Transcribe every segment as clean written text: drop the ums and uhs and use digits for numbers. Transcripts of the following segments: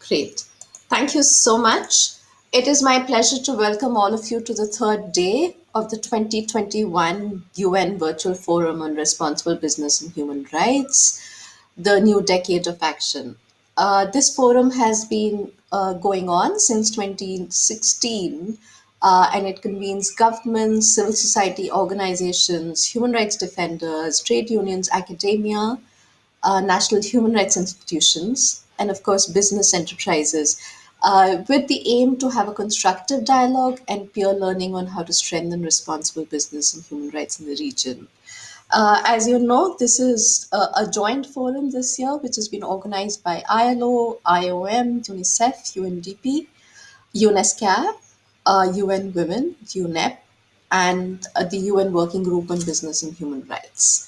Great. Thank you so much. It is my pleasure to welcome all of you to the third day of the 2021 UN Virtual Forum on Responsible Business and Human Rights, the new decade of action. This forum has been going on since 2016, and it convenes governments, civil society organizations, human rights defenders, trade unions, academia, national human rights institutions, and of course, business enterprises, with the aim to have a constructive dialogue and peer learning on how to strengthen responsible business and human rights in the region. As you know, this is a joint forum this year, which has been organized by ILO, IOM, UNICEF, UNDP, UNESCAP, UN Women, UNEP, and the UN Working Group on Business and Human Rights.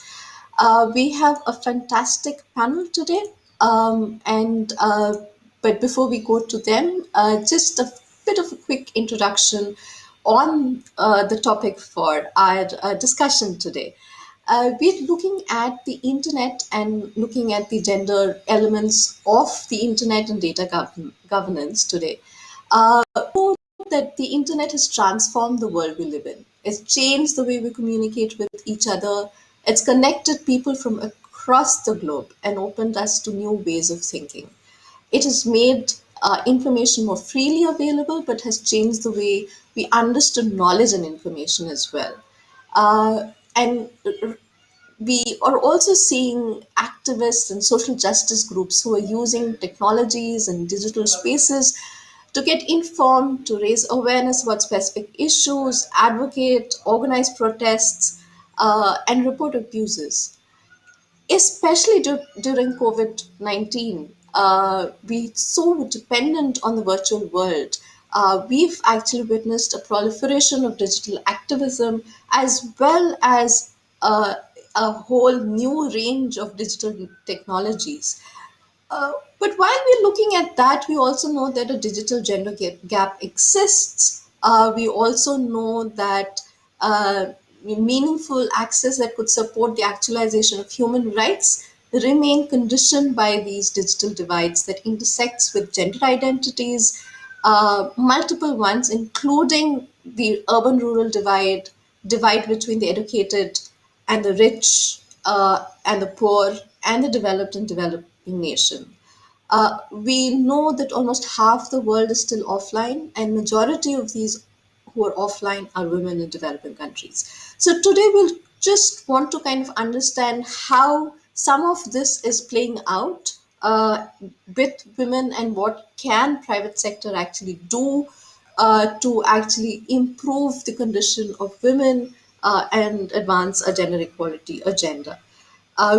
We have a fantastic panel today, and but before we go to them, just a bit of a quick introduction on the topic for our discussion today. We're looking at the internet and looking at the gender elements of the internet and data governance today. Know that the internet has transformed the world we live in. It's changed the way we communicate with each other. It's connected people from across the globe and opened us to new ways of thinking. It has made information more freely available, but has changed the way we understood knowledge and information as well. And we are also seeing activists and social justice groups who are using technologies and digital spaces to get informed, to raise awareness about specific issues, advocate, organize protests, and report abuses. Especially during COVID 19, we so dependent on the virtual world. We've actually witnessed a proliferation of digital activism as well as a whole new range of digital technologies. But while we're looking at that, we also know that a digital gender gap exists. We also know that meaningful access that could support the actualization of human rights remain conditioned by these digital divides that intersects with gender identities, multiple ones, including the urban-rural divide between the educated and the rich, and the poor, and the developed and developing nation. We know that almost half the world is still offline, and majority of these who are offline are women in developing countries. So today we'll just want to kind of understand how some of this is playing out with women, and what can private sector actually do to actually improve the condition of women and advance a gender equality agenda.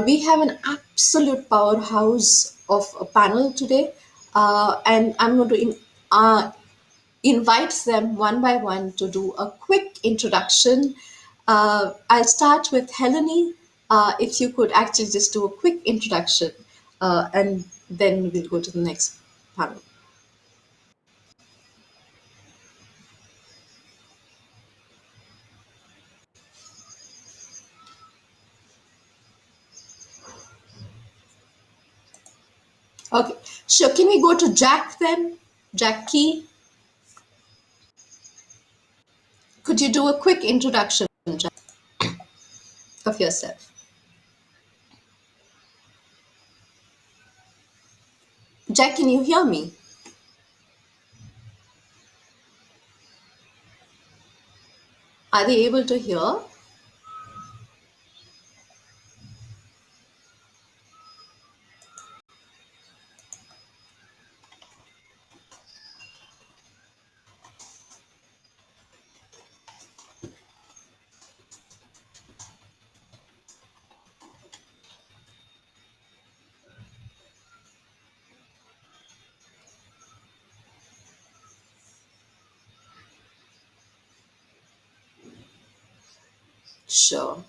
We have an absolute powerhouse of a panel today, and I'm going to invite them one by one to do a quick introduction. I'll start with HELANI. If you could actually just do a quick introduction, and then we'll go to the next panel. Okay, sure. Can we go to Jack then? Jackie, could you do a quick introduction, Jack, of yourself? Jack, can you hear me? Are they able to hear? Sure.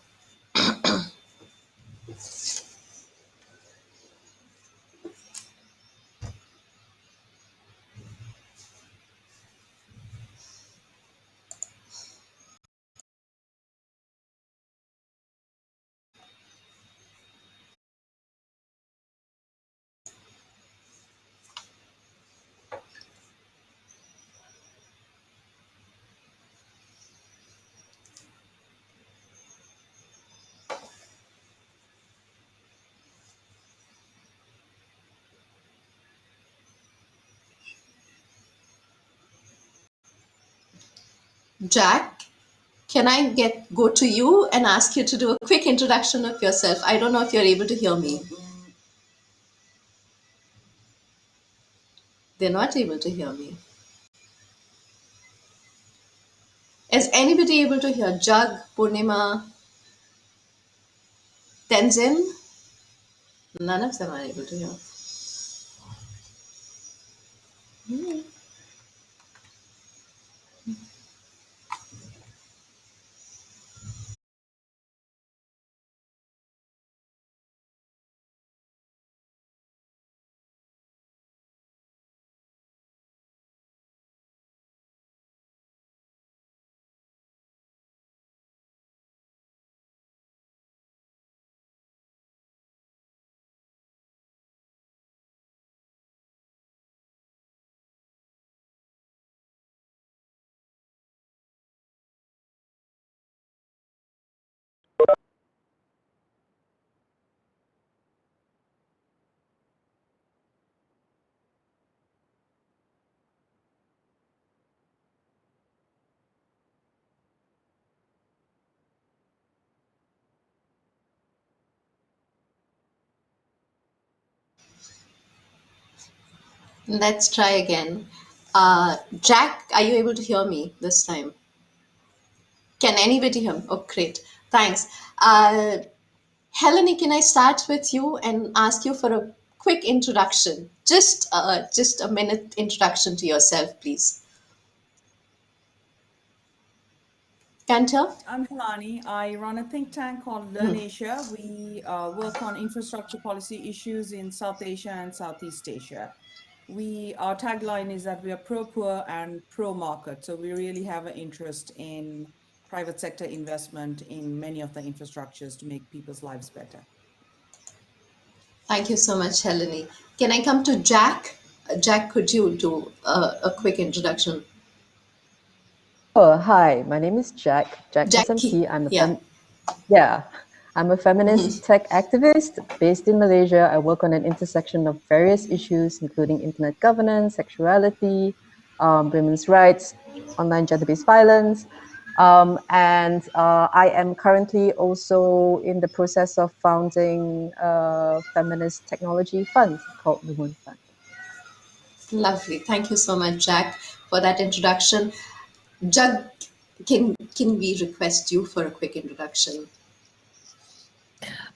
Jack, can I go to you and ask you to do a quick introduction of yourself? I don't know if you're able to hear me. They're not able to hear me. Is anybody able to hear Jug, Purnima, Tenzin? None of them are able to hear. Let's try again. Jack, are you able to hear me this time? Can anybody hear me? Oh, great. Thanks. Helene, can I start with you and ask you for a quick introduction? Just a minute introduction to yourself, please. Can't hear? I'm HELANI. I run a think tank called Learn Asia. We work on infrastructure policy issues in South Asia and Southeast Asia. Our tagline is that we are pro-poor and pro-market. So we really have an interest in private sector investment in many of the infrastructures to make people's lives better. Thank you so much, Helene. Can I come to Jack? Jack, could you do a quick introduction? Oh, hi, my name is Jack Jackie, SMT. yeah. I'm a feminist tech activist based in Malaysia. I work on an intersection of various issues, including internet governance, sexuality, women's rights, online gender-based violence. And I am currently also in the process of founding a feminist technology fund called the Moon Fund. Lovely. Thank you so much, Jack, for that introduction. Jug, can we request you for a quick introduction?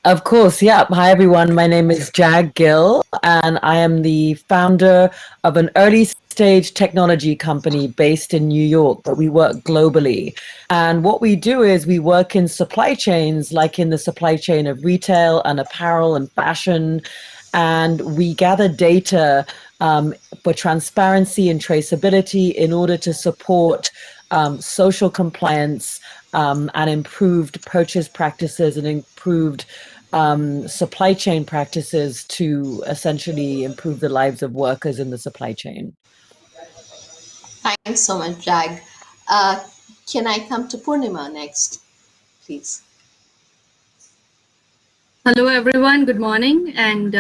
Of course, yeah. Hi, everyone. My name is GILL, and I am the founder of an early stage technology company based in New York, but we work globally. And what we do is we work in supply chains, like in the supply chain of retail and apparel and fashion. And we gather data for transparency and traceability in order to support social compliance and improved purchase practices and improved supply chain practices to essentially improve the lives of workers in the supply chain. Thanks so much, Jag. Can I come to Purnima next, please? Hello, everyone. Good morning. And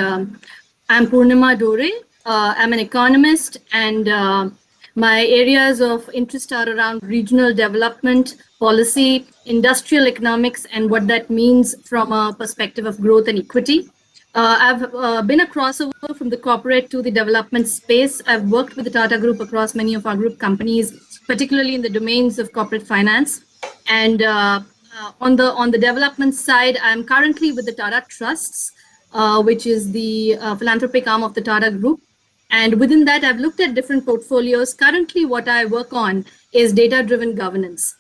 I'm Poornima DORE. I'm an economist, and my areas of interest are around regional development, policy, industrial economics, and what that means from a perspective of growth and equity. I've been a crossover from the corporate to the development space. I've worked with the Tata Group across many of our group companies, particularly in the domains of corporate finance. And on the development side, I'm currently with the Tata Trusts, which is the philanthropic arm of the Tata Group. And within that, I've looked at different portfolios. Currently, what I work on is data-driven governance,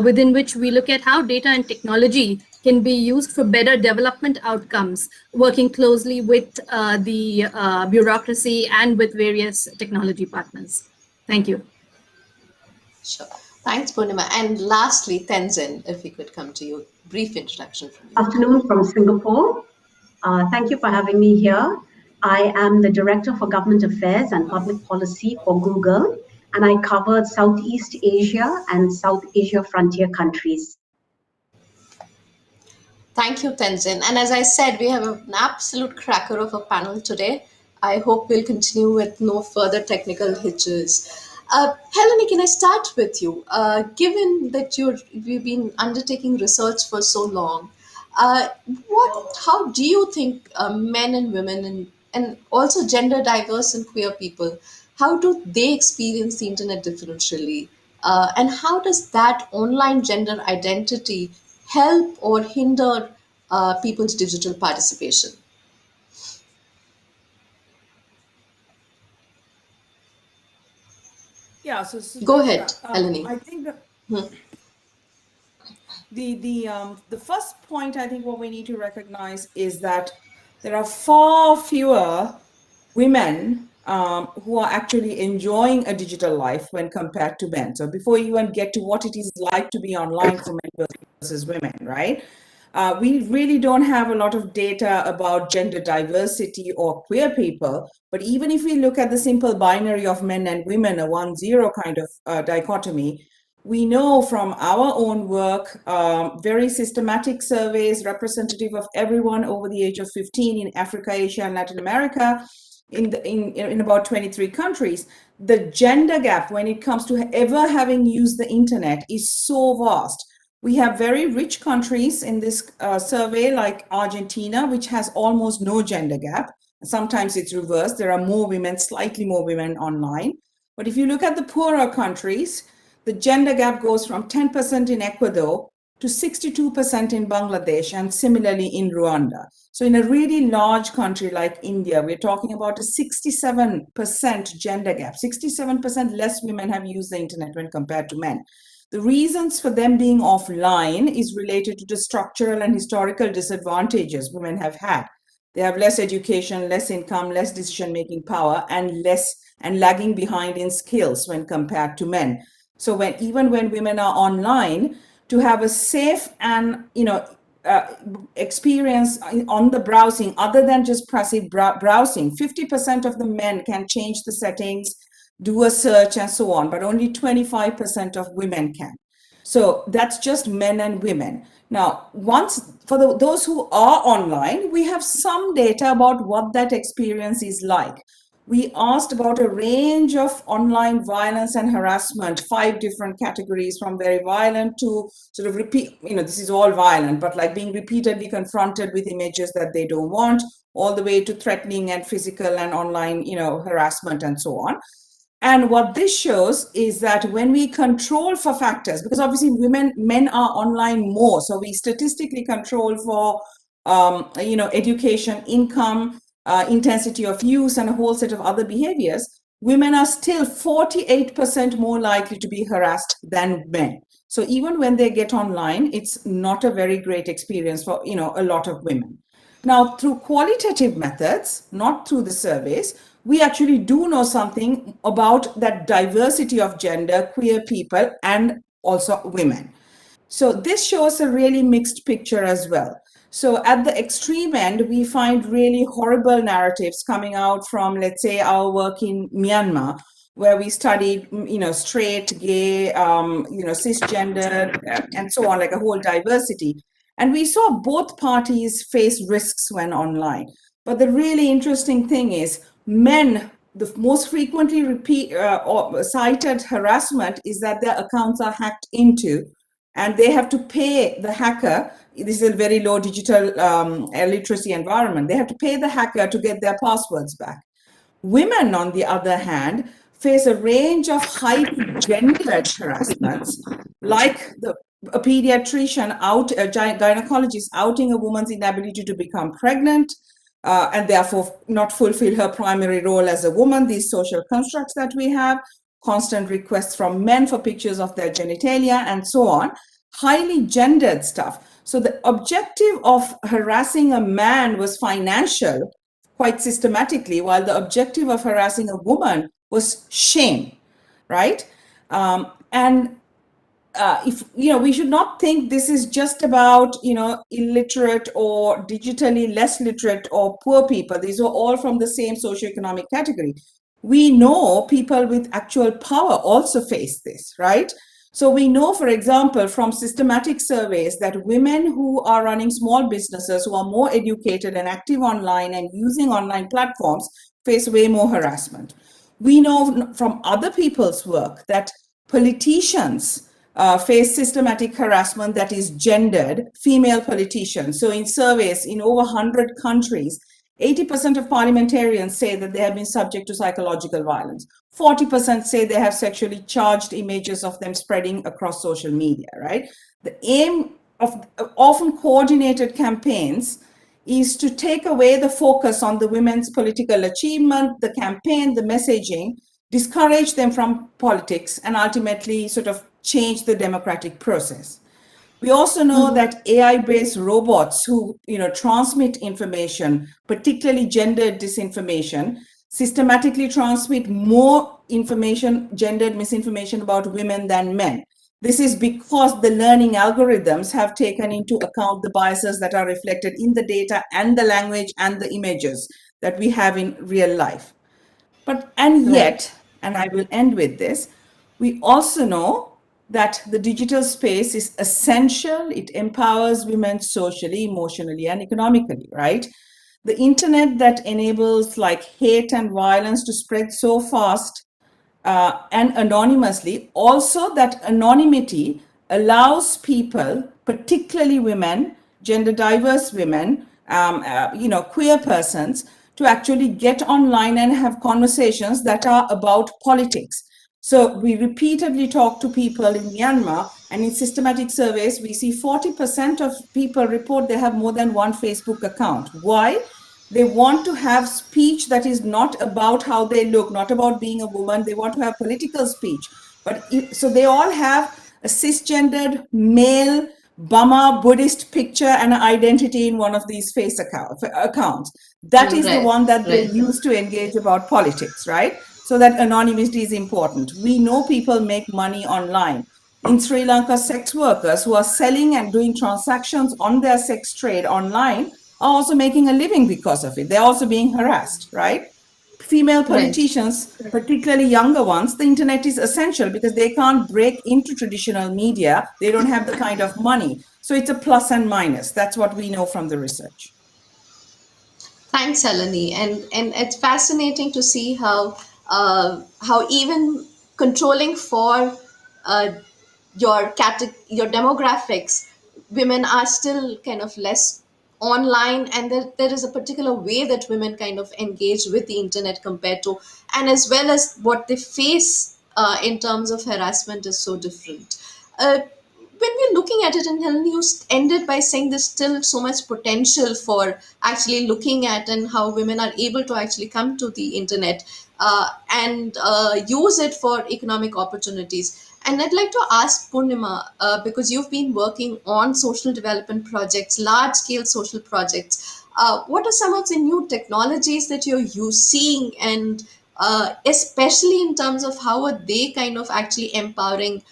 within which we look at how data and technology can be used for better development outcomes, working closely with the bureaucracy and with various technology partners. Thank you. Sure. Thanks, Purnima. And lastly, Tenzin, if we could come to you. Brief introduction from you. Afternoon from Singapore. Thank you for having me here. I am the Director for Government Affairs and Public Policy for Google, and I covered Southeast Asia and South Asia frontier countries. Thank you, Tenzin. And as I said, we have an absolute cracker of a panel today. I hope we'll continue with no further technical hitches. Helene, can I start with you? Given that you've been undertaking research for so long, uh, how do you think men and women and also gender diverse and queer people, how do they experience the internet differentially? And how does that online gender identity help or hinder people's digital participation? Yeah, so Go ahead, Sudarsha, Helene. I think the first point I think what we need to recognize is that there are far fewer women who are actually enjoying a digital life when compared to men. So before you even get to what it is like to be online for men versus women, right? We really don't have a lot of data about gender diversity or queer people. But even if we look at the simple binary of men and women, a 1-0 kind of dichotomy, we know from our own work, very systematic surveys representative of everyone over the age of 15 in Africa, Asia, and Latin America, in about 23 countries, the gender gap when it comes to ever having used the internet is so vast. We have very rich countries in this survey, like Argentina, which has almost no gender gap. Sometimes it's reversed. There are more women, slightly more women online. But if you look at the poorer countries, the gender gap goes from 10% in Ecuador to 62% in Bangladesh, and similarly in Rwanda. So in a really large country like India, we're talking about a 67% gender gap. 67% less women have used the internet when compared to men. The reasons for them being offline is related to the structural and historical disadvantages women have had. They have less education, less income, less decision-making power, and lagging behind in skills when compared to men. So even when women are online, to have a safe and experience on the browsing other than just passive browsing, 50% of the men can change the settings, do a search and so on, but only 25% of women can. So that's just men and women. Now, those who are online, we have some data about what that experience is like. We asked about a range of online violence and harassment, 5 different categories, from very violent to sort of repeat, this is all violent, but like being repeatedly confronted with images that they don't want, all the way to threatening and physical and online, harassment and so on. And what this shows is that when we control for factors, because obviously men are online more, so we statistically control for, education, income, intensity of use, and a whole set of other behaviors, women are still 48% more likely to be harassed than men. So even when they get online, it's not a very great experience for, a lot of women. Now, through qualitative methods, not through the surveys, we actually do know something about that diversity of gender, queer people, and also women. So this shows a really mixed picture as well. So at the extreme end, we find really horrible narratives coming out from, let's say, our work in Myanmar, where we studied, straight, gay, cisgender, and so on, like a whole diversity. And we saw both parties face risks when online. But the really interesting thing is men, the most frequently cited harassment is that their accounts are hacked into, and they have to pay the hacker. This is a very low digital literacy environment. They have to pay the hacker to get their passwords back. Women, on the other hand, face a range of highly gendered harassments, like a pediatrician a gynecologist outing a woman's inability to become pregnant, and therefore not fulfill her primary role as a woman, these social constructs that we have, constant requests from men for pictures of their genitalia, and so on, highly gendered stuff. So the objective of harassing a man was financial, quite systematically, while the objective of harassing a woman was shame, right? And if we should not think this is just about illiterate or digitally less literate or poor people. These are all from the same socioeconomic category. We know people with actual power also face this, right? So we know, for example, from systematic surveys that women who are running small businesses, who are more educated and active online and using online platforms, face way more harassment. We know from other people's work that politicians face systematic harassment that is gendered, female politicians. So in surveys in over 100 countries, 80% of parliamentarians say that they have been subject to psychological violence. 40% say they have sexually charged images of them spreading across social media, right? The aim of often coordinated campaigns is to take away the focus on the women's political achievement, the campaign, the messaging, discourage them from politics, and ultimately sort of change the democratic process. We also know that AI-based robots who transmit information, particularly gendered disinformation, systematically transmit more information, gendered misinformation about women than men. This is because the learning algorithms have taken into account the biases that are reflected in the data and the language and the images that we have in real life. And yet, and I will end with this, we also know that the digital space is essential. It empowers women socially, emotionally, and economically, right? The internet that enables like hate and violence to spread so fast and anonymously, also that anonymity allows people, particularly women, gender diverse women, queer persons, to actually get online and have conversations that are about politics. So we repeatedly talk to people in Myanmar, and in systematic surveys, we see 40% of people report they have more than one Facebook account. Why? They want to have speech that is not about how they look, not about being a woman. They want to have political speech. So they all have a cisgendered male Burma Buddhist picture and identity in one of these face accounts. That is the one that they use to engage about politics, right? So that anonymity is important. We know people make money online. In Sri Lanka, sex workers who are selling and doing transactions on their sex trade online are also making a living because of it. They're also being harassed, right? Female politicians, particularly younger ones, the internet is essential because they can't break into traditional media. They don't have the kind of money. So it's a plus and minus. That's what we know from the research. Thanks, Helani. And it's fascinating to see how even controlling for your demographics, women are still kind of less online, and there is a particular way that women kind of engage with the internet compared to, and as well as what they face in terms of harassment is so different. When we're looking at it, and Helen, you ended by saying there's still so much potential for actually looking at and how women are able to actually come to the internet and use it for economic opportunities. And I'd like to ask Purnima, because you've been working on social development projects, large scale social projects. What are some of the new technologies that you're seeing, and especially in terms of how are they kind of actually empowering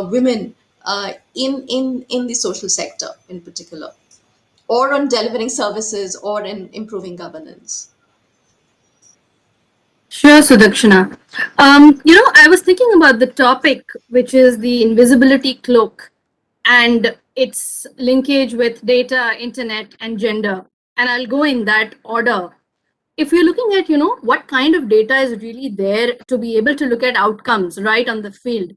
women in the social sector in particular, or on delivering services, or in improving governance? Sure, Sudakshana. I was thinking about the topic, which is the invisibility cloak and its linkage with data, internet, and gender. And I'll go in that order. If you're looking at, what kind of data is really there to be able to look at outcomes right on the field,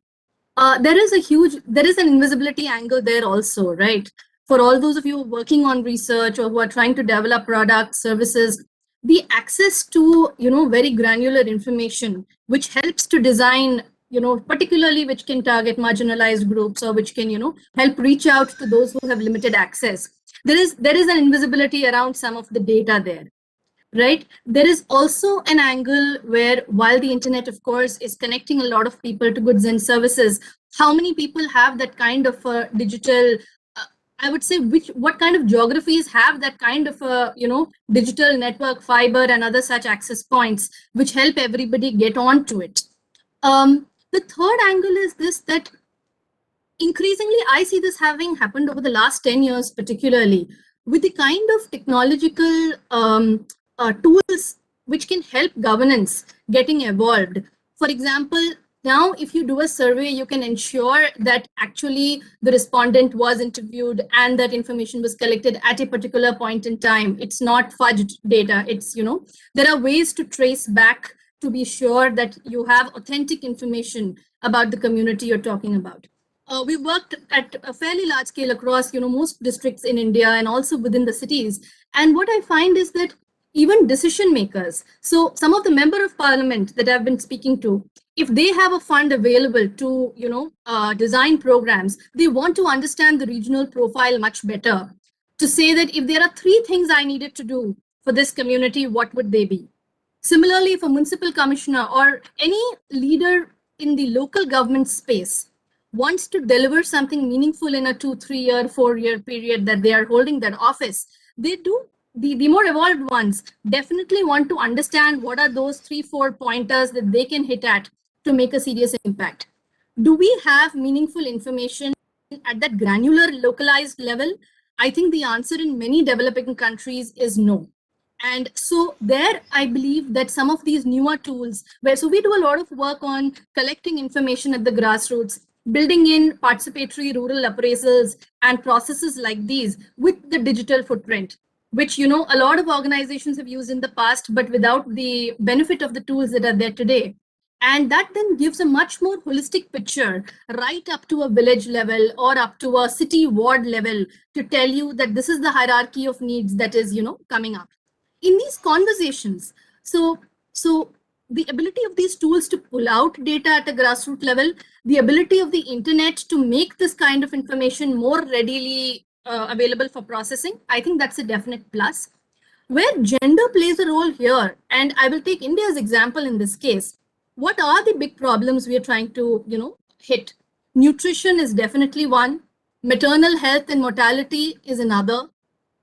there is an invisibility angle there also, right? For all those of you working on research or who are trying to develop products, services, the access to, very granular information, which helps to design, particularly which can target marginalized groups, or which can, help reach out to those who have limited access. There is an invisibility around some of the data there. Right. There is also an angle where, while the internet, of course, is connecting a lot of people to goods and services, how many people have that kind of a digital, I would say, what kind of geographies have that kind of a, digital network, fiber, and other such access points, which help everybody get onto it. The third angle is this, that increasingly, I see this having happened over the last 10 years, particularly with the kind of technological tools which can help governance getting evolved. For example, now if you do a survey, you can ensure that actually the respondent was interviewed and that information was collected at a particular point in time. It's not fudged data. It's, there are ways to trace back to be sure that you have authentic information about the community you're talking about. We worked at a fairly large scale across, most districts in India and also within the cities. And what I find is that even decision makers, so some of the member of parliament that I've been speaking to, if they have a fund available to, design programs, they want to understand the regional profile much better to say that if there are 3 things I needed to do for this community, what would they be? Similarly, if a municipal commissioner or any leader in the local government space wants to deliver something meaningful in a 2, 3-year, 4-year period that they are holding that office, they do. The more evolved ones definitely want to understand what are those 3, 4 pointers that they can hit at to make a serious impact. Do we have meaningful information at that granular localized level? I think the answer in many developing countries is no. And so there, I believe that some of these newer tools, so we do a lot of work on collecting information at the grassroots, building in participatory rural appraisals and processes like these with the digital footprint, which, a lot of organizations have used in the past, but without the benefit of the tools that are there today. And that then gives a much more holistic picture right up to a village level or up to a city ward level to tell you that this is the hierarchy of needs that is, coming up. In these conversations, so the ability of these tools to pull out data at a grassroots level, the ability of the internet to make this kind of information more readily available for processing, I think that's a definite plus. Where gender plays a role here, and I will take India's example in this case, what are the big problems we are trying to, hit? Nutrition is definitely one. Maternal health and mortality is another.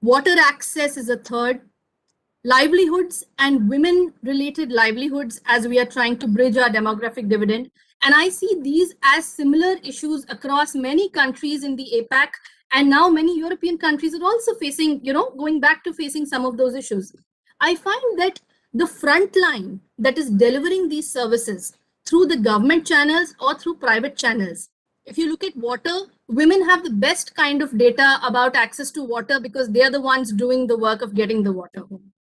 Water access is a third. Livelihoods and women related livelihoods as we are trying to bridge our demographic dividend. And I see these as similar issues across many countries in the APAC. And now many European countries are also facing, going back to facing some of those issues. I find that the front line that is delivering these services through the government channels or through private channels. If you look at water, women have the best kind of data about access to water because they are the ones doing the work of getting the water home.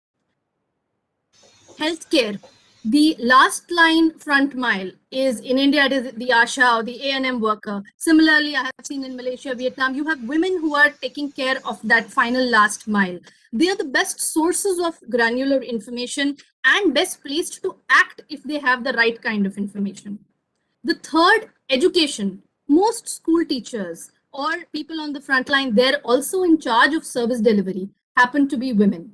Healthcare, the last line front mile is in India, it is the ASHA or the A&M worker. Similarly, I have seen in Malaysia, Vietnam, you have women who are taking care of that final last mile. They are the best sources of granular information and best placed to act if they have the right kind of information. The third, education. Most school teachers or people on the front line, they're also in charge of service delivery, happen to be women.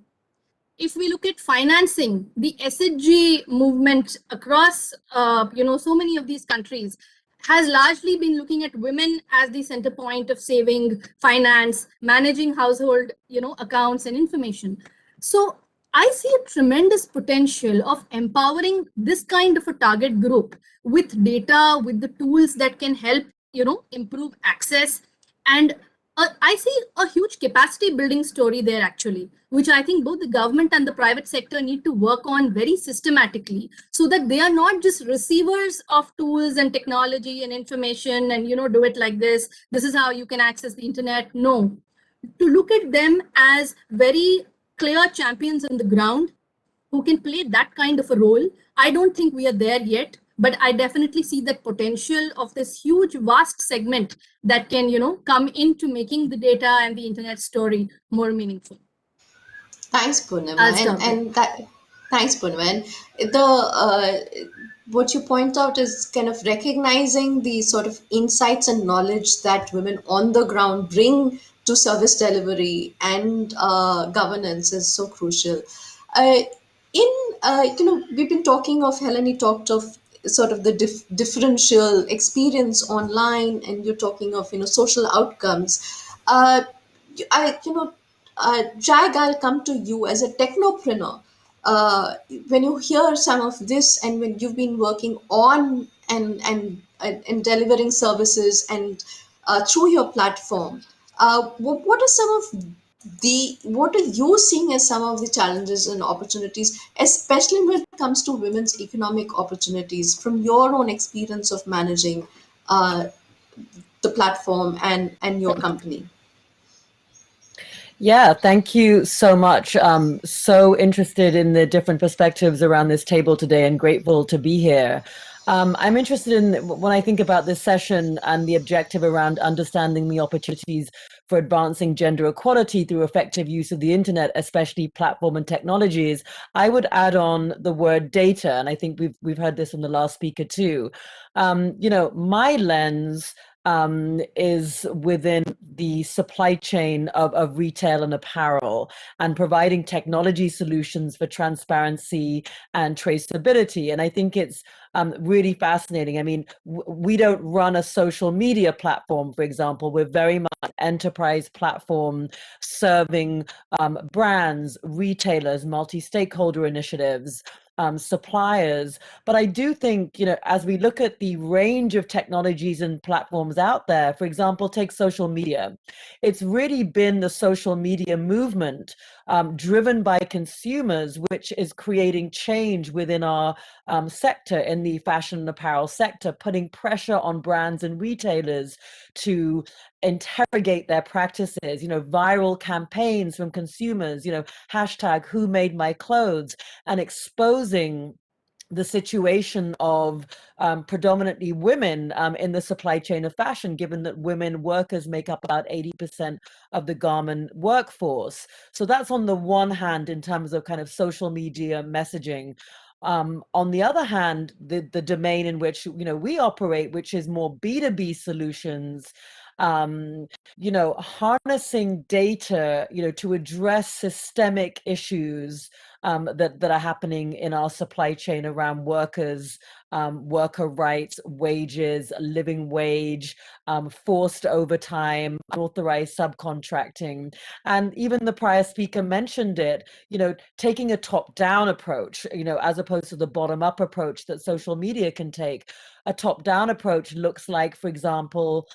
If we look at financing, the SHG movement across, so many of these countries has largely been looking at women as the center point of saving, finance, managing household, accounts and information. So I see a tremendous potential of empowering this kind of a target group with data, with the tools that can help, improve access. And I see a huge capacity building story there actually, which I think both the government and the private sector need to work on very systematically so that they are not just receivers of tools and technology and information and, do it like this. This is how you can access the internet. No, to look at them as very clear champions on the ground who can play that kind of a role. I don't think we are there yet, but I definitely see that potential of this huge, vast segment that can, come into making the data and the internet story more meaningful. Thanks, Poornima. I'll stop there. And that thanks, Poornima. And what you point out is kind of recognizing the sort of insights and knowledge that women on the ground bring to service delivery and governance is so crucial. Uh, we've been talking of, Helani talked of sort of the differential experience online, and you're talking of, social outcomes. Uh, I, Jag, I'll come to you as a technopreneur. When you hear some of this, and when you've been working on and delivering services and through your platform, what are some of what are you seeing as some of the challenges and opportunities, especially when it comes to women's economic opportunities, from your own experience of managing the platform and your company? Yeah, thank you so much. So interested in the different perspectives around this table today and grateful to be here. I'm interested in when I think about this session and the objective around understanding the opportunities for advancing gender equality through effective use of the internet, especially platform and technologies. I would add on the word data, and I think we've heard this from the last speaker too. My lens is within the supply chain of retail and apparel and providing technology solutions for transparency and traceability. And I think it's really fascinating. I mean, we don't run a social media platform, for example. We're very much an enterprise platform serving brands, retailers, multi-stakeholder initiatives, suppliers. But I do think, as we look at the range of technologies and platforms out there, for example, take social media. It's really been the social media movement driven by consumers, which is creating change within our sector, in the fashion and apparel sector, putting pressure on brands and retailers to interrogate their practices, viral campaigns from consumers, hashtag who made my clothes, and exposing the situation of predominantly women in the supply chain of fashion, given that women workers make up about 80% of the garment workforce. So that's on the one hand in terms of kind of social media messaging. On the other hand, the domain in which we operate, which is more B2B solutions, harnessing data, to address systemic issues that are happening in our supply chain around workers, worker rights, wages, living wage, forced overtime, unauthorized subcontracting. And even the prior speaker mentioned it, taking a top-down approach, as opposed to the bottom-up approach that social media can take. A top-down approach looks like, for example,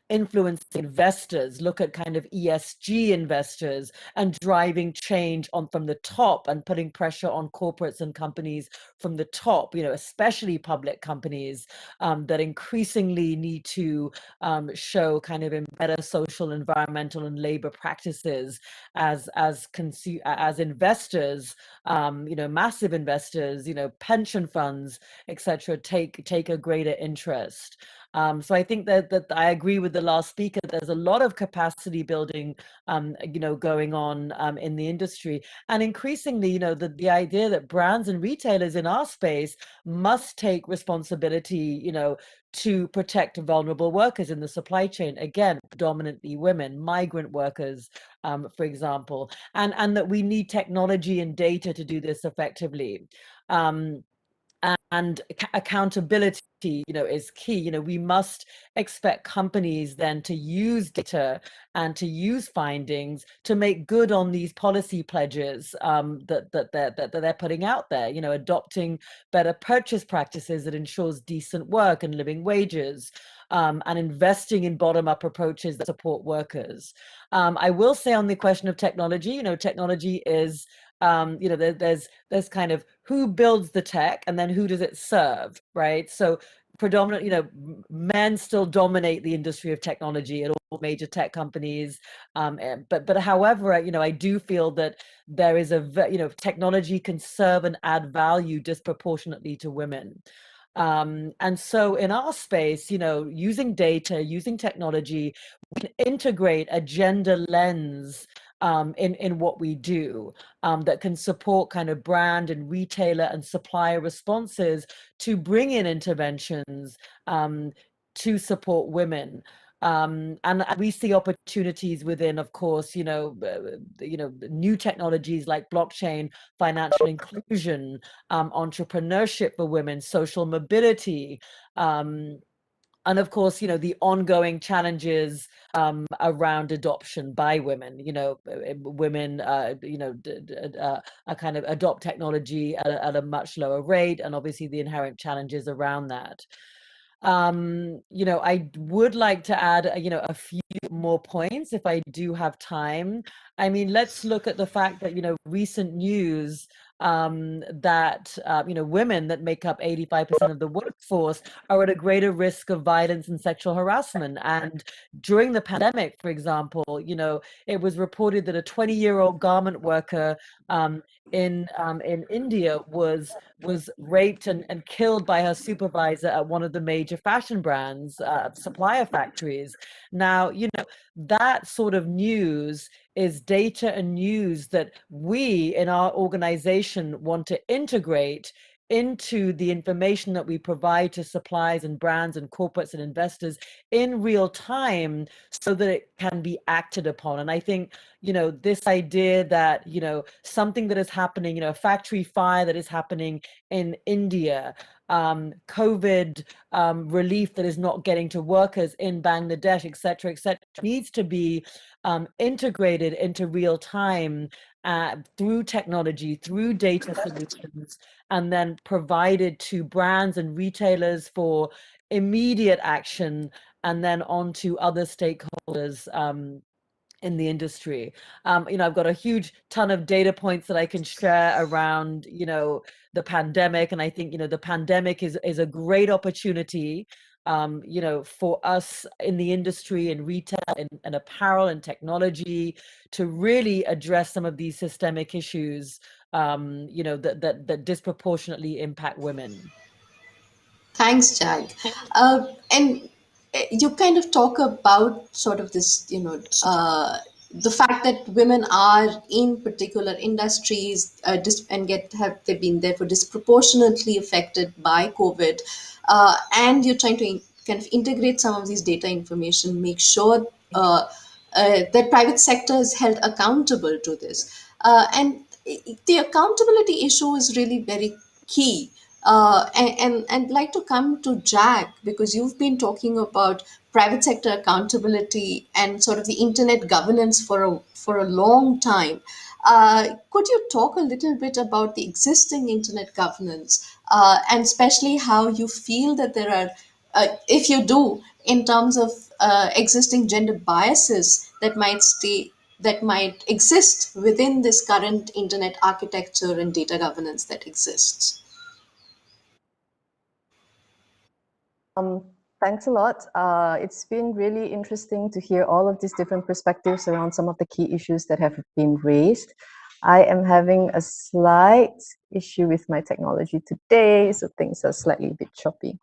influencing investors, look at kind of ESG investors and driving change from the top and putting pressure on corporates and companies from the top, especially public companies that increasingly need to show kind of in better social, environmental, and labor practices as investors, massive investors, pension funds, etc., take a greater interest. So I think that I agree with the last speaker. There's a lot of capacity building, going on in the industry, and increasingly, the idea that brands and retailers in our space must take responsibility, to protect vulnerable workers in the supply chain. Again, predominantly women, migrant workers, for example, and that we need technology and data to do this effectively. And accountability, is key. We must expect companies then to use data and to use findings to make good on these policy pledges that they're putting out there. Adopting better purchase practices that ensures decent work and living wages, and investing in bottom-up approaches that support workers. I will say on the question of technology, technology is there's kind of who builds the tech and then who does it serve, right? So predominantly, men still dominate the industry of technology at all major tech companies. But however, I do feel that there is technology can serve and add value disproportionately to women. And so in our space, using data, using technology, we can integrate a gender lens in what we do, that can support kind of brand and retailer and supplier responses to bring in interventions to support women. And we see opportunities within, of course, new technologies like blockchain, financial inclusion, entrepreneurship for women, social mobility, and of course, the ongoing challenges around adoption by women. Women, kind of adopt technology at a much lower rate, and obviously the inherent challenges around that. I would like to add, a few more points if I do have time. I mean, let's look at the fact that, recent news that women that make up 85% of the workforce are at a greater risk of violence and sexual harassment. And during the pandemic, for example, it was reported that a 20-year-old garment worker in India was raped and killed by her supervisor at one of the major fashion brands supplier factories. Now, that sort of news is data and news that we in our organization want to integrate into the information that we provide to suppliers and brands and corporates and investors in real time so that it can be acted upon. And I think, this idea that, something that is happening, a factory fire that is happening in India, COVID relief that is not getting to workers in Bangladesh, et cetera, needs to be integrated into real time through technology, through data solutions, and then provided to brands and retailers for immediate action, and then on to other stakeholders in the industry. I've got a huge ton of data points that I can share around, the pandemic. And I think, the pandemic is a great opportunity, for us in the industry and retail and apparel and technology to really address some of these systemic issues, that disproportionately impact women. Thanks, Jag. And you kind of talk about sort of this, the fact that women are in particular industries and have they been therefore disproportionately affected by COVID, and you're trying to kind of integrate some of these data information, make sure that private sector is held accountable to this, and the accountability issue is really very key. And I'd like to come to Jack because you've been talking about private sector accountability and sort of the internet governance for a long time. Could you talk a little bit about the existing internet governance and especially how you feel that there are, if you do, in terms of existing gender biases that might exist within this current internet architecture and data governance that exists? Thanks a lot. It's been really interesting to hear all of these different perspectives around some of the key issues that have been raised. I am having a slight issue with my technology today, so things are slightly a bit choppy.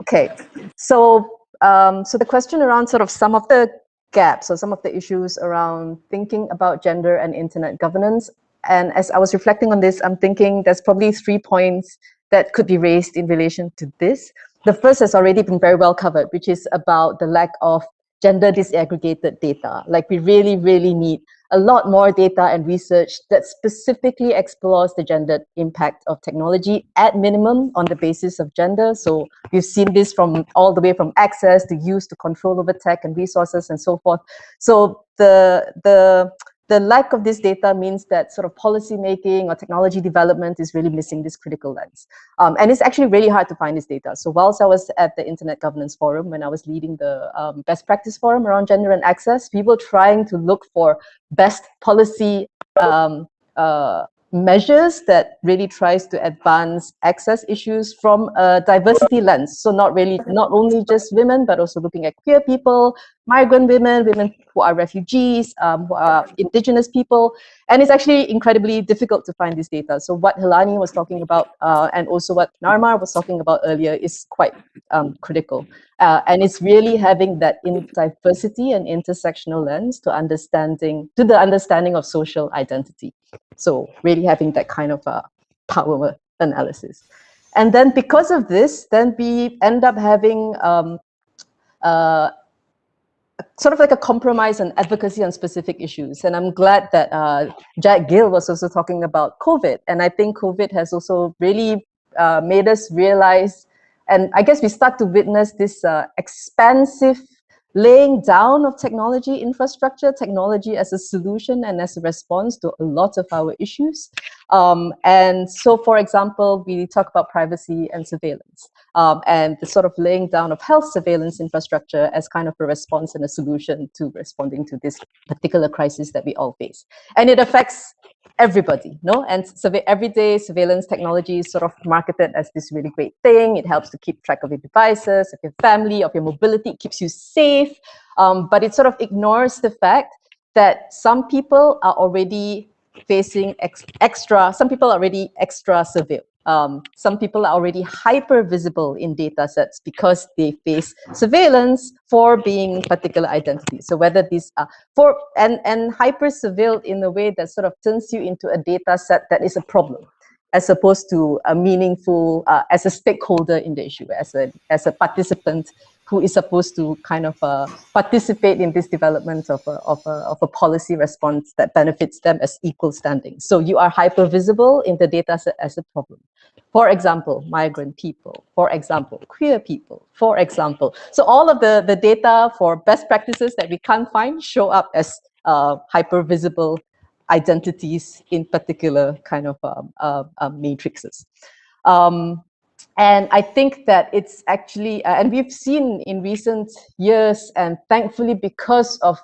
Okay, so the question around sort of some of the gaps or some of the issues around thinking about gender and internet governance. And as I was reflecting on this, I'm thinking there's probably 3 points that could be raised in relation to this. The first has already been very well covered, which is about the lack of gender disaggregated data. Like we really, really need a lot more data and research that specifically explores the gender impact of technology at minimum on the basis of gender. So we've seen this from all the way from access to use to control over tech and resources and so forth. So the lack of this data means that sort of policy making or technology development is really missing this critical lens. And it's actually really hard to find this data. So whilst I was at the Internet Governance Forum, when I was leading the best practice forum around gender and access, we were trying to look for best policy measures that really tries to advance access issues from a diversity lens. So not only just women, but also looking at queer people, migrant women, women who are refugees, who are indigenous people. And it's actually incredibly difficult to find this data. So what HELANI was talking about and also what Narma was talking about earlier is quite critical. And it's really having that in diversity and intersectional lens to the understanding of social identity. So really having that kind of power analysis. And then because of this, then we end up having sort of like a compromise and advocacy on specific issues. And I'm glad that Jack Gill was also talking about COVID. And I think COVID has also really made us realize, and I guess we start to witness this expansive laying down of technology infrastructure, technology as a solution and as a response to a lot of our issues. And so, for example, we talk about privacy and surveillance, and the sort of laying down of health surveillance infrastructure as kind of a response and a solution to responding to this particular crisis that we all face. And it affects everybody, no? And everyday surveillance technology is sort of marketed as this really great thing. It helps to keep track of your devices, of your family, of your mobility. It keeps you safe, but it sort of ignores the fact that some people are already facing some people are already extra surveilled. Some people are already hyper visible in data sets because they face surveillance for being particular identities. So whether these are and hyper surveilled in a way that sort of turns you into a data set that is a problem, as opposed to a meaningful, as a stakeholder in the issue, as a participant who is supposed to kind of participate in this development of a policy response that benefits them as equal standing. So you are hyper visible in the data set as a problem. For example, migrant people, for example, queer people, for example. So all of the data for best practices that we can't find show up as hyper visible identities in particular kind of matrices. And I think that it's actually, and we've seen in recent years, and thankfully because of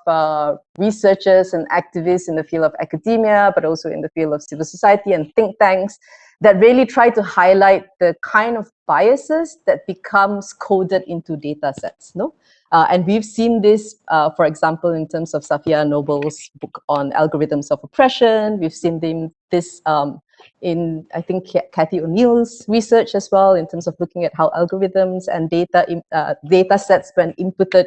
researchers and activists in the field of academia, but also in the field of civil society and think tanks, that really try to highlight the kind of biases that becomes coded into data sets, no? And we've seen this, for example, in terms of Safiya Noble's book on algorithms of oppression. We've seen this in, I think, Cathy O'Neill's research as well, in terms of looking at how algorithms and data sets, when inputted,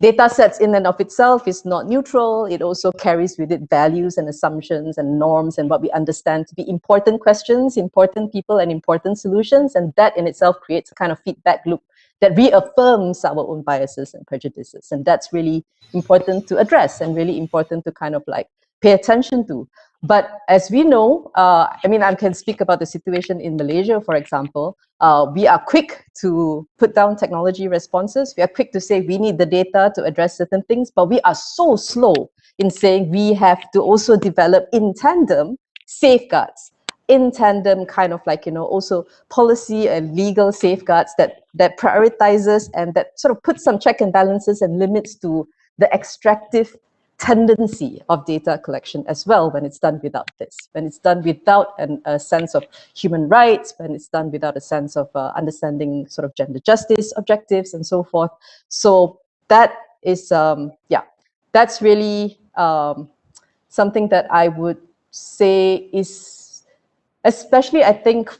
data sets in and of itself is not neutral. It also carries with it values and assumptions and norms and what we understand to be important questions, important people, and important solutions. And that in itself creates a kind of feedback loop that reaffirms our own biases and prejudices. And that's really important to address and really important to kind of like pay attention to. But as we know, I mean, I can speak about the situation in Malaysia, for example. We are quick to put down technology responses. We are quick to say we need the data to address certain things, but we are so slow in saying we have to also develop in tandem safeguards, in tandem kind of like, you know, also policy and legal safeguards that prioritizes and that sort of puts some check and balances and limits to the extractive tendency of data collection as well when it's done without this, when it's done without a sense of human rights, when it's done without a sense of understanding sort of gender justice objectives and so forth. So that is, yeah, that's really something that I would say is, especially I think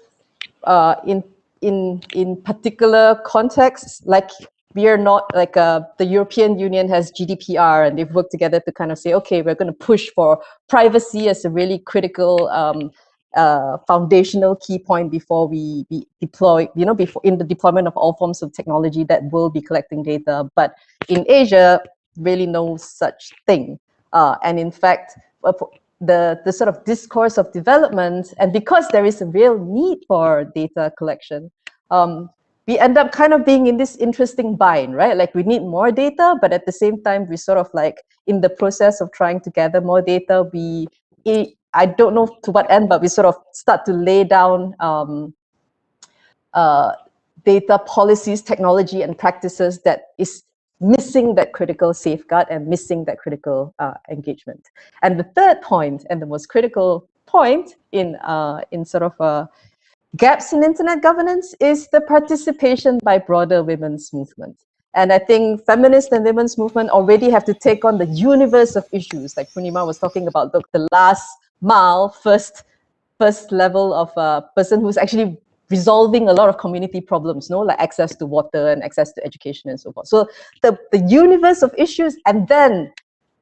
in particular contexts, like we are not like the European Union has GDPR and they've worked together to kind of say, okay, we're going to push for privacy as a really critical foundational key point before we deploy, you know, before in the deployment of all forms of technology that will be collecting data. But in Asia, really no such thing. And in fact, the sort of discourse of development, and because there is a real need for data collection, we end up kind of being in this interesting bind, right? Like we need more data, but at the same time, we sort of like in the process of trying to gather more data, I don't know to what end, but we sort of start to lay down data policies, technology, and practices that is missing that critical safeguard and missing that critical engagement. And the third point, and the most critical point in sort of gaps in internet governance, is the participation by broader women's movement. And I think feminist and women's movement already have to take on the universe of issues, like Poornima was talking about, the last mile, first level of a person who's actually resolving a lot of community problems, no, like access to water and access to education and so forth. So the universe of issues, and then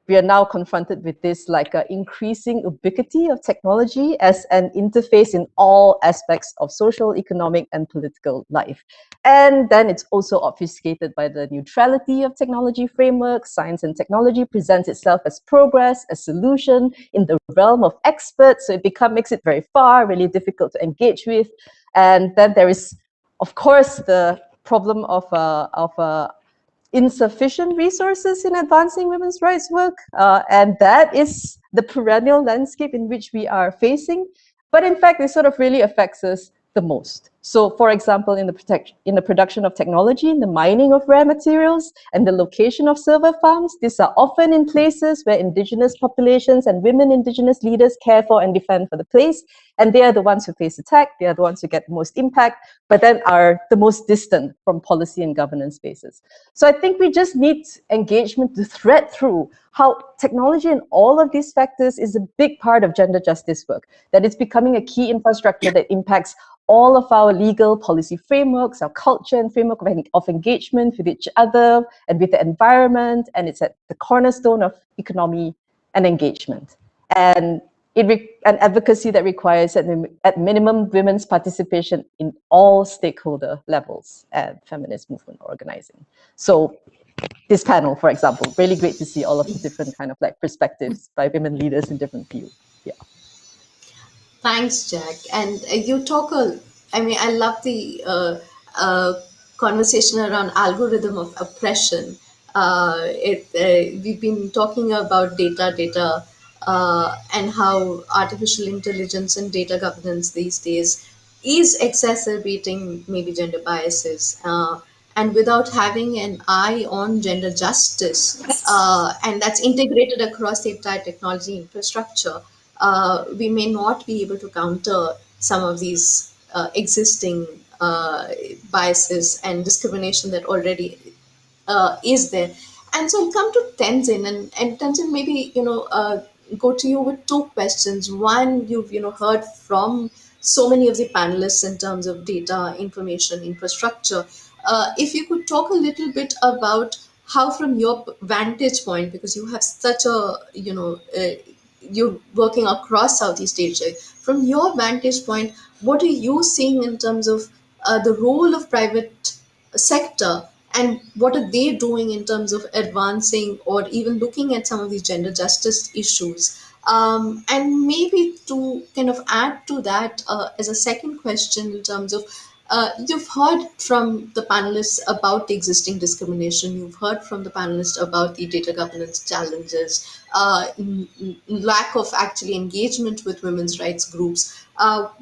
we are now confronted with this like increasing ubiquity of technology as an interface in all aspects of social, economic, and political life. And then it's also obfuscated by the neutrality of technology frameworks. Science and technology presents itself as progress, a solution in the realm of experts. So it makes it very far, really difficult to engage with. And then there is, of course, the problem of insufficient resources in advancing women's rights work. And that is the perennial landscape in which we are facing. But in fact, it sort of really affects us the most. So for example, in the production of technology, in the mining of rare materials, and the location of server farms, these are often in places where indigenous populations and women indigenous leaders care for and defend for the place. And they are the ones who face attack, they are the ones who get the most impact, but then are the most distant from policy and governance spaces. So I think we just need engagement to thread through how technology and all of these factors is a big part of gender justice work, that it's becoming a key infrastructure that impacts all of our legal policy frameworks, our culture and framework of engagement with each other and with the environment, and it's at the cornerstone of economy and engagement. And an advocacy that requires at minimum women's participation in all stakeholder levels and feminist movement organizing. So this panel, for example, really great to see all of the different kind of like perspectives by women leaders in different fields. Yeah. Thanks, Jack. And you talk I mean, I love the conversation around algorithm of oppression. We've been talking about data, and how artificial intelligence and data governance these days is exacerbating maybe gender biases. And without having an eye on gender justice, and that's integrated across the entire technology infrastructure, we may not be able to counter some of these existing biases and discrimination that already is there. And so I'll come to Tenzin, and Tenzin, maybe go to you with two questions. One, you've heard from so many of the panelists in terms of data, information, infrastructure. If you could talk a little bit about how, from your vantage point, because you have such a you're working across Southeast Asia. From your vantage point, what are you seeing in terms of the role of private sector, and what are they doing in terms of advancing or even looking at some of these gender justice issues? And maybe to kind of add to that, as a second question, in terms of you've heard from the panelists about the existing discrimination, you've heard from the panelists about the data governance challenges, lack of actually engagement with women's rights groups.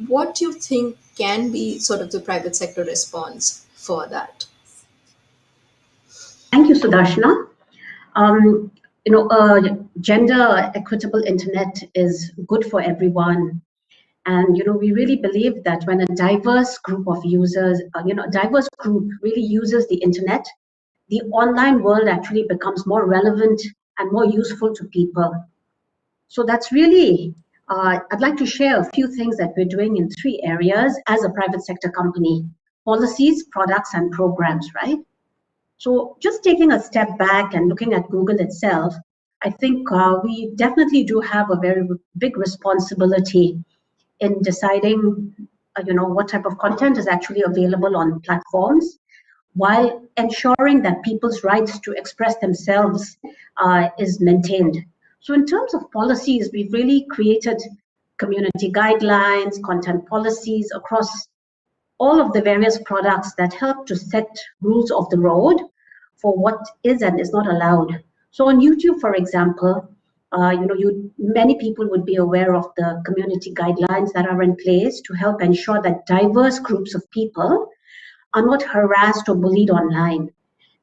What do you think can be sort of the private sector response for that? Thank you, Sudarshana. Gender equitable internet is good for everyone. And, we really believe that when a diverse group of users, a diverse group really uses the internet, the online world actually becomes more relevant and more useful to people. So that's really, I'd like to share a few things that we're doing in 3 areas as a private sector company: policies, products, and programs, right? So just taking a step back and looking at Google itself, I think we definitely do have a very big responsibility in deciding, what type of content is actually available on platforms, while ensuring that people's rights to express themselves is maintained. So in terms of policies, we've really created community guidelines, content policies across all of the various products that help to set rules of the road for what is and is not allowed. So on YouTube, for example, many people would be aware of the community guidelines that are in place to help ensure that diverse groups of people are not harassed or bullied online.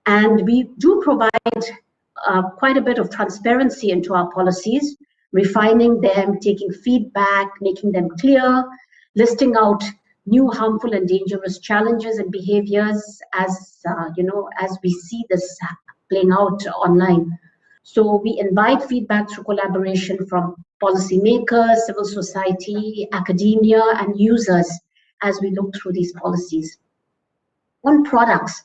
And we do provide quite a bit of transparency into our policies, refining them, taking feedback, making them clear, listing out new harmful and dangerous challenges and behaviors as we see this playing out online. So we invite feedback through collaboration from policymakers, civil society, academia, and users as we look through these policies. On products,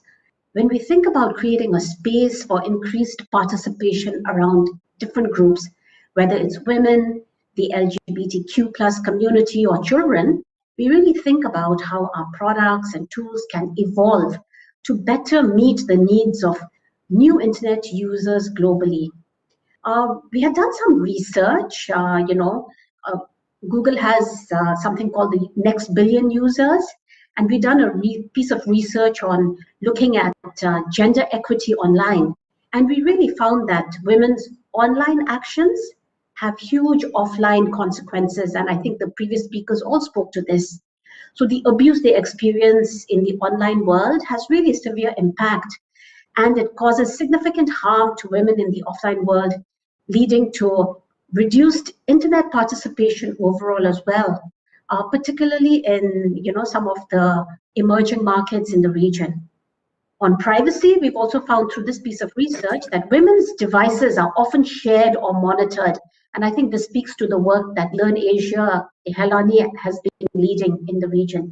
when we think about creating a space for increased participation around different groups, whether it's women, the LGBTQ+ community, or children, we really think about how our products and tools can evolve to better meet the needs of new internet users globally. We have done some research. Google has something called the Next Billion Users, and we've done a piece of research on looking at gender equity online. And we really found that women's online actions have huge offline consequences. And I think the previous speakers all spoke to this. So the abuse they experience in the online world has really severe impact, and it causes significant harm to women in the offline world, leading to reduced internet participation overall as well, particularly in some of the emerging markets in the region. On privacy, we've also found through this piece of research that women's devices are often shared or monitored. And I think this speaks to the work that Learn Asia, HELANI, has been leading in the region.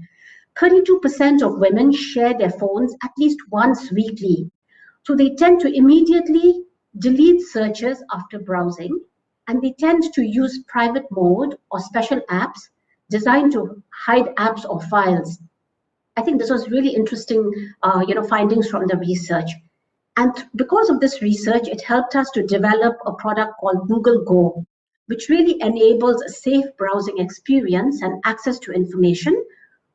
32% of women share their phones at least once weekly. So they tend to immediately delete searches after browsing, and they tend to use private mode or special apps designed to hide apps or files. I think this was really interesting, findings from the research. And because of this research, it helped us to develop a product called Google Go, which really enables a safe browsing experience and access to information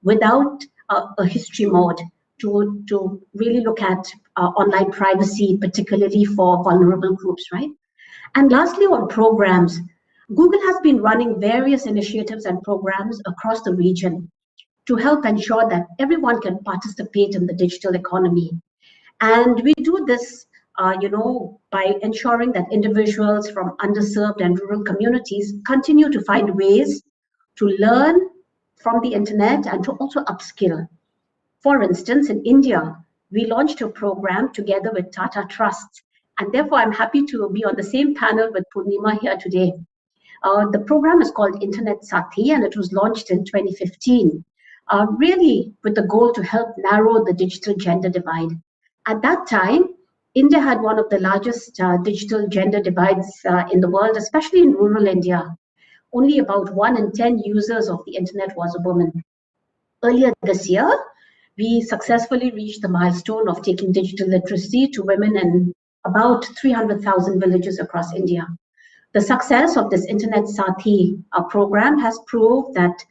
without a history mode to really look at online privacy, particularly for vulnerable groups, right? And lastly, on programs, Google has been running various initiatives and programs across the region to help ensure that everyone can participate in the digital economy. And we do this, by ensuring that individuals from underserved and rural communities continue to find ways to learn from the internet and to also upskill. For instance, in India, we launched a program together with Tata Trust, and therefore I'm happy to be on the same panel with Poornima here today. The program is called Internet Sathi, and it was launched in 2015. Really with the goal to help narrow the digital gender divide. At that time, India had one of the largest digital gender divides in the world, especially in rural India. Only about 1 in 10 users of the internet was a woman. Earlier this year, we successfully reached the milestone of taking digital literacy to women in about 300,000 villages across India. The success of this Internet Sathi program has proved that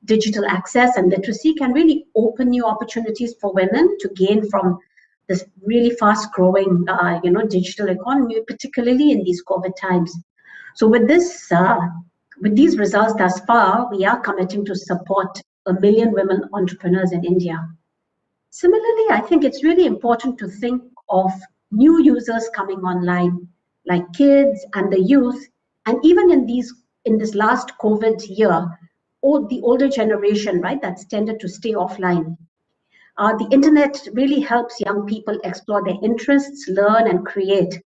digital access and literacy can really open new opportunities for women to gain from this really fast-growing, digital economy, particularly in these COVID times. So with these results thus far, we are committing to support 1 million women entrepreneurs in India. Similarly, I think it's really important to think of new users coming online, like kids and the youth, and even in this last COVID year, or the older generation, right, that's tended to stay offline. The internet really helps young people explore their interests, learn, and create.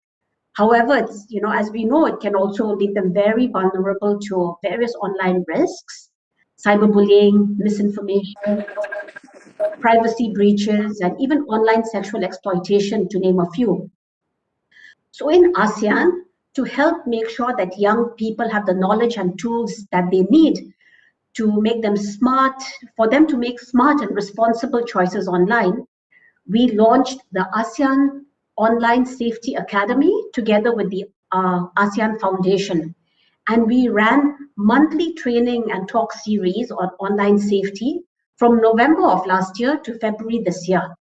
However, it's, as we know, it can also leave them very vulnerable to various online risks, cyberbullying, misinformation, privacy breaches, and even online sexual exploitation, to name a few. So in ASEAN, to help make sure that young people have the knowledge and tools that they need to make them smart, for them to make smart and responsible choices online, we launched the ASEAN Online Safety Academy together with the ASEAN Foundation. And we ran monthly training and talk series on online safety from November of last year to February this year.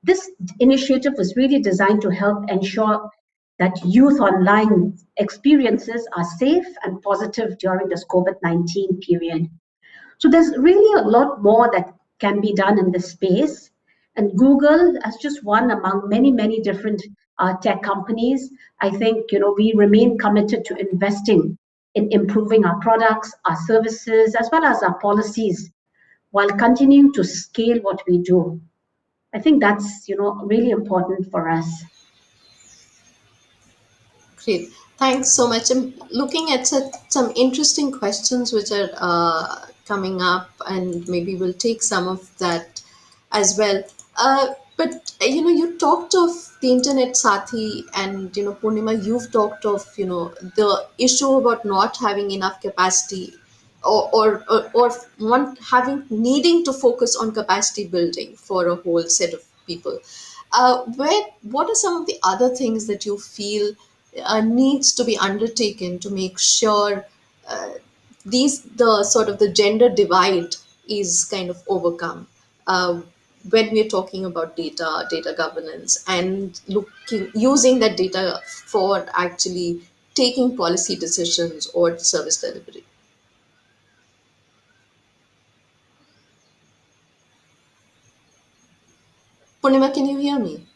This initiative was really designed to help ensure that youth online experiences are safe and positive during this COVID-19 period. So there's really a lot more that can be done in this space. And Google, as just one among many, many different tech companies, I think we remain committed to investing in improving our products, our services, as well as our policies, while continuing to scale what we do. I think that's really important for us. Great. Thanks so much. I'm looking at some interesting questions which are coming up, and maybe we'll take some of that as well. But you talked of the Internet Sathi, and Purnima, you've talked of the issue about not having enough capacity, or one having needing to focus on capacity building for a whole set of people. What are some of the other things that you feel needs to be undertaken to make sure uh, the gender divide is kind of overcome uh, when we're talking about data governance, and using that data for actually taking policy decisions or service delivery. Purnima, can you hear me?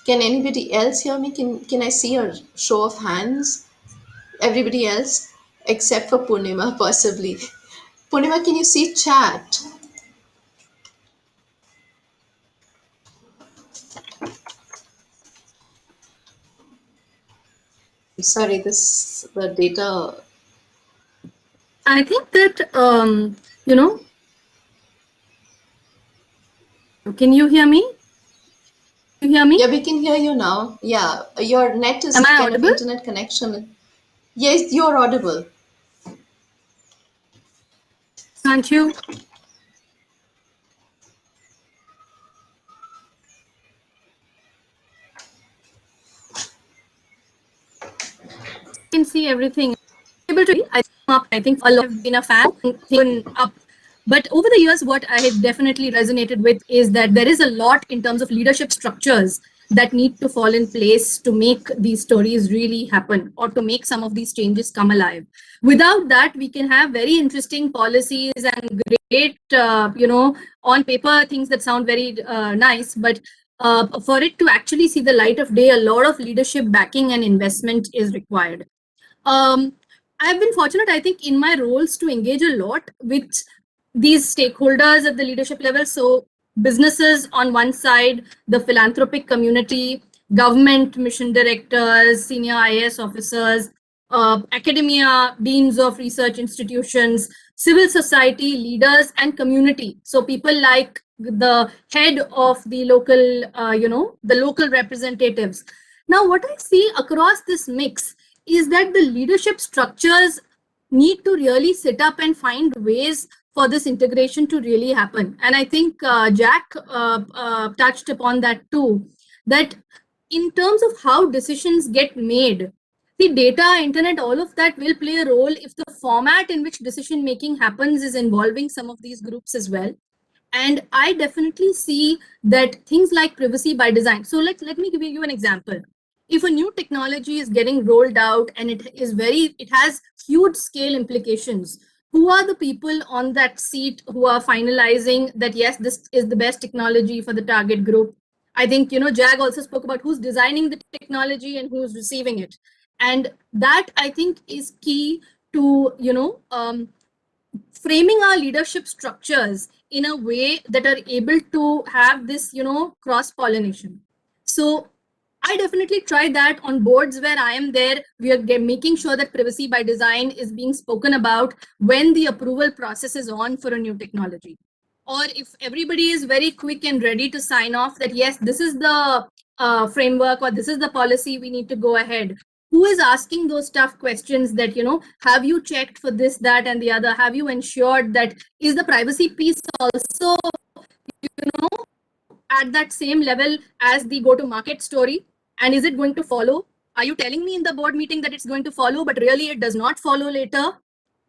Can anybody else hear me? Can I see a show of hands? Everybody else except for Purnima, possibly. Purnima, can you see chat? Sorry, this the data. I think that, can you hear me? Yeah, we can hear you now. Yeah, your net is Am I kind of audible? internet connection. Yes, you're audible. Can't you? Can see everything. Able to, I think a lot have been a fan up. But over the years, what I have definitely resonated with is that there is a lot in terms of leadership structures that need to fall in place to make these stories really happen, or to make some of these changes come alive. Without that, we can have very interesting policies and great, on paper things that sound very nice, but for it to actually see the light of day, a lot of leadership backing and investment is required. I've been fortunate, I think, in my roles to engage a lot with these stakeholders at the leadership level. So businesses on one side, the philanthropic community, government mission directors, senior IAS officers, academia, deans of research institutions, civil society leaders, and community. So people like the head of the local, the local representatives. Now, what I see across this mix is that the leadership structures need to really sit up and find ways for this integration to really happen. And I think Jack touched upon that too, that in terms of how decisions get made, the data, internet, all of that will play a role if the format in which decision making happens is involving some of these groups as well. And I definitely see that things like privacy by design. So let me give you an example. If a new technology is getting rolled out and it has huge scale implications, who are the people on that seat who are finalizing that, yes, this is the best technology for the target group? I think, Jag also spoke about who's designing the technology and who's receiving it. And that, I think, is key to, framing our leadership structures in a way that are able to have this, cross pollination. So I definitely try that on boards where I am there. We are making sure that privacy by design is being spoken about when the approval process is on for a new technology. Or if everybody is very quick and ready to sign off that, yes, this is the framework or this is the policy, we need to go ahead. Who is asking those tough questions that, have you checked for this, that, and the other? Have you ensured that is the privacy piece also, at that same level as the go-to-market story? And is it going to follow? Are you telling me in the board meeting that it's going to follow, but really it does not follow later?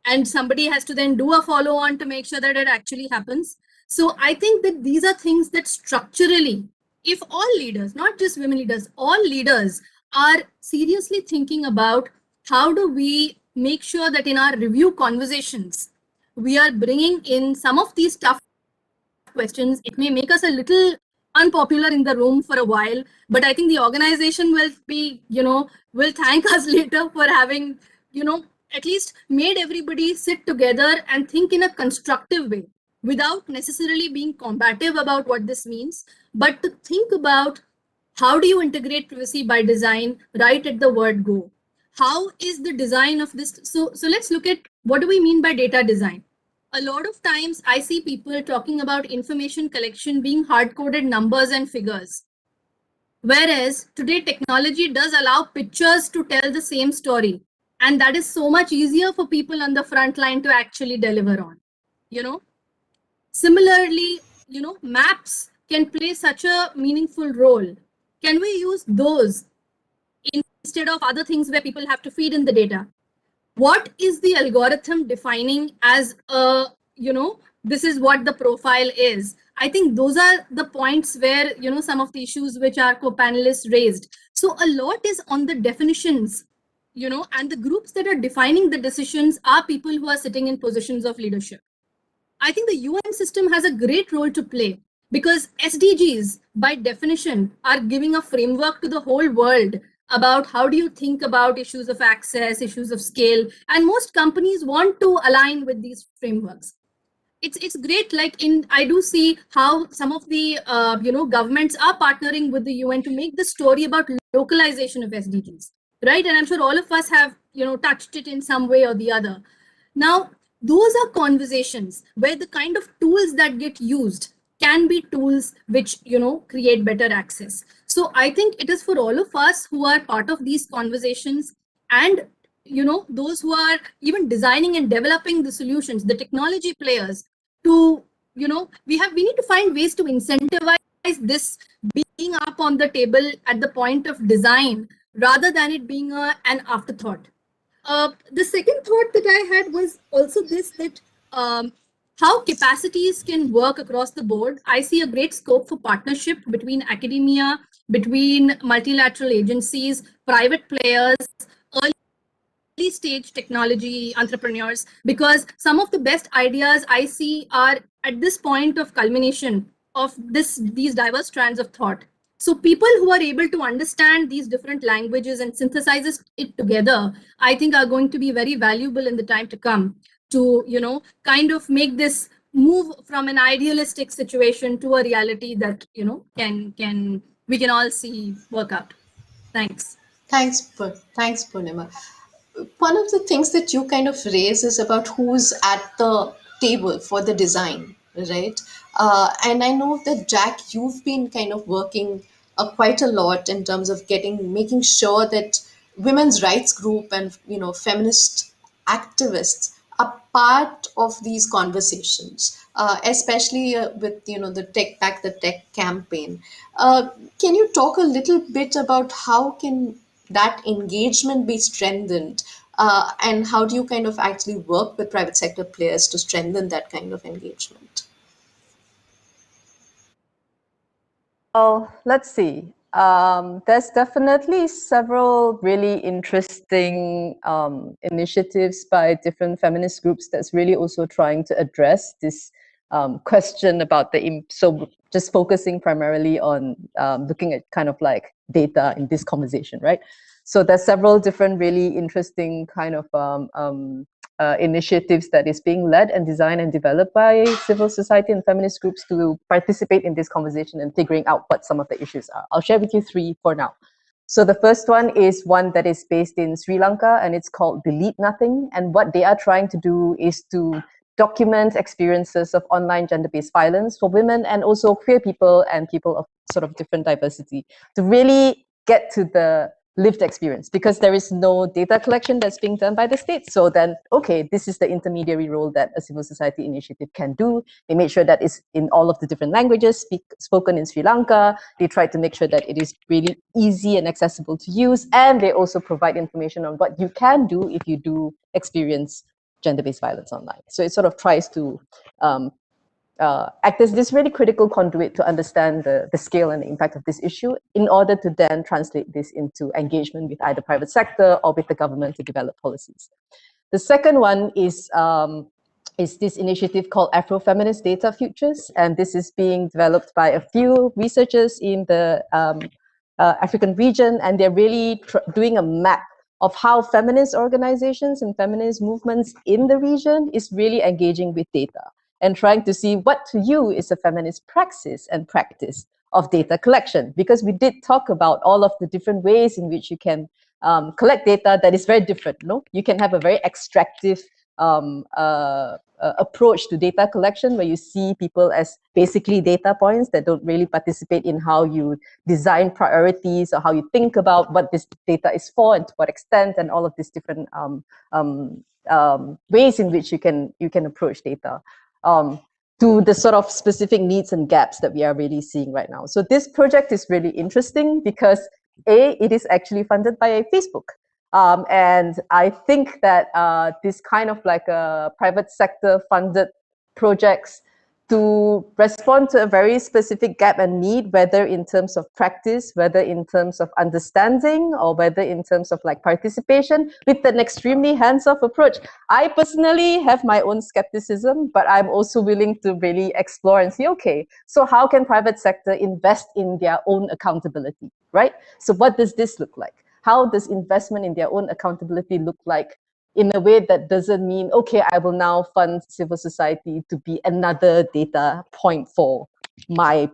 And somebody has to then do a follow-on to make sure that it actually happens. So I think that these are things that structurally, if all leaders, not just women leaders, all leaders are seriously thinking about how do we make sure that in our review conversations, we are bringing in some of these tough questions. It may make us a little unpopular in the room for a while, but I think the organization will be, will thank us later for having, at least made everybody sit together and think in a constructive way without necessarily being combative about what this means, but to think about how do you integrate privacy by design right at the word go? How is the design of this? So let's look at what do we mean by data design? A lot of times I see people talking about information collection being hard-coded numbers and figures. Whereas today technology does allow pictures to tell the same story. And that is so much easier for people on the front line to actually deliver on. Similarly, maps can play such a meaningful role. Can we use those instead of other things where people have to feed in the data? What is the algorithm defining as a this is what the profile is. I think those are the points where, some of the issues which our co-panelists raised. So a lot is on the definitions, and the groups that are defining the decisions are people who are sitting in positions of leadership. I think the UN system has a great role to play because SDGs, by definition, are giving a framework to the whole world about how do you think about issues of access, issues of scale, and most companies want to align with these frameworks. It's great. Like I do see how some of the governments are partnering with the UN to make the story about localization of SDGs, right? And I'm sure all of us have touched it in some way or the other. Now, those are conversations where the kind of tools that get used can be tools which create better access. So I think it is for all of us who are part of these conversations, and those who are even designing and developing the solutions, the technology players, to we need to find ways to incentivize this being up on the table at the point of design rather than it being an afterthought. The second thought that I had was also this, that how capacities can work across the board. I see a great scope for partnership between academia, between multilateral agencies, private players, early stage technology entrepreneurs, because some of the best ideas I see are at this point of culmination of these diverse strands of thought. So people who are able to understand these different languages and synthesizes it together, I think are going to be very valuable in the time to come to, kind of make this move from an idealistic situation to a reality that, we can all see work out. Thanks. Thanks, Purnima. One of the things that you kind of raise is about who's at the table for the design, right? And I know that Jack, you've been kind of working quite a lot in terms of making sure that women's rights group and feminist activists are part of these conversations, especially with the Tech Back the Tech campaign. Can you talk a little bit about how can that engagement be strengthened, and how do you kind of actually work with private sector players to strengthen that kind of engagement? Oh, let's see. There's definitely several really interesting initiatives by different feminist groups that's really also trying to address this question about so just focusing primarily on looking at kind of like data in this conversation, right? So there's several different really interesting kind of initiatives that is being led and designed and developed by civil society and feminist groups to participate in this conversation and figuring out what some of the issues are. I'll share with you three for now. So the first one is one that is based in Sri Lanka, and it's called Delete Nothing. And what they are trying to do is to document experiences of online gender-based violence for women and also queer people and people of sort of different diversity to really get to the lived experience, because there is no data collection that's being done by the state. So then, okay, this is the intermediary role that a civil society initiative can do. They made sure that it's in all of the different languages spoken in Sri Lanka. They tried to make sure that it is really easy and accessible to use. And they also provide information on what you can do if you do experience gender-based violence online. So it sort of tries to act as this really critical conduit to understand the scale and the impact of this issue in order to then translate this into engagement with either private sector or with the government to develop policies. The second one is this initiative called Afro-Feminist Data Futures, and this is being developed by a few researchers in the African region, and they're really doing a map of how feminist organizations and feminist movements in the region is really engaging with data and trying to see what to you is a feminist praxis and practice of data collection. Because we did talk about all of the different ways in which you can collect data that is very different. No? You can have a very extractive approach to data collection where you see people as basically data points that don't really participate in how you design priorities or how you think about what this data is for and to what extent, and all of these different ways in which you can approach data. To the sort of specific needs and gaps that we are really seeing right now. So this project is really interesting because it is actually funded by Facebook. And I think that this kind of like a private sector funded projects to respond to a very specific gap and need, whether in terms of practice, whether in terms of understanding, or whether in terms of like participation, with an extremely hands-off approach. I personally have my own skepticism, but I'm also willing to really explore and see, okay, so how can private sector invest in their own accountability, right? So what does this look like? How does investment in their own accountability look like in a way that doesn't mean, okay, I will now fund civil society to be another data point for my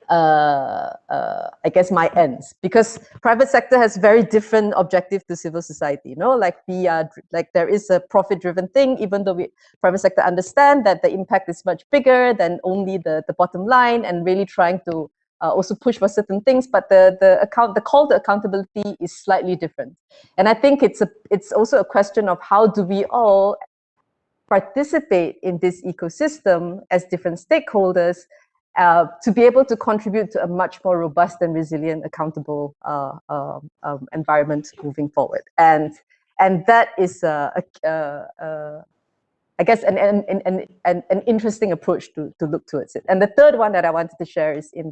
I guess my ends, because private sector has very different objective to civil society. You know, like there is a profit-driven thing, even though private sector understand that the impact is much bigger than only the bottom line, and really trying to also push for certain things, but the call to accountability is slightly different. And I think it's also a question of how do we all participate in this ecosystem as different stakeholders to be able to contribute to a much more robust and resilient, accountable environment moving forward. And that is I guess an interesting approach to look towards it. And the third one that I wanted to share is in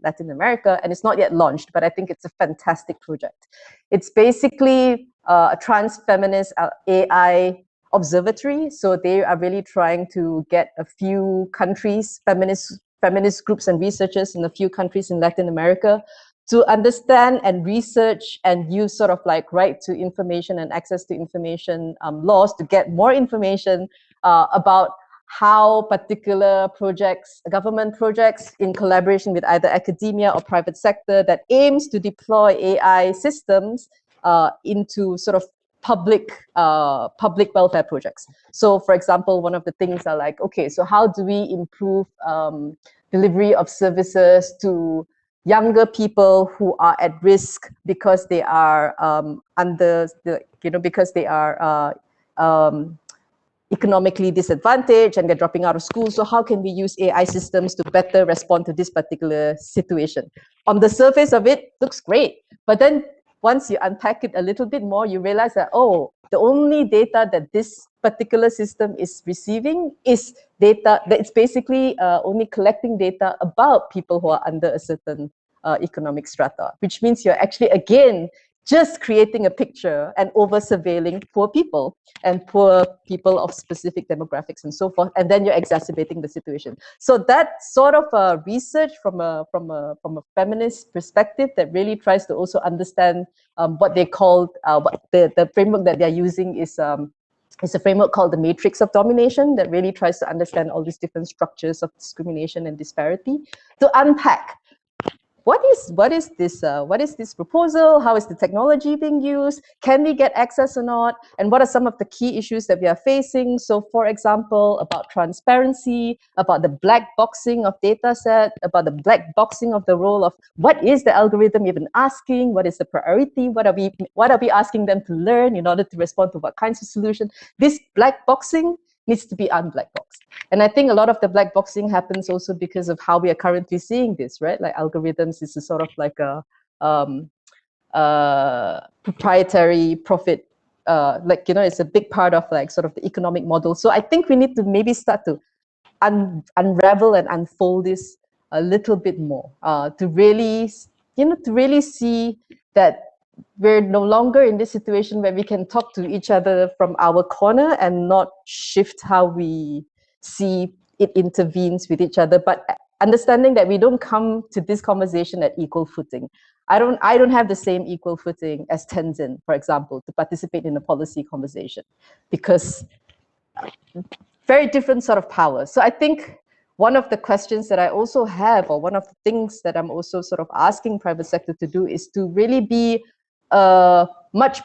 Latin America, and it's not yet launched, but I think it's a fantastic project. It's basically a trans-feminist AI observatory. So they are really trying to get a few countries, feminist groups and researchers in a few countries in Latin America to understand and research and use sort of like right to information and access to information laws to get more information about how particular projects, government projects in collaboration with either academia or private sector that aims to deploy AI systems into sort of public welfare projects. So for example, one of the things are like, okay, so how do we improve delivery of services to younger people who are at risk because they are because they are economically disadvantaged and they're dropping out of school. So how can we use AI systems to better respond to this particular situation? On the surface of it, looks great. But then once you unpack it a little bit more, you realize that, oh, the only data that this particular system is receiving is data that it's basically only collecting data about people who are under a certain economic strata, which means you're actually, again, just creating a picture and over-surveilling poor people and poor people of specific demographics and so forth, and then you're exacerbating the situation. So that sort of research from a feminist perspective that really tries to also understand what they call, what the framework that they're using is a framework called the Matrix of Domination that really tries to understand all these different structures of discrimination and disparity to unpack what is this proposal? How is the technology being used? Can we get access or not? And what are some of the key issues that we are facing? So for example, about transparency, about the black boxing of data set, about the black boxing of the role of what is the algorithm even asking? What is the priority? What are we asking them to learn in order to respond to what kinds of solution? This black boxing needs to be unblack boxed. And I think a lot of the black boxing happens also because of how we are currently seeing this, right? Like algorithms is a sort of like a proprietary profit, it's a big part of like sort of the economic model. So I think we need to maybe start to unravel and unfold this a little bit more to really see that we're no longer in this situation where we can talk to each other from our corner and not shift how we see it intervenes with each other, but understanding that we don't come to this conversation at equal footing. I don't have the same equal footing as Tenzin, for example, to participate in a policy conversation, because very different sort of power. So I think one of the questions that I also have, or one of the things that I'm also sort of asking private sector to do, is to really be a much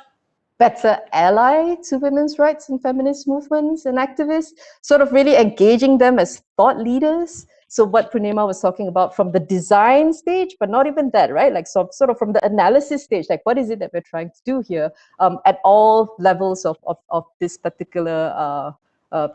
better ally to women's rights and feminist movements and activists, sort of really engaging them as thought leaders. So what Poornima was talking about from the design stage, but not even that, right? Like sort of from the analysis stage, like what is it that we're trying to do here at all levels of this particular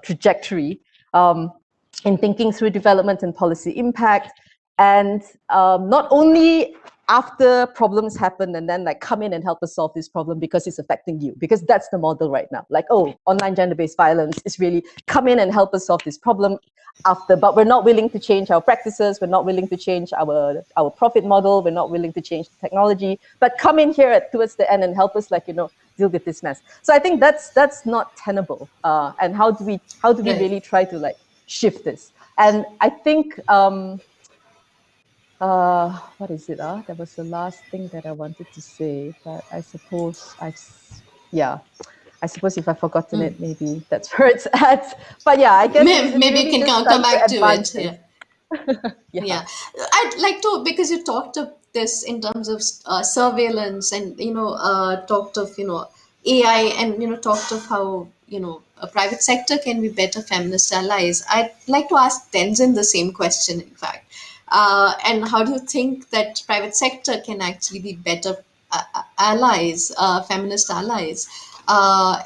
trajectory in thinking through development and policy impact. And not only after problems happen and then like come in and help us solve this problem because it's affecting you, because that's the model right now. Like, oh, online gender-based violence is really come in and help us solve this problem after, but we're not willing to change our practices, we're not willing to change our profit model, we're not willing to change the technology, but come in here towards the end and help us, like, you know, deal with this mess. So I think that's not tenable. And how do we really try to like shift this? And I think what is it? That was the last thing that I wanted to say, but I suppose I suppose if I've forgotten it, maybe that's where it's at. But yeah, I guess maybe you can come back to it. Yeah. I'd like to, because you talked of this in terms of surveillance, and talked of AI, and talked of how a private sector can be better feminist allies. I'd like to ask Tenzin the same question, in fact. And how do you think that private sector can actually be better allies, feminist allies,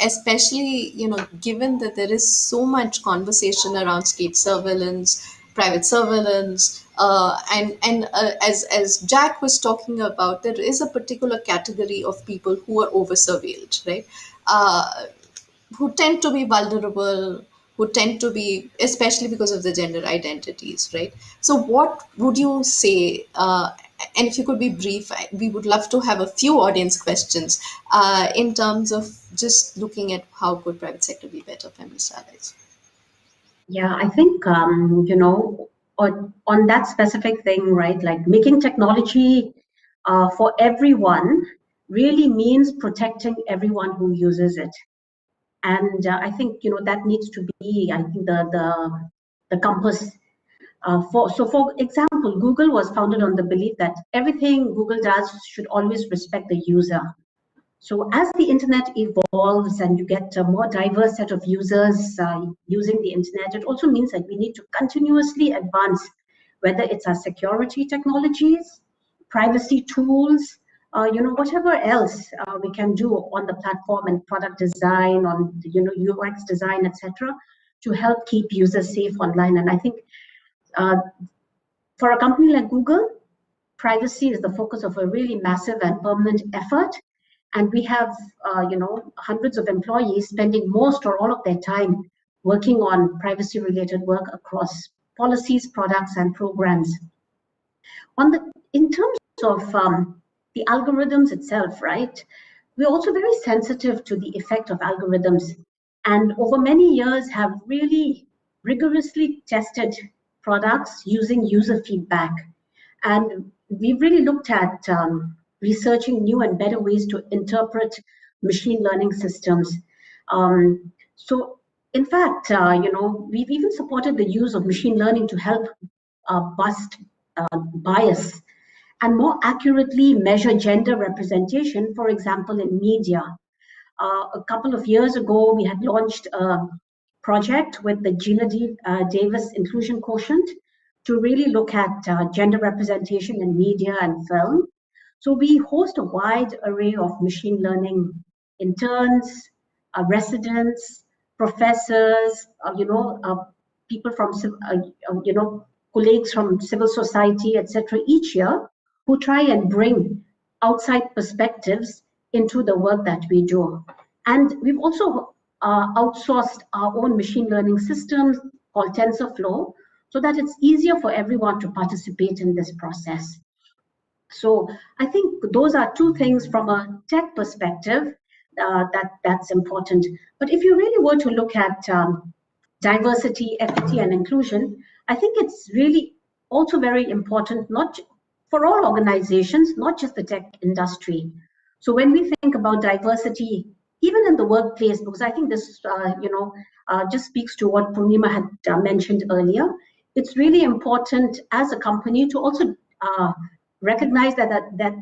especially given that there is so much conversation around state surveillance, private surveillance, as Jack was talking about, there is a particular category of people who are over surveilled, right? Who tend to be vulnerable, who tend to be, especially because of the gender identities, right? So what would you say, and if you could be brief, we would love to have a few audience questions in terms of just looking at how could private sector be better feminist allies. Yeah, I think, on that specific thing, right, like making technology for everyone really means protecting everyone who uses it. And I think, that needs to be, I think, the compass. For example, Google was founded on the belief that everything Google does should always respect the user. So as the internet evolves and you get a more diverse set of users using the internet, it also means that we need to continuously advance, whether it's our security technologies, privacy tools, whatever else we can do on the platform, and product design, on UX design, etc., to help keep users safe online. And I think for a company like Google, privacy is the focus of a really massive and permanent effort. And we have, hundreds of employees spending most or all of their time working on privacy-related work across policies, products, and programs. In terms of the algorithms itself, right? We're also very sensitive to the effect of algorithms, and over many years have really rigorously tested products using user feedback. And we've really looked at researching new and better ways to interpret machine learning systems. So in fact, we've even supported the use of machine learning to help bust bias and more accurately measure gender representation, for example, in media. A couple of years ago, we had launched a project with the Gina Davis Inclusion Quotient to really look at gender representation in media and film. So we host a wide array of machine learning interns, residents, professors, people from, colleagues from civil society, etc., each year, who try and bring outside perspectives into the work that we do. And we've also outsourced our own machine learning systems called TensorFlow, so that it's easier for everyone to participate in this process. So I think those are two things from a tech perspective that's important. But if you really were to look at diversity, equity, and inclusion, I think it's really also very important, not for all organizations, not just the tech industry. So when we think about diversity, even in the workplace, because I think this, just speaks to what Poornima had mentioned earlier, it's really important as a company to also recognize that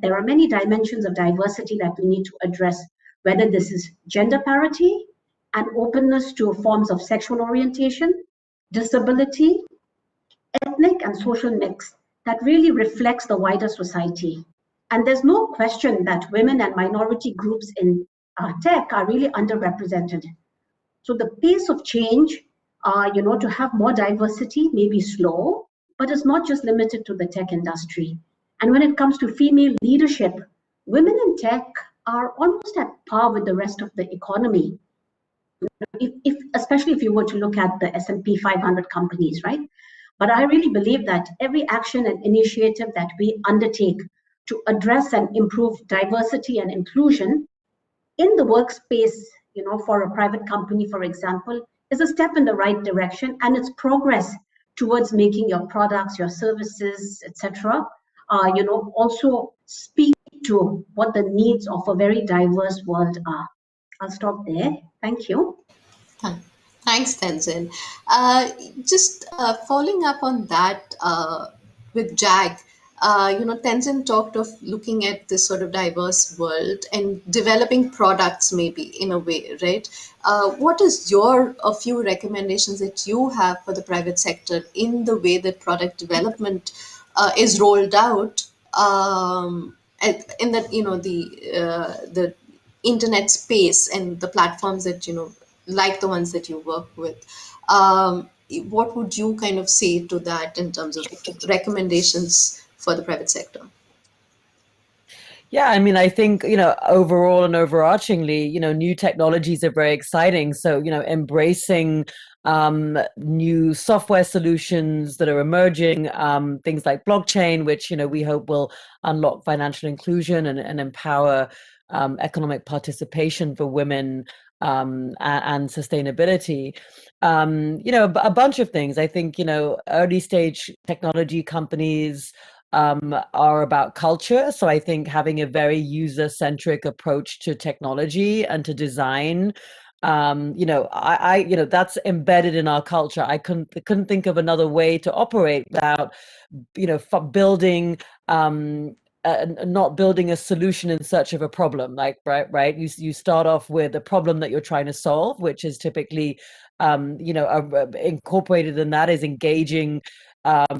there are many dimensions of diversity that we need to address, whether this is gender parity and openness to forms of sexual orientation, disability, ethnic and social mix that really reflects the wider society. And there's no question that women and minority groups in tech are really underrepresented. So the pace of change, to have more diversity may be slow, but it's not just limited to the tech industry. And when it comes to female leadership, women in tech are almost at par with the rest of the economy. If especially if you were to look at the S&P 500 companies, right? But I really believe that every action and initiative that we undertake to address and improve diversity and inclusion in the workspace, for a private company, for example, is a step in the right direction, and it's progress towards making your products, your services, etc. Also speak to what the needs of a very diverse world are. I'll stop there. Thank you. Thanks, Tenzin. Just following up on that with Jag, Tenzin talked of looking at this sort of diverse world and developing products, maybe in a way, right? What is a few recommendations that you have for the private sector in the way that product development is rolled out? In that, the internet space and the platforms that like the ones that you work with, what would you kind of say to that in terms of recommendations for the private sector? Yeah, I mean, I think, overall and overarchingly, new technologies are very exciting. So, embracing new software solutions that are emerging, things like blockchain, which, we hope will unlock financial inclusion and empower economic participation for women, and sustainability. A bunch of things. I think, early stage technology companies are about culture. So I think having a very user-centric approach to technology and to design, that's embedded in our culture. I couldn't think of another way to operate without, building, not building a solution in search of a problem. Like, right. You start off with a problem that you're trying to solve, which is typically, incorporated in that is engaging the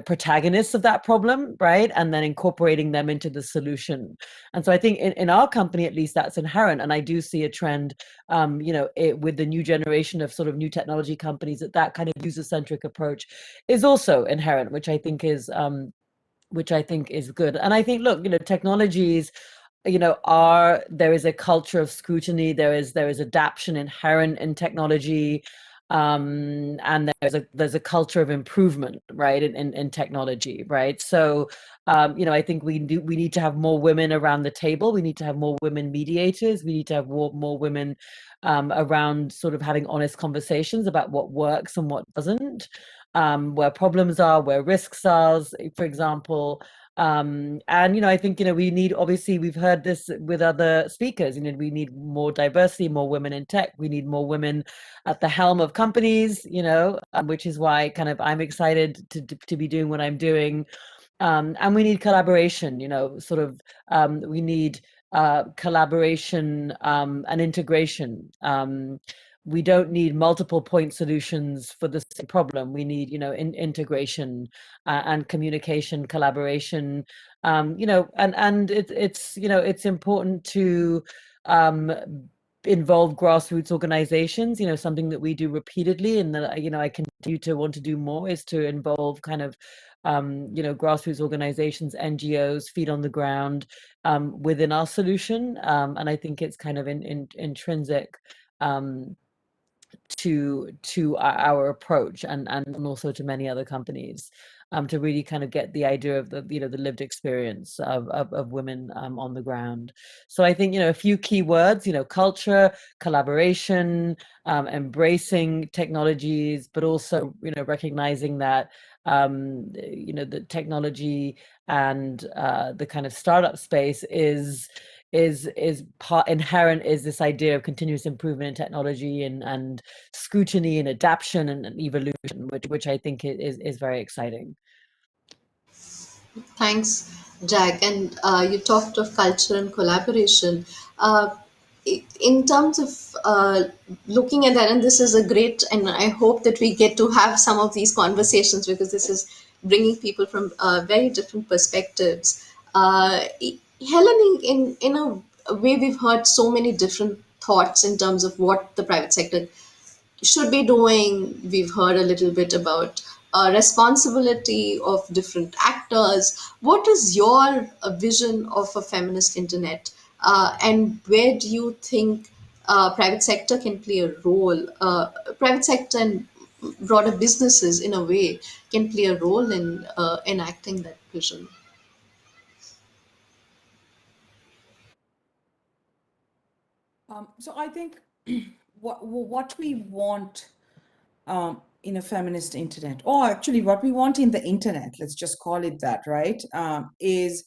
protagonists of that problem, right? And then incorporating them into the solution. And so I think in our company, at least, that's inherent. And I do see a trend, with the new generation of sort of new technology companies, that kind of user-centric approach is also inherent, which I think is good. And I think, look, technologies, there is a culture of scrutiny, there is adaptation inherent in technology, and there's a culture of improvement, right, in technology, right? So I think we need to have more women around the table. We need to have more women mediators. We need to have more women around sort of having honest conversations about what works and what doesn't, where problems are, where risks are, for example. And I think we need, obviously we've heard this with other speakers, we need more diversity, more women in tech, we need more women at the helm of companies, which is why kind of I'm excited to be doing what I'm doing. And we need collaboration, we need collaboration and integration. We don't need multiple point solutions for the same problem. We need, integration and communication, collaboration. And it's important to involve grassroots organizations. Something that we do repeatedly, and that I continue to want to do more, is to involve kind of grassroots organizations, NGOs, feet on the ground within our solution. And I think it's kind of intrinsic to our approach, and also to many other companies, to really kind of get the idea of the the lived experience of women on the ground. So I think a few key words: culture, collaboration, embracing technologies, but also recognizing that the technology and the kind of startup space is part inherent, is this idea of continuous improvement in technology and scrutiny and adaptation and evolution, which I think is very exciting. Thanks, Jack. And you talked of culture and collaboration. In terms of looking at that, and this is a great, and I hope that we get to have some of these conversations, because this is bringing people from very different perspectives. Helani, in a way, we've heard so many different thoughts in terms of what the private sector should be doing. We've heard a little bit about responsibility of different actors. What is your vision of a feminist internet, and where do you think private sector can play a role? Private sector and broader businesses, in a way, can play a role in enacting that vision. So I think what we want in a feminist internet, or actually what we want in the internet, let's just call it that, right, is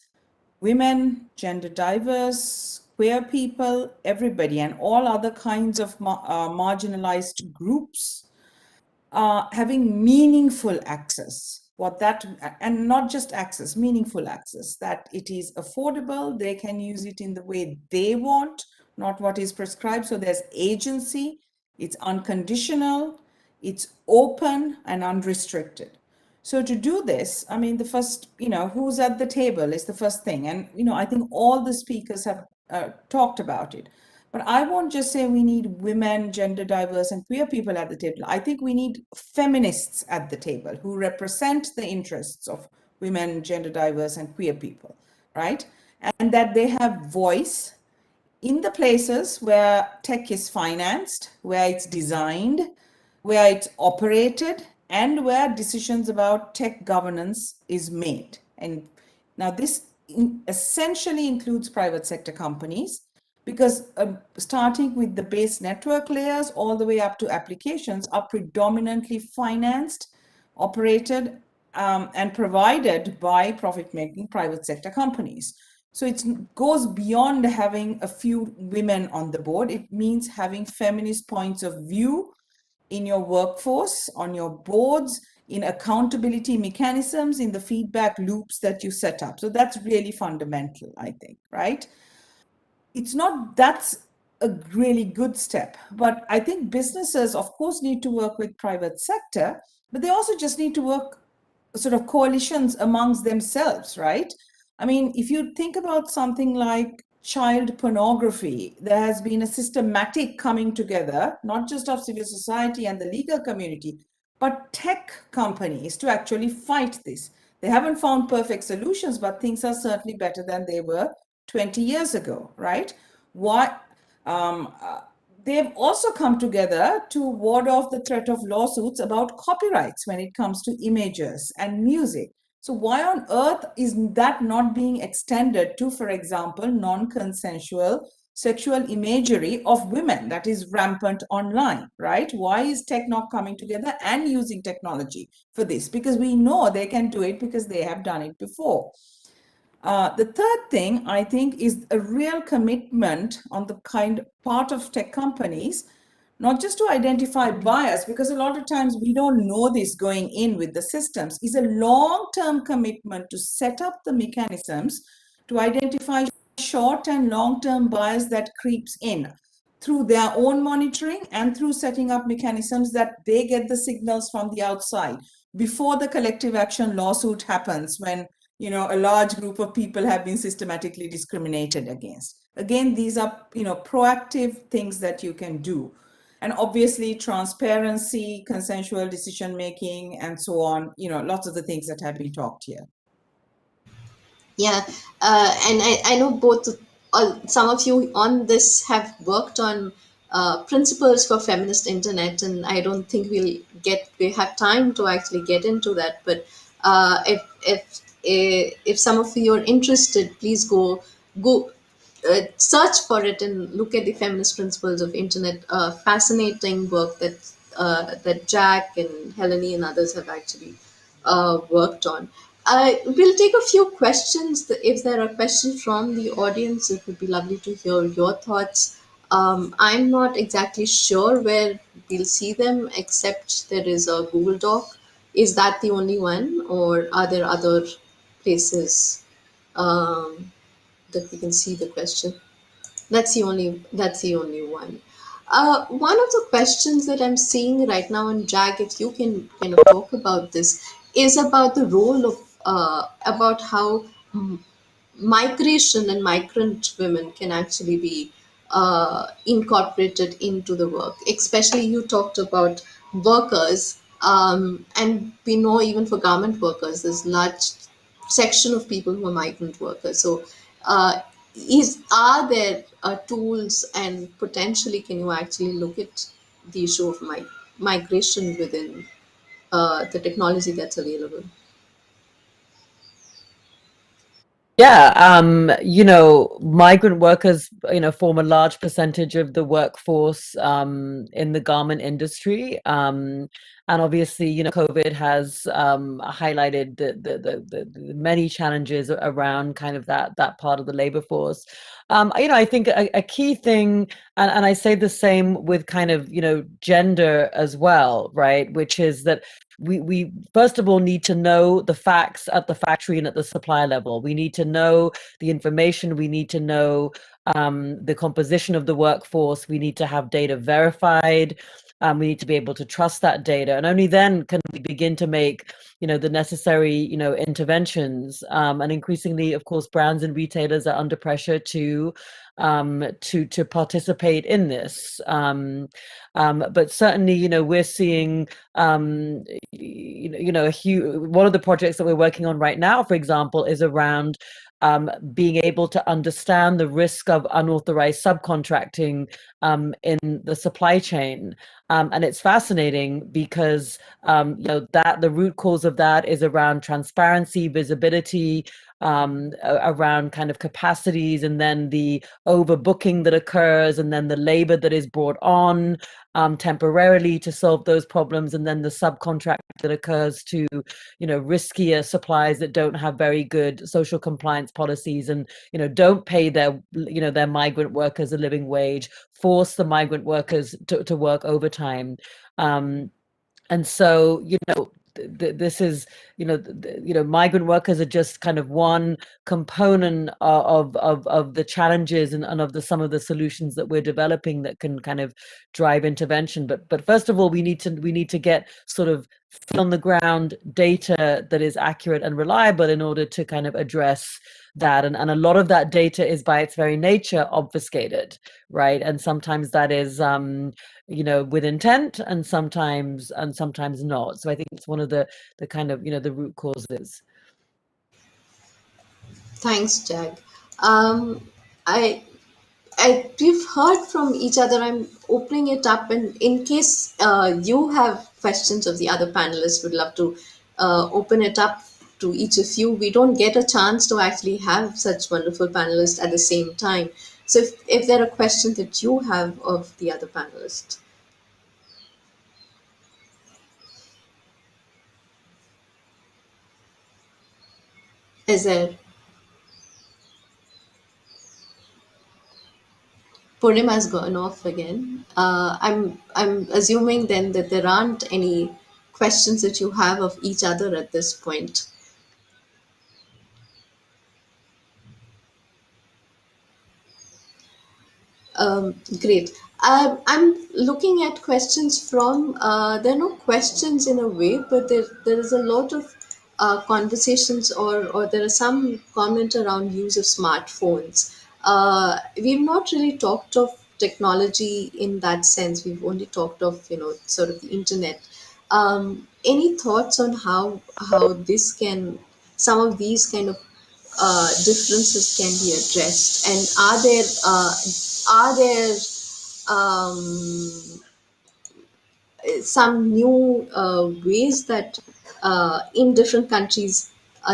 women, gender diverse, queer people, everybody, and all other kinds of marginalized groups having meaningful access. What that, and not just access, meaningful access, that it is affordable, they can use it in the way they want, not what is prescribed. So there's agency, it's unconditional, it's open and unrestricted. So to do this, I mean, the first, who's at the table is the first thing. And, I think all the speakers have talked about it. But I won't just say we need women, gender diverse, and queer people at the table. I think we need feminists at the table who represent the interests of women, gender diverse, and queer people, right? And that they have voice in the places where tech is financed, where it's designed, where it's operated, and where decisions about tech governance is made. And now this essentially includes private sector companies, because starting with the base network layers all the way up to applications are predominantly financed, operated, and provided by profit-making private sector companies. So it goes beyond having a few women on the board. It means having feminist points of view in your workforce, on your boards, in accountability mechanisms, in the feedback loops that you set up. So that's really fundamental, I think, right? That's a really good step. But I think businesses, of course, need to work with private sector, but they also just need to work sort of coalitions amongst themselves, right? I mean, if you think about something like child pornography, there has been a systematic coming together, not just of civil society and the legal community, but tech companies to actually fight this. They haven't found perfect solutions, but things are certainly better than they were 20 years ago, right? Why? They've also come together to ward off the threat of lawsuits about copyrights when it comes to images and music. So why on earth is that not being extended to, for example, non-consensual sexual imagery of women that is rampant online, right? Why is tech not coming together and using technology for this? Because we know they can do it because they have done it before. The third thing, I think, is a real commitment on the part of tech companies, not just to identify bias, because a lot of times we don't know this going in with the systems, is a long-term commitment to set up the mechanisms to identify short and long-term bias that creeps in through their own monitoring and through setting up mechanisms that they get the signals from the outside before the collective action lawsuit happens, when a large group of people have been systematically discriminated against. Again, these are proactive things that you can do. And obviously transparency, consensual decision making, and so on, lots of the things that have been talked here. Yeah, and I know both, some of you on this have worked on principles for feminist internet, and I don't think we have time to actually get into that. But if some of you are interested, please go search for it and look at the feminist principles of internet. Fascinating work that Jack and Helene and others have actually worked on. We'll take a few questions. If there are questions from the audience, it would be lovely to hear your thoughts. I'm not exactly sure where we'll see them, except there is a Google Doc. Is that the only one, or are there other places that we can see the question? That's the only one. One of the questions that I'm seeing right now, and Jag, if you can kind of talk about this, is about the role of about how migration and migrant women can actually be incorporated into the work. Especially, you talked about workers And we know even for government workers, there's large section of people who are migrant workers. So, are there tools, and potentially can you actually look at the issue of migration within the technology that's available? Yeah, migrant workers, form a large percentage of the workforce in the garment industry. And obviously, COVID has highlighted the many challenges around kind of that part of the labor force. I think a key thing, and I say the same with kind of, gender as well, right? Which is that we first of all need to know the facts at the factory and at the supply level. We need to know the information. We need to know the composition of the workforce. We need to have data verified. We need to be able to trust that data, and only then can we begin to make, the necessary, interventions. And increasingly, of course, brands and retailers are under pressure to participate in this. But certainly, we're seeing, a huge, one of the projects that we're working on right now, for example, is around being able to understand the risk of unauthorized subcontracting in the supply chain. And it's fascinating because, that the root cause of that is around transparency, visibility, around kind of capacities, and then the overbooking that occurs, and then the labor that is brought on temporarily to solve those problems, and then the subcontract that occurs to, riskier suppliers that don't have very good social compliance policies, and, don't pay their migrant workers a living wage, force the migrant workers to work overtime. And so, this is, migrant workers are just kind of one component of the challenges and of some of the solutions that we're developing that can kind of drive intervention. But first of all, we need to get sort of on the ground data that is accurate and reliable in order to kind of address that. And a lot of that data is by its very nature obfuscated, right? And sometimes that is with intent, and sometimes not. So I think it's one of the kind of, the root causes. Thanks, Jag. I we've heard from each other. I'm opening it up, and in case you have questions of the other panelists, would love to open it up to each of you. We don't get a chance to actually have such wonderful panelists at the same time. So if there are questions that you have of the other panelists, is there? Purnima's gone off again. I'm assuming then that there aren't any questions that you have of each other at this point. Great. I'm looking at questions from, there are no questions in a way, but there is a lot of conversations, or there are some comment around use of smartphones. We've not really talked of technology in that sense. We've only talked of, sort of the internet. Any thoughts on how this can, some of these kind of differences can be addressed, and are there some new ways that in different countries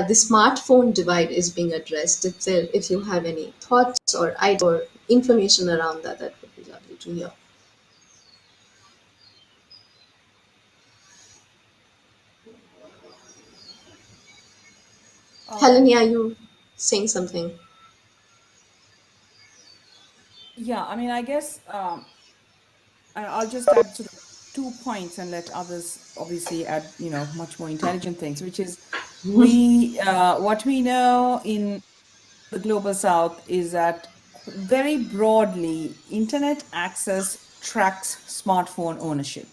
the smartphone divide is being addressed? If you have any thoughts or ideas or information around that, that would be lovely to hear. Helene, are you saying something? Yeah, I mean, I guess I'll just add sort of 2 points and let others obviously add, much more intelligent things, which is what we know in the global south is that very broadly, internet access tracks smartphone ownership.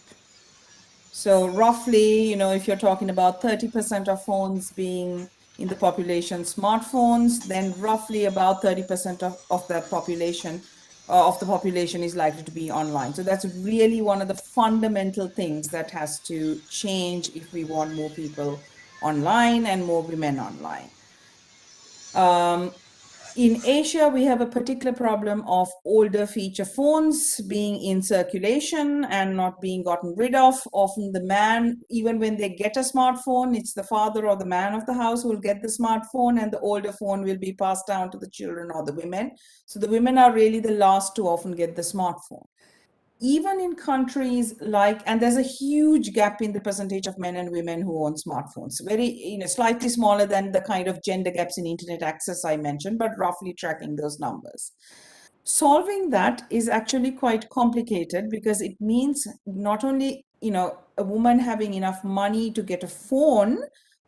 So roughly, if you're talking about 30% of phones being in the population smartphones, then roughly about 30% of that population of the population is likely to be online. So that's really one of the fundamental things that has to change if we want more people online and more women online. In Asia, we have a particular problem of older feature phones being in circulation and not being gotten rid of. Often the man, even when they get a smartphone, it's the father or the man of the house who will get the smartphone, and the older phone will be passed down to the children or the women. So the women are really the last to often get the smartphone. Even in countries like, and there's a huge gap in the percentage of men and women who own smartphones, very, slightly smaller than the kind of gender gaps in internet access I mentioned, but roughly tracking those numbers. Solving that is actually quite complicated because it means not only, a woman having enough money to get a phone,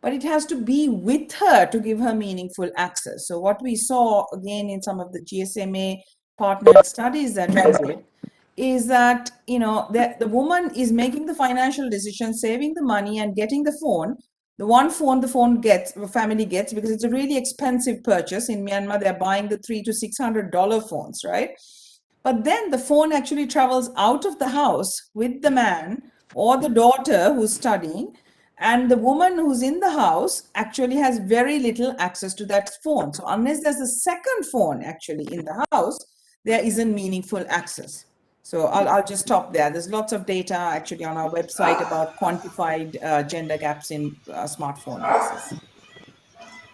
but it has to be with her to give her meaningful access. So what we saw again in some of the GSMA partnered studies that we did is that the woman is making the financial decision, saving the money and getting the phone. The family gets, because it's a really expensive purchase. In Myanmar, they're buying the $300 to $600 phones, right? But then the phone actually travels out of the house with the man or the daughter who's studying, and the woman who's in the house actually has very little access to that phone. So unless there's a second phone actually in the house, there isn't meaningful access. So I'll just stop there. There's lots of data actually on our website about quantified gender gaps in smartphone access.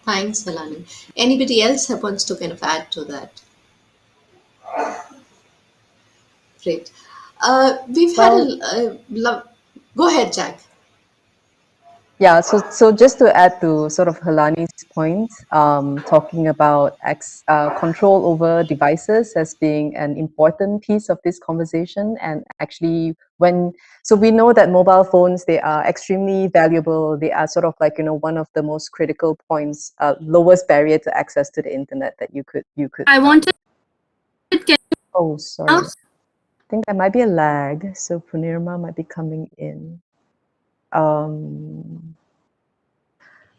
Thanks, Helani. Anybody else that wants to kind of add to that? Great. We've had Well, Go ahead, Jack. yeah, so just to add to sort of Helani's point, talking about control over devices as being an important piece of this conversation, and actually so we know that mobile phones, they are extremely valuable. They are sort of like, one of the most critical points, lowest barrier to access to the internet that you could. I wanted. Can Oh, sorry. I think there might be a lag, so Punirma might be coming in.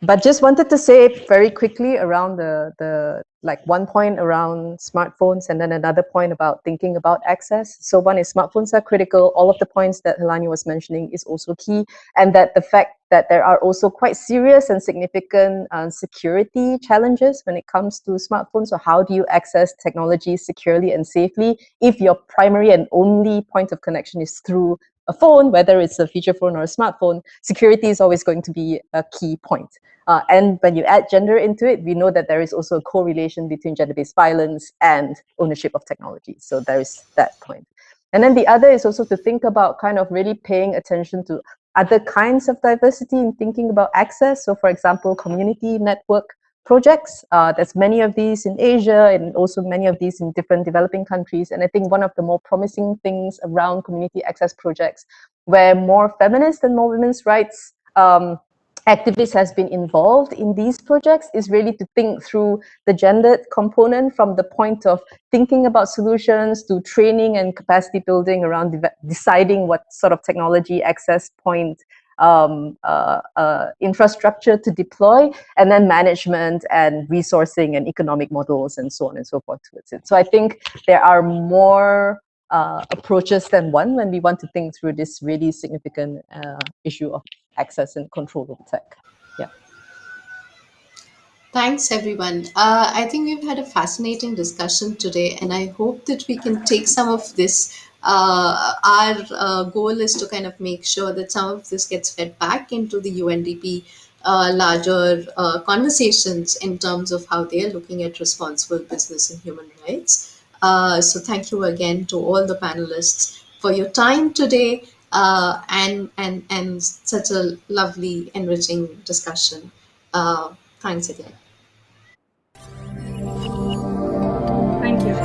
But just wanted to say very quickly around the like one point around smartphones, and then another point about thinking about access. So one is smartphones are critical. All of the points that Helani was mentioning is also key, and that the fact that there are also quite serious and significant security challenges when it comes to smartphones. So how do you access technology securely and safely if your primary and only point of connection is through a phone, whether it's a feature phone or a smartphone? Security is always going to be a key point. And when you add gender into it, we know that there is also a correlation between gender-based violence and ownership of technology. So there is that point. And then the other is also to think about kind of really paying attention to other kinds of diversity in thinking about access. So for example, community network projects. There's many of these in Asia and also many of these in different developing countries. And I think one of the more promising things around community access projects where more feminist and more women's rights activists has been involved in these projects is really to think through the gendered component from the point of thinking about solutions to training and capacity building around deciding what sort of technology access point infrastructure to deploy, and then management and resourcing and economic models and so on and so forth towards it. So I think there are more approaches than one when we want to think through this really significant issue of access and control of tech. Yeah. Thanks, everyone. I think we've had a fascinating discussion today, and I hope that we can take some of this. Our goal is to kind of make sure that some of this gets fed back into the UNDP larger conversations in terms of how they are looking at responsible business and human rights. So thank you again to all the panelists for your time today, and such a lovely, enriching discussion. Thanks again. Thank you.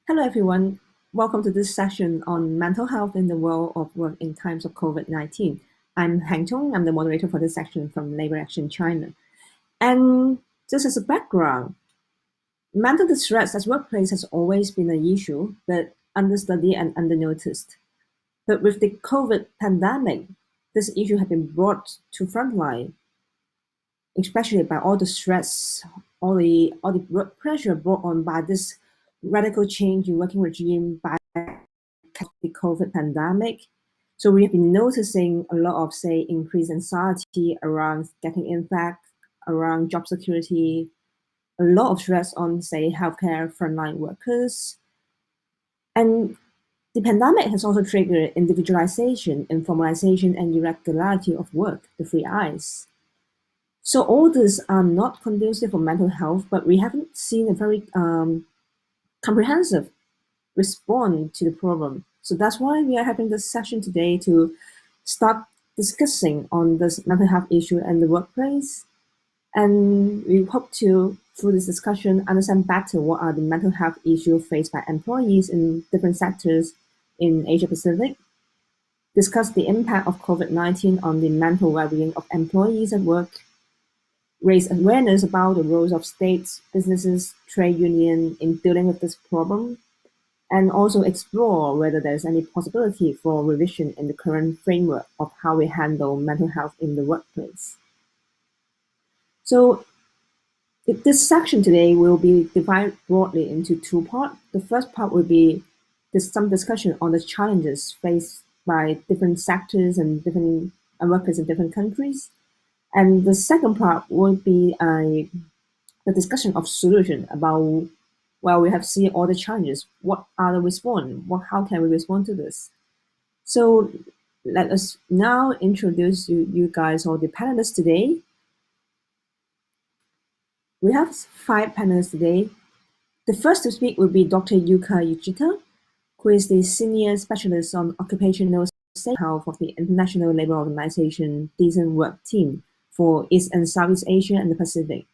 Hello, everyone. Welcome to this session on mental health in the world of work in times of COVID-19. I'm Hang Chong. I'm the moderator for this section from Labor Action China. And just as a background, mental distress at workplace has always been an issue, but understudied and undernoticed. But with the COVID pandemic, this issue has been brought to frontline, especially by all the stress, all the work pressure brought on by this radical change in working regime by the COVID pandemic. So we have been noticing a lot of, say, increased anxiety around getting infected, around job security, a lot of stress on, say, healthcare frontline workers. And the pandemic has also triggered individualization, informalization, and irregularity of work, the three I's. So all these are not conducive for mental health, but we haven't seen a very comprehensive respond to the problem. So that's why we are having this session today to start discussing on this mental health issue in the workplace. And we hope to, through this discussion, understand better what are the mental health issues faced by employees in different sectors in Asia Pacific, discuss the impact of COVID-19 on the mental well-being of employees at work, raise awareness about the roles of states, businesses, trade union in dealing with this problem, and also explore whether there's any possibility for revision in the current framework of how we handle mental health in the workplace. So this section today will be divided broadly into two parts. The first part will be some discussion on the challenges faced by different sectors and different workers in different countries. And the second part will be the discussion of solution about, well, we have seen all the challenges. What are the response? How can we respond to this? So let us now introduce you guys, all the panelists today. We have 5 panelists today. The first to speak will be Dr. Yuka Yujita, who is the Senior Specialist on Occupational Safety Health of the International Labour Organization Decent Work Team for East and Southeast Asia and the Pacific.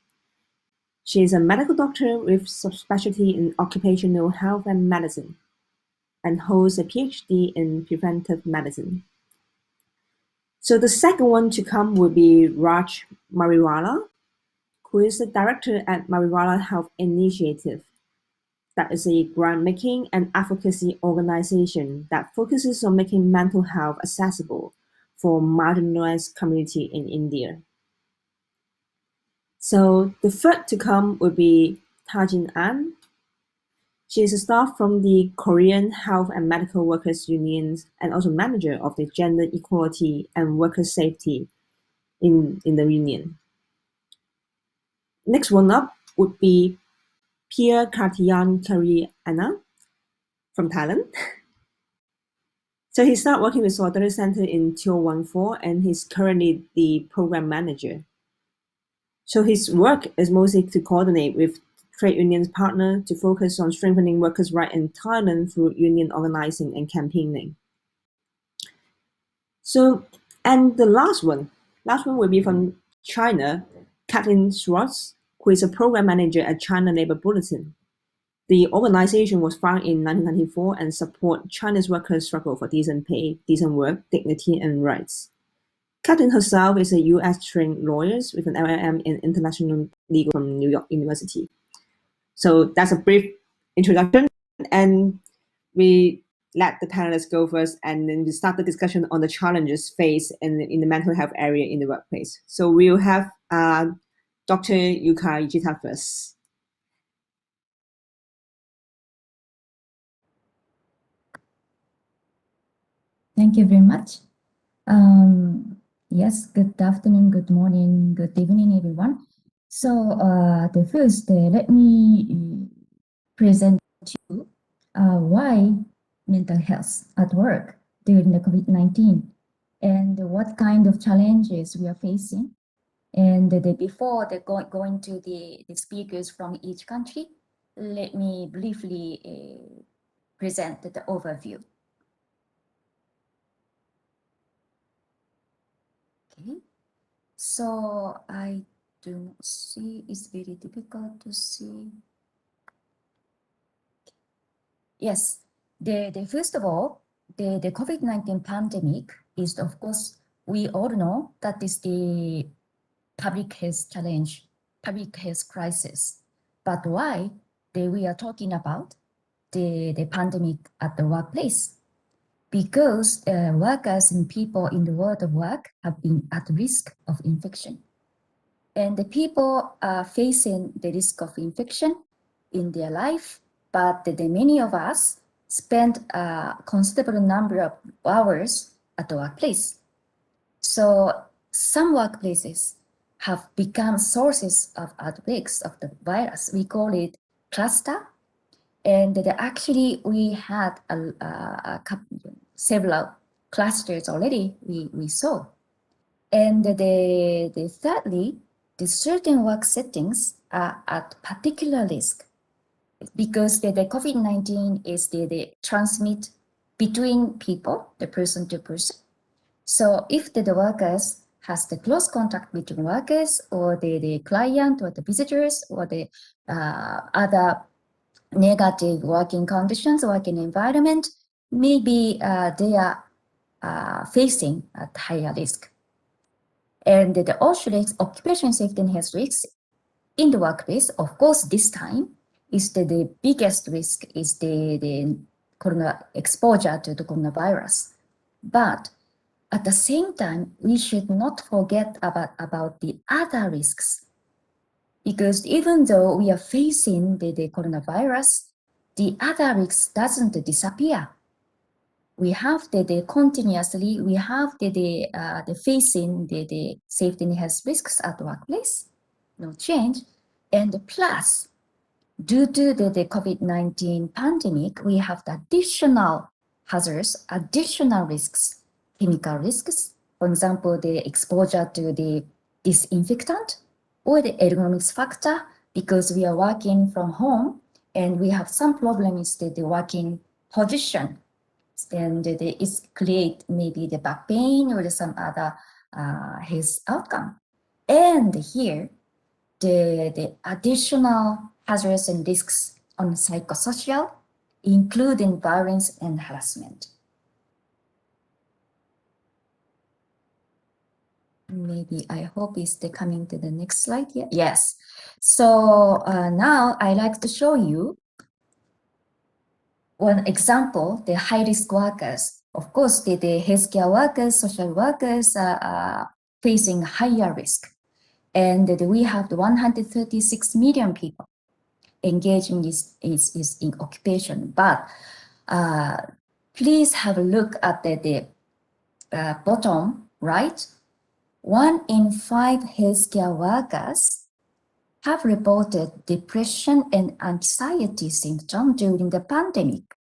She is a medical doctor with subspecialty in occupational health and medicine, and holds a PhD in preventive medicine. So the second one to come will be Raj Mariwala, who is the director at Mariwala Health Initiative. That is a grant-making and advocacy organization that focuses on making mental health accessible for marginalized community in India. So the third to come will be Tajin An. She is a staff from the Korean Health and Medical Workers Unions and also manager of the Gender Equality and Worker Safety in the union. Next one up would be Pierre Kartiyan Kariana from Thailand. So he started working with Solidarity Center in 2014 and he's currently the program manager. So his work is mostly to coordinate with trade unions partner to focus on strengthening workers' rights in Thailand through union organizing and campaigning. So, and the last one will be from China, Kathleen Schwartz, who is a program manager at China Labor Bulletin. The organization was founded in 1994 and support China's workers' struggle for decent pay, decent work, dignity, and rights. Kathleen herself is a US-trained lawyer with an LLM in international legal from New York University. So that's a brief introduction, and we let the panelists go first, and then we start the discussion on the challenges faced in the mental health area in the workplace. So we'll have Dr. Yuka Yujita first. Thank you very much. Yes, good afternoon, good morning, good evening, everyone. So the first, let me present to you why mental health at work during the COVID-19 and what kind of challenges we are facing. And before going to the speakers from each country, let me briefly present the overview. Okay, so I do not see, it's very difficult to see. Yes, first of all, the COVID-19 pandemic is, of course, we all know that is the public health challenge, public health crisis. But why we are talking about the pandemic at the workplace? Because workers and people in the world of work have been at risk of infection. And the people are facing the risk of infection in their life, but many of us spend a considerable number of hours at the workplace. So some workplaces have become sources of outbreaks of the virus. We call it cluster. And actually we had several clusters already we saw. And thirdly, the certain work settings are at particular risk because the COVID-19 is the transmit between people, the person to person. So if the workers has the close contact between workers or the client or the visitors or the other negative working conditions, working environment, maybe they are facing at higher risk. And the OSHA occupation safety and health risks in the workplace, of course, this time is the biggest risk is the corona exposure to the coronavirus. But at the same time, we should not forget about the other risks. Because even though we are facing the coronavirus, the other risks doesn't disappear. We have continuously, we have the facing the safety and health risks at the workplace, no change. And plus, due to the COVID-19 pandemic, we have the additional hazards, additional risks, chemical risks. For example, the exposure to the disinfectant or the ergonomics factor, because we are working from home and we have some problems with the working position. And it create maybe the back pain or some other health outcome. And here, the additional hazards and risks on psychosocial, including violence and harassment. Maybe I hope it's coming to the next slide here. Yes. So now I like to show you one example, the high-risk workers. Of course, the healthcare workers, social workers are facing higher risk. And we have the 136 million people engaged in this in occupation. But please have a look at the bottom right. 1 in 5 healthcare workers have reported depression and anxiety symptoms during the pandemic.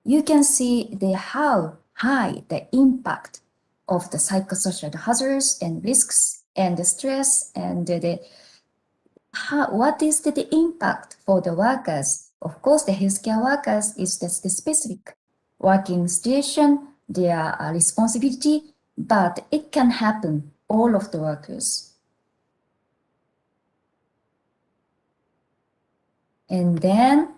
You can see how high the impact of the psychosocial hazards and risks and the stress and what is the impact for the workers. Of course, the healthcare workers is the specific working situation, their responsibility, but it can happen all of the workers. And then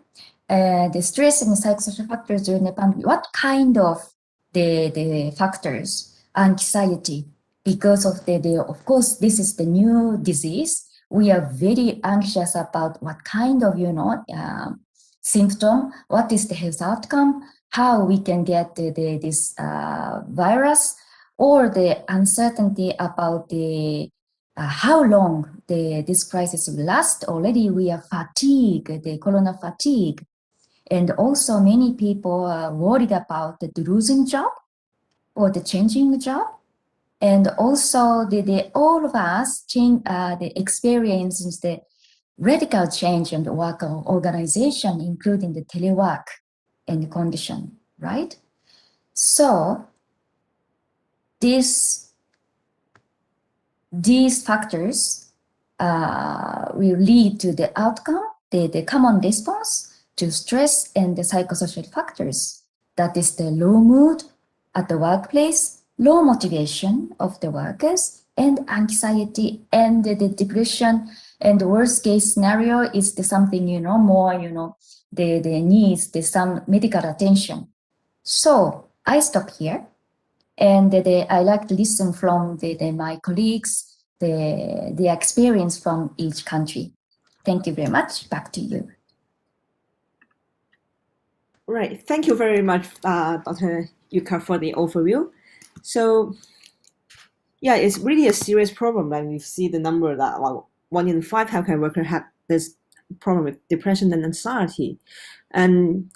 the stress and the psychosocial factors during the pandemic, what kind of the factors, anxiety, because of of course, this is the new disease. We are very anxious about what kind of, symptom, what is the health outcome, how we can get this virus, or the uncertainty about how long this crisis will last. Already we are fatigued, the corona fatigue. And also many people are worried about the losing job or the changing job. And also all of us the experiences the radical change in the work organization, including the telework and the condition, right? So these factors will lead to the outcome, the common response to stress and the psychosocial factors. That is the low mood at the workplace, low motivation of the workers, and anxiety and the depression And the worst case scenario is the something, more, they needs some medical attention. So I stop here, and I like to listen from my colleagues, the experience from each country. Thank you very much. Back to you. Right. Thank you very much, Dr. Yuka, for the overview. So, yeah, it's really a serious problem. And we see the number that 1 in 5 healthcare workers have this problem with depression and anxiety. And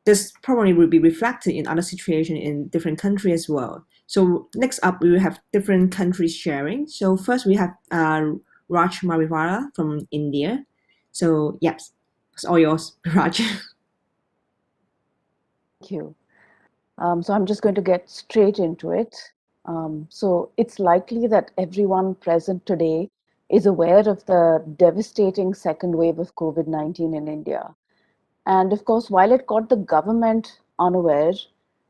this probably will be reflected in other situations in different countries as well. So next up, we will have different countries sharing. So first we have Raj Mariwala from India. So yep, it's all yours, Raj. Thank you. So I'm just going to get straight into it. So it's likely that everyone present today is aware of the devastating second wave of COVID-19 in India. And of course, while it caught the government unaware,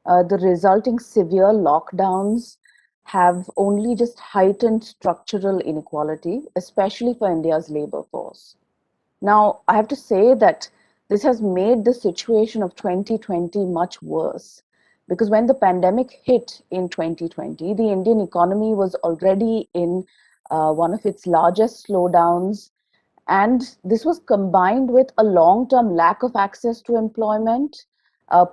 the resulting severe lockdowns have only just heightened structural inequality, especially for India's labor force. Now, I have to say that this has made the situation of 2020 much worse, because when the pandemic hit in 2020, the Indian economy was already in one of its largest slowdowns. And this was combined with a long-term lack of access to employment,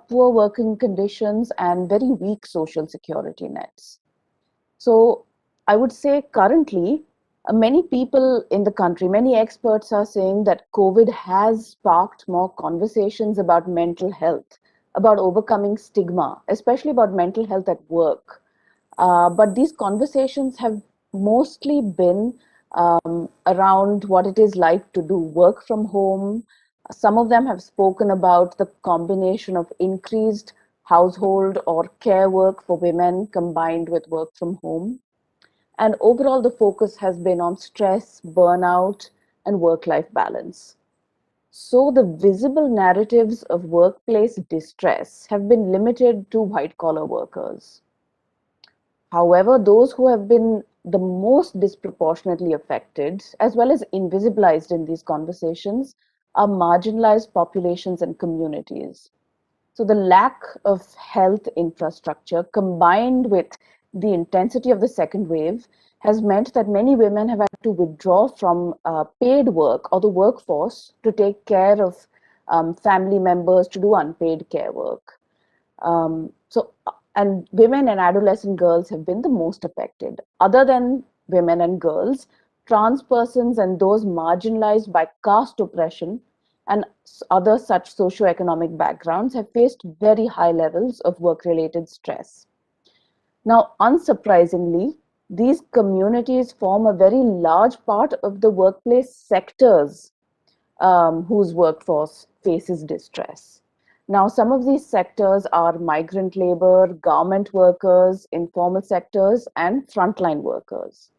poor working conditions, and very weak social security nets. So I would say currently, many people in the country, many experts are saying that COVID has sparked more conversations about mental health, about overcoming stigma, especially about mental health at work. But these conversations have mostly been around what it is like to do work from home. Some of them have spoken about the combination of increased household or care work for women combined with work from home. And overall, the focus has been on stress, burnout, and work-life balance. So the visible narratives of workplace distress have been limited to white-collar workers. However, those who have been the most disproportionately affected, as well as invisibilized in these conversations, are marginalized populations and communities. So the lack of health infrastructure combined with the intensity of the second wave has meant that many women have had to withdraw from paid work or the workforce to take care of family members, to do unpaid care work. And women and adolescent girls have been the most affected. Other than women and girls, trans persons and those marginalized by caste oppression and other such socioeconomic backgrounds have faced very high levels of work-related stress. Now, unsurprisingly, these communities form a very large part of the workplace sectors whose workforce faces distress. Now, some of these sectors are migrant labor, garment workers, informal sectors, and frontline workers.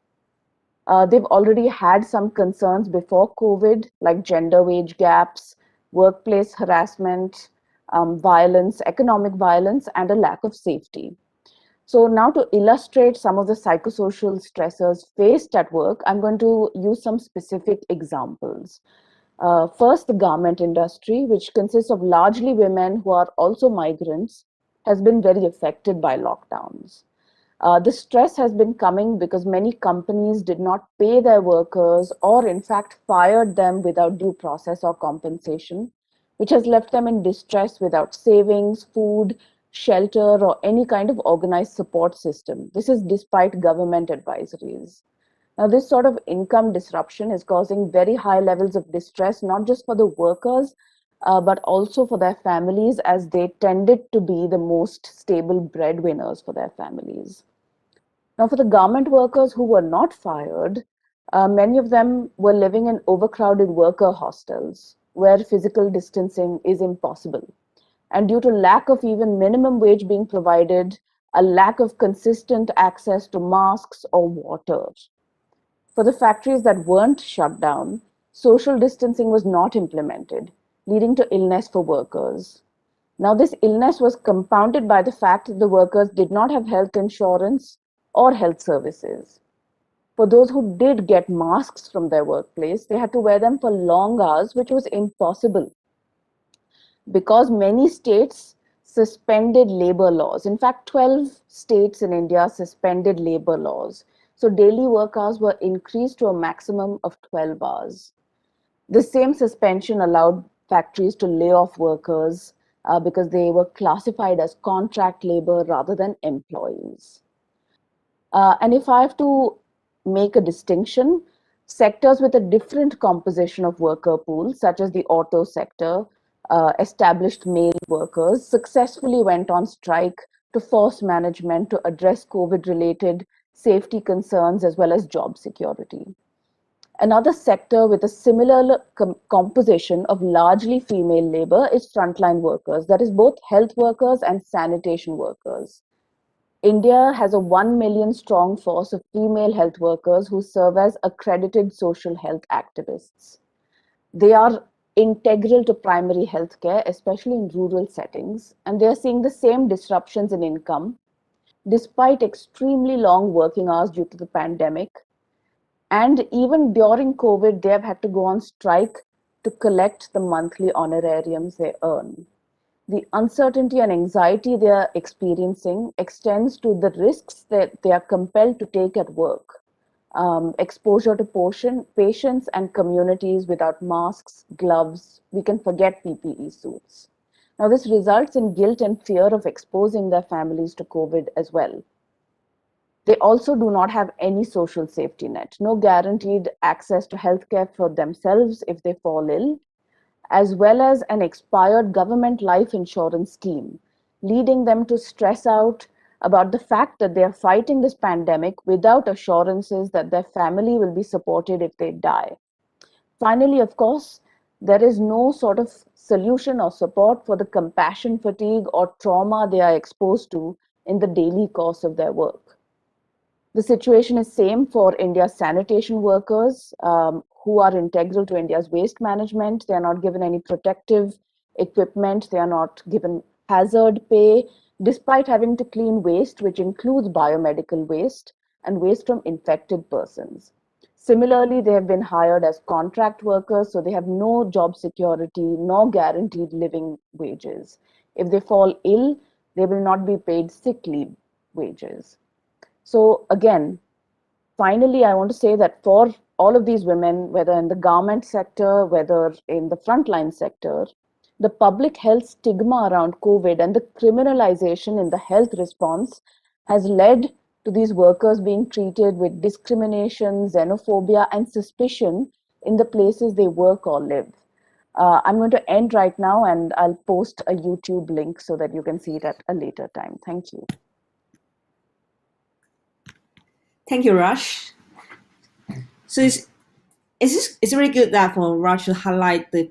They've already had some concerns before COVID, like gender wage gaps, workplace harassment, violence, economic violence, and a lack of safety. So now to illustrate some of the psychosocial stressors faced at work, I'm going to use some specific examples. First, the garment industry, which consists of largely women who are also migrants, has been very affected by lockdowns. The stress has been coming because many companies did not pay their workers or in fact fired them without due process or compensation, which has left them in distress without savings, food, shelter, or any kind of organized support system. This is despite government advisories. Now, this sort of income disruption is causing very high levels of distress, not just for the workers, but also for their families, as they tended to be the most stable breadwinners for their families. Now, for the garment workers who were not fired, many of them were living in overcrowded worker hostels where physical distancing is impossible. And due to lack of even minimum wage being provided, a lack of consistent access to masks or water. For the factories that weren't shut down, social distancing was not implemented, leading to illness for workers. Now, this illness was compounded by the fact that the workers did not have health insurance or health services. For those who did get masks from their workplace, they had to wear them for long hours, which was impossible because many states suspended labor laws. In fact, 12 states in India suspended labor laws. So daily work hours were increased to a maximum of 12 hours. The same suspension allowed factories to lay off workers because they were classified as contract labor rather than employees. And if I have to make a distinction, sectors with a different composition of worker pools, such as the auto sector, established male workers, successfully went on strike to force management to address COVID-related safety concerns as well as job security. Another sector with a similar composition of largely female labor is frontline workers, that is both health workers and sanitation workers. India has a 1 million strong force of female health workers who serve as accredited social health activists. They are integral to primary health care, especially in rural settings, and they are seeing the same disruptions in income despite extremely long working hours due to the pandemic. And even during COVID, they have had to go on strike to collect the monthly honorariums they earn. The uncertainty and anxiety they are experiencing extends to the risks that they are compelled to take at work. Exposure to patients and communities without masks, gloves, we can forget PPE suits. Now, this results in guilt and fear of exposing their families to COVID as well. They also do not have any social safety net, no guaranteed access to healthcare for themselves if they fall ill, as well as an expired government life insurance scheme, leading them to stress out about the fact that they are fighting this pandemic without assurances that their family will be supported if they die. Finally, of course, there is no sort of solution or support for the compassion fatigue or trauma they are exposed to in the daily course of their work. The situation is same for India's sanitation workers who are integral to India's waste management. They are not given any protective equipment. They are not given hazard pay, despite having to clean waste, which includes biomedical waste and waste from infected persons. Similarly, they have been hired as contract workers, so they have no job security, no guaranteed living wages. If they fall ill, they will not be paid sick leave wages. So again, finally, I want to say that for all of these women, whether in the garment sector, whether in the frontline sector, the public health stigma around COVID and the criminalization in the health response has led to these workers being treated with discrimination, xenophobia, and suspicion in the places they work or live. I'm going to end right now, and I'll post a YouTube link so that you can see it at a later time. Thank you. Thank you, Raj. So it's really good that for Raj to highlight the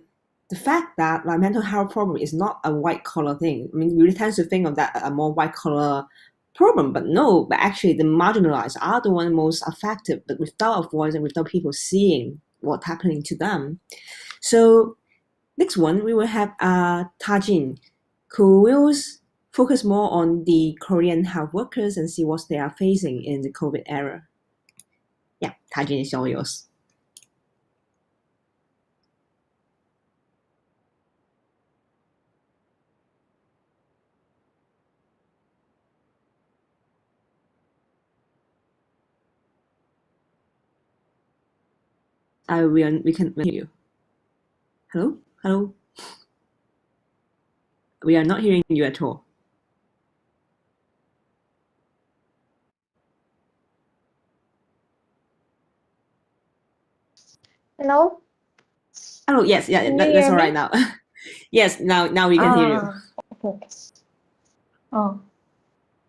fact that like mental health problem is not a white collar thing. I mean, we tend to think of that a more white collar problem, but no, but actually the marginalized are the ones most affected, but without a voice and without people seeing what's happening to them. So next one, we will have Tajin, who will focus more on the Korean health workers and see what they are facing in the COVID era. Yeah, Tajin is all yours. We can hear you. Hello? Hello? We are not hearing you at all. Hello? Oh, yes, yeah, Can you that's hear all me? right now. Yes, now we can hear you. Okay.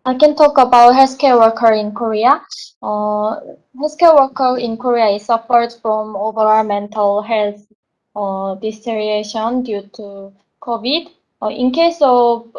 I can talk about healthcare worker in Korea. Healthcare worker in Korea is suffered from overall mental health deterioration due to COVID. In case of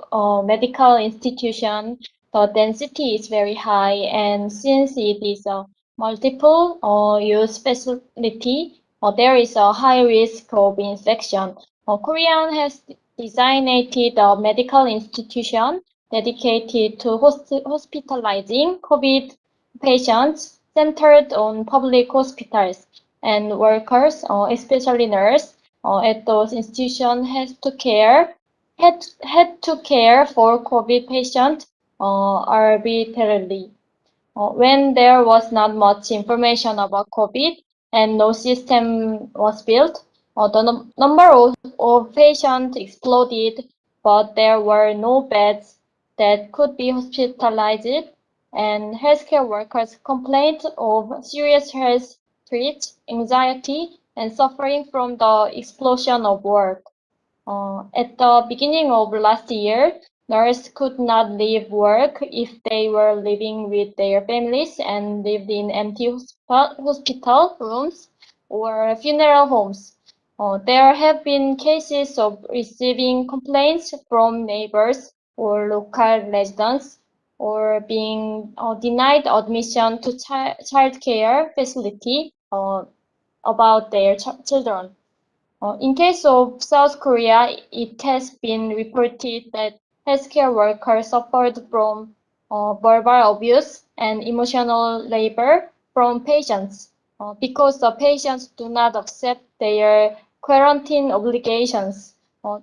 medical institution, the density is very high, and since it is a multiple use facility, there is a high risk of infection. Korean has designated a medical institution dedicated to hospitalizing COVID patients centered on public hospitals and workers, especially nurses, at those institutions had to care for COVID patients arbitrarily. When there was not much information about COVID and no system was built, the number of patients exploded, but there were no beds that could be hospitalized, and healthcare workers complained of serious health threats, anxiety, and suffering from the explosion of work. At the beginning of last year, nurses could not leave work if they were living with their families and lived in empty hospital rooms or funeral homes. There have been cases of receiving complaints from neighbors or local residents or being denied admission to child care facility about their children. In case of South Korea, it has been reported that healthcare workers suffered from verbal abuse and emotional labor from patients because the patients do not accept their quarantine obligations.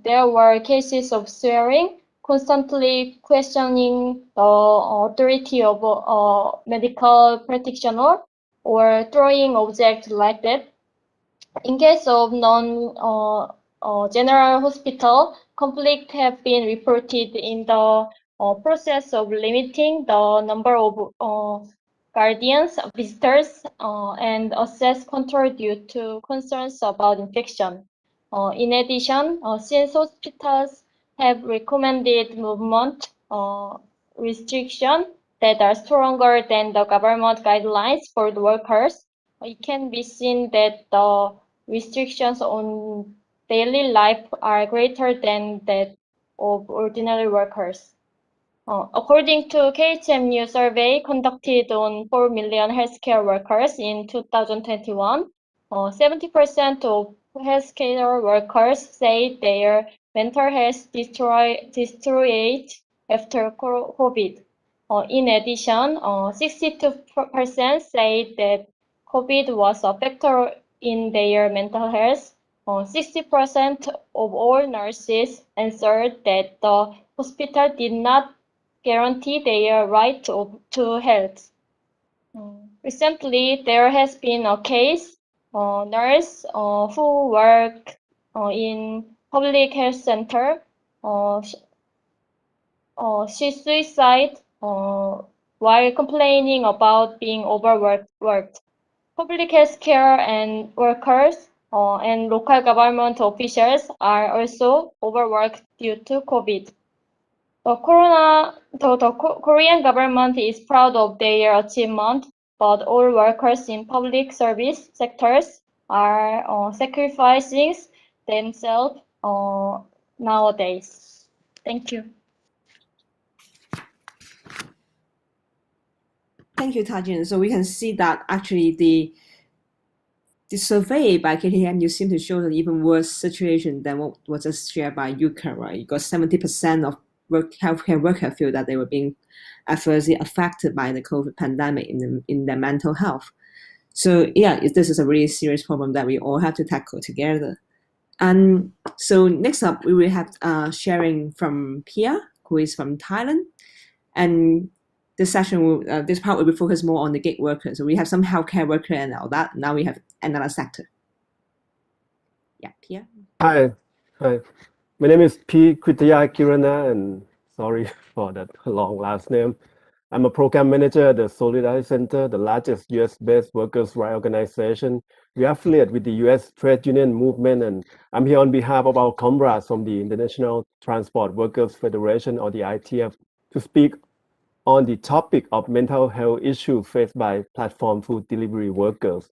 There were cases of swearing, constantly questioning the authority of a medical practitioner, or throwing objects like that. In case of non-general hospital, conflict have been reported in the process of limiting the number of guardians, visitors, and access control due to concerns about infection. In addition, since hospitals have recommended movement restrictions that are stronger than the government guidelines for the workers, it can be seen that the restrictions on daily life are greater than that of ordinary workers. According to KHMU survey conducted on 4 million healthcare workers in 2021, 70% of healthcare workers say their mental health deteriorated after COVID. In addition, 62% say that COVID was a factor in their mental health. 60% of all nurses answered that the hospital did not guarantee their right to health. Recently, there has been a case, nurse who work in public health center. She suicide while complaining about being overworked. Public health care and workers and local government officials are also overworked due to COVID. The Korean government is proud of their achievement, but all workers in public service sectors are sacrificing themselves nowadays. Thank you. Thank you, Tajin. So we can see that actually the survey by KTMU seemed to show an even worse situation than what was just shared by Yuka, right? Because 70% of healthcare workers feel that they were being adversely affected by the COVID pandemic in their mental health. So yeah, this is a really serious problem that we all have to tackle together. And so next up, we will have sharing from Pia, who is from Thailand. And this session will, this part will be focused more on the gig workers. So we have some healthcare worker and all that. Now we have another sector. Yeah, Pia. Hi. My name is P. Kritaya Kirana, and sorry for that long last name. I'm a program manager at the Solidarity Center, the largest US-based workers' rights organization. We affiliate with the US trade union movement, and I'm here on behalf of our comrades from the International Transport Workers Federation, or the ITF, to speak on the topic of mental health issues faced by platform food delivery workers.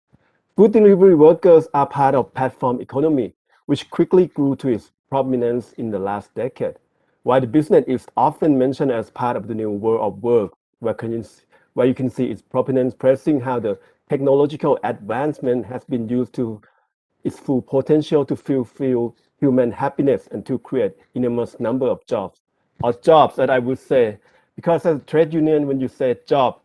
Food delivery workers are part of platform economy, which quickly grew to its prominence in the last decade. While the business is often mentioned as part of the new world of work, where you can see its proponents pressing how the technological advancement has been used to its full potential to fulfill human happiness and to create enormous number of jobs. Or jobs that I would say, because as a trade union, when you say job,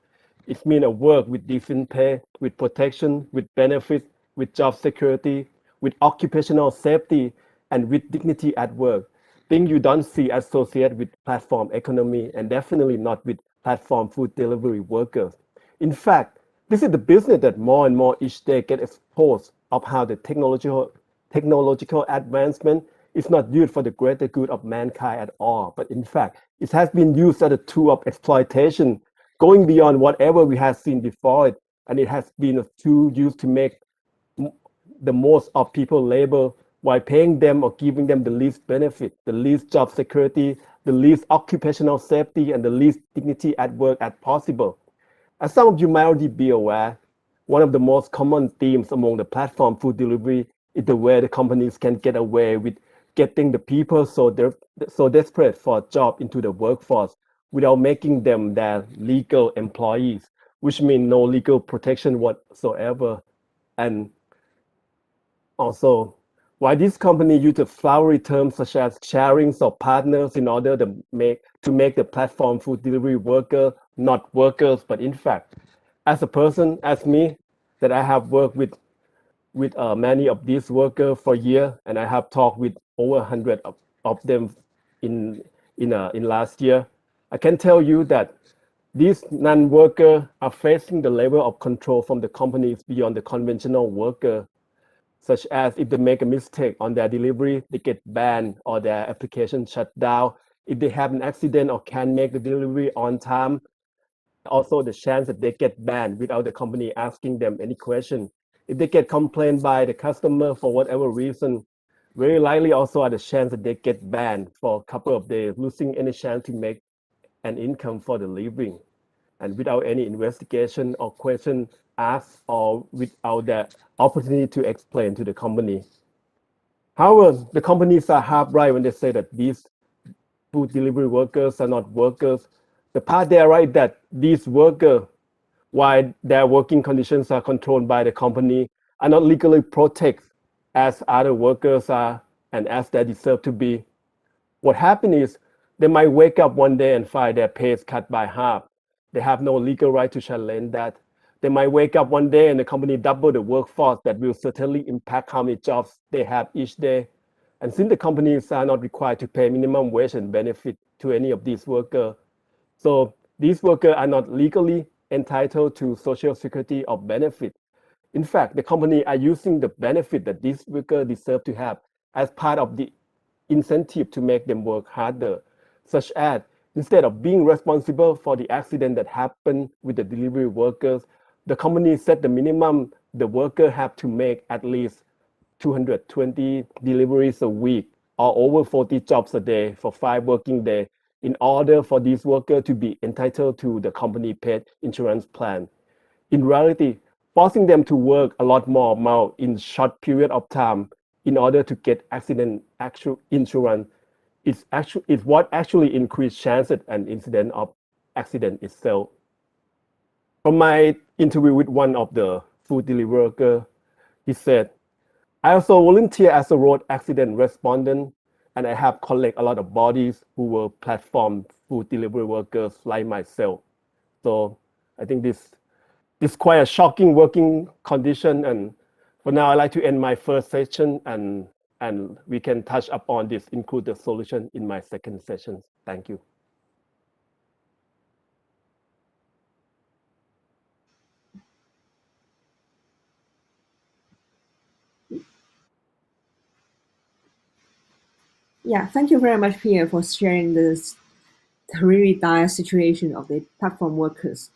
It means a work with decent pay, with protection, with benefits, with job security, with occupational safety, and with dignity at work. Things you don't see associated with platform economy and definitely not with platform food delivery workers. In fact, this is the business that more and more each day get exposed of how the technological advancement is not used for the greater good of mankind at all, but in fact, it has been used as a tool of exploitation, going beyond whatever we have seen before it, and it has been a tool used to make the most of people labor while paying them or giving them the least benefit, the least job security, the least occupational safety, and the least dignity at work as possible. As some of you might already be aware, one of the most common themes among the platform food delivery is the way the companies can get away with getting the people so desperate for a job into the workforce without making them their legal employees, which means no legal protection whatsoever. And also, why this company uses flowery terms such as sharings or partners in order to make the platform food delivery worker not workers, but in fact, as a person, as me, that I have worked with many of these workers for years, and I have talked with over 100 of them in last year. I can tell you that these non-workers are facing the level of control from the companies beyond the conventional worker, such as if they make a mistake on their delivery, they get banned or their application shut down. If they have an accident or can't make the delivery on time, also the chance that they get banned without the company asking them any question. If they get complained by the customer for whatever reason, very likely also are the chance that they get banned for a couple of days, losing any chance to make an income for the living, and without any investigation or question asked or without the opportunity to explain to the company. However, the companies are half right when they say that these food delivery workers are not workers. The part they are right that these workers, while their working conditions are controlled by the company, are not legally protected as other workers are and as they deserve to be. What happens is they might wake up one day and find their pay is cut by half. They have no legal right to challenge that. They might wake up one day and the company double the workforce. That will certainly impact how many jobs they have each day. And since the companies are not required to pay minimum wage and benefit to any of these workers, so these workers are not legally entitled to social security or benefit. In fact, the company are using the benefit that these workers deserve to have as part of the incentive to make them work harder, such as instead of being responsible for the accident that happened with the delivery workers, the company set the minimum the worker have to make at least 220 deliveries a week or over 40 jobs a day for 5 working days in order for these workers to be entitled to the company paid insurance plan. In reality, forcing them to work a lot more amount in short period of time in order to get accident actual insurance is what actually increase chances and incident of accident itself. From my interview with one of the food delivery worker, he said, I also volunteer as a road accident respondent, and I have collect a lot of bodies who were platform food delivery workers like myself. So I think this quite a shocking working condition. And for now, I'd like to end my first session, and we can touch upon this, include the solution in my second session. Thank you. Yeah, thank you very much, Pierre, for sharing this really dire situation of the platform workers.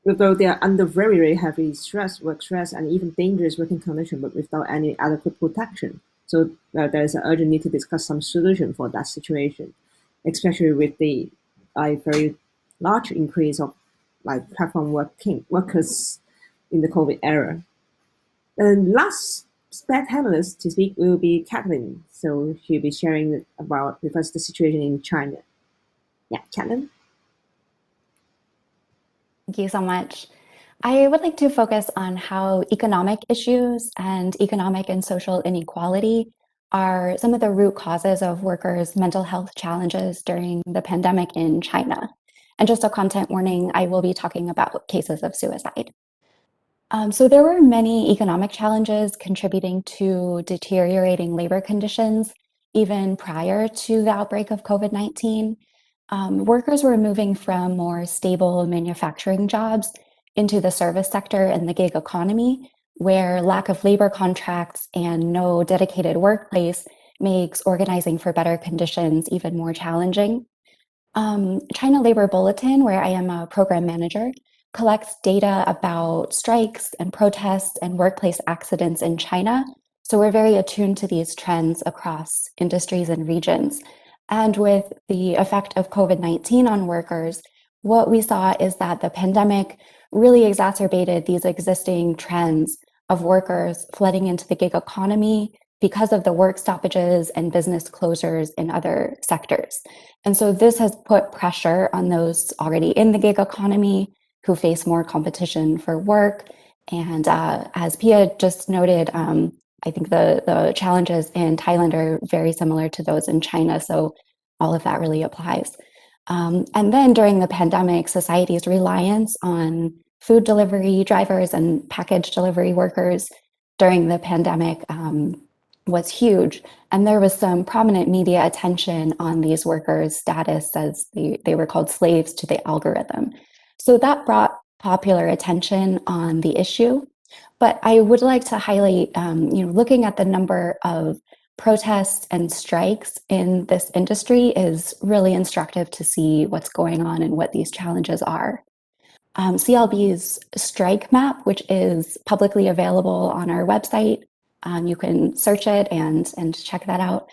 Although they are under very, very heavy stress, work stress, and even dangerous working conditions, but without any adequate protection. So there is an urgent need to discuss some solution for that situation, especially with the very large increase of platform workers in the COVID era. And last spare panelist to speak will be Kathleen. So she'll be sharing with us the situation in China. Yeah, Kathleen. Thank you so much. I would like to focus on how economic issues and economic and social inequality are some of the root causes of workers' mental health challenges during the pandemic in China. And just a content warning, I will be talking about cases of suicide. So there were many economic challenges contributing to deteriorating labor conditions even prior to the outbreak of COVID-19. Workers were moving from more stable manufacturing jobs into the service sector and the gig economy, where lack of labor contracts and no dedicated workplace makes organizing for better conditions even more challenging. China Labor Bulletin, where I am a program manager, collects data about strikes and protests and workplace accidents in China. So we're very attuned to these trends across industries and regions. And with the effect of COVID-19 on workers, what we saw is that the pandemic really exacerbated these existing trends of workers flooding into the gig economy because of the work stoppages and business closures in other sectors. And so this has put pressure on those already in the gig economy who face more competition for work. And as Pia just noted, I think the challenges in Thailand are very similar to those in China. So all of that really applies. And then during the pandemic, society's reliance on food delivery drivers and package delivery workers during the pandemic was huge. And there was some prominent media attention on these workers' status as they were called slaves to the algorithm. So that brought popular attention on the issue. But I would like to highlight, looking at the number of protests and strikes in this industry is really instructive to see what's going on and what these challenges are. CLB's strike map, which is publicly available on our website, you can search it and check that out.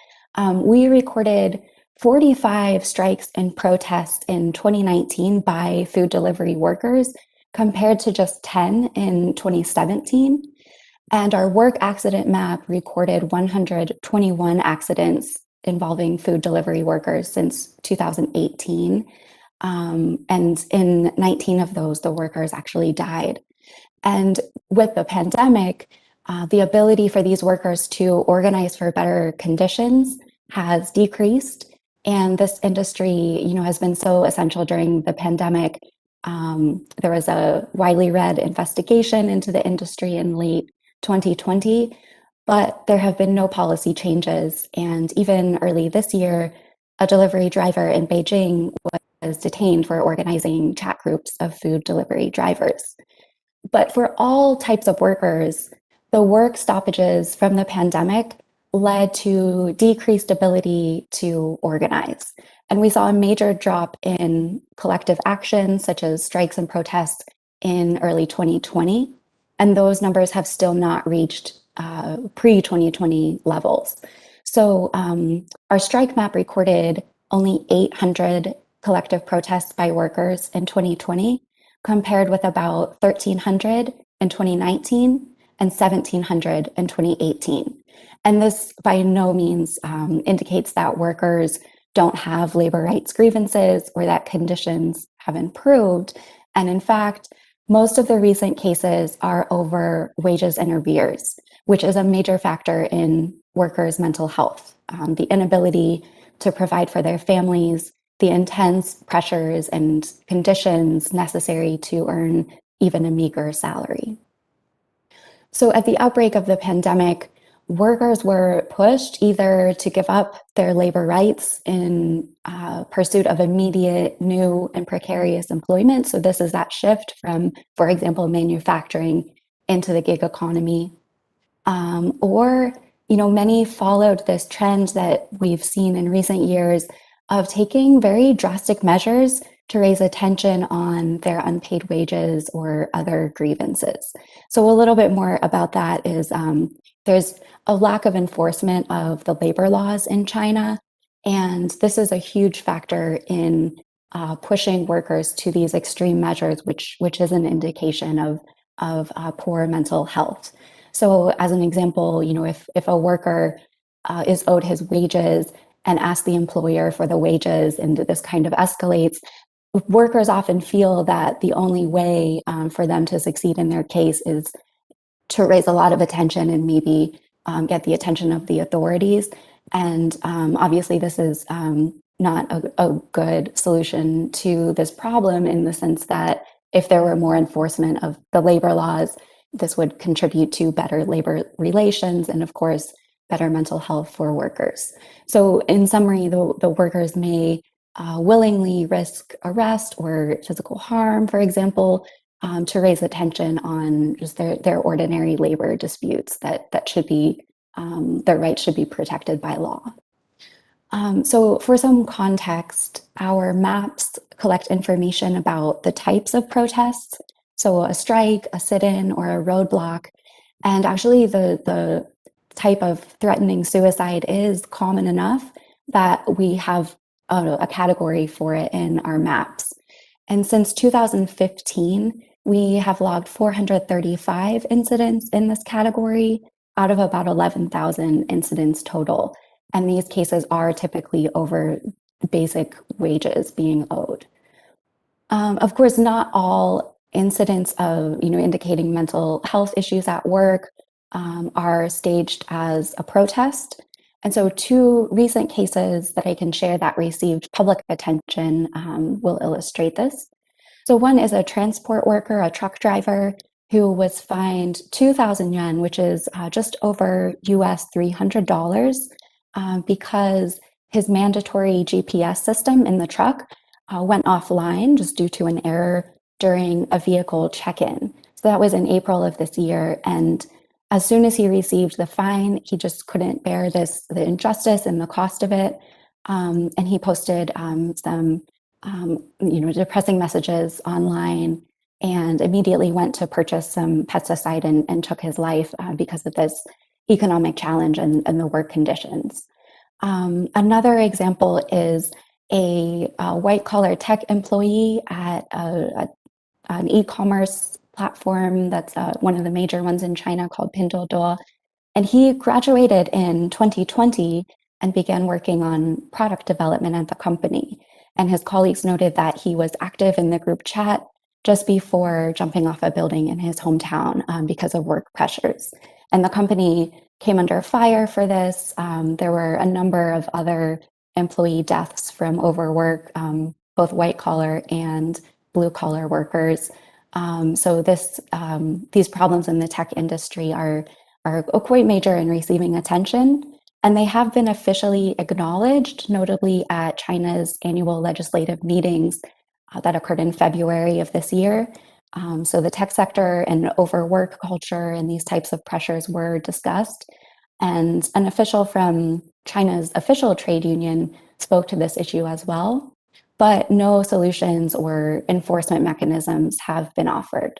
We recorded 45 strikes and protests in 2019 by food delivery workers, compared to just 10 in 2017. And our work accident map recorded 121 accidents involving food delivery workers since 2018. And in 19 of those, the workers actually died. And with the pandemic, the ability for these workers to organize for better conditions has decreased. And this industry, has been so essential during the pandemic. There was a widely read investigation into the industry in late 2020, but there have been no policy changes. And even early this year, a delivery driver in Beijing was detained for organizing chat groups of food delivery drivers. But for all types of workers, the work stoppages from the pandemic led to decreased ability to organize. And we saw a major drop in collective action, such as strikes and protests, in early 2020. And those numbers have still not reached pre-2020 levels. So our strike map recorded only 800 collective protests by workers in 2020, compared with about 1,300 in 2019 and 1,700 in 2018. And this by no means indicates that workers don't have labor rights grievances or that conditions have improved. And in fact, most of the recent cases are over wages and arrears, which is a major factor in workers' mental health. The inability to provide for their families, the intense pressures and conditions necessary to earn even a meager salary. So at the outbreak of the pandemic, workers were pushed either to give up their labor rights in pursuit of immediate, new, and precarious employment. So this is that shift from, for example, manufacturing into the gig economy. Or, many followed this trend that we've seen in recent years of taking very drastic measures to raise attention on their unpaid wages or other grievances. So a little bit more about that is there's a lack of enforcement of the labor laws in China. And this is a huge factor in pushing workers to these extreme measures, which is an indication of poor mental health. So as an example, if a worker is owed his wages and asks the employer for the wages and this kind of escalates, workers often feel that the only way for them to succeed in their case is to raise a lot of attention and maybe get the attention of the authorities. And obviously this is not a good solution to this problem, in the sense that if there were more enforcement of the labor laws, this would contribute to better labor relations and, of course, better mental health for workers. So in summary, the workers may willingly risk arrest or physical harm, for example, to raise attention on just their ordinary labor disputes that should be, their rights should be protected by law. So for some context, our maps collect information about the types of protests, so a strike, a sit-in, or a roadblock. And actually the type of threatening suicide is common enough that we have a category for it in our maps. And since 2015, we have logged 435 incidents in this category out of about 11,000 incidents total. And these cases are typically over basic wages being owed. Of course, not all incidents of, indicating mental health issues at work are staged as a protest. And so 2 recent cases that I can share that received public attention will illustrate this. So one is a transport worker, a truck driver, who was fined 2,000 yuan, which is just over US $300, because his mandatory GPS system in the truck went offline just due to an error during a vehicle check-in. So that was in April of this year. And as soon as he received the fine, he just couldn't bear the injustice and the cost of it. And he posted some depressing messages online, and immediately went to purchase some pesticide and took his life because of this economic challenge and the work conditions. Another example is a white-collar tech employee at an e-commerce platform that's one of the major ones in China called Pinduoduo. And he graduated in 2020 and began working on product development at the company. And his colleagues noted that he was active in the group chat just before jumping off a building in his hometown because of work pressures. And the company came under fire for this. There were a number of other employee deaths from overwork, both white collar and blue collar workers. So these problems in the tech industry are quite major and receiving attention. And they have been officially acknowledged, notably at China's annual legislative meetings that occurred in February of this year. So the tech sector and overwork culture and these types of pressures were discussed. And an official from China's official trade union spoke to this issue as well. But no solutions or enforcement mechanisms have been offered.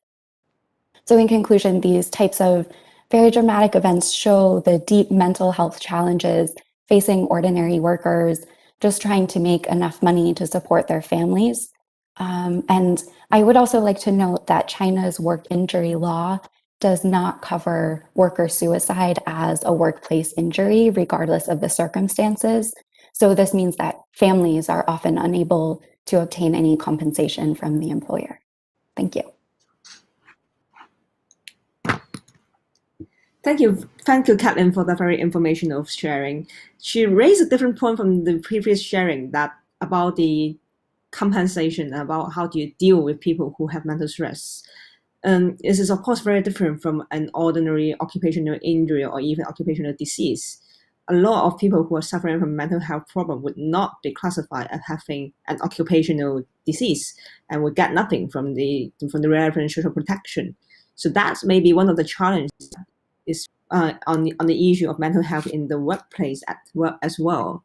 So in conclusion, these types of very dramatic events show the deep mental health challenges facing ordinary workers just trying to make enough money to support their families. And I would also like to note that China's work injury law does not cover worker suicide as a workplace injury, regardless of the circumstances. So this means that families are often unable to obtain any compensation from the employer. Thank you. Thank you, Kathleen, for that very informational sharing. She raised a different point from the previous sharing about the compensation, about how do you deal with people who have mental stress. This is, of course, very different from an ordinary occupational injury or even occupational disease. A lot of people who are suffering from mental health problem would not be classified as having an occupational disease and would get nothing from the relevant social protection. So that's maybe one of the challenges is on the issue of mental health in the workplace as well.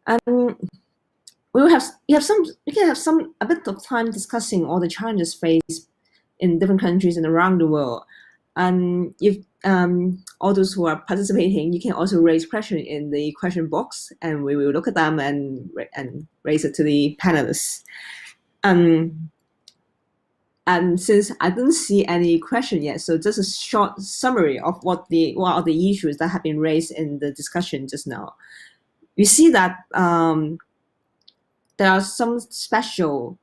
We can have a bit of time discussing all the challenges faced in different countries and around the world. And if all those who are participating, you can also raise questions in the question box, and we will look at them and raise it to the panelists. And since I didn't see any question yet, so just a short summary of what are the issues that have been raised in the discussion just now. We see that there are some special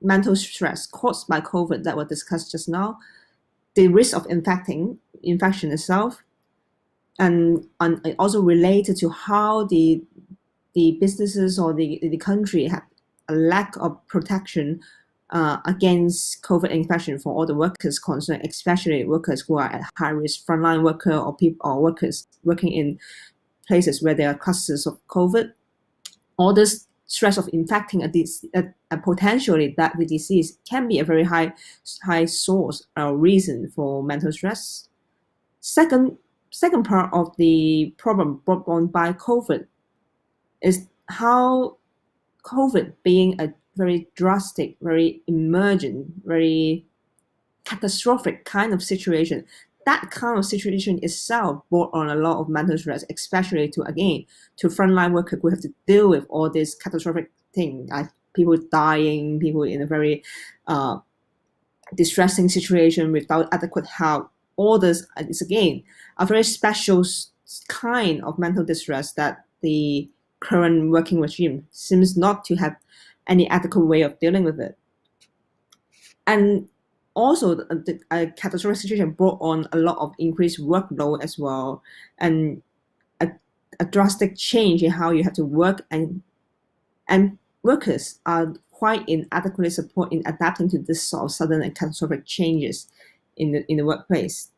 mental stress caused by COVID that were discussed just now, the risk of infection itself, and also related to how the the businesses or the country have a lack of protection against COVID infection for all the workers concerned, especially workers who are at high risk, frontline worker or people or workers working in places where there are clusters of COVID. All this stress of infecting a potentially deadly disease can be a very high source or reason for mental stress. Second part of the problem brought on by COVID is how COVID being a very drastic, very emergent, very catastrophic kind of situation, that kind of situation itself brought on a lot of mental stress, especially to frontline workers who have to deal with all this catastrophic thing, like people dying, people in a very distressing situation without adequate help. All this is again a very special kind of mental distress that the current working regime seems not to have any adequate way of dealing with it. And also, a catastrophic situation brought on a lot of increased workload as well, and a drastic change in how you have to work, and workers are quite inadequately support in adapting to this sort of sudden and catastrophic changes in the workplace.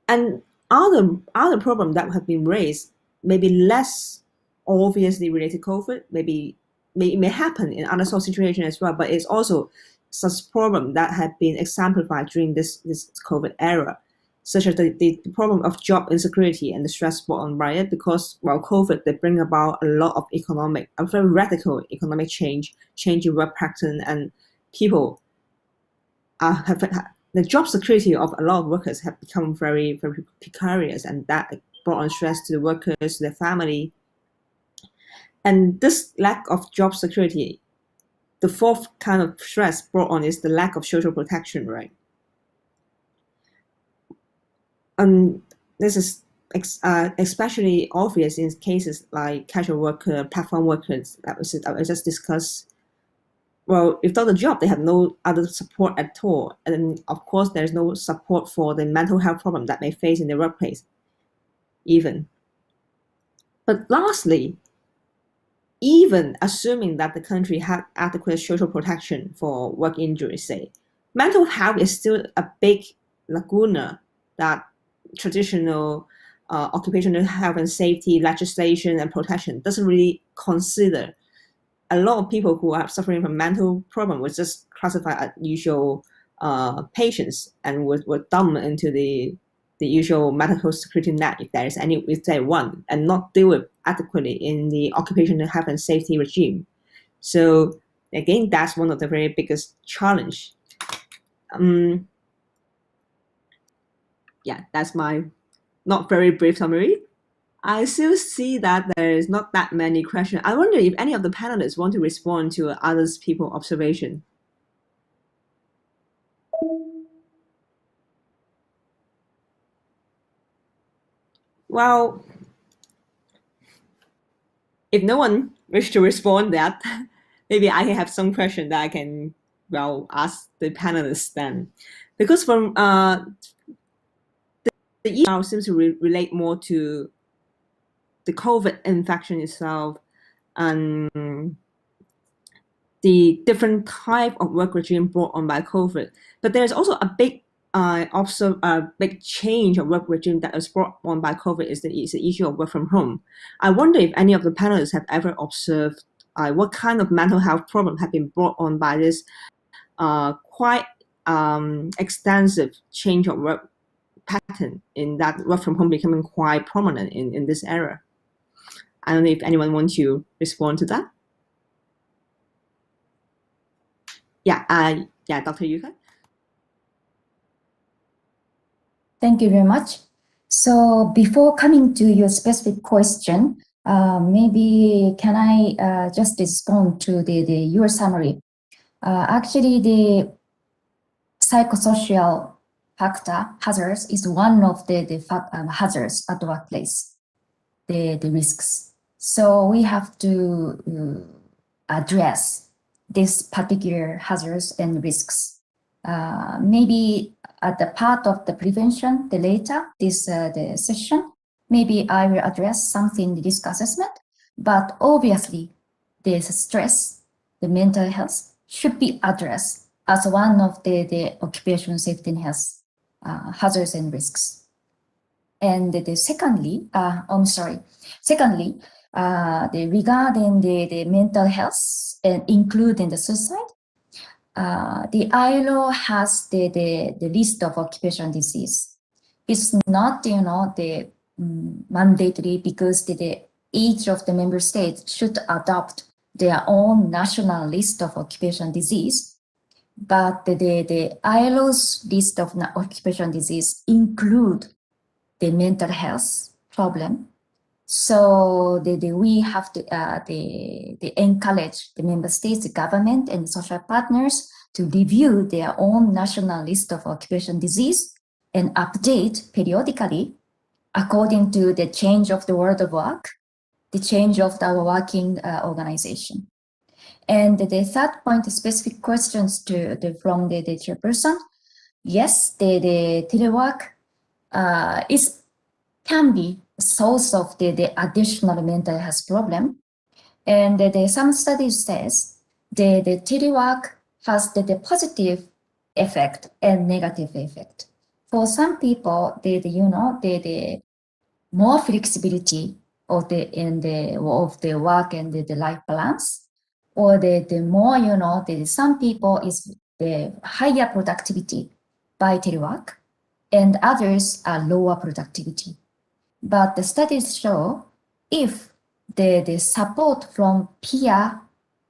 And other problems that have been raised, maybe less obviously related to COVID, maybe it may happen in other sort of situations as well, but it's also such problem that have been exemplified during this COVID era, such as the problem of job insecurity and the stress brought on by it, because COVID, they bring about a lot of a very radical economic change in work pattern, and people the job security of a lot of workers have become very, very precarious, and that brought on stress to the workers, to their family. And this lack of job security, the fourth kind of stress brought on is the lack of social protection, right? This is especially obvious in cases like casual worker, platform workers that I just discussed. Well, without a job, they have no other support at all. And of course, there's no support for the mental health problem that they face in their workplace, even. But lastly, even assuming that the country had adequate social protection for work injuries, say, mental health is still a big lacuna that traditional occupational health and safety legislation and protection doesn't really consider. A lot of people who are suffering from mental problem was just classified as usual patients and were dumped into the usual medical security net, if there one, and not deal with adequately in the occupational health and safety regime. So again, that's one of the very biggest challenge. Yeah, that's my not very brief summary. I still see that there is not that many questions. I wonder if any of the panelists want to respond to others people's observation. Well, if no one wishes to respond that, maybe I have some question that I can ask the panelists then, because from the email seems to relate more to the COVID infection itself and the different type of work regime brought on by COVID. But there's also a big big change of work regime that is brought on by COVID is the issue of work from home. I wonder if any of the panelists have ever observed what kind of mental health problem have been brought on by this quite extensive change of work pattern, in that work from home becoming quite prominent in this era. I don't know if anyone wants to respond to that. Yeah, Dr. Yuka. Thank you very much. So before coming to your specific question, maybe can I just respond to your summary? Actually, the psychosocial factor hazards is one of the hazards at the workplace, the risks. So we have to address this particular hazards and risks. Maybe at the part of the prevention, the later this the session, maybe I will address something in risk assessment, but obviously there's stress, the mental health should be addressed as one of the occupational safety and health hazards and risks. And secondly, regarding the mental health and including the suicide, the ILO has the list of occupational disease. It's not, the mandatory because each of the member states should adopt their own national list of occupational disease. But the ILO's list of occupational disease include the mental health problem. So we have to encourage the member states, the government, and social partners to review their own national list of occupational disease and update periodically according to the change of the world of work, the change of our working organization. And the third point, specific questions from the chairperson. Yes, the telework can be a source of the additional mental health problem. And some studies says the telework has the positive effect and negative effect. For some people, the more flexibility of the work and the life balance, or the more, some people is the higher productivity by telework, and others are lower productivity. But the studies show if the support from peer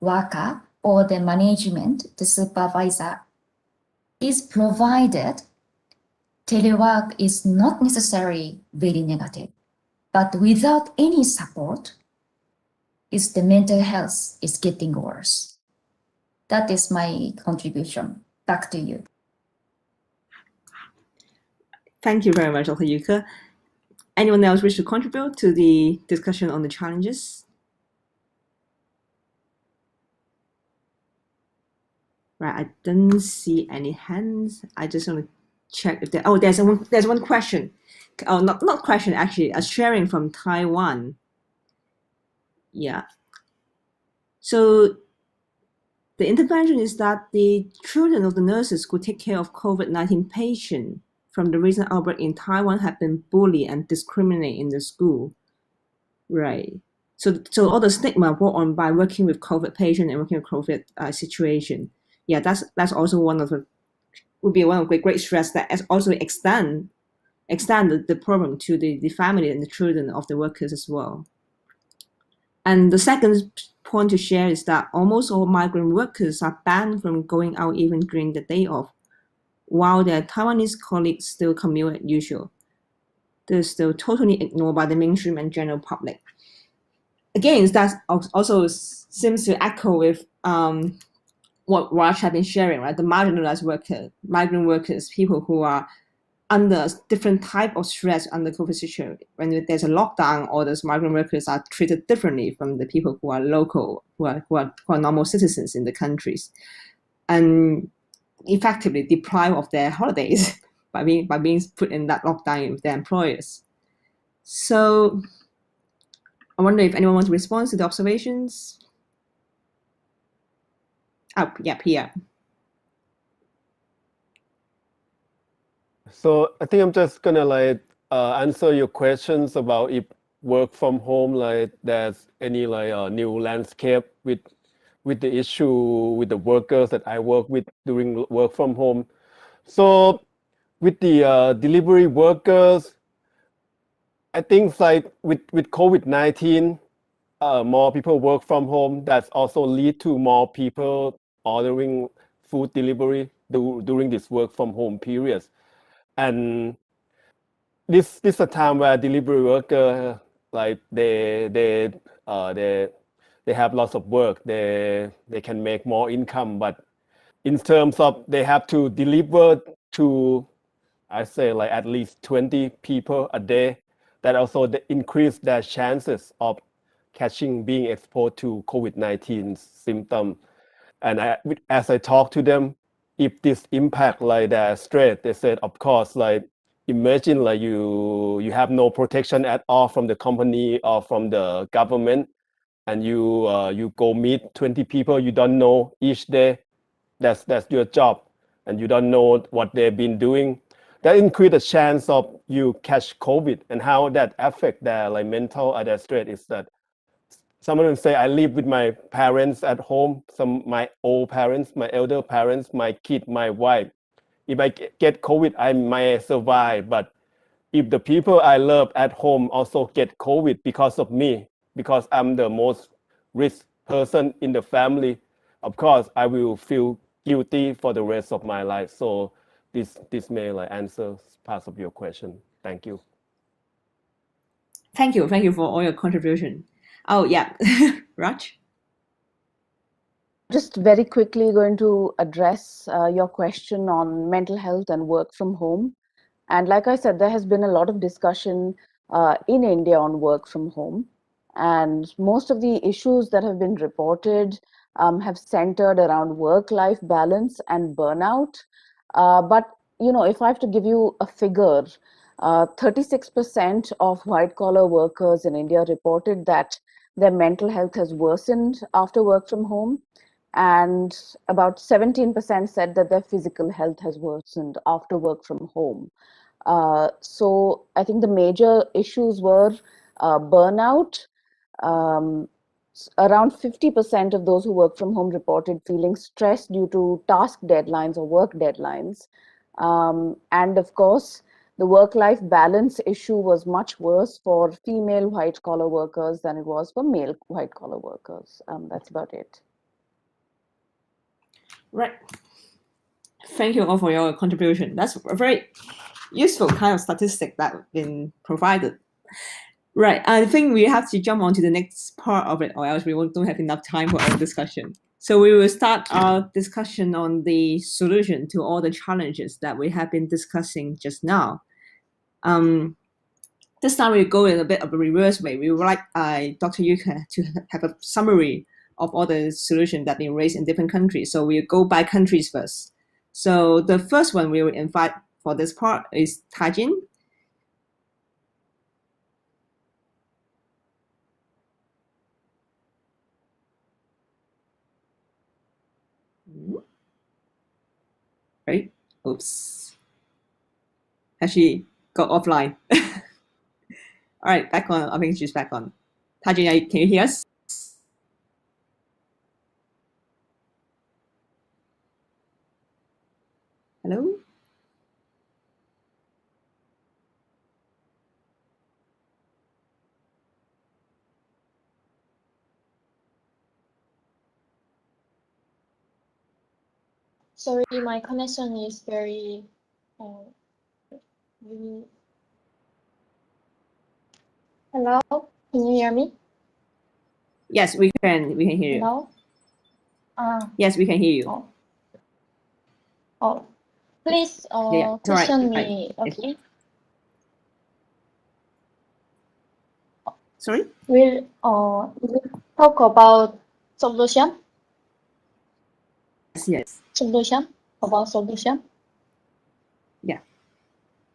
worker or the management, the supervisor, is provided, telework is not necessarily very negative. But without any support, the mental health is getting worse. That is my contribution. Back to you. Thank you very much, Dr. Yuka. Anyone else wish to contribute to the discussion on the challenges? Right, I don't see any hands. I just want to check if there. Oh, there's one question. Oh, not question, actually, a sharing from Taiwan. Yeah. So the intervention is that the children of the nurses who take care of COVID-19 patients from the recent outbreak in Taiwan have been bullied and discriminated in the school. Right. So all the stigma brought on by working with COVID patient and working with COVID situation. Yeah, that's also would be one of the great stress that also extend the problem to the family and the children of the workers as well. And the second point to share is that almost all migrant workers are banned from going out even during the day off, while their Taiwanese colleagues still commute as usual. They're still totally ignored by the mainstream and general public. Again, that also seems to echo with what Raj had been sharing, right? The marginalized workers, migrant workers, people who are under different type of stress under COVID situation. When there's a lockdown, all those migrant workers are treated differently from the people who are local, who are normal citizens in the countries, and effectively deprived of their holidays by being put in that lockdown with their employers. So I wonder if anyone wants to respond to the observations. Oh, yeah, Pia. So I think I'm just gonna answer your questions about if work from home, there's any new landscape with the issue with the workers that I work with during work from home. So with the delivery workers, I think with COVID-19, more people work from home. That's also lead to more people ordering food delivery during this work from home period. And this is a time where delivery worker they have lots of work. They can make more income, but in terms of they have to deliver to, I say at least 20 people a day. That also increase their chances of being exposed to COVID-19 symptoms. And as I talk to them, if this impact their stress, they said, of course, if imagine like you have no protection at all from the company or from the government, and you go meet 20 people you don't know each day. That's your job, and you don't know what they've been doing. That increase the chance of you catch COVID, and how that affect their like mental or their stress is that some of them say, I live with my parents at home, my old parents, my elder parents, my kid, my wife. If I get COVID, I might survive, but if the people I love at home also get COVID because of me, because I'm the most risk person in the family, of course I will feel guilty for the rest of my life. So this may like answer part of your question. Thank you. Thank you for all your contribution. Oh yeah, Raj. Just very quickly going to address your question on mental health and work from home. And like I said, there has been a lot of discussion in India on work from home. And most of the issues that have been reported have centered around work-life balance and burnout. But, you know, if I have to give you a figure, 36% of white-collar workers in India reported that their mental health has worsened after work from home. And about 17% said that their physical health has worsened after work from home. So I think the major issues were burnout. Around 50% of those who work from home reported feeling stressed due to task deadlines or work deadlines. And of course, the work-life balance issue was much worse for female white-collar workers than it was for male white-collar workers. That's about it. Right. Thank you all for your contribution. That's a very useful kind of statistic that's been provided. Right. I think we have to jump on to the next part of it, or else we don't have enough time for our discussion. So we will start our discussion on the solution to all the challenges that we have been discussing just now. This time we go in a bit of a reverse way. We would like Dr. Yuka to have a summary of all the solutions that have been raised in different countries. So we'll go by countries first. So the first one we will invite for this part is Tajin. Right? Oops. Has she got offline? All right, back on. I think she's back on. Tajin, can you hear us? Hello? Sorry, my connection is very. Hello, can you hear me? Yes, we can. We can hear you. Hello. Yes, we can hear you. Please Yeah, question right. me, okay? Sorry? We'll talk about solution. Yes. Solution about solution. Yeah.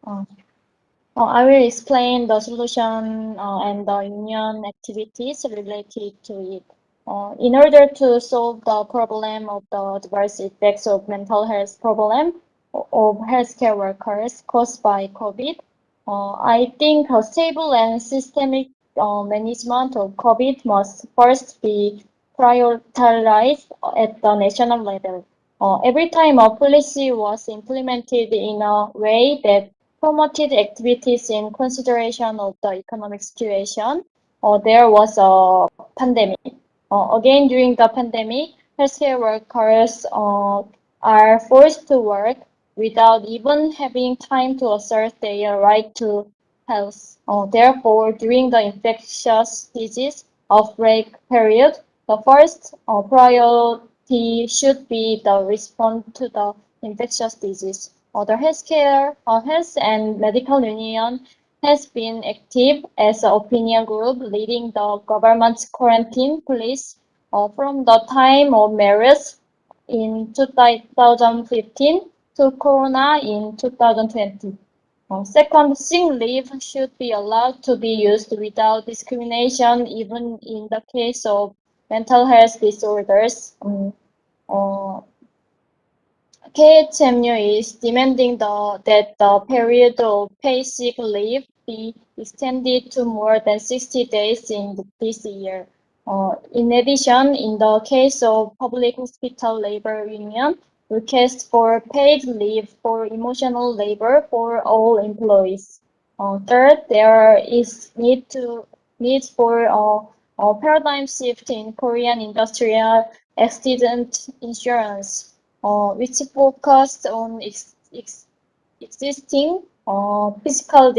I will explain the solution and the union activities related to it. In order to solve the problem of the diverse effects of mental health problem of healthcare workers caused by COVID, I think a stable and systemic management of COVID must first be prioritized at the national level. Every time a policy was implemented in a way that promoted activities in consideration of the economic situation, there was a pandemic. Again, during the pandemic, healthcare workers are forced to work without even having time to assert their right to health. Therefore, during the infectious disease outbreak period, the first priority should be the response to the infectious disease. The health and medical union has been active as an opinion group leading the government's quarantine policy from the time of MERS in 2015 to Corona in 2020. Second, sick leave should be allowed to be used without discrimination, even in the case of mental health disorders. KHMU is demanding that the period of paid sick leave be extended to more than 60 days in this year. In addition, in the case of public hospital labor union, request for paid leave for emotional labor for all employees. Third, there is need for a paradigm shift in Korean industrial accident insurance, which focused on existing physical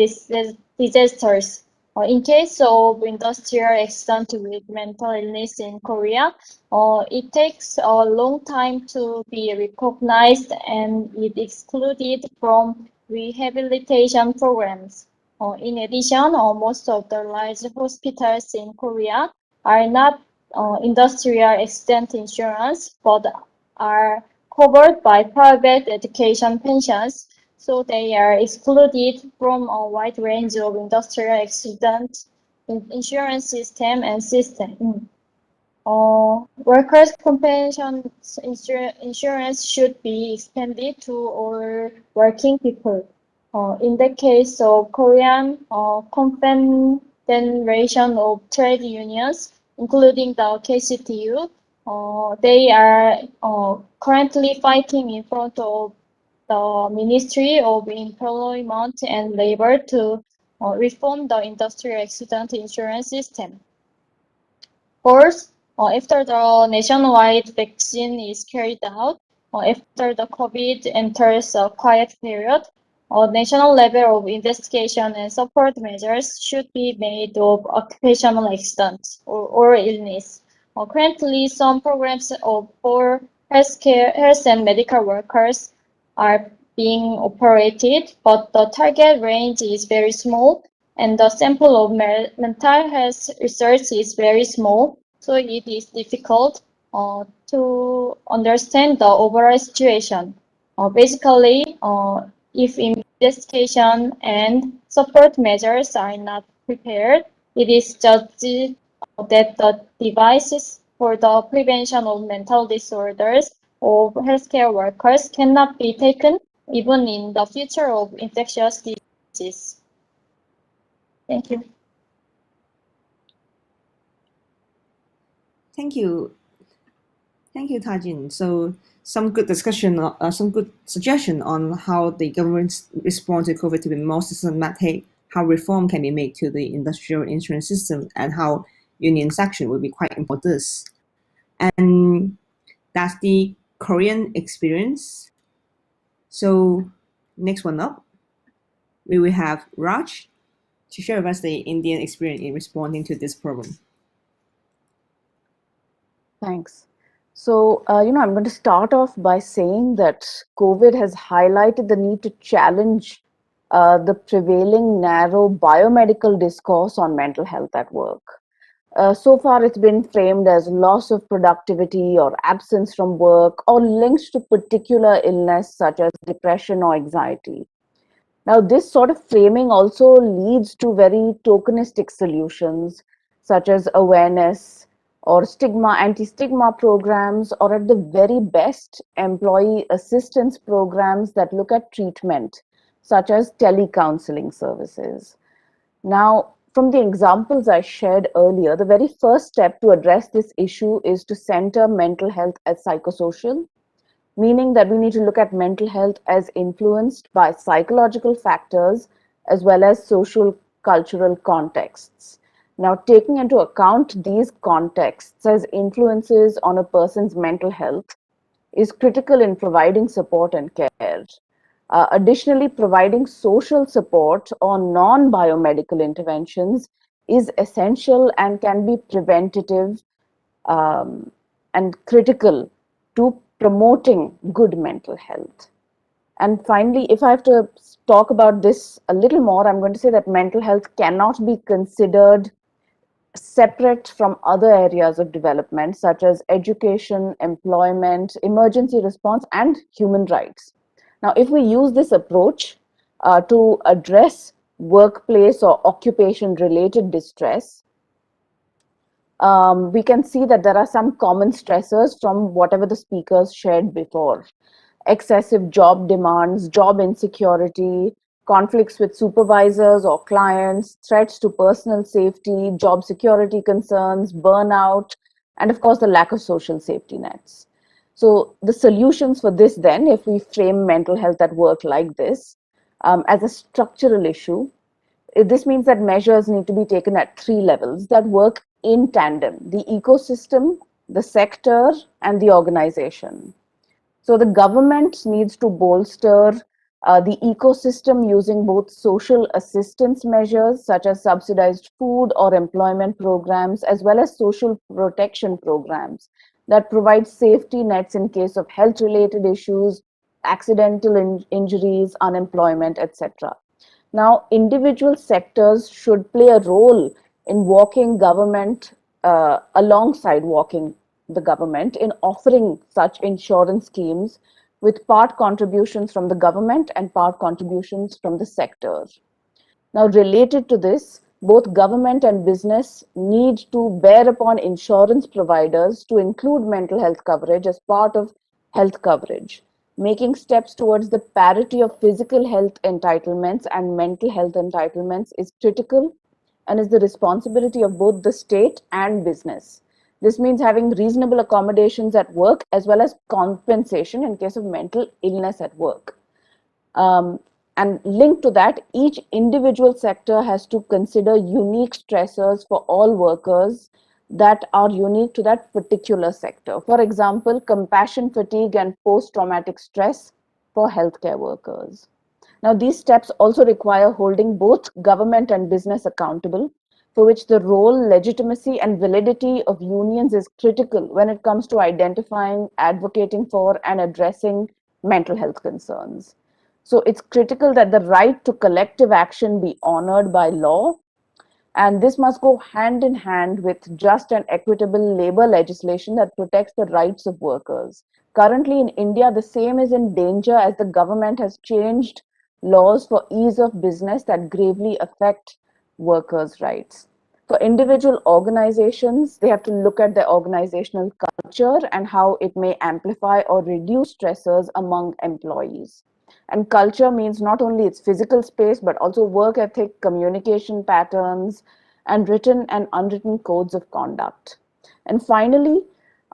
disasters. In case of industrial accident with mental illness in Korea, it takes a long time to be recognized and it excluded from rehabilitation programs. In addition, most of the large hospitals in Korea are not industrial accident insurance, but are covered by private education pensions, so they are excluded from a wide range of industrial accident insurance system and system. Workers' compensation insurance should be expanded to all working people. In the case of Korean Confederation of Trade Unions, including the KCTU, they are currently fighting in front of the Ministry of Employment and Labor to reform the industrial accident insurance system. Fourth, after the nationwide vaccine is carried out, after the COVID enters a quiet period, national level of investigation and support measures should be made of occupational accidents or illness. Currently, some programs for health and medical workers are being operated, but the target range is very small and the sample of mental health research is very small, so it is difficult to understand the overall situation. Basically, if investigation and support measures are not prepared, it is judged that the devices for the prevention of mental disorders of healthcare workers cannot be taken even in the future of infectious diseases. Thank you. Thank you. Thank you, Tajin. So some good discussion, some good suggestion on how the government's response to COVID to be more systematic, how reform can be made to the industrial insurance system, and how union action will be quite important. And that's the Korean experience. So next one up, we will have Raj to share with us the Indian experience in responding to this problem. Thanks. So, I'm going to start off by saying that COVID has highlighted the need to challenge the prevailing narrow biomedical discourse on mental health at work. So far, it's been framed as loss of productivity or absence from work or linked to particular illness such as depression or anxiety. Now, this sort of framing also leads to very tokenistic solutions such as awareness or anti-stigma programs, or at the very best, employee assistance programs that look at treatment, such as telecounseling services. Now, from the examples I shared earlier, the very first step to address this issue is to center mental health as psychosocial, meaning that we need to look at mental health as influenced by psychological factors as well as social cultural contexts. Now, taking into account these contexts as influences on a person's mental health is critical in providing support and care. Additionally, providing social support on non-biomedical interventions is essential and can be preventative and critical to promoting good mental health. And finally, if I have to talk about this a little more, I'm going to say that mental health cannot be considered separate from other areas of development, such as education, employment, emergency response, and human rights. Now, if we use this approach, to address workplace or occupation-related distress, we can see that there are some common stressors from whatever the speakers shared before. Excessive job demands, job insecurity, conflicts with supervisors or clients, threats to personal safety, job security concerns, burnout, and of course the lack of social safety nets. So the solutions for this then, if we frame mental health at work like this, as a structural issue, this means that measures need to be taken at three levels that work in tandem: the ecosystem, the sector, and the organization. So the government needs to bolster the ecosystem using both social assistance measures such as subsidized food or employment programs, as well as social protection programs that provide safety nets in case of health related issues, accidental injuries, unemployment, etc. Now, individual sectors should play a role in walking government alongside walking the government in offering such insurance schemes with part contributions from the government and part contributions from the sector. Now, related to this, both government and business need to bear upon insurance providers to include mental health coverage as part of health coverage. Making steps towards the parity of physical health entitlements and mental health entitlements is critical and is the responsibility of both the state and business. This means having reasonable accommodations at work as well as compensation in case of mental illness at work. And linked to that, each individual sector has to consider unique stressors for all workers that are unique to that particular sector. For example, compassion fatigue and post-traumatic stress for healthcare workers. Now, these steps also require holding both government and business accountable, for which the role, legitimacy, and validity of unions is critical when it comes to identifying, advocating for, and addressing mental health concerns. So it's critical that the right to collective action be honored by law, and this must go hand in hand with just and equitable labor legislation that protects the rights of workers. Currently in India, the same is in danger as the government has changed laws for ease of business that gravely affect workers' rights. For individual organizations, they have to look at their organizational culture and how it may amplify or reduce stressors among employees. And culture means not only its physical space, but also work ethic, communication patterns, and written and unwritten codes of conduct. And finally,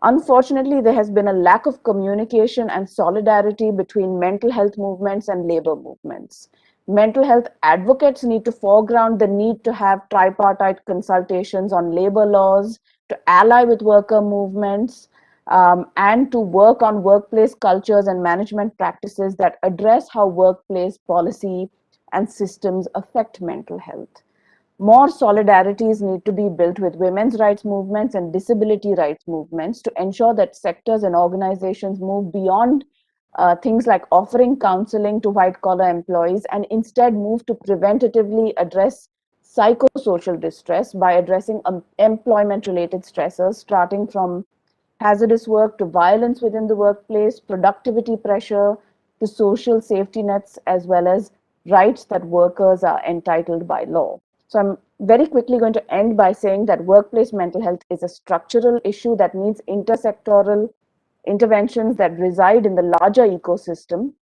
unfortunately, there has been a lack of communication and solidarity between mental health movements and labor movements. Mental health advocates need to foreground the need to have tripartite consultations on labor laws, to ally with worker movements, and to work on workplace cultures and management practices that address how workplace policy and systems affect mental health. More solidarities need to be built with women's rights movements and disability rights movements to ensure that sectors and organizations move beyond things like offering counseling to white collar employees and instead move to preventatively address psychosocial distress by addressing employment related stressors, starting from hazardous work to violence within the workplace, productivity pressure to social safety nets, as well as rights that workers are entitled by law. So I'm very quickly going to end by saying that workplace mental health is a structural issue that needs intersectoral interventions that reside in the larger ecosystem.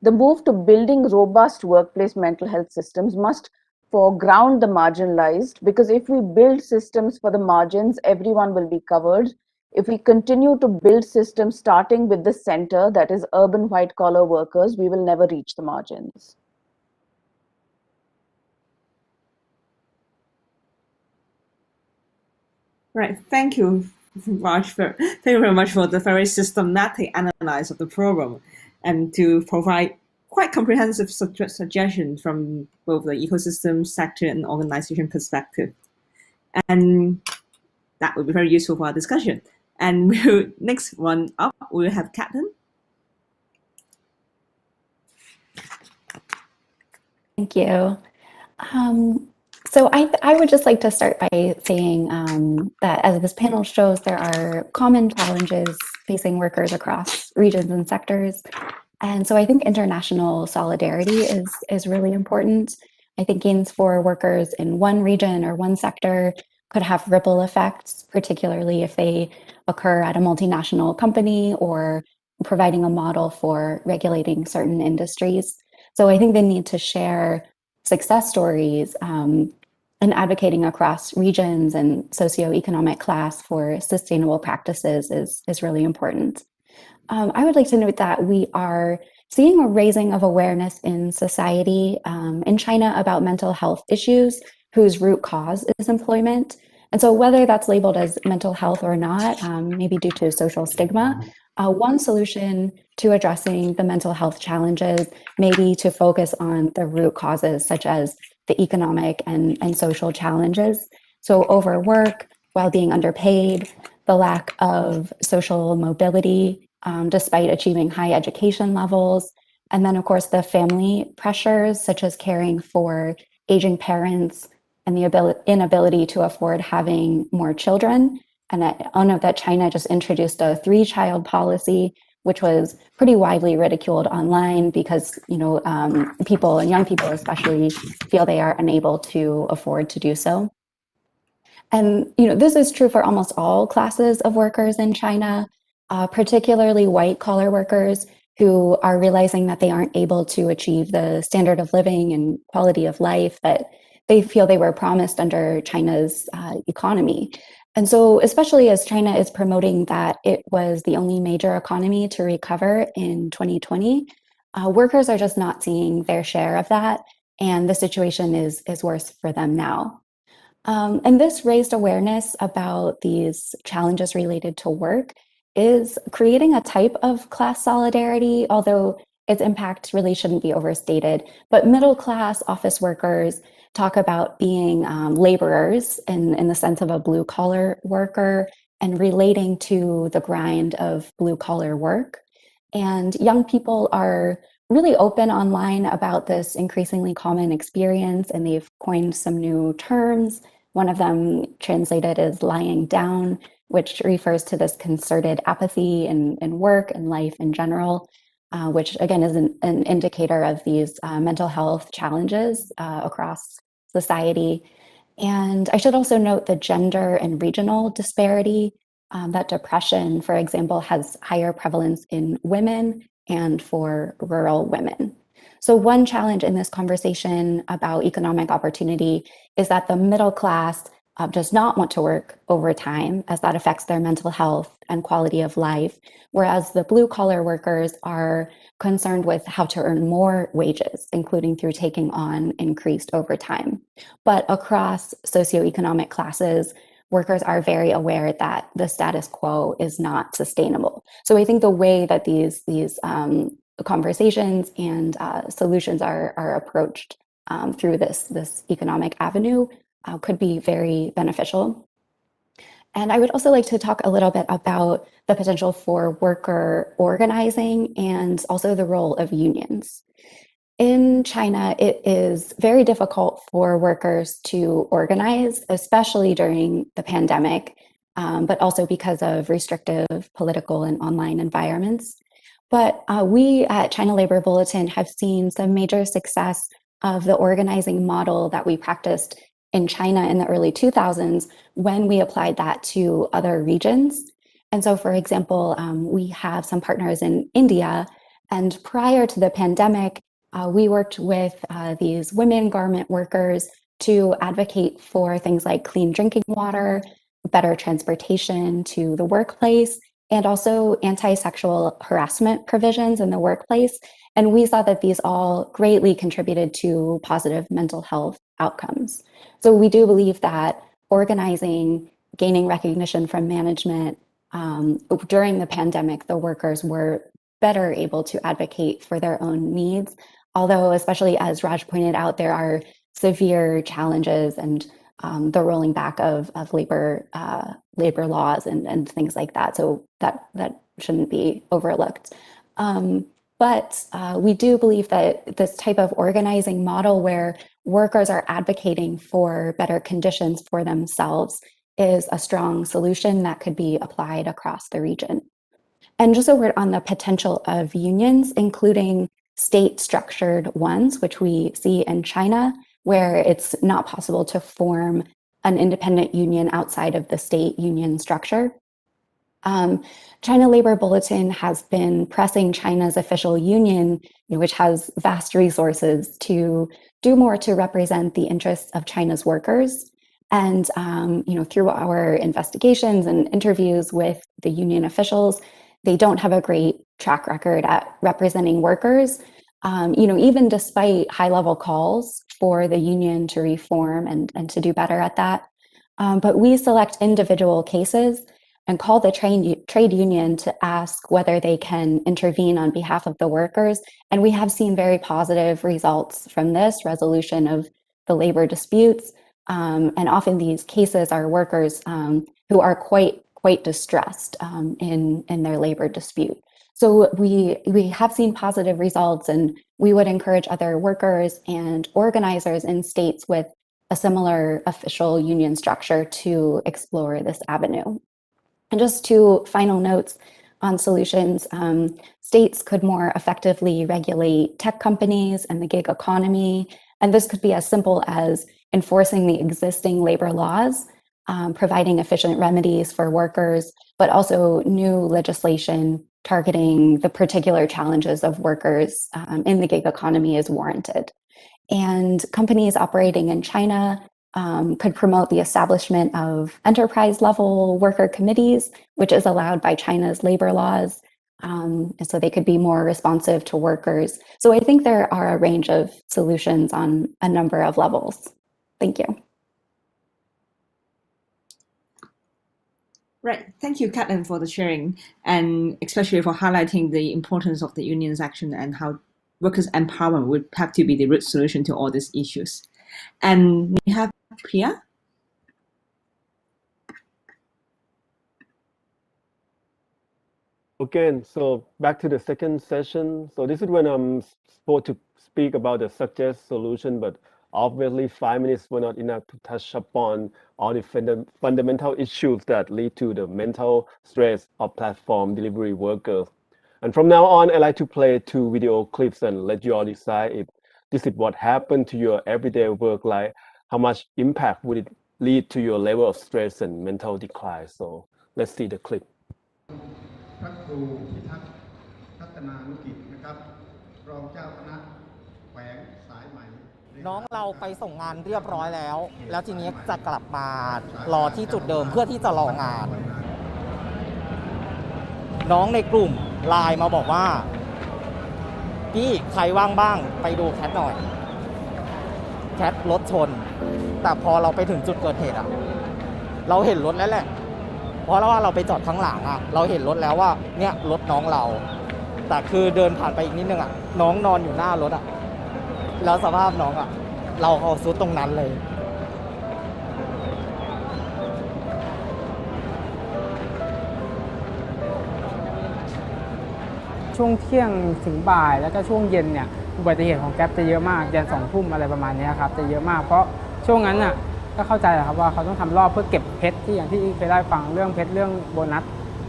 The move to building robust workplace mental health systems must foreground the marginalized, because if we build systems for the margins, everyone will be covered. If we continue to build systems starting with the center, that is urban white collar workers, we will never reach the margins. Right, thank you very much for the very systematic analysis of the problem and to provide quite comprehensive suggestions from both the ecosystem, sector, and organization perspective. And that will be very useful for our discussion. And next one up, we'll have Captain. Thank you. So I would just like to start by saying that as this panel shows, there are common challenges facing workers across regions and sectors. And so I think international solidarity is really important. I think gains for workers in one region or one sector could have ripple effects, particularly if they occur at a multinational company or providing a model for regulating certain industries. So I think the need to share success stories and advocating across regions and socioeconomic class for sustainable practices is really important. I would like to note that we are seeing a raising of awareness in society in China about mental health issues whose root cause is employment. And so whether that's labeled as mental health or not, maybe due to social stigma, one solution to addressing the mental health challenges may be to focus on the root causes, such as the economic and social challenges. So overwork, while being underpaid, the lack of social mobility, despite achieving high education levels. And then, of course, the family pressures, such as caring for aging parents and the inability to afford having more children. And I know that China just introduced a 3-child policy, which was pretty widely ridiculed online because, people and young people especially feel they are unable to afford to do so. And this is true for almost all classes of workers in China, particularly white-collar workers who are realizing that they aren't able to achieve the standard of living and quality of life that they feel they were promised under China's economy. And so, especially as China is promoting that it was the only major economy to recover in 2020, workers are just not seeing their share of that, and the situation is worse for them now. And this raised awareness about these challenges related to work is creating a type of class solidarity, although its impact really shouldn't be overstated. But middle class office workers talk about being laborers in the sense of a blue collar worker and relating to the grind of blue collar work. And young people are really open online about this increasingly common experience, and they've coined some new terms. One of them translated as lying down, which refers to this concerted apathy in work and life in general, which again is an indicator of these mental health challenges across society. And I should also note the gender and regional disparity, that depression, for example, has higher prevalence in women and for rural women. So one challenge in this conversation about economic opportunity is that the middle class does not want to work overtime, as that affects their mental health and quality of life, whereas the blue collar workers are concerned with how to earn more wages, including through taking on increased overtime. But across socioeconomic classes, workers are very aware that the status quo is not sustainable. So I think the way that these conversations and solutions are approached through this economic avenue could be very beneficial. And I would also like to talk a little bit about the potential for worker organizing and also the role of unions. In China, it is very difficult for workers to organize, especially during the pandemic, but also because of restrictive political and online environments. But we at China Labor Bulletin have seen some major success of the organizing model that we practiced in China in the early 2000s when we applied that to other regions. And so, for example, we have some partners in India, and prior to the pandemic, we worked with these women garment workers to advocate for things like clean drinking water, better transportation to the workplace, and also anti-sexual harassment provisions in the workplace. And we saw that these all greatly contributed to positive mental health outcomes. So we do believe that organizing, gaining recognition from management during the pandemic, the workers were better able to advocate for their own needs. Although, especially as Raj pointed out, there are severe challenges and the rolling back of labor laws and things like that. So that shouldn't be overlooked. But we do believe that this type of organizing model where workers are advocating for better conditions for themselves is a strong solution that could be applied across the region. And just a word on the potential of unions, including state-structured ones, which we see in China, where it's not possible to form an independent union outside of the state union structure. China Labor Bulletin has been pressing China's official union, which has vast resources, to do more to represent the interests of China's workers. And through our investigations and interviews with the union officials, they don't have a great track record at representing workers, even despite high-level calls for the union to reform and to do better at that. But we select individual cases and call the trade union to ask whether they can intervene on behalf of the workers. And we have seen very positive results from this resolution of the labor disputes. And often these cases are workers who are quite distressed in their labor dispute. So we have seen positive results, and we would encourage other workers and organizers in states with a similar official union structure to explore this avenue. And just two final notes on solutions. States could more effectively regulate tech companies and the gig economy. And this could be as simple as enforcing the existing labor laws, providing efficient remedies for workers, but also new legislation targeting the particular challenges of workers in the gig economy is warranted. And companies operating in China could promote the establishment of enterprise-level worker committees, which is allowed by China's labor laws, and so they could be more responsive to workers. So I think there are a range of solutions on a number of levels. Thank you. Right. Thank you, Catelyn, for the sharing, and especially for highlighting the importance of the union's action and how workers' empowerment would have to be the root solution to all these issues. And we have Priya. Okay, so back to the second session. So this is when I'm supposed to speak about the suggest solution, but obviously 5 minutes were not enough to touch upon all the fundamental issues that lead to the mental stress of platform delivery workers. And from now on, I like to play 2 video clips and let you all decide if this is what happened to your everyday work life, how much impact would it lead to your level of stress and mental decline. So let's see the clip. พระครูพิทักษ์พัฒนานุกิจนะครับรองเจ้าคณะแขวงสายไหมน้องเราไปส่งงานเรียบร้อยแล้วทีนี้จะกลับมารอที่จุดเดิมเพื่อที่จะรองานน้องในกลุ่มไลน์มาบอกว่าพี่ใครว่างบ้างไปดูแคทหน่อยแคทรถชนแต่พอเราไปถึงจุดเกิดเหตุอะเราเห็นรถแล้วแหละเพราะว่าเราไปจอดข้างหลังอะเราเห็นรถแล้วว่าเนี่ยรถน้องเราแต่คือเดินผ่านไปอีกนิดนึงอะน้องนอนอยู่หน้ารถอะแล้วสภาพน้องอะเราเอาซุดตรงนั้นเลยช่วงเที่ยงถึงบ่ายแล้วก็ช่วงเย็นเนี่ยอุบัติเหตุของแก๊ปจะเยอะมากยัน2 ทุ่มอะไรประมาณนี้ครับจะเยอะมากเพราะช่วงนั้นน่ะก็เข้าใจแหละครับว่าเขาต้องทำรอบเพื่อเก็บเพชรที่อย่างที่เคยได้ฟังเรื่องเพชรเรื่องโบนัส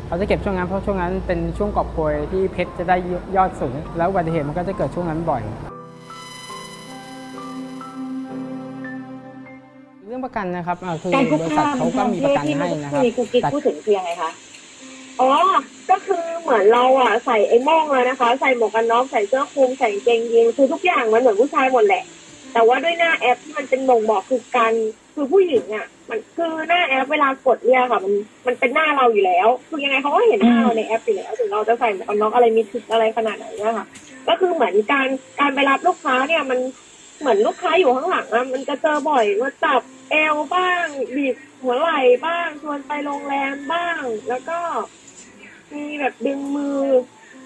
เขาจะเก็บช่วงนั้นเพราะช่วงนั้นเป็นช่วงกอบโกยที่เพชรจะได้ยอดสูงแล้วอุบัติเหตุมันก็จะเกิดช่วงนั้นบ่อยเรื่องประกันนะครับคือบริษัทเขาก็มีประกันให้นะครับแต่พูดถึงคือยังไงคะอ๋อก็คือเหมือนเราอ่ะใส่ไอ้โม่งเลยนะคะใส่หมวกกันน็อกใส่เสื้อคลุมใส่กางเกงยีนคือทุกอย่างมันเหมือนผู้ชายหมดแหละแต่ว่าด้วยหน้าแอปที่มันเป็นบ่งบอกคือผู้หญิงอ่ะมันคือหน้าแอปเวลากดเนี่ยค่ะมันเป็นหน้าเราอยู่แล้วคือยังไงเขาก็เห็นหน้าเราในแอปอยู่แล้วถึงเราจะใส่หมวกกันน็อกอะไรมีชุดอะไรขนาดไหนนะคะก็คือเหมือนการไปรับลูกค้าเนี่ยมันเหมือนลูกค้าอยู่ข้างหลังอ่ะมันจะเจอบ่อยว่าจับเอวบ้างบีบหัวไหล่บ้างชวนไปโรงแรมบ้างแล้วก็มีแบบดึงมือ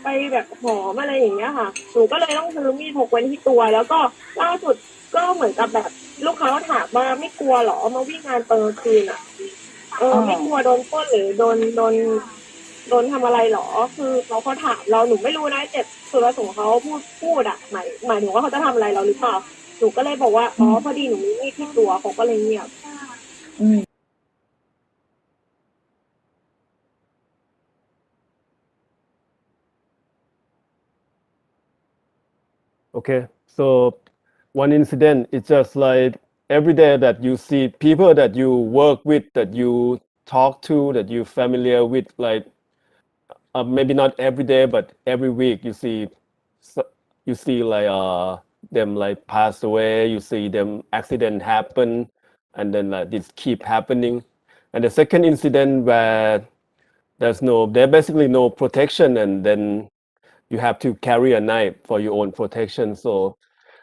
ไปแบบหอมอะไรอย่างเงี้ยค่ะหนูก็เลยต้องซื้อมีดพกไว้ที่ตัวแล้วก็ล่าสุดก็เหมือนกับแบบลูกค้าถามว่าไม่กลัวหรอมาวิ่งงานตอนกลางคืนอ่ะไม่กลัวโดนปล้นหรือโดนทำอะไรหรอคือเขาถามเราหนูไม่รู้นะแต่ส่วนประสงค์เขาพูดอ่ะหมายถึงว่าเขาจะทำอะไรเราหรือเปล่าหนูก็เลยบอกว่าอ๋อพอดีหนูมีมีดที่ตัวเขาก็เลยเงียบ嗯。 โอเค ค่ะ ก็คือเหมือนการไปรับลูกค้าเนี่ยมัน Okay, so one incident is just like every day that you see people that you work with, that you talk to, that you're familiar with, like maybe not every day, but every week you see, you see like them like pass away, you see them accident happen, and then like this keep happening. And the second incident where there's basically no protection, and then you have to carry a knife for your own protection. So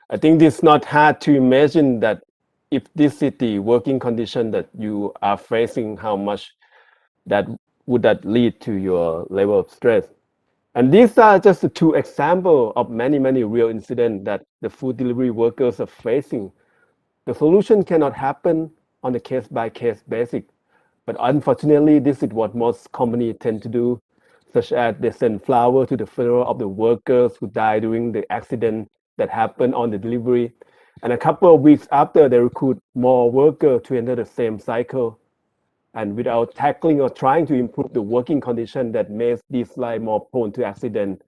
I think it's not hard to imagine that if this is the working condition that you are facing, how much that would that lead to your level of stress. And these are just the two examples of many, many real incidents that the food delivery workers are facing. The solution cannot happen on a case-by-case basis. But unfortunately, this is what most companies tend to do, such as they send flowers to the funeral of the workers who died during the accident that happened on the delivery. And a couple of weeks after, they recruit more workers to enter the same cycle. And without tackling or trying to improve the working condition that makes this line more prone to accident.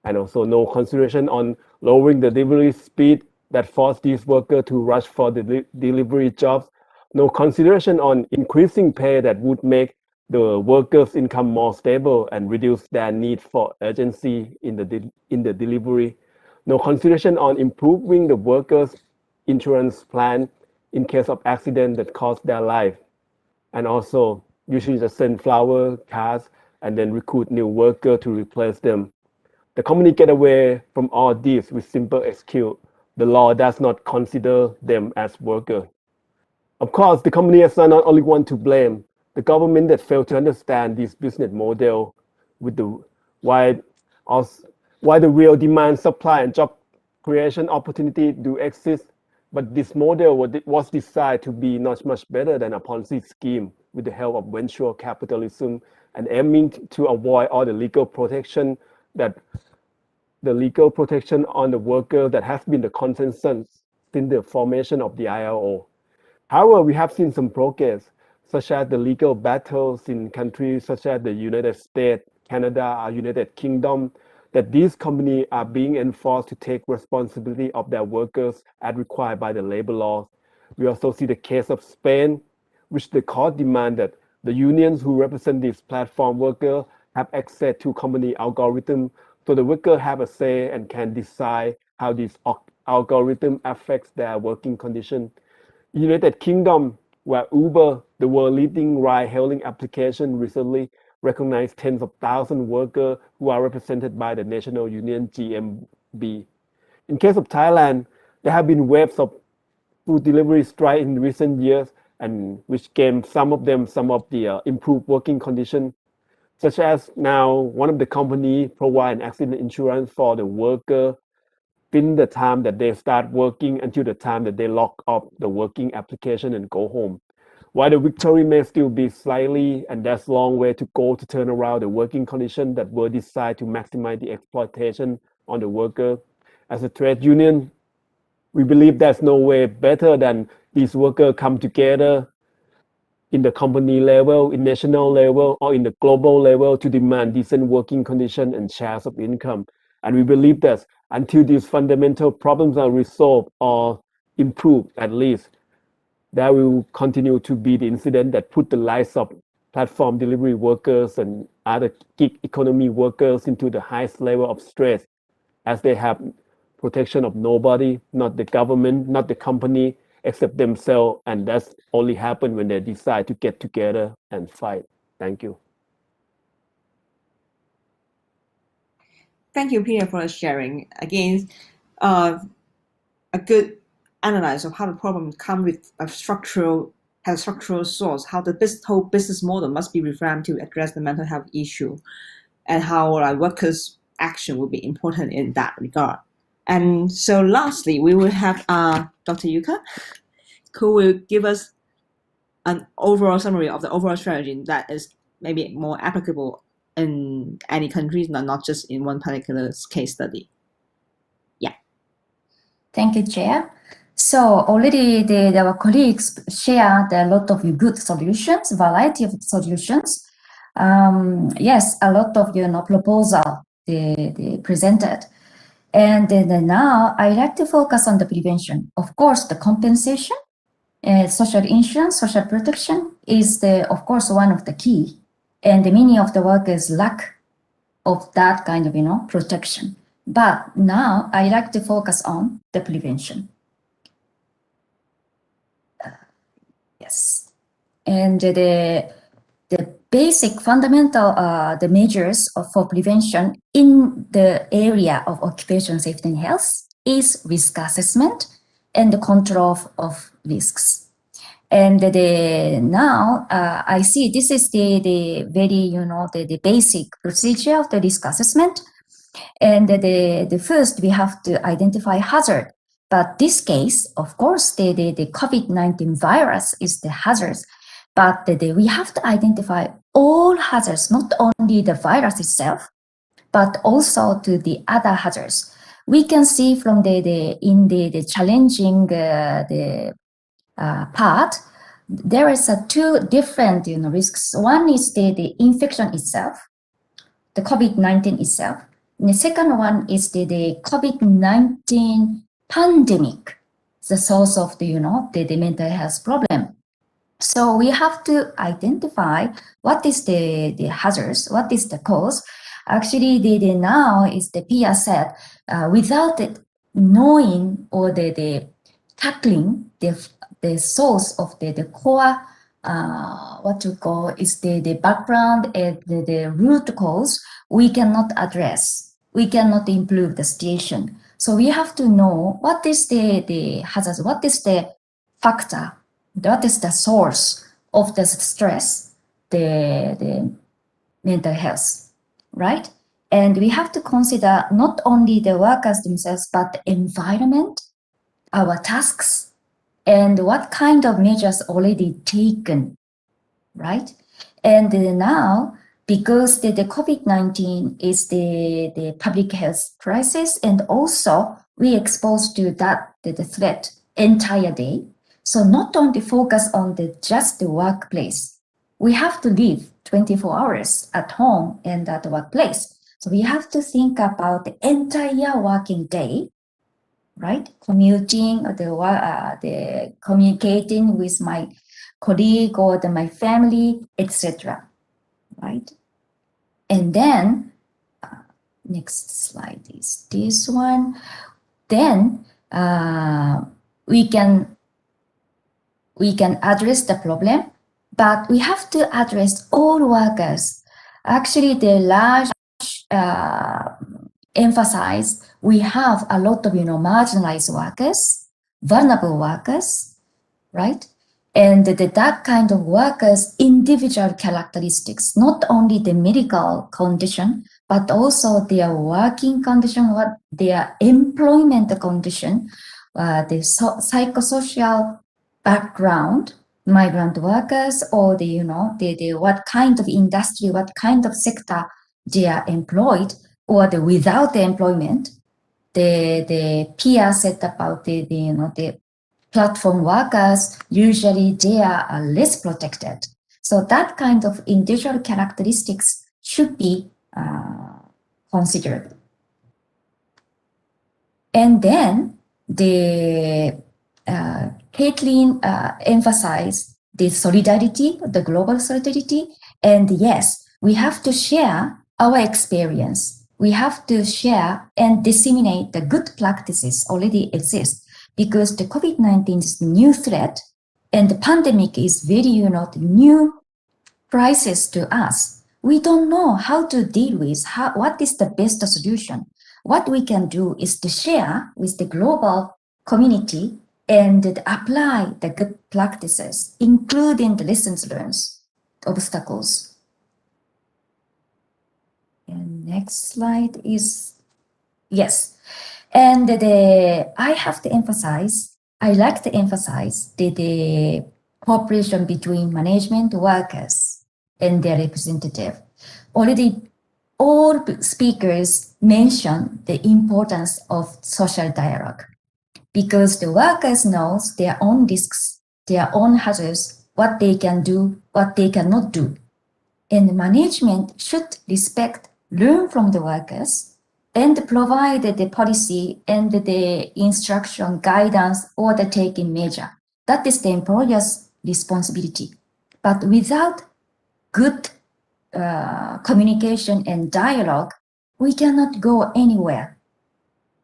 And also no consideration on lowering the delivery speed that forced these workers to rush for the delivery jobs. No consideration on increasing pay that would make the workers' income more stable and reduce their need for urgency in the delivery. No consideration on improving the workers' insurance plan in case of accident that cost their life. And also usually just send flower cards and then recruit new workers to replace them. The company get away from all this with simple excuse. The law does not consider them as workers. Of course, the companies are not only one to blame. The government that failed to understand this business model with the why the real demand, supply, and job creation opportunity do exist. But this model was designed to be not much better than a Ponzi scheme with the help of venture capitalism and aiming to avoid all the legal protection on the worker that has been the consensus since the formation of the ILO. However, we have seen some progress, such as the legal battles in countries such as the United States, Canada, or United Kingdom, that these companies are being enforced to take responsibility of their workers as required by the labor laws. We also see the case of Spain, which the court demanded the unions who represent these platform workers have access to company algorithm, so the worker have a say and can decide how this algorithm affects their working condition. United Kingdom, where Uber, the world leading ride-hailing application, recently recognized tens of thousands of workers who are represented by the national union GMB. In case of Thailand, there have been waves of food delivery strike in recent years, and which gave some of the improved working conditions, such as now one of the company provide an accident insurance for the worker in the time that they start working until the time that they lock up the working application and go home. While the victory may still be slightly, and there's a long way to go to turn around the working conditions that were designed to maximize the exploitation on the worker. As a trade union, we believe there's no way better than these workers come together in the company level, in national level, or in the global level to demand decent working conditions and shares of income. And we believe that until these fundamental problems are resolved or improved, at least, there will continue to be the incident that put the lives of platform delivery workers and other gig economy workers into the highest level of stress, as they have protection of nobody, not the government, not the company, except themselves. And that's only happen when they decide to get together and fight. Thank you. Thank you, Peter, for sharing. Again, a good analysis of how the problem come with a structural source, how the whole business model must be reformed to address the mental health issue, and how workers' action will be important in that regard. And so lastly, we will have Dr. Yuka, who will give us an overall summary of the overall strategy that is maybe more applicable in any countries, not just in one particular case study. Yeah. Thank you, Chair. So already our colleagues shared a lot of good solutions, variety of solutions. Yes, a lot of proposal they presented. And then now I like to focus on the prevention. Of course, the compensation, social insurance, social protection is of course, one of the key. And many of the workers lack of that kind of, protection. But now I like to focus on the prevention. Yes. And the basic fundamental the measures for prevention in the area of occupational safety and health is risk assessment and the control of risks. And now I see this is the very, the basic procedure of the risk assessment. And the first we have to identify hazard. But this case, of course, the COVID-19 virus is the hazard. But we have to identify all hazards, not only the virus itself, but also to the other hazards. We can see from the challenging part, there is two different risks. One is the infection itself, the COVID-19 itself. And the second one is the COVID-19 pandemic, the source of the mental health problem. So we have to identify what is the hazards, what is the cause. Actually, the now is the Pia said, without knowing or the tackling the source of the core, what you call is the background and the root cause, we cannot address, we cannot improve the situation. So we have to know what is the hazards, what is the factor, what is the source of the stress, the mental health, right? And we have to consider not only the workers themselves, but the environment, our tasks, and what kind of measures already taken, right? And now, because the COVID-19 is the public health crisis, and also we exposed to that the threat entire day. So not only focus on just the workplace, we have to live 24 hours at home and at the workplace. So we have to think about the entire working day, right? Commuting, or the communicating with my colleague or my family, etc. Right? And then next slide is this one. Then we can address the problem, but we have to address all workers. Actually, the large emphasize we have a lot of marginalized workers, vulnerable workers, right? And that kind of workers' individual characteristics, not only the medical condition, but also their working condition, what their employment condition, the psychosocial background, migrant workers, or the what kind of industry, what kind of sector they are employed, or without the employment. The Pia said about the platform workers, usually they are less protected. So that kind of individual characteristics should be considered. And then Caitlin emphasized the solidarity, the global solidarity. And yes, we have to share our experience. We have to share and disseminate the good practices already exist, because the COVID-19 is a new threat and the pandemic is very, new crisis to us. We don't know how to deal with, what is the best solution. What we can do is to share with the global community and apply the good practices, including the lessons learned, obstacles. And next slide is, yes. And I have to emphasize, I like to emphasize the cooperation between management, workers, and their representative. Already all speakers mentioned the importance of social dialogue, because the workers know their own risks, their own hazards, what they can do, what they cannot do. And management should respect, learn from the workers, and provide the policy and the instruction, guidance, or the taking measure. That is the employer's responsibility. But without good communication and dialogue, we cannot go anywhere,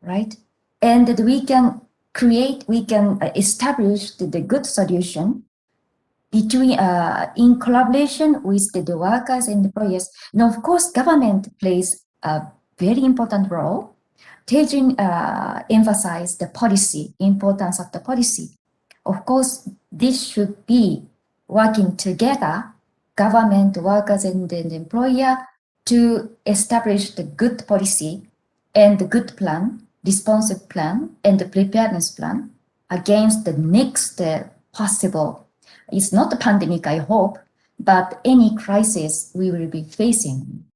right? And that we can establish the good solution between in collaboration with the workers and employers. Now, of course, government plays a very important role. Tenzin emphasized the policy, importance of the policy. Of course, this should be working together, government, workers, and the employer, to establish the good policy and the good plan, responsive plan, and the preparedness plan against the next possible. It's not a pandemic, I hope, but any crisis we will be facing.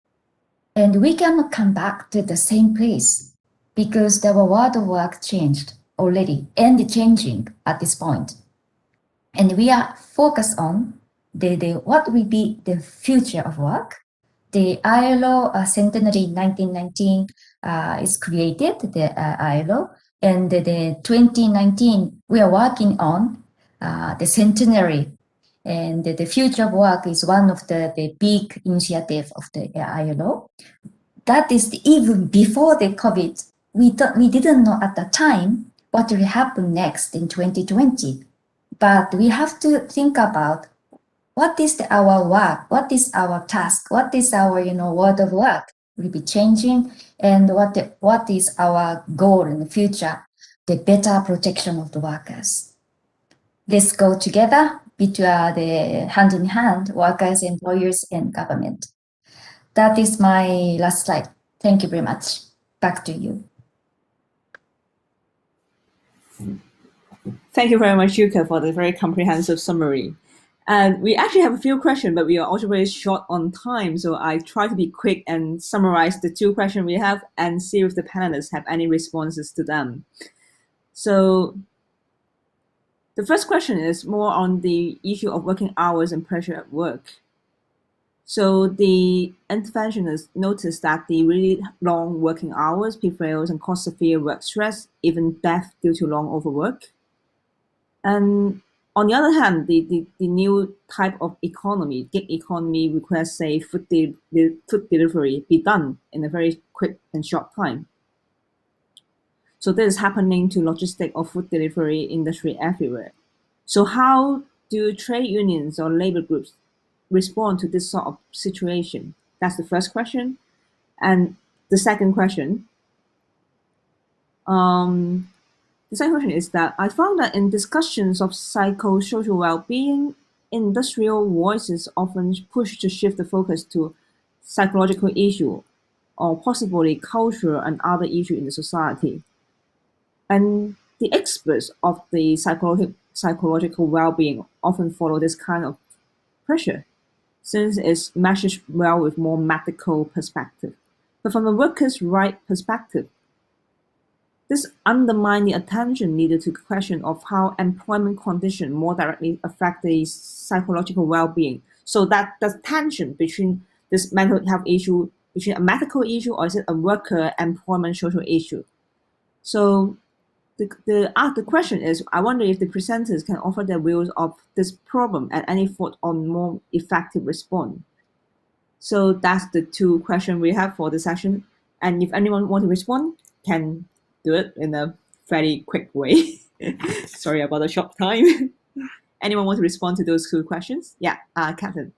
And we cannot come back to the same place because the world of work changed already and changing at this point. And we are focused on what will be the future of work. The ILO centenary 1919 is created, the ILO, and the 2019 we are working on the centenary, and the future of work is one of the big initiative of the ILO. That is even before the COVID. We didn't know at the time what will happen next in 2020, but we have to think about what is our work, what is our task, what is our world of work will be changing, and what is our goal in the future, the better protection of the workers. Let's go together between the hand in hand, workers, employers, and government. That is my last slide. Thank you very much. Back to you. Thank you very much, Yuka, for the very comprehensive summary. And we actually have a few questions, but we are also very short on time. So I try to be quick and summarize the 2 questions we have and see if the panelists have any responses to them. So the first question is more on the issue of working hours and pressure at work. So the interventionists noticed that the really long working hours prevails and cause severe work stress, even death due to long overwork. And on the other hand, the new type of economy, gig economy, requires, say, food delivery be done in a very quick and short time. So this is happening to logistic or food delivery industry everywhere. So how do trade unions or labor groups respond to this sort of situation? That's the first question. And the second question, is that I found that in discussions of psychosocial well-being, industrial voices often push to shift the focus to psychological issue or possibly cultural and other issue in the society. And the experts of the psychological well-being often follow this kind of pressure, since it's meshed well with more medical perspective. But from a workers' right perspective, this undermines the attention needed to the question of how employment conditions more directly affect the psychological well-being. So that the tension between this mental health issue, between a medical issue, or is it a worker employment social issue? So the question is, I wonder if the presenters can offer their views of this problem and any thought on more effective response. So that's the 2 questions we have for the session. And if anyone want to respond, can do it in a very quick way. Sorry about the short time. Anyone want to respond to those 2 questions? Yeah, Catherine.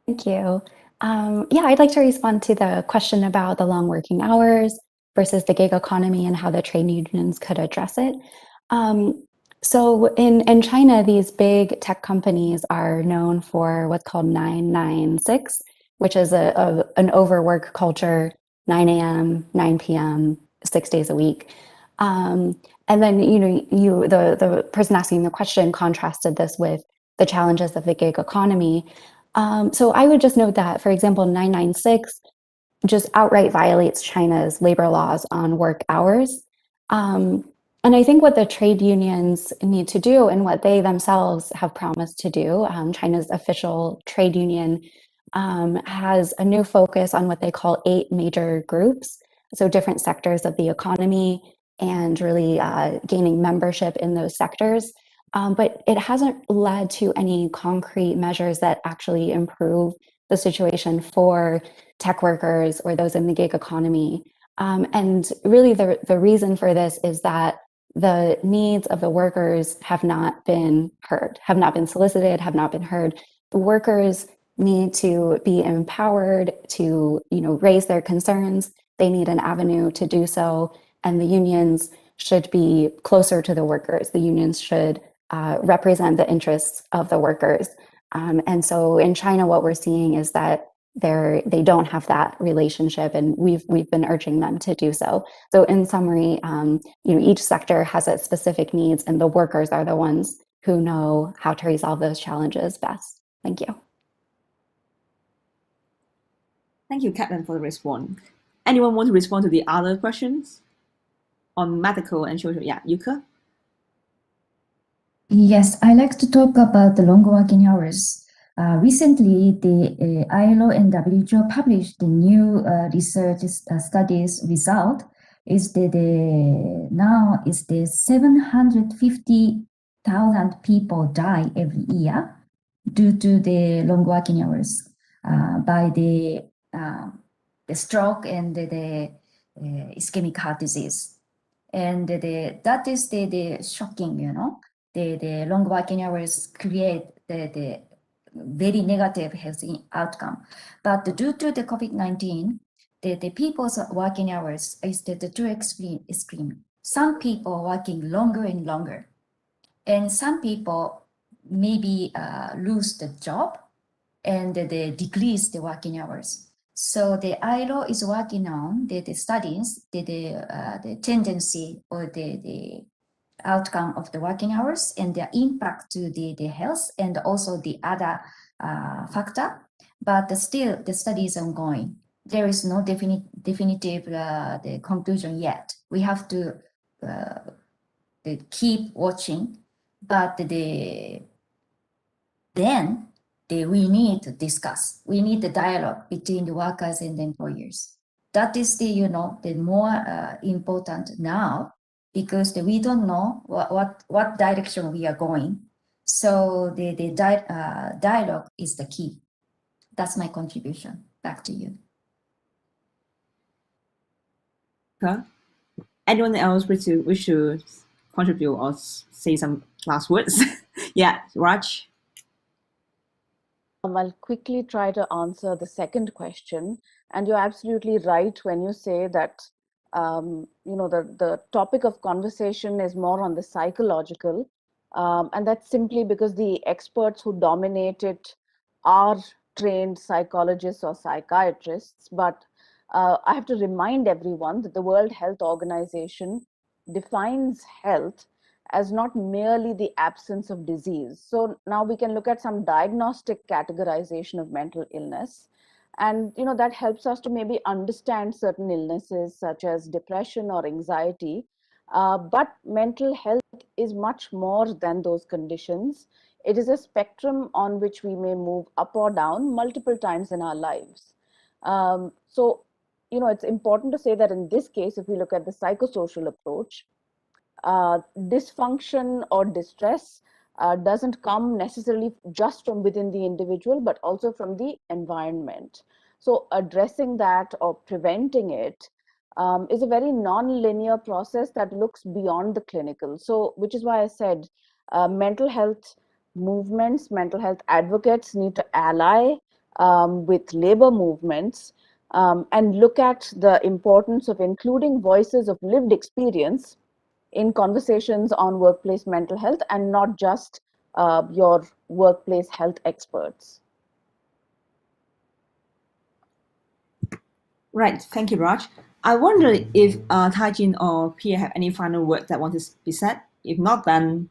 Thank you. Yeah, I'd like to respond to the question about the long working hours versus the gig economy and how the trade unions could address it. So in China, these big tech companies are known for what's called 996, which is an overwork culture, 9 a.m., 9 p.m., 6 days a week. And then the person asking the question contrasted this with the challenges of the gig economy. So I would just note that, for example, 996 just outright violates China's labor laws on work hours. And I think what the trade unions need to do and what they themselves have promised to do, China's official trade union has a new focus on what they call 8 major groups, so different sectors of the economy, and really gaining membership in those sectors. But it hasn't led to any concrete measures that actually improve the situation for tech workers or those in the gig economy. And really the reason for this is that the needs of the workers have not been heard, have not been solicited, have not been heard. The workers need to be empowered to, raise their concerns. They need an avenue to do so, and the unions should be closer to the workers. The unions should represent the interests of the workers. And so in China, what we're seeing is that they don't have that relationship, and we've been urging them to do so. So in summary, each sector has its specific needs, and the workers are the ones who know how to resolve those challenges best. Thank you. Thank you, Catelyn, for the response. Anyone want to respond to the other questions on medical and social? Yeah, Yuka? Yes, I like to talk about the long working hours. Recently, the ILO and WHO published the new research studies result is that now is the 750,000 people die every year due to the long working hours by the stroke and the ischemic heart disease. And that is the shocking, the long working hours create the very negative health outcome. But due to the COVID-19, the people's working hours is the two extreme. Some people working longer and longer, and some people maybe lose the job and they decrease the working hours. So the ILO is working on the studies, the tendency or the outcome of the working hours and their impact to the health and also the other factor. But still, the study is ongoing. There is no definitive the conclusion yet. We have to keep watching, but we need to discuss. We need the dialogue between the workers and the employers. That is the more important now, because we don't know what direction we are going. So the dialogue is the key. That's my contribution. Back to you. Okay. Anyone else wish to contribute or say some last words? Yeah, Raj? I'll quickly try to answer the second question. And you're absolutely right when you say that, the topic of conversation is more on the psychological. And that's simply because the experts who dominate it are trained psychologists or psychiatrists. But I have to remind everyone that the World Health Organization defines health as not merely the absence of disease. So now we can look at some diagnostic categorization of mental illness. And that helps us to maybe understand certain illnesses such as depression or anxiety. But mental health is much more than those conditions. It is a spectrum on which we may move up or down multiple times in our lives. So it's important to say that in this case, if we look at the psychosocial approach, dysfunction or distress doesn't come necessarily just from within the individual, but also from the environment. So addressing that or preventing it is a very non-linear process that looks beyond the clinical. So, which is why I said mental health movements, mental health advocates need to ally with labor movements and look at the importance of including voices of lived experience in conversations on workplace mental health and not just your workplace health experts. Right, thank you, Raj. I wonder if Taijin or Pia have any final words that want to be said. If not, then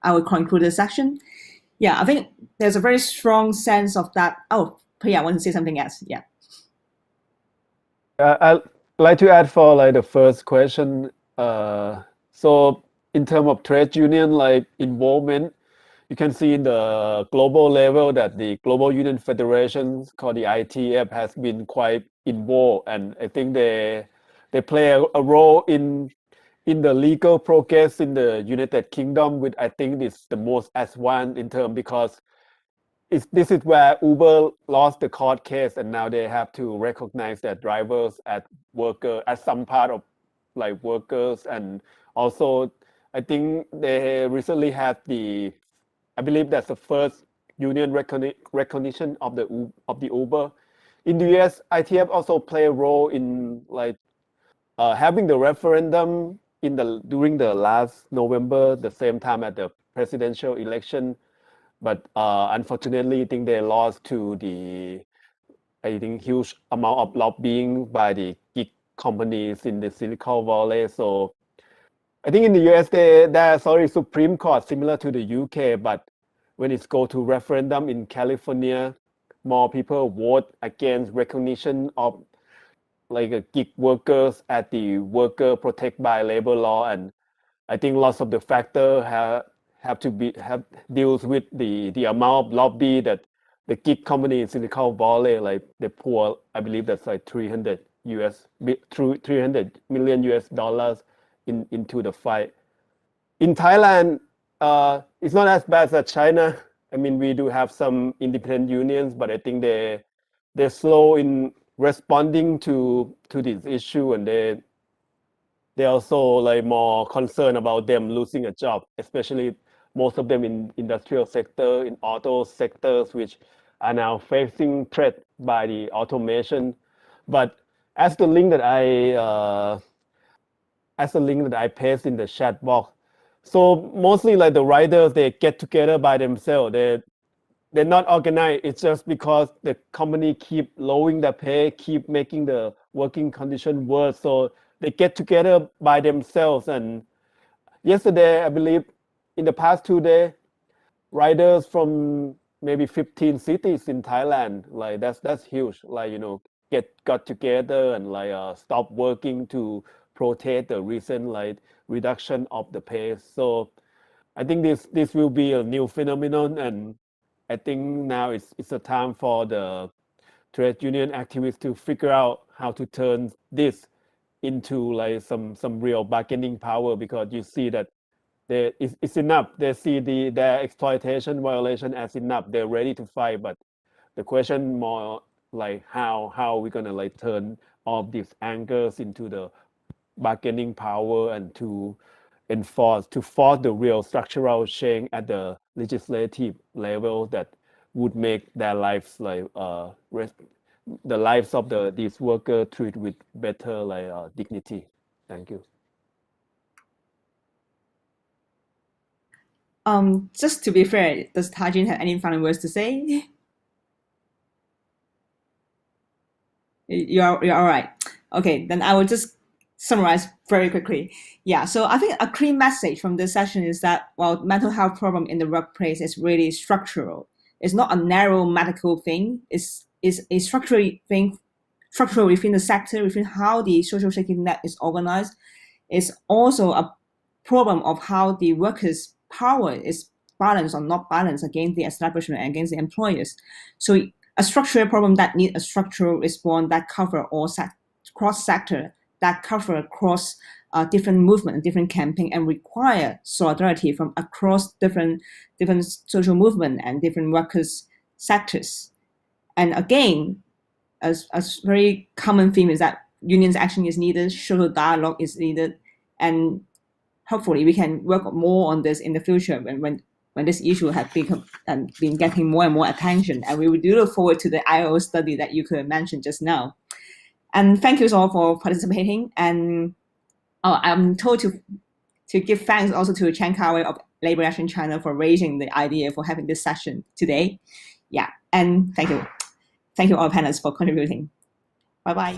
I will conclude the session. Yeah, I think there's a very strong sense of that. Oh, Pia, I want to say something else. Yeah. I'd like to add for the first question. So in terms of trade union involvement, you can see in the global level that the Global Union Federation, called the ITF, has been quite involved, and I think they play a role in the legal progress in the United Kingdom, which I think is the most advanced in terms, because this is where Uber lost the court case, and now they have to recognize their drivers as workers, as some part of like workers. And also I think they recently had I believe that's the first union recognition of the Uber. In the US, ITF also play a role in like having the referendum during the last November, the same time at the presidential election. But unfortunately, I think they lost to I think, huge amount of lobbying by the gig companies in the Silicon Valley. So I think in the US, there's already Supreme Court similar to the UK, but when it's go to referendum in California, more people vote against recognition of like gig workers as the worker protected by labor law. And I think lots of the factor have deals with the amount of lobby that the gig company in Silicon Valley, like they pour, I believe that's like 300 million US dollars into the fight. In Thailand, it's not as bad as China. I mean, we do have some independent unions, but I think they're slow in responding to this issue, and they also like more concerned about them losing a job, especially most of them in industrial sector, in auto sectors, which are now facing threat by the automation. But as the link that I paste in the chat box, so mostly like the riders, they get together by themselves. They're not organized. It's just because the company keep lowering the pay, keep making the working condition worse. So they get together by themselves. And yesterday, I believe in the past 2 days, riders from maybe 15 cities in Thailand, like that's huge. Like, got together and like stop working to protest the recent like reduction of the pay. So I think this will be a new phenomenon, and I think now it's a time for the trade union activists to figure out how to turn this into like some real bargaining power, because you see that it's enough. They see their exploitation violation as enough. They're ready to fight, but the question more like how are we gonna like turn all of these angers into the bargaining power, and to force the real structural change at the legislative level that would make their lives like the lives of these workers treated with better like dignity. Thank you. Just to be fair, does Tajin have any final words to say? You're all right. Okay, then I will just summarize very quickly. Yeah, so I think a key message from this session is that while mental health problem in the workplace is really structural, it's not a narrow medical thing. It's a structural thing, structural within the sector, within how the social safety net is organized. It's also a problem of how the workers' power is balanced or not balanced against the establishment and against the employers. So a structural problem that needs a structural response that cover all cross-sector, that cover across different movement, different campaign, and require solidarity from across different social movement and different workers sectors. And again, a very common theme is that unions action is needed, social dialogue is needed, and hopefully we can work more on this in the future when this issue has been getting more and more attention. And we do look forward to the IO study that you could mention just now. And thank you all for participating. And I'm told to give thanks also to Chen Kawei of Labor Action China for raising the idea for having this session today. Yeah, and thank you. Thank you all panelists for contributing. Bye-bye.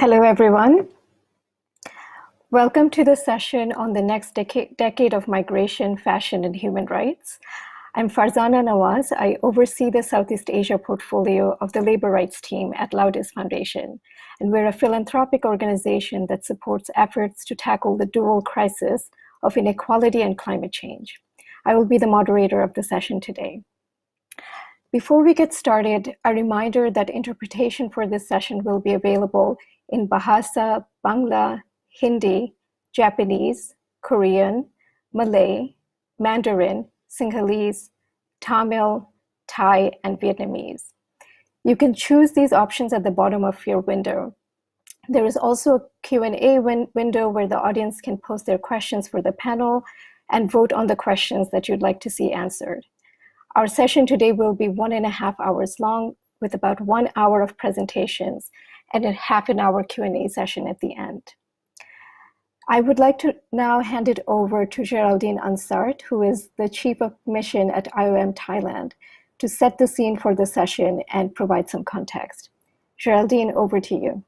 Hello, everyone. Welcome to the session on the next decade of migration, fashion, and human rights. I'm Farzana Nawaz. I oversee the Southeast Asia portfolio of the Labor Rights Team at Laudes Foundation, and we're a philanthropic organization that supports efforts to tackle the dual crisis of inequality and climate change. I will be the moderator of the session today. Before we get started, a reminder that interpretation for this session will be available in Bahasa, Bangla, Hindi, Japanese, Korean, Malay, Mandarin, Sinhalese, Tamil, Thai, and Vietnamese. You can choose these options at the bottom of your window. There is also a Q&A window where the audience can post their questions for the panel and vote on the questions that you'd like to see answered. Our session today will be 1.5 hours long with about 1 hour of presentations and a half an hour Q&A session at the end. I would like to now hand it over to Geraldine Ansart, who is the Chief of Mission at IOM Thailand, to set the scene for the session and provide some context. Geraldine, over to you.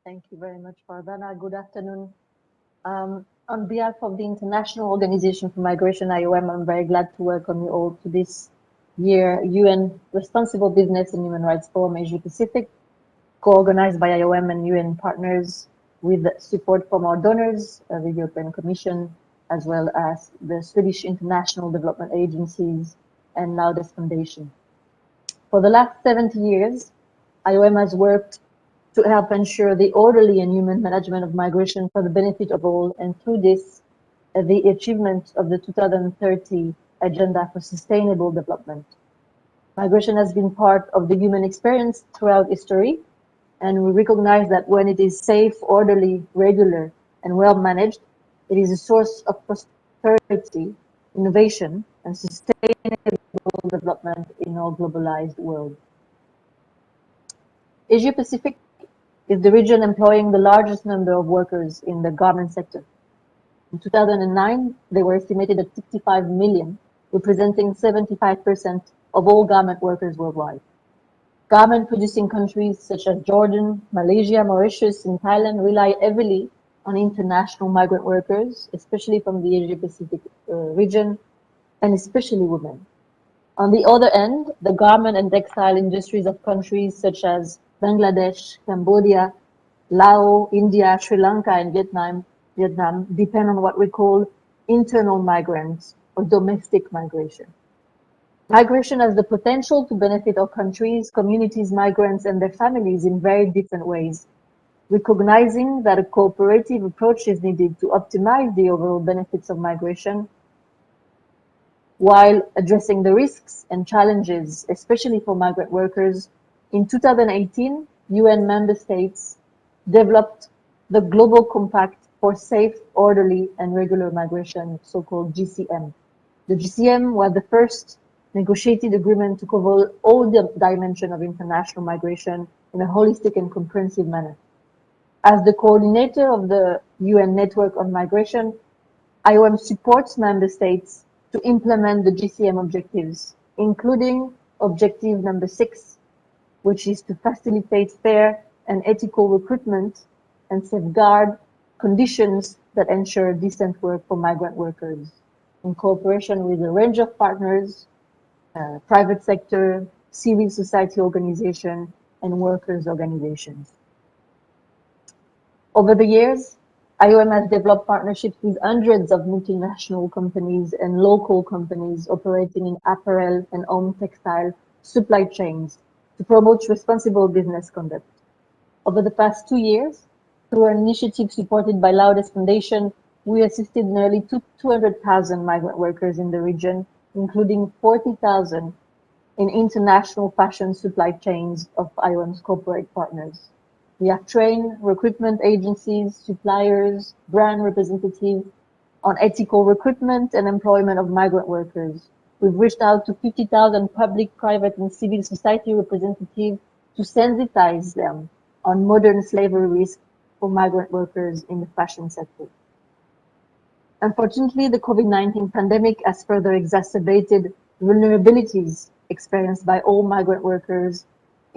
Thank you very much, Farzana. Good afternoon. On behalf of the International Organization for Migration, IOM, I'm very glad to welcome you all to this year UN Responsible Business and Human Rights Forum Asia Pacific, co-organized by IOM and UN partners with support from our donors, the European Commission, as well as the Swedish International Development Agencies and Laudes Foundation. For the last 70 years, IOM has worked to help ensure the orderly and human management of migration for the benefit of all, and through this, the achievement of the 2030 Agenda for Sustainable Development. Migration has been part of the human experience throughout history, and we recognize that when it is safe, orderly, regular, and well managed, it is a source of prosperity, innovation, and sustainable development in our globalized world. Asia Pacific is the region employing the largest number of workers in the garment sector. In 2009, they were estimated at 65 million, representing 75% of all garment workers worldwide. Garment producing countries such as Jordan, Malaysia, Mauritius, and Thailand rely heavily on international migrant workers, especially from the Asia Pacific region, and especially women. On the other end, the garment and textile industries of countries such as Bangladesh, Cambodia, Laos, India, Sri Lanka, and Vietnam depend on what we call internal migrants or domestic migration. Migration has the potential to benefit our countries, communities, migrants, and their families in very different ways. Recognizing that a cooperative approach is needed to optimize the overall benefits of migration, while addressing the risks and challenges, especially for migrant workers, in 2018, UN member states developed the Global Compact for Safe, Orderly, and Regular Migration, so-called GCM. The GCM was the first negotiated agreement to cover all the dimensions of international migration in a holistic and comprehensive manner. As the coordinator of the UN Network on Migration, IOM supports member states to implement the GCM objectives, including objective number 6, which is to facilitate fair and ethical recruitment and safeguard conditions that ensure decent work for migrant workers, in cooperation with a range of partners, private sector, civil society organizations, and workers' organizations. Over the years, IOM has developed partnerships with hundreds of multinational companies and local companies operating in apparel and home textile supply chains to promote responsible business conduct. Over the past 2 years, through an initiative supported by Laudes Foundation, we assisted nearly 200,000 migrant workers in the region, including 40,000 in international fashion supply chains of IOM's corporate partners. We have trained recruitment agencies, suppliers, brand representatives on ethical recruitment and employment of migrant workers. We've reached out to 50,000 public, private, and civil society representatives to sensitize them on modern slavery risk for migrant workers in the fashion sector. Unfortunately, the COVID-19 pandemic has further exacerbated vulnerabilities experienced by all migrant workers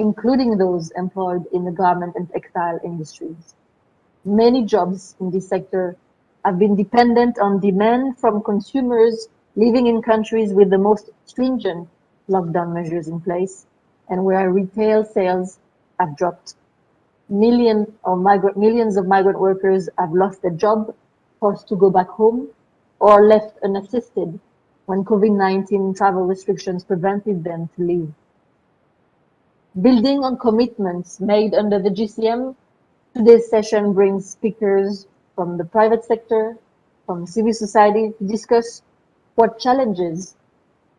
including those employed in the garment and textile industries. Many jobs in this sector have been dependent on demand from consumers living in countries with the most stringent lockdown measures in place and where retail sales have dropped. Millions of migrant workers have lost their job, forced to go back home, or left unassisted when COVID-19 travel restrictions prevented them to leave. Building on commitments made under the GCM, today's session brings speakers from the private sector, from civil society to discuss what challenges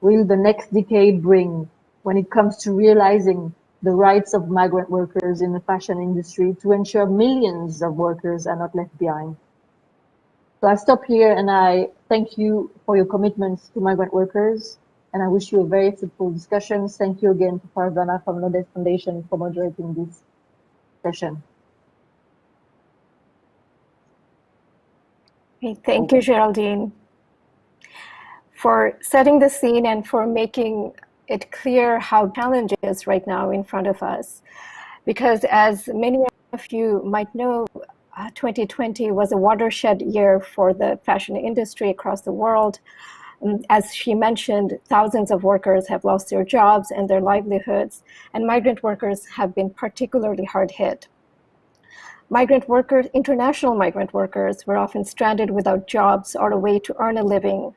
will the next decade bring when it comes to realizing the rights of migrant workers in the fashion industry to ensure millions of workers are not left behind. So I stop here and I thank you for your commitments to migrant workers, and I wish you a very fruitful discussion. Thank you again to Farzana from Nodes Foundation for moderating this session. Okay, thank you, Geraldine, for setting the scene and for making it clear how challenges right now in front of us. Because as many of you might know, 2020 was a watershed year for the fashion industry across the world. As she mentioned, thousands of workers have lost their jobs and their livelihoods, and migrant workers have been particularly hard hit. International migrant workers were often stranded without jobs or a way to earn a living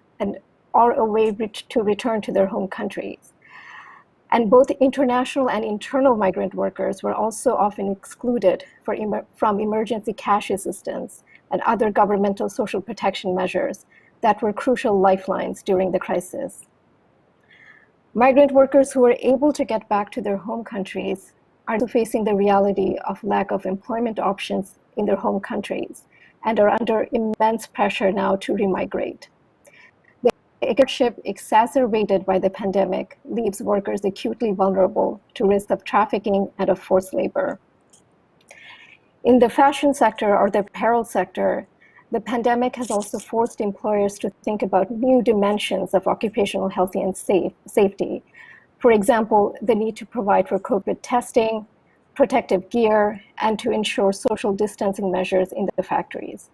or a way to return to their home countries. And both international and internal migrant workers were also often excluded from emergency cash assistance and other governmental social protection measures that were crucial lifelines during the crisis. Migrant workers who were able to get back to their home countries are still facing the reality of lack of employment options in their home countries and are under immense pressure now to remigrate. The hardship exacerbated by the pandemic leaves workers acutely vulnerable to risk of trafficking and of forced labor. In the fashion sector or the apparel sector, the pandemic has also forced employers to think about new dimensions of occupational health and safety. For example, the need to provide for COVID testing, protective gear, and to ensure social distancing measures in the factories.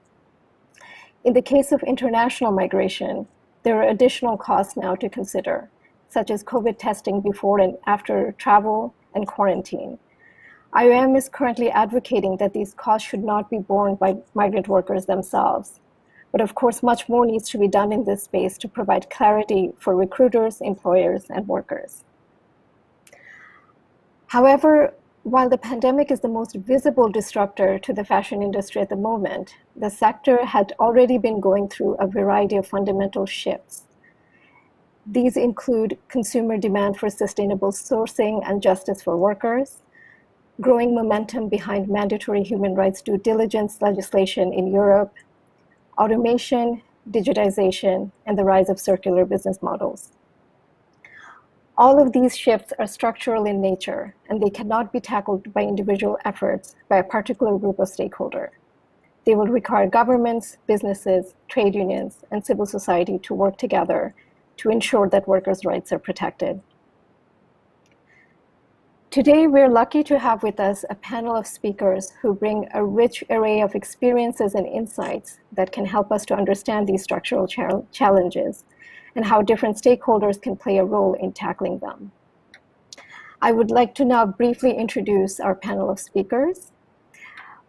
In the case of international migration, there are additional costs now to consider, such as COVID testing before and after travel and quarantine. IOM is currently advocating that these costs should not be borne by migrant workers themselves. But of course, much more needs to be done in this space to provide clarity for recruiters, employers, and workers. However, while the pandemic is the most visible disruptor to the fashion industry at the moment, the sector had already been going through a variety of fundamental shifts. These include consumer demand for sustainable sourcing and justice for workers, growing momentum behind mandatory human rights due diligence legislation in Europe, automation, digitization, and the rise of circular business models. All of these shifts are structural in nature, and they cannot be tackled by individual efforts by a particular group of stakeholders. They will require governments, businesses, trade unions, and civil society to work together to ensure that workers' rights are protected. Today, we're lucky to have with us a panel of speakers who bring a rich array of experiences and insights that can help us to understand these structural challenges and how different stakeholders can play a role in tackling them. I would like to now briefly introduce our panel of speakers.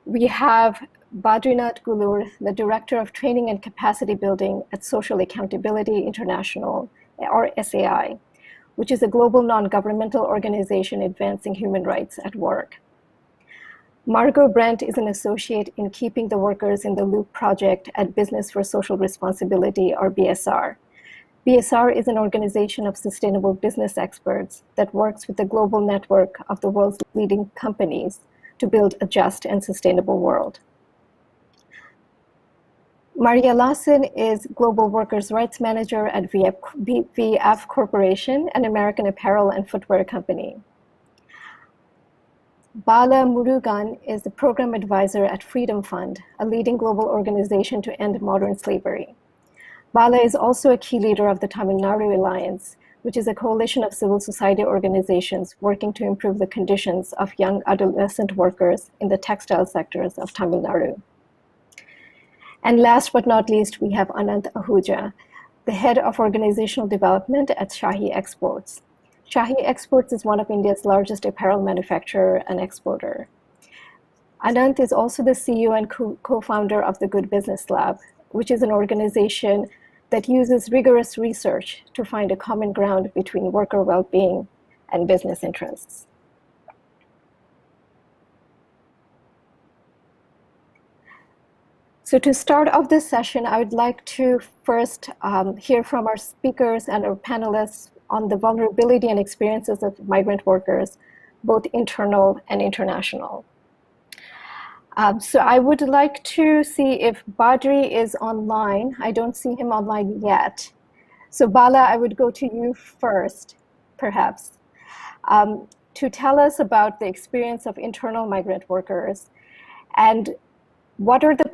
We have Badrinath Gulur, the Director of Training and Capacity Building at Social Accountability International, or SAI, which is a global non-governmental organization advancing human rights at work. Margot Brent is an associate in Keeping the Workers in the Loop project at Business for Social Responsibility, or BSR. BSR is an organization of sustainable business experts that works with the global network of the world's leading companies to build a just and sustainable world. Maria Lawson is Global Workers' Rights Manager at VF Corporation, an American apparel and footwear company. Bala Murugan is the Program Advisor at Freedom Fund, a leading global organization to end modern slavery. Bala is also a key leader of the Tamil Nadu Alliance, which is a coalition of civil society organizations working to improve the conditions of young adolescent workers in the textile sectors of Tamil Nadu. And last but not least, we have Anant Ahuja, the head of organizational development at Shahi Exports. Shahi Exports is one of India's largest apparel manufacturer and exporter. Anant is also the CEO and co-founder of the Good Business Lab, which is an organization that uses rigorous research to find a common ground between worker well-being and business interests. So to start off this session, I would like to first hear from our speakers and our panelists on the vulnerability and experiences of migrant workers, both internal and international. So I would like to see if Badri is online. I don't see him online yet. So Bala, I would go to you first, perhaps, to tell us about the experience of internal migrant workers and what are the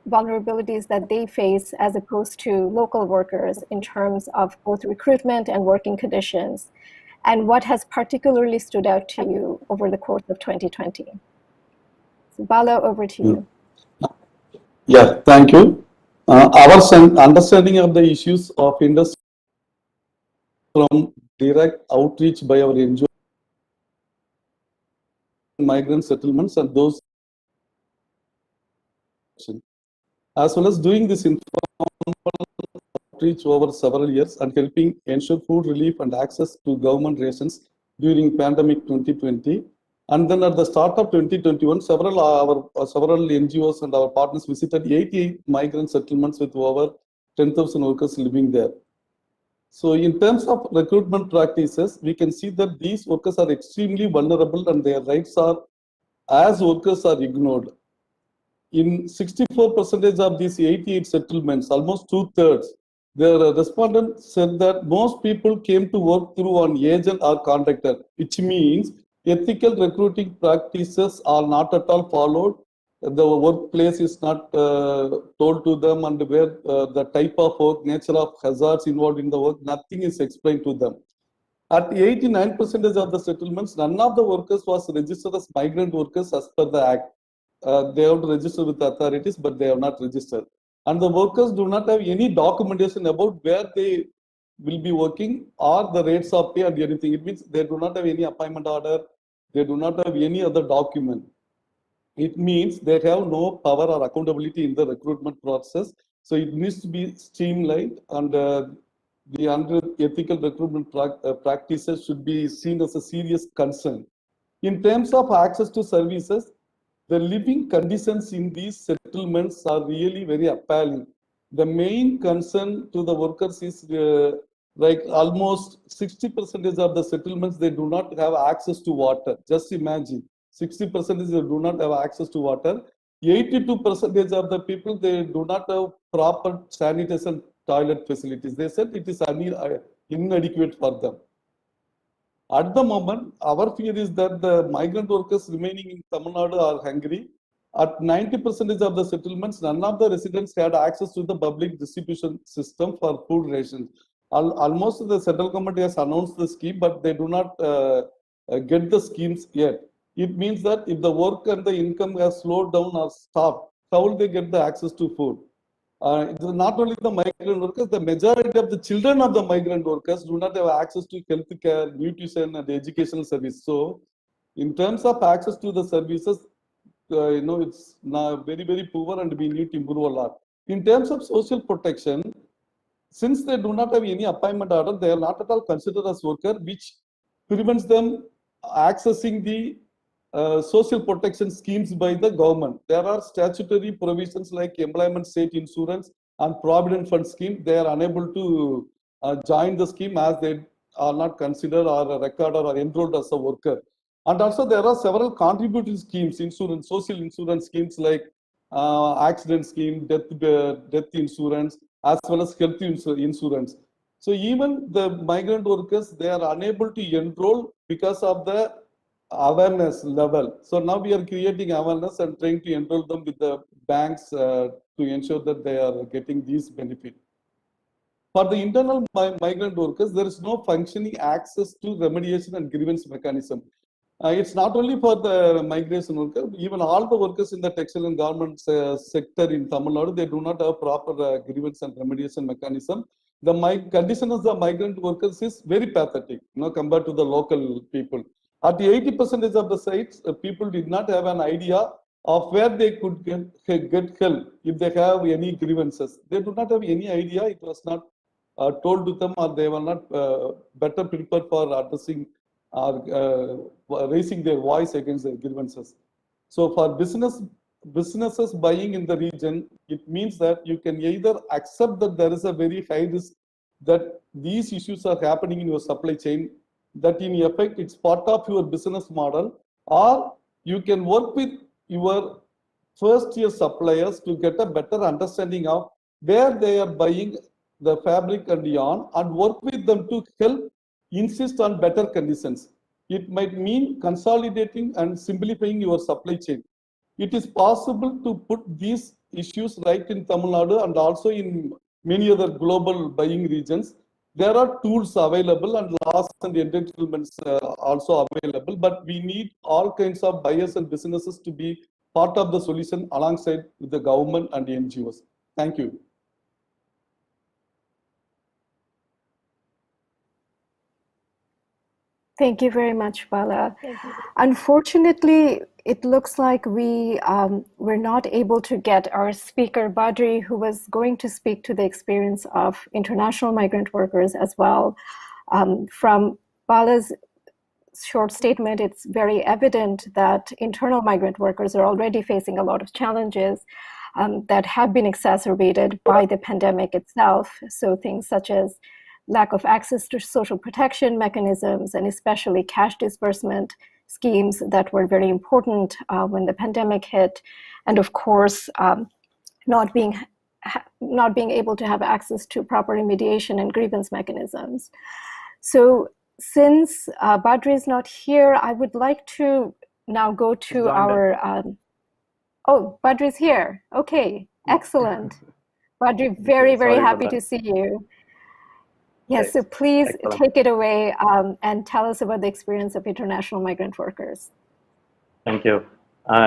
vulnerabilities that they face as opposed to local workers in terms of both recruitment and working conditions, and what has particularly stood out to you over the course of 2020? So Bala, over to you. Yeah, thank you. Our understanding of the issues of industry from direct outreach by our NGO migrant settlements and those as well as doing this informal outreach over several years and helping ensure food relief and access to government rations during pandemic 2020. And then at the start of 2021, several NGOs and our partners visited 88 migrant settlements with over 10,000 workers living there. So in terms of recruitment practices, we can see that these workers are extremely vulnerable and their rights are, as workers, are ignored. In 64% of these 88 settlements, almost 2/3, the respondent said that most people came to work through an agent or contractor, which means ethical recruiting practices are not at all followed. The workplace is not told to them, and where the type of work, nature of hazards involved in the work, nothing is explained to them. At 89% of the settlements, none of the workers was registered as migrant workers as per the Act. They have to register with the authorities, but they are not registered. And the workers do not have any documentation about where they will be working or the rates of pay and anything. It means they do not have any appointment order. They do not have any other document. It means they have no power or accountability in the recruitment process. So it needs to be streamlined, and the ethical recruitment practices should be seen as a serious concern. In terms of access to services, the living conditions in these settlements are really very appalling. The main concern to the workers is like almost 60% of the settlements, they do not have access to water. Just imagine, 60% they do not have access to water. 82% of the people, they do not have proper sanitation toilet facilities. They said it is inadequate for them. At the moment, our fear is that the migrant workers remaining in Tamil Nadu are hungry. At 90% of the settlements, none of the residents had access to the public distribution system for food rations. Almost the central government has announced the scheme, but they do not get the schemes yet. It means that if the work and the income has slowed down or stopped, how will they get the access to food? Not only the migrant workers, the majority of the children of the migrant workers do not have access to health care, nutrition, and educational service. So, in terms of access to the services, it's now very, very poor, and we need to improve a lot. In terms of social protection, since they do not have any appointment order, they are not at all considered as worker, which prevents them accessing the social protection schemes by the government. There are statutory provisions like employment state insurance and provident fund scheme. They are unable to join the scheme as they are not considered or recorded or enrolled as a worker. And also there are several contributory schemes, insurance, social insurance schemes like accident scheme, death insurance, as well as health insurance. So even the migrant workers, they are unable to enroll because of the awareness level. So now we are creating awareness and trying to enroll them with the banks to ensure that they are getting these benefits. For the internal migrant workers, there is no functioning access to remediation and grievance mechanism. It's not only for the migration worker, even all the workers in the textile and garment sector in Tamil Nadu, they do not have proper grievance and remediation mechanism. The condition of the migrant workers is very pathetic, compared to the local people. At the 80% of the sites, people did not have an idea of where they could get help if they have any grievances. They do not have any idea. It was not told to them, or they were not better prepared for addressing or raising their voice against their grievances. So for businesses buying in the region, it means that you can either accept that there is a very high risk that these issues are happening in your supply chain, that in effect it's part of your business model, or you can work with your first year suppliers to get a better understanding of where they are buying the fabric and yarn and work with them to help insist on better conditions. It might mean consolidating and simplifying your supply chain. It is possible to put these issues right in Tamil Nadu and also in many other global buying regions. There are tools available and laws and entitlements also available, but we need all kinds of buyers and businesses to be part of the solution alongside with the government and the NGOs. Thank you. Thank you very much, Bala. Unfortunately, it looks like we're not able to get our speaker, Badri, who was going to speak to the experience of international migrant workers as well. From Bala's short statement, it's very evident that internal migrant workers are already facing a lot of challenges that have been exacerbated by the pandemic itself. So things such as lack of access to social protection mechanisms, and especially cash disbursement schemes that were very important when the pandemic hit, and of course, not being able to have access to proper remediation and grievance mechanisms. So since Badri is not here, I would like to now go to our, oh, Badri is here. Okay, excellent. Badri, very, very happy to see you. Yes, so please take it away and tell us about the experience of international migrant workers. Thank you.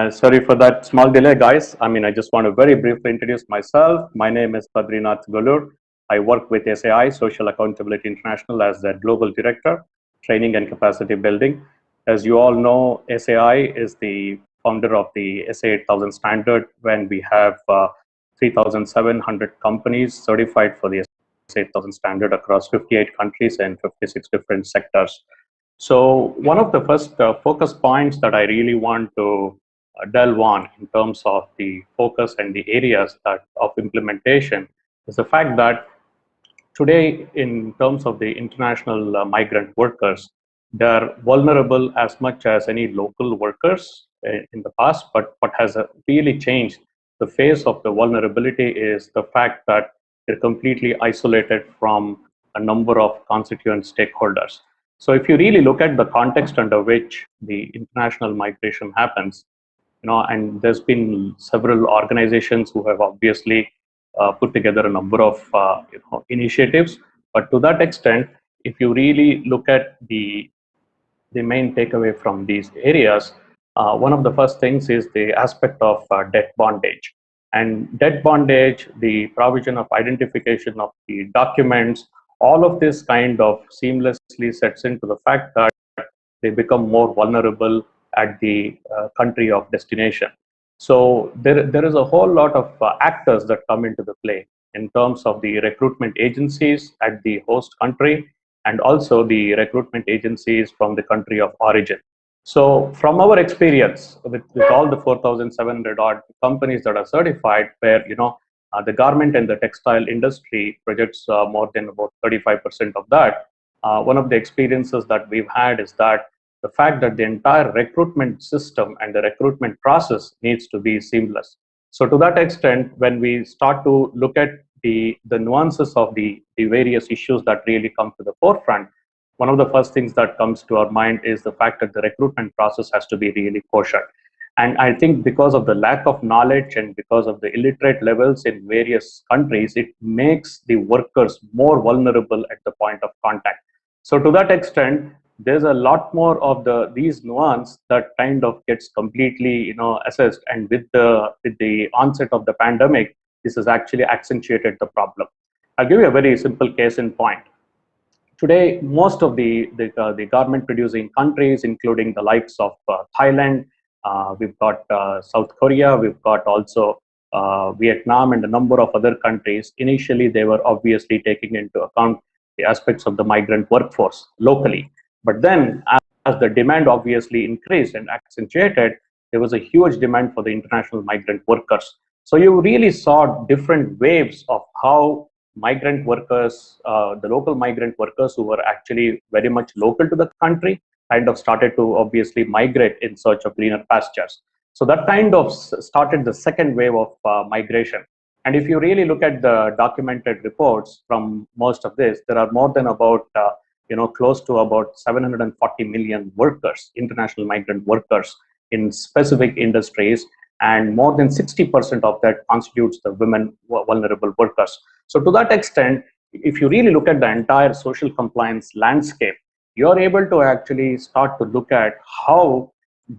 Sorry for that small delay, guys. I just want to very briefly introduce myself. My name is Badrinath Golur. I work with SAI, Social Accountability International, as the Global Director, Training and Capacity Building. As you all know, SAI is the founder of the SA 8000 standard, when we have 3,700 companies certified for the SA 8000 standard across 58 countries and 56 different sectors. So one of the first focus points that I really want to delve on in terms of the focus and the areas of implementation is the fact that today, in terms of the international migrant workers, they're vulnerable as much as any local workers in the past. But what has really changed the face of the vulnerability is the fact that they're completely isolated from a number of constituent stakeholders. So if you really look at the context under which the international migration happens, and there's been several organizations who have obviously put together a number of initiatives, but to that extent, if you really look at the main takeaway from these areas, one of the first things is the aspect of debt bondage. And debt bondage, the provision of identification of the documents, all of this kind of seamlessly sets into the fact that they become more vulnerable at the country of destination. So there is a whole lot of actors that come into the play in terms of the recruitment agencies at the host country, and also the recruitment agencies from the country of origin. So from our experience with all the 4,700 odd companies that are certified, where the garment and the textile industry projects more than about 35% of that, one of the experiences that we've had is that the fact that the entire recruitment system and the recruitment process needs to be seamless. So to that extent, when we start to look at the nuances of the various issues that really come to the forefront, one of the first things that comes to our mind is the fact that the recruitment process has to be really kosher. And I think because of the lack of knowledge and because of the illiterate levels in various countries, it makes the workers more vulnerable at the point of contact. So to that extent, there's a lot more of these nuance that kind of gets completely assessed. And with the onset of the pandemic, this has actually accentuated the problem. I'll give you a very simple case in point. Today, most of the garment producing countries, including the likes of Thailand, we've got South Korea, we've got also Vietnam and a number of other countries. Initially, they were obviously taking into account the aspects of the migrant workforce locally. But then as the demand obviously increased and accentuated, there was a huge demand for the international migrant workers. So you really saw different waves of how migrant workers, the local migrant workers who were actually very much local to the country, kind of started to obviously migrate in search of greener pastures. So that kind of started the second wave of migration. And if you really look at the documented reports from most of this, there are more than about, close to about 740 million workers, international migrant workers in specific industries, and more than 60% of that constitutes the women vulnerable workers. So to that extent, if you really look at the entire social compliance landscape, you're able to actually start to look at how,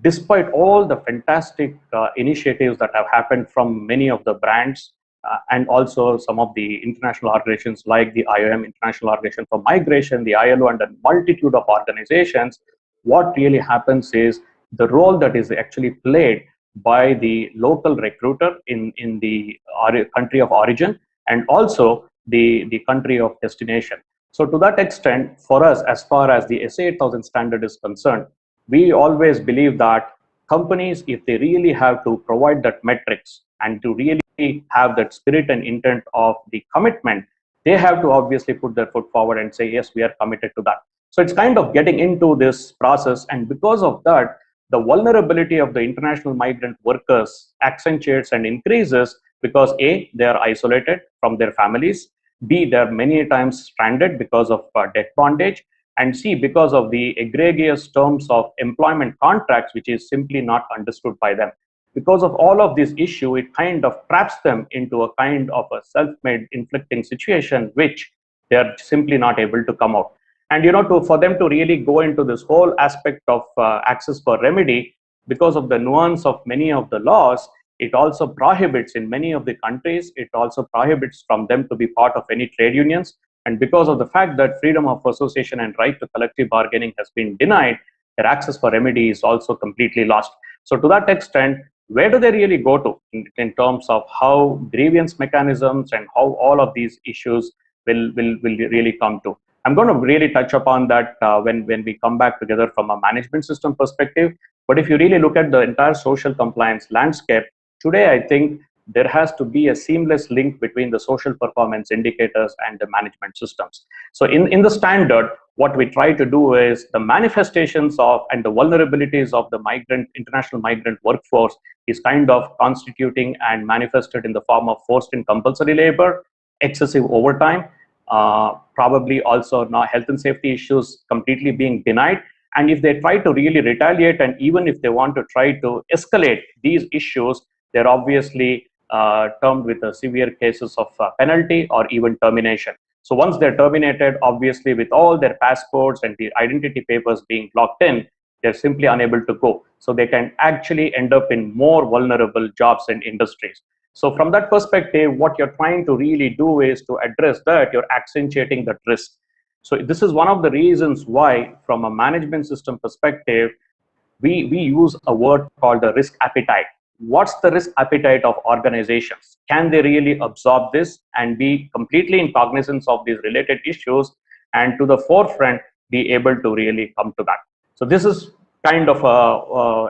despite all the fantastic initiatives that have happened from many of the brands and also some of the international organizations like the IOM, International Organization for Migration, the ILO, and a multitude of organizations, what really happens is the role that is actually played by the local recruiter in the country of origin and also the country of destination. So to that extent, for us, as far as the SA 8000 standard is concerned, we always believe that companies, if they really have to provide that metrics and to really have that spirit and intent of the commitment, they have to obviously put their foot forward and say, yes, we are committed to that. So it's kind of getting into this process. And because of that, the vulnerability of the international migrant workers accentuates and increases because A, they are isolated from their families, B, they are many times stranded because of debt bondage, and C, because of the egregious terms of employment contracts, which is simply not understood by them. Because of all of this issue, it kind of traps them into a kind of a self-made inflicting situation, which they are simply not able to come out. And for them to really go into this whole aspect of access for remedy, because of the nuance of many of the laws, it also prohibits in many of the countries, it also prohibits from them to be part of any trade unions. And because of the fact that freedom of association and right to collective bargaining has been denied, their access for remedy is also completely lost. So to that extent, where do they really go to in terms of how grievance mechanisms and how all of these issues will really come to? I'm going to really touch upon that when we come back together from a management system perspective. But if you really look at the entire social compliance landscape, today I think there has to be a seamless link between the social performance indicators and the management systems. So in the standard, what we try to do is the manifestations of and the vulnerabilities of the international migrant workforce is kind of constituting and manifested in the form of forced and compulsory labor, excessive overtime, probably also now health and safety issues completely being denied. And if they try to really retaliate, and even if they want to try to escalate these issues, they're obviously termed with severe cases of penalty or even termination. So once they're terminated, obviously with all their passports and the identity papers being locked in, they're simply unable to go. So they can actually end up in more vulnerable jobs and industries. So from that perspective, what you're trying to really do is to address that, you're accentuating that risk. So this is one of the reasons why, from a management system perspective, we use a word called the risk appetite. What's the risk appetite of organizations? Can they really absorb this and be completely in cognizance of these related issues and to the forefront be able to really come to that? So this is kind of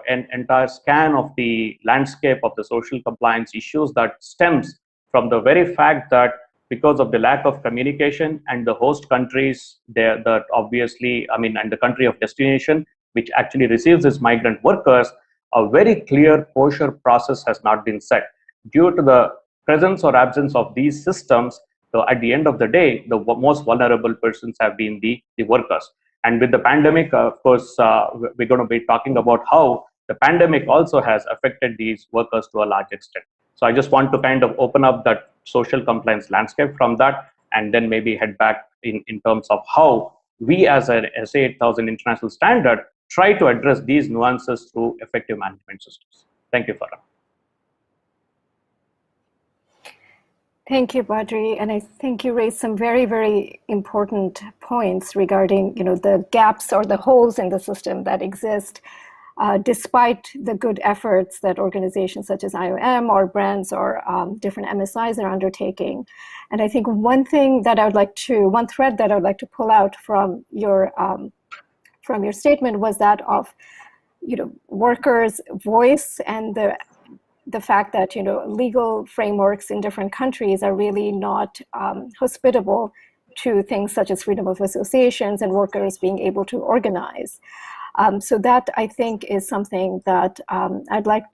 an entire scan of the landscape of the social compliance issues that stems from the very fact that because of the lack of communication and the host countries there, that obviously, and the country of destination, which actually receives these migrant workers, a very clear closure process has not been set. Due to the presence or absence of these systems, so at the end of the day, the most vulnerable persons have been the workers. And with the pandemic, of course, we're going to be talking about how the pandemic also has affected these workers to a large extent. So I just want to kind of open up that social compliance landscape from that, and then maybe head back in terms of how we as an SA 8000 international standard try to address these nuances through effective management systems. Thank you, Farah. Thank you, Badri. And I think you raised some very, very important points regarding, the gaps or the holes in the system that exist, despite the good efforts that organizations such as IOM or brands or different MSIs are undertaking. And I think one thread that I would like to pull out from your statement was that of, workers' voice and the fact that legal frameworks in different countries are really not hospitable to things such as freedom of associations and workers being able to organize. So that, I think, is something that I'd like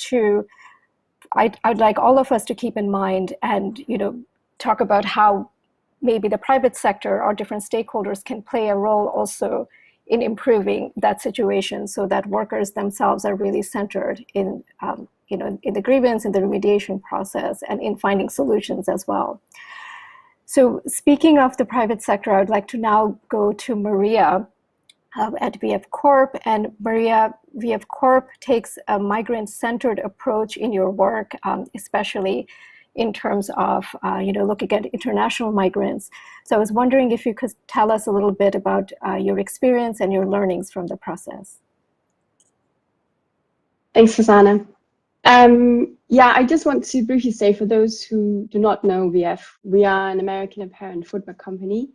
all of us to keep in mind, and talk about how maybe the private sector or different stakeholders can play a role also in improving that situation, so that workers themselves are really centered in in the grievance, in the remediation process, and in finding solutions as well. So speaking of the private sector, I'd like to now go to Maria at VF Corp. And Maria, VF Corp takes a migrant-centered approach in your work, especially in terms of looking at international migrants. So I was wondering if you could tell us a little bit about your experience and your learnings from the process. Thanks, Susanna. Yeah, I just want to briefly say, for those who do not know VF, we are an American apparel and footwear company.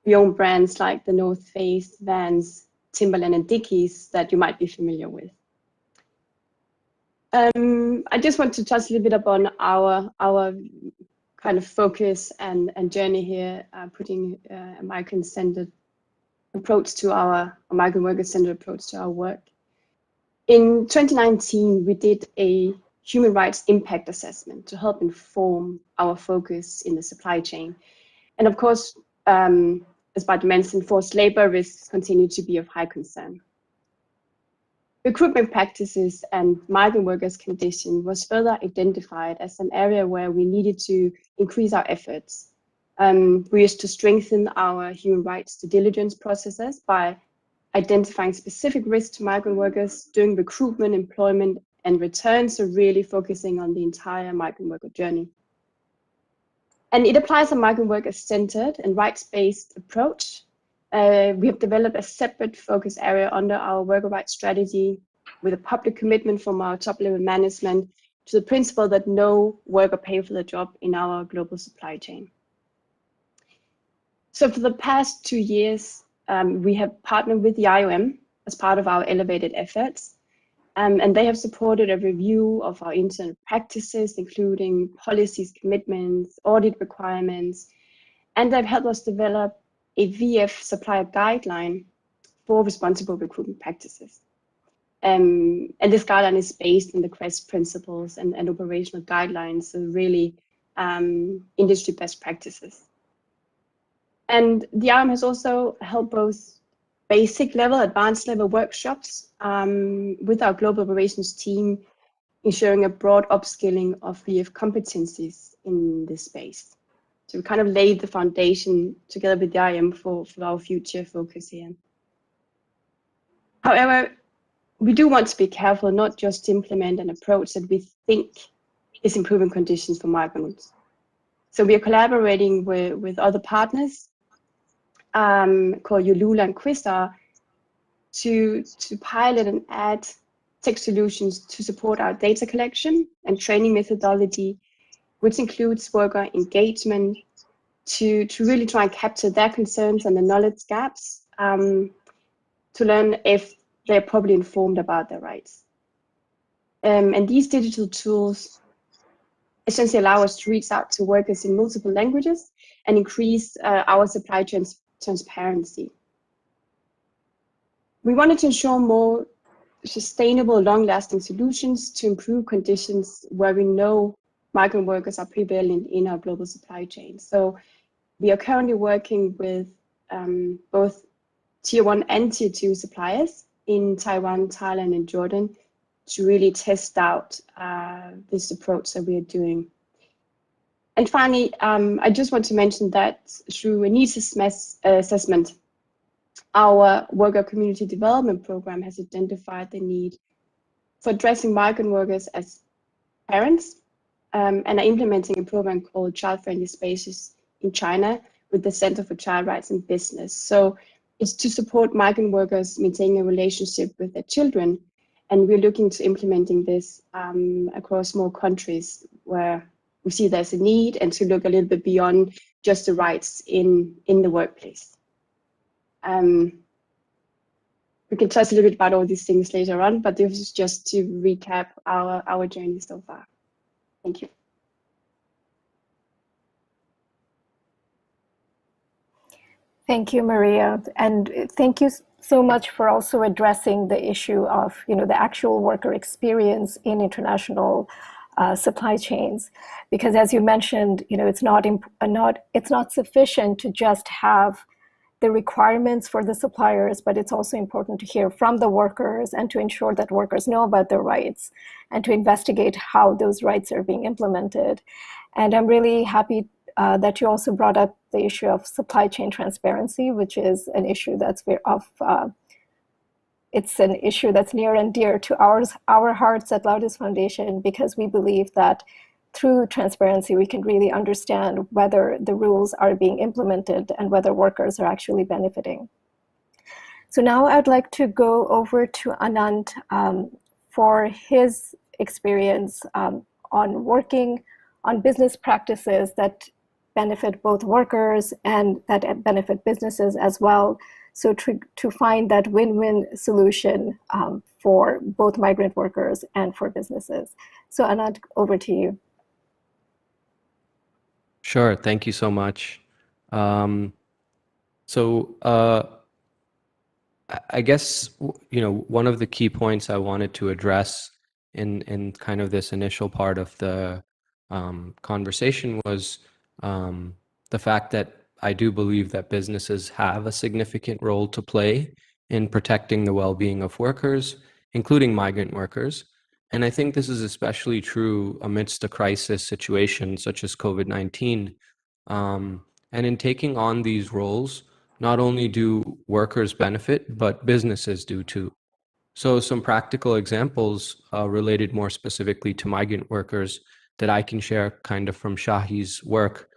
We own brands like the North Face, Vans, Timberland, and Dickies that you might be familiar with. I just want to touch a little bit upon our kind of focus and journey here, putting a migrant-centered approach to our migrant worker-centered approach to our work. In 2019, we did a human rights impact assessment to help inform our focus in the supply chain. And of course, as Bart mentioned, forced labor risks continue to be of high concern. Recruitment practices and migrant workers' condition was further identified as an area where we needed to increase our efforts. We used to strengthen our human rights due diligence processes by identifying specific risks to migrant workers during recruitment, employment, and return, so really focusing on the entire migrant worker journey. And it applies a migrant worker-centered and rights-based approach. We have developed a separate focus area under our worker rights strategy, with a public commitment from our top-level management to the principle that no worker pays for the job in our global supply chain. So for the past 2 years, we have partnered with the IOM as part of our elevated efforts, and they have supported a review of our internal practices, including policies, commitments, audit requirements, and they've helped us develop a VF supplier guideline for responsible recruitment practices. And this guideline is based on the QUEST principles and operational guidelines, so really industry best practices. And the IOM has also held both basic level, advanced level workshops with our global operations team, ensuring a broad upskilling of VF competencies in this space. So we kind of laid the foundation together with the IOM for our future focus here. However, we do want to be careful not just to implement an approach that we think is improving conditions for migrants. So we are collaborating with other partners called Ulula and Quistar to pilot and add tech solutions to support our data collection and training methodology, which includes worker engagement to really try and capture their concerns and the knowledge gaps to learn if they're properly informed about their rights. And these digital tools essentially allow us to reach out to workers in multiple languages and increase our supply chain transparency. We wanted to ensure more sustainable, long-lasting solutions to improve conditions where we know migrant workers are prevalent in our global supply chain. So we are currently working with both Tier 1 and Tier 2 suppliers in Taiwan, Thailand, and Jordan to really test out this approach that we are doing. And finally, I just want to mention that through a needs assessment, our worker community development program has identified the need for addressing migrant workers as parents and are implementing a program called Child-Friendly Spaces in China with the Center for Child Rights in Business. So it's to support migrant workers maintaining a relationship with their children. And we're looking to implementing this across more countries where we see there's a need, and to look a little bit beyond just the rights in the workplace. We can touch a little bit about all these things later on, but this is just to recap our journey so far. Thank you. Thank you, Maria. And thank you so much for also addressing the issue of, the actual worker experience in international supply chains, because as you mentioned, it's not sufficient to just have the requirements for the suppliers, but it's also important to hear from the workers and to ensure that workers know about their rights and to investigate how those rights are being implemented. And I'm really happy that you also brought up the issue of supply chain transparency, which is an issue that's it's an issue that's near and dear to our hearts at Loudest Foundation, because we believe that through transparency, we can really understand whether the rules are being implemented and whether workers are actually benefiting. So now I'd like to go over to Anand for his experience on working on business practices that benefit both workers and that benefit businesses as well. So to find that win-win solution for both migrant workers and for businesses. So Anand, over to you. Sure, thank you so much. I guess, one of the key points I wanted to address in kind of this initial part of the conversation was the fact that I do believe that businesses have a significant role to play in protecting the well-being of workers, including migrant workers. And I think this is especially true amidst a crisis situation such as COVID-19. And in taking on these roles, not only do workers benefit, but businesses do too. So some practical examples related more specifically to migrant workers that I can share kind of from Shahi's work.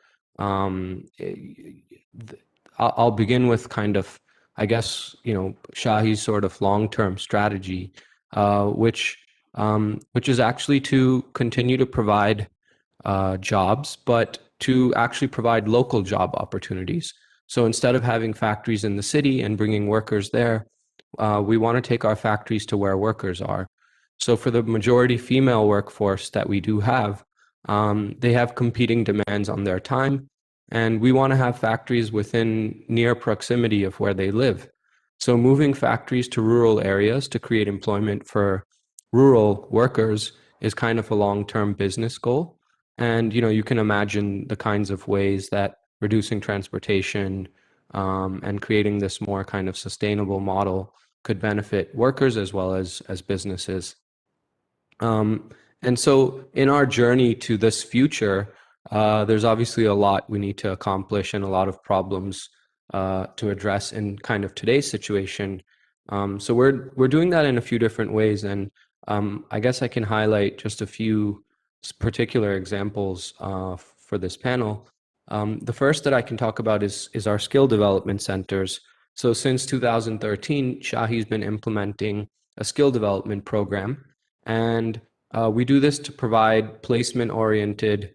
I'll begin with kind of, I guess, Shahi's sort of long-term strategy, which is actually to continue to provide jobs, but to actually provide local job opportunities. So instead of having factories in the city and bringing workers there, we want to take our factories to where workers are. So for the majority female workforce that we do have, they have competing demands on their time, and we want to have factories within near proximity of where they live. So moving factories to rural areas to create employment for rural workers is kind of a long-term business goal. And, you can imagine the kinds of ways that reducing transportation and creating this more kind of sustainable model could benefit workers as well as businesses. And so in our journey to this future, there's obviously a lot we need to accomplish and a lot of problems to address in kind of today's situation. So we're doing that in a few different ways. And I guess I can highlight just a few particular examples for this panel. The first that I can talk about is our skill development centers. So since 2013, Shahi's been implementing a skill development program, and we do this to provide placement-oriented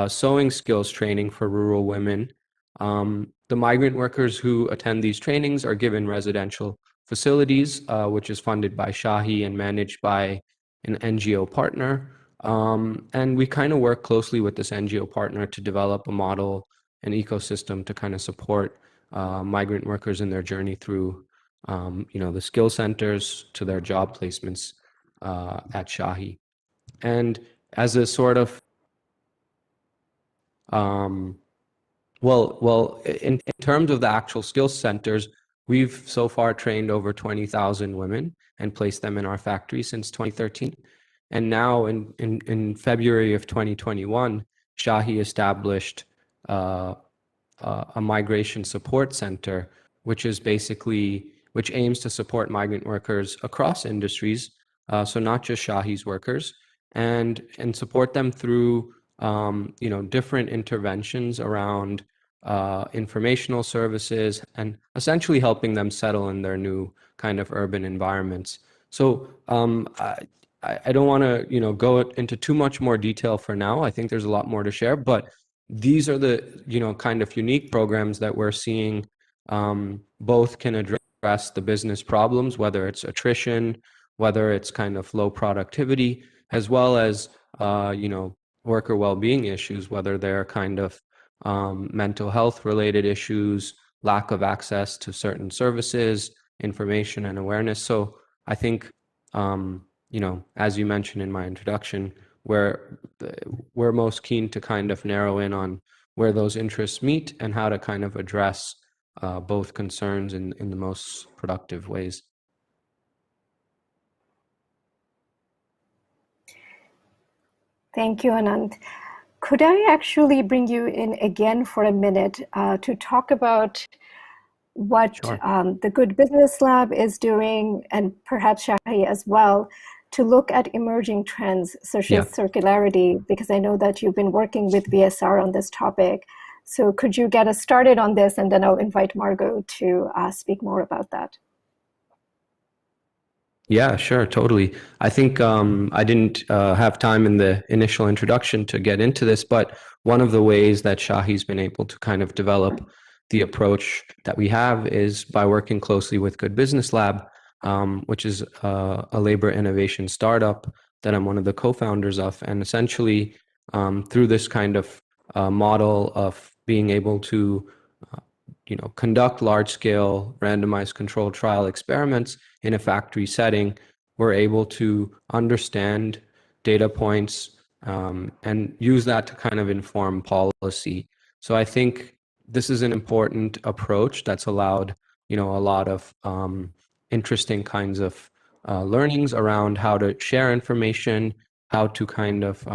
sewing skills training for rural women. The migrant workers who attend these trainings are given residential facilities, which is funded by Shahi and managed by an NGO partner. And we kind of work closely with this NGO partner to develop a model, an ecosystem to kind of support migrant workers in their journey through, the skill centers to their job placements at Shahi. And as a sort of, in terms of the actual skill centers, We've so far trained over 20,000 women and placed them in our factory since 2013. And now in February of 2021, Shahi established a migration support center, which aims to support migrant workers across industries, so not just Shahi's workers, and support them through different interventions around informational services and essentially helping them settle in their new kind of urban environments. So I don't want to go into too much more detail for now. I think there's a lot more to share, but these are the kind of unique programs that we're seeing both can address the business problems, whether it's attrition, whether it's kind of low productivity, as well as worker well-being issues, whether they're kind of mental health related issues, lack of access to certain services, information and awareness. So I think as you mentioned in my introduction, we're most keen to kind of narrow in on where those interests meet and how to kind of address both concerns in the most productive ways. Thank you, Anand. Could I actually bring you in again for a minute to talk about what the Good Business Lab is doing, and perhaps Shahi as well, to look at emerging trends such as circularity, because I know that you've been working with VSR on this topic. So could you get us started on this, and then I'll invite Margot to speak more about that. Yeah, sure, totally. I think I didn't have time in the initial introduction to get into this, but one of the ways that Shahi's been able to kind of develop the approach that we have is by working closely with Good Business Lab, which is a labor innovation startup that I'm one of the co-founders of. And essentially, through this kind of model of being able to conduct large-scale randomized controlled trial experiments in a factory setting, we're able to understand data points and use that to kind of inform policy. So I think this is an important approach that's allowed a lot of interesting kinds of learnings around how to share information, how to kind of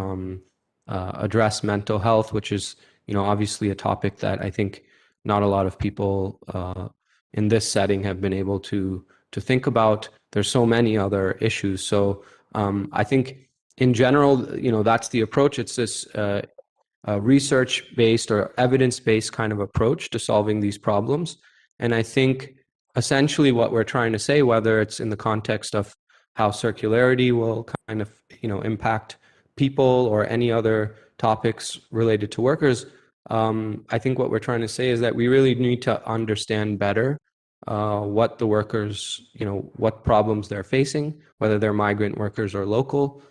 address mental health, which is obviously a topic that I think not a lot of people in this setting have been able to think about. There's so many other issues. So I think in general, that's the approach. It's this research-based or evidence-based kind of approach to solving these problems. And I think essentially what we're trying to say, whether it's in the context of how circularity will kind of impact people or any other topics related to workers, I think what we're trying to say is that we really need to understand better what the workers, what problems they're facing, whether they're migrant workers or local.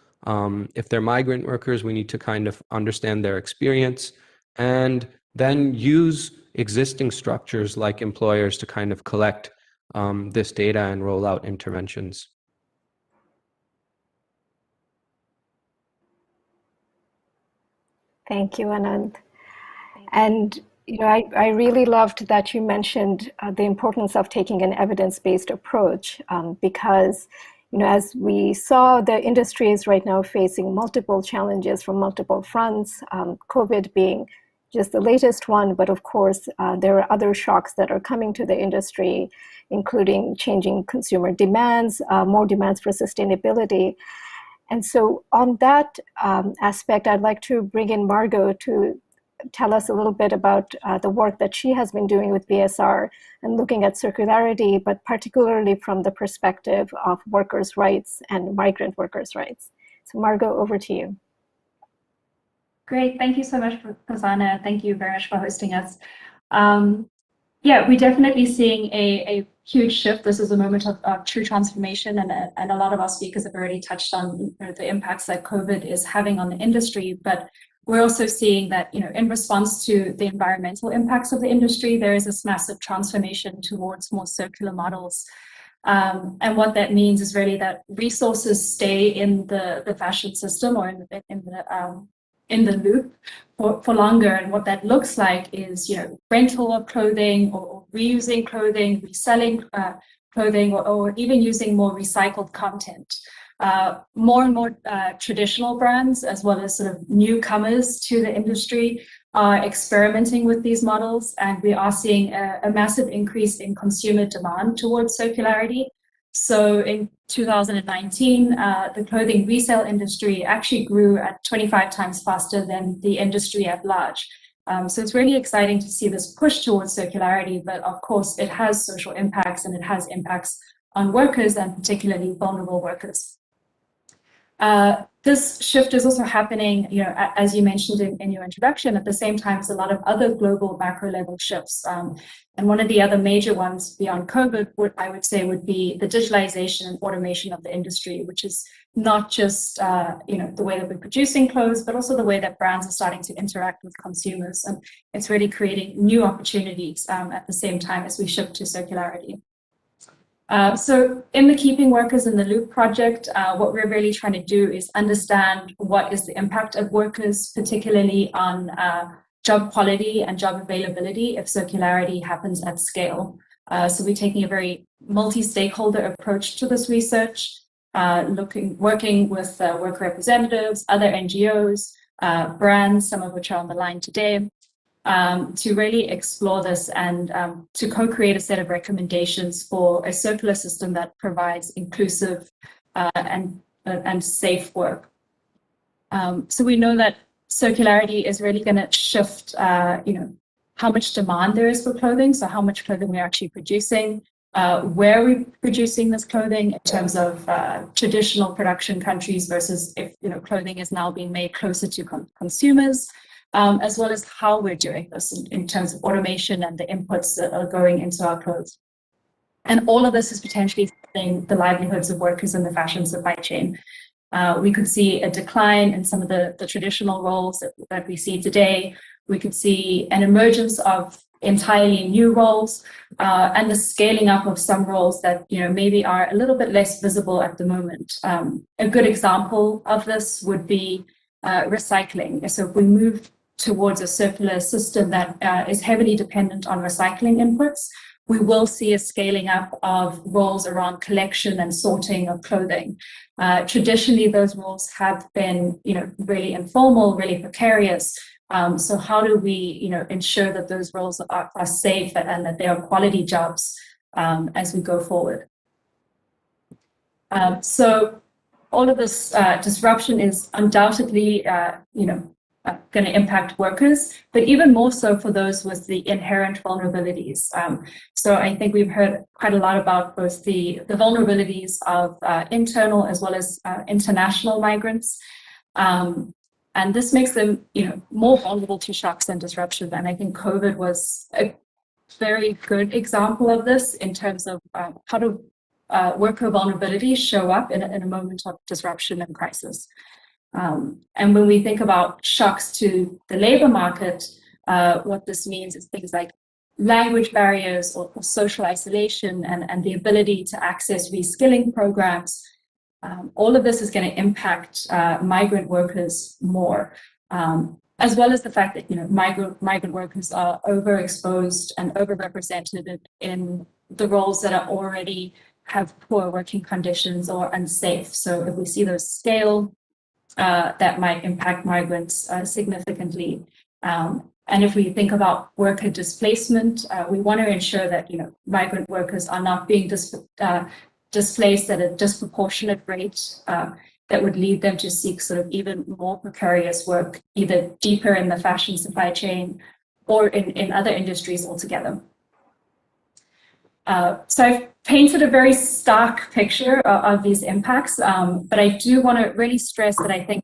If they're migrant workers, we need to kind of understand their experience and then use existing structures like employers to kind of collect this data and roll out interventions. Thank you, Anand. And I really loved that you mentioned the importance of taking an evidence-based approach because, as we saw, the industry is right now facing multiple challenges from multiple fronts, COVID being just the latest one, but of course, there are other shocks that are coming to the industry, including changing consumer demands, more demands for sustainability. And so on that aspect, I'd like to bring in Margot to tell us a little bit about the work that she has been doing with VSR and looking at circularity, but particularly from the perspective of workers' rights and migrant workers' rights. So Margot, over to you. Great, thank you so much, Farzana. Thank you very much for hosting us. Yeah, we're definitely seeing a huge shift. This is a moment of true transformation, and a lot of our speakers have already touched on the impacts that COVID is having on the industry, but we're also seeing that, in response to the environmental impacts of the industry, there is this massive transformation towards more circular models. And what that means is really that resources stay in the fashion system or in in the loop for longer. And what that looks like is, rental of clothing or reusing clothing, reselling clothing, or even using more recycled content. More and more traditional brands, as well as sort of newcomers to the industry, are experimenting with these models, and we are seeing a massive increase in consumer demand towards circularity. So in 2019, the clothing resale industry actually grew at 25 times faster than the industry at large. So it's really exciting to see this push towards circularity, but of course it has social impacts, and it has impacts on workers, and particularly vulnerable workers. This shift is also happening, as you mentioned in your introduction, at the same time as a lot of other global macro level shifts. And one of the other major ones beyond COVID, I would say, would be the digitalization and automation of the industry, which is not just the way that we're producing clothes, but also the way that brands are starting to interact with consumers. And it's really creating new opportunities at the same time as we shift to circularity. So in the Keeping Workers in the Loop project, what we're really trying to do is understand what is the impact of workers, particularly on job quality and job availability if circularity happens at scale. So we're taking a very multi-stakeholder approach to this research, working with worker representatives, other NGOs, brands, some of which are on the line today, to really explore this and to co-create a set of recommendations for a circular system that provides inclusive and safe work. So we know that circularity is really going to shift, how much demand there is for clothing, so how much clothing we're actually producing, where we're producing this clothing in terms of traditional production countries versus if clothing is now being made closer to consumers. As well as how we're doing this in terms of automation and the inputs that are going into our clothes. And all of this is potentially affecting the livelihoods of workers in the fashion supply chain. We could see a decline in some of the traditional roles that we see today. We could see an emergence of entirely new roles and the scaling up of some roles that maybe are a little bit less visible at the moment. A good example of this would be recycling. So if we move towards a circular system that is heavily dependent on recycling inputs, we will see a scaling up of roles around collection and sorting of clothing. Traditionally, those roles have been, really informal, really precarious. So how do we, ensure that those roles are safe and that they are quality jobs as we go forward? So all of this disruption is undoubtedly, going to impact workers, but even more so for those with the inherent vulnerabilities. So I think we've heard quite a lot about both the vulnerabilities of internal as well as international migrants. And this makes them, more vulnerable to shocks and disruption. And I think COVID was a very good example of this in terms of how do worker vulnerabilities show up in a moment of disruption and crisis. And when we think about shocks to the labor market, what this means is things like language barriers or social isolation and the ability to access reskilling programs. All of this is going to impact migrant workers more, as well as the fact that migrant workers are overexposed and overrepresented in the roles that are already have poor working conditions or unsafe. So if we see those scale, that might impact migrants significantly. And if we think about worker displacement, we want to ensure that migrant workers are not being displaced at a disproportionate rate that would lead them to seek sort of even more precarious work, either deeper in the fashion supply chain or in other industries altogether. So I've painted a very stark picture of these impacts, but I do want to really stress that I think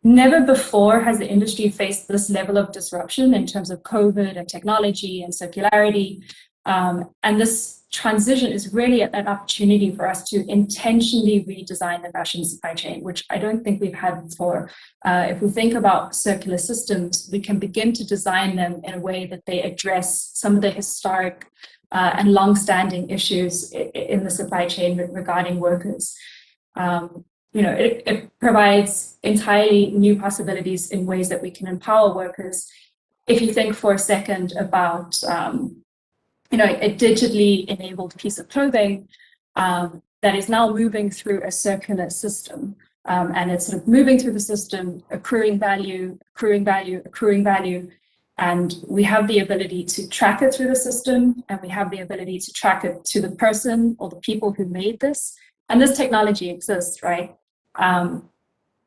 never before has the industry faced this level of disruption in terms of COVID and technology and circularity. And this transition is really an opportunity for us to intentionally redesign the fashion supply chain, which I don't think we've had before. If we think about circular systems, we can begin to design them in a way that they address some of the historic and long-standing issues in the supply chain regarding workers. it provides entirely new possibilities in ways that we can empower workers. If you think for a second about, a digitally enabled piece of clothing that is now moving through a circular system, and it's sort of moving through the system, accruing value, and we have the ability to track it through the system, and we have the ability to track it to the person or the people who made this. And this technology exists, right?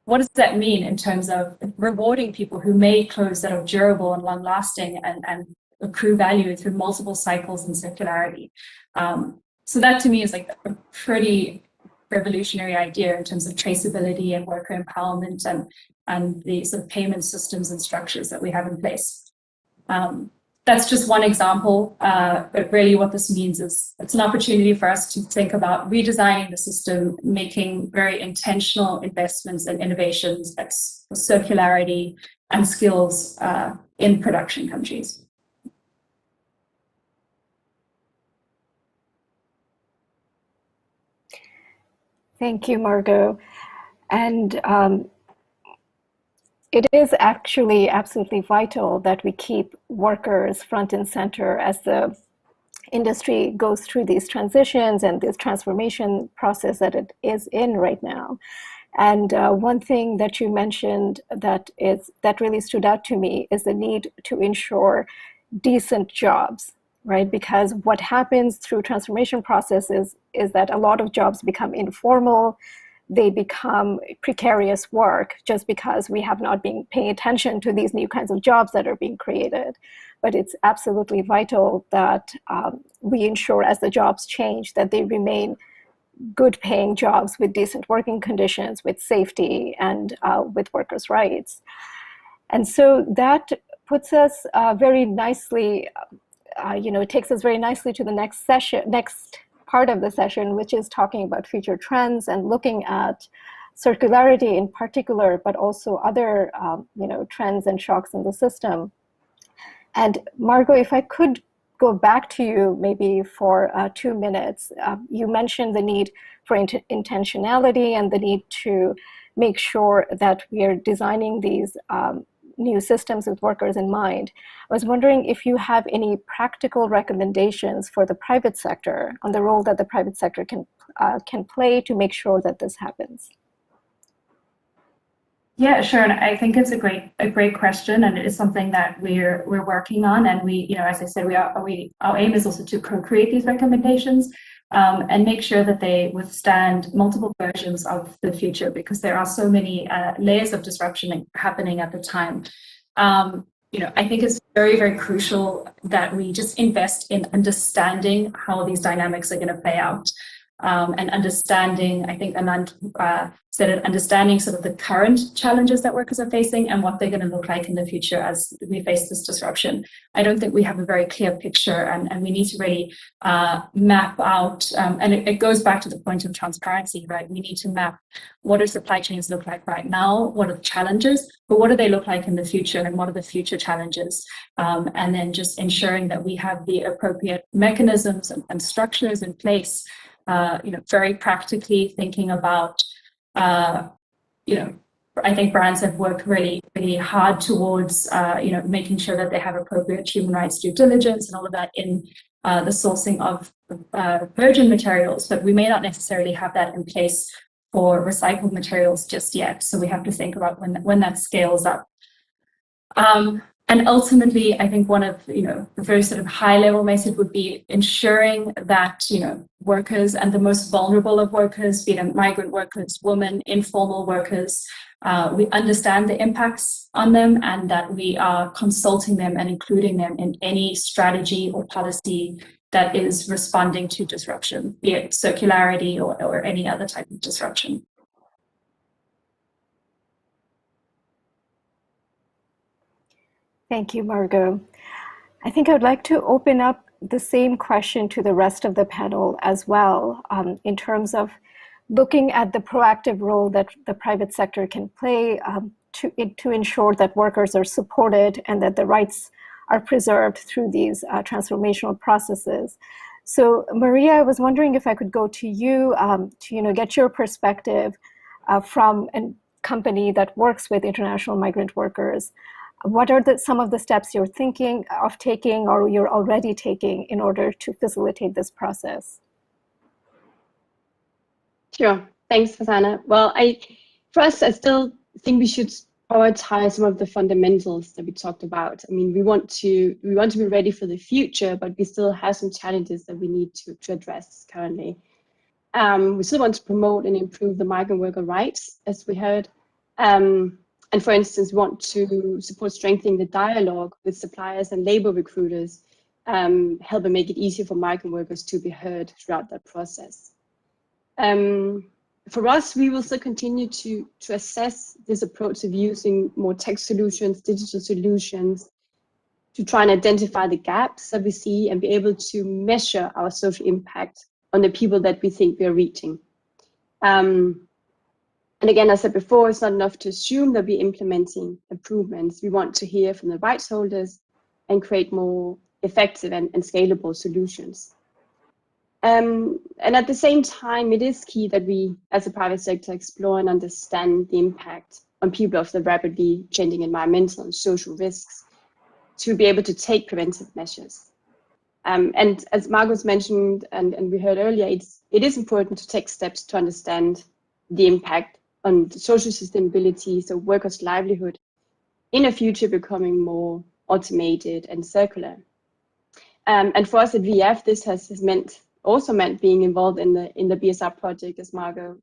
What does that mean in terms of rewarding people who made clothes that are durable and long-lasting and accrue value through multiple cycles and circularity? So that to me is like a pretty revolutionary idea in terms of traceability and worker empowerment and the sort of payment systems and structures that we have in place. That's just one example, but really what this means is it's an opportunity for us to think about redesigning the system, making very intentional investments and innovations, circularity and skills in production countries. Thank you, Margot. And it is actually absolutely vital that we keep workers front and center as the industry goes through these transitions and this transformation process that it is in right now. And one thing that you mentioned that really stood out to me is the need to ensure decent jobs, right? Because what happens through transformation processes is that a lot of jobs become informal, they become precarious work just because we have not been paying attention to these new kinds of jobs that are being created. But it's absolutely vital that we ensure as the jobs change that they remain good paying jobs with decent working conditions, with safety and with workers' rights. And so that puts us very nicely, it takes us very nicely to the next part of the session, which is talking about future trends and looking at circularity in particular, but also other trends and shocks in the system. And Margot, if I could go back to you maybe for 2 minutes, you mentioned the need for intentionality and the need to make sure that we are designing these new systems with workers in mind. I was wondering if you have any practical recommendations for the private sector on the role that the private sector can play to make sure that this happens. Yeah, sure. And I think it's a great question, and it is something that we're working on. And we, as I said, our aim is also to co-create these recommendations and make sure that they withstand multiple versions of the future, because there are so many layers of disruption happening at the time. I think it's very, very crucial that we just invest in understanding how these dynamics are going to play out. And understanding, I think Anand said it, understanding sort of the current challenges that workers are facing and what they're going to look like in the future as we face this disruption. I don't think we have a very clear picture, and we need to really map out, and it goes back to the point of transparency, right? We need to map what do supply chains look like right now, what are the challenges, but what do they look like in the future, and what are the future challenges? And then just ensuring that we have the appropriate mechanisms and structures in place. Very practically thinking about, I think brands have worked really, really hard towards, making sure that they have appropriate human rights due diligence and all of that in the sourcing of virgin materials, but we may not necessarily have that in place for recycled materials just yet. So we have to think about when that scales up. And ultimately, I think one of the very sort of high level message would be ensuring that workers and the most vulnerable of workers, be it migrant workers, women, informal workers, we understand the impacts on them, and that we are consulting them and including them in any strategy or policy that is responding to disruption, be it circularity or any other type of disruption. Thank you, Margot. I think I would like to open up the same question to the rest of the panel as well, in terms of looking at the proactive role that the private sector can play to ensure that workers are supported and that the rights are preserved through these transformational processes. So Maria, I was wondering if I could go to you to get your perspective from a company that works with international migrant workers. What are some of the steps you're thinking of taking or you're already taking in order to facilitate this process? Sure. Thanks, Fasana. Well, for us, I still think we should prioritize some of the fundamentals that we talked about. I mean, we want to be ready for the future, but we still have some challenges that we need to address currently. We still want to promote and improve the migrant worker rights, as we heard. And for instance, we want to support strengthening the dialogue with suppliers and labor recruiters, help and make it easier for migrant workers to be heard throughout that process. For us, we will still continue to assess this approach of using more tech solutions, digital solutions, to try and identify the gaps that we see and be able to measure our social impact on the people that we think we are reaching. And again, as I said before, it's not enough to assume that we're implementing improvements. We want to hear from the rights holders and create more effective and scalable solutions. And at the same time, it is key that we, as a private sector, explore and understand the impact on people of the rapidly changing environmental and social risks to be able to take preventive measures. And as Margot mentioned, and we heard earlier, it is important to take steps to understand the impact on the social sustainability, so workers' livelihood, in a future becoming more automated and circular. And for us at VF, this has also meant being involved in the BSR project, as Margot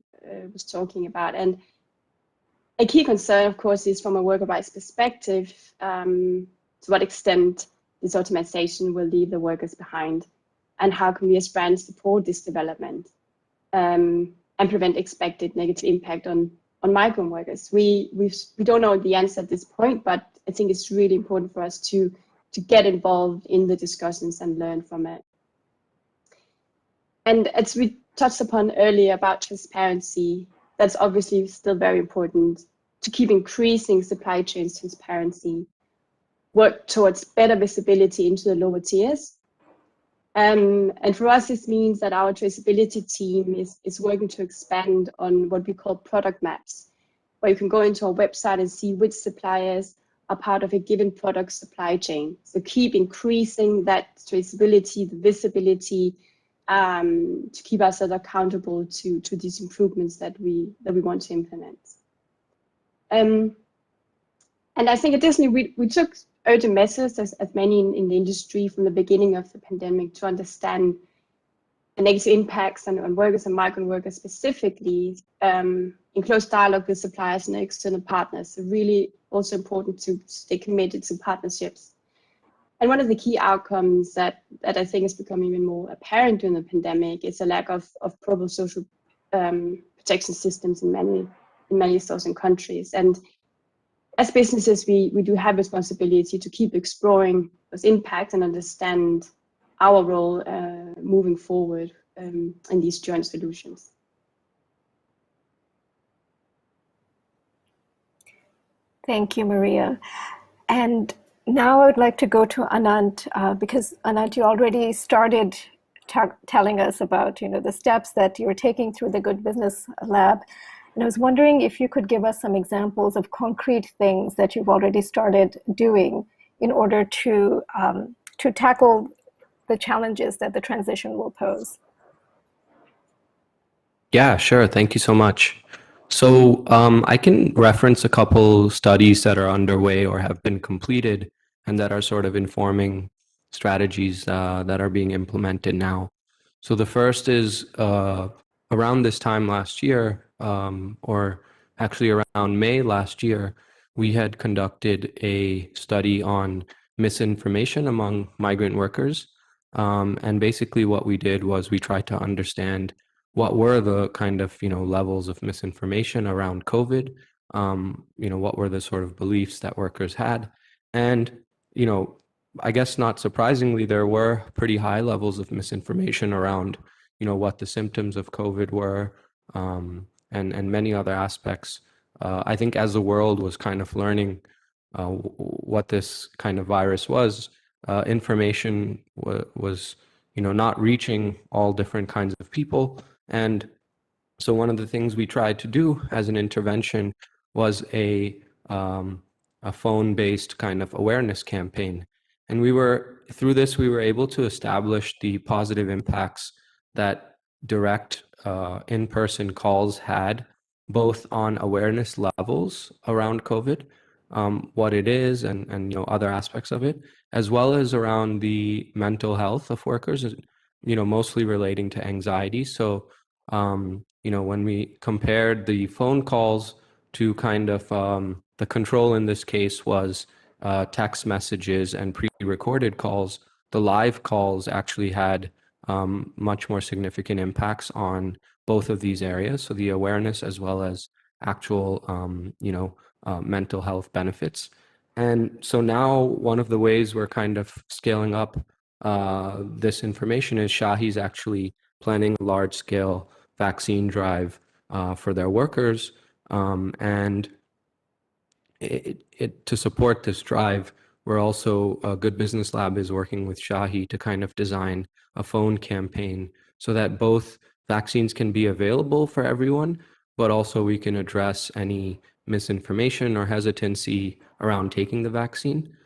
was talking about. And a key concern, of course, is from a worker rights perspective, to what extent this automation will leave the workers behind, and how can we as brands support this development and prevent expected negative impact on migrant workers. We don't know the answer at this point, but I think it's really important for us to get involved in the discussions and learn from it. And as we touched upon earlier about transparency, that's obviously still very important to keep increasing supply chain transparency, work towards better visibility into the lower tiers. And for us, this means that our traceability team is working to expand on what we call product maps, where you can go into our website and see which suppliers are part of a given product supply chain. So keep increasing that traceability, the visibility, to keep ourselves accountable to these improvements that we want to implement. And I think additionally, we took urgent measures, as many in the industry from the beginning of the pandemic, to understand the negative impacts on workers and migrant workers specifically, in close dialogue with suppliers and external partners. So really also important to stay committed to partnerships. And one of the key outcomes that I think is becoming even more apparent during the pandemic is a lack of proper social protection systems in many sourcing countries. And as businesses, we do have responsibility to keep exploring those impacts and understand our role moving forward in these joint solutions. Thank you, Maria. And now I would like to go to Anant, because Anant, you already started telling us about the steps that you're taking through the Good Business Lab. And I was wondering if you could give us some examples of concrete things that you've already started doing in order to tackle the challenges that the transition will pose. Yeah, sure. Thank you so much. So I can reference a couple studies that are underway or have been completed and that are sort of informing strategies that are being implemented now. So the first is around this time last year, or actually around May last year, we had conducted a study on misinformation among migrant workers. And basically what we did was we tried to understand what were the kind of levels of misinformation around COVID, what were the sort of beliefs that workers had. And I guess not surprisingly, there were pretty high levels of misinformation around what the symptoms of COVID were, and many other aspects. I think as the world was kind of learning what this kind of virus was, information was not reaching all different kinds of people. And So one of the things we tried to do as an intervention was a phone-based kind of awareness campaign. And through this, we were able to establish the positive impacts that direct in-person calls had, both on awareness levels around COVID, what it is and other aspects of it, as well as around the mental health of workers, mostly relating to anxiety. So when we compared the phone calls to kind of the control in this case was text messages and pre-recorded calls, the live calls actually had much more significant impacts on both of these areas. So the awareness as well as actual, mental health benefits. And so now one of the ways we're kind of scaling up this information is Shahi's actually planning a large-scale vaccine drive for their workers. And to support this drive, we're also, Good Business Lab is working with Shahi to kind of design a phone campaign so that both vaccines can be available for everyone, but also we can address any misinformation or hesitancy around taking the vaccine.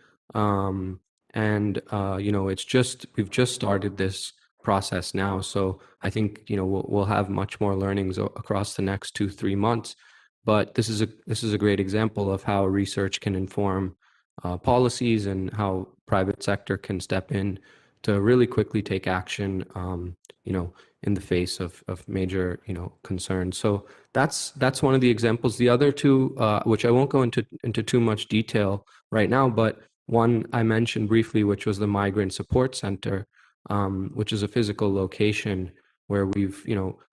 We've just started this process now. So I think, we'll have much more learnings across the next 2-3 months. But this is a great example of how research can inform policies and how private sector can step in to really quickly take action, in the face of major, concerns. So that's one of the examples. The other two, which I won't go into too much detail right now, but one I mentioned briefly, which was the Migrant Support Center, which is a physical location where we've,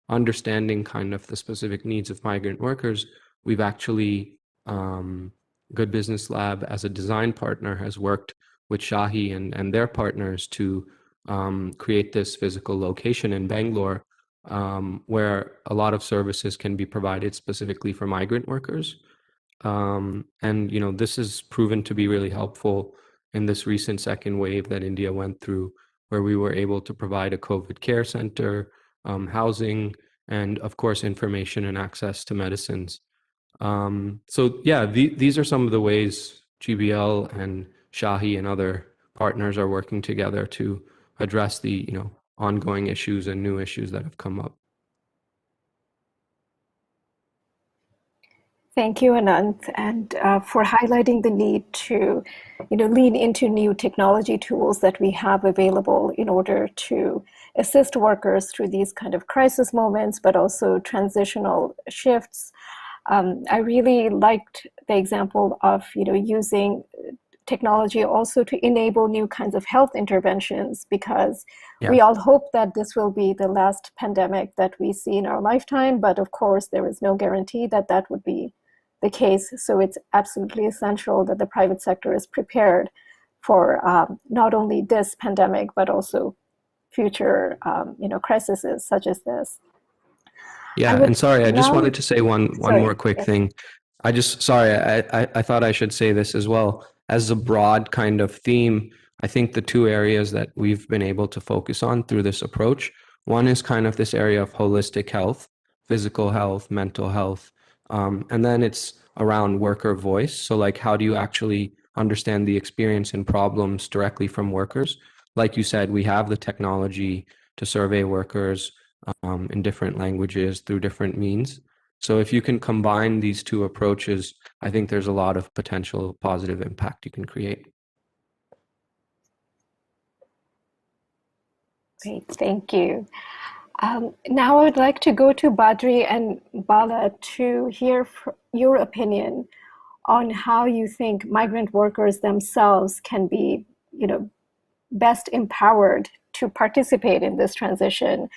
understanding kind of the specific needs of migrant workers, we've actually, Good Business Lab as a design partner has worked with Shahi and their partners to create this physical location in Bangalore, where a lot of services can be provided specifically for migrant workers. This has proven to be really helpful in this recent second wave that India went through, where we were able to provide a COVID care center, housing, and of course, information and access to medicines. These are some of the ways GBL and Shahi and other partners are working together to address the ongoing issues and new issues that have come up. Thank you, Anant, and for highlighting the need to, lean into new technology tools that we have available in order to assist workers through these kind of crisis moments, but also transitional shifts. I really liked the example of, using technology also to enable new kinds of health interventions, because we all hope that this will be the last pandemic that we see in our lifetime. But of course, there is no guarantee that that would be the case. So it's absolutely essential that the private sector is prepared for not only this pandemic, but also future, crises such as this. Yeah, and sorry, I just wanted to say one more quick thing. I thought I should say this as well. As a broad kind of theme, I think the two areas that we've been able to focus on through this approach, one is kind of this area of holistic health, physical health, mental health, and then it's around worker voice. So like, how do you actually understand the experience and problems directly from workers? Like you said, we have the technology to survey workers in different languages through different means. So if you can combine these two approaches, I think there's a lot of potential positive impact you can create. Great, thank you. Now I would like to go to Badri and Bala to hear your opinion on how you think migrant workers themselves can be, best empowered to participate in this transition,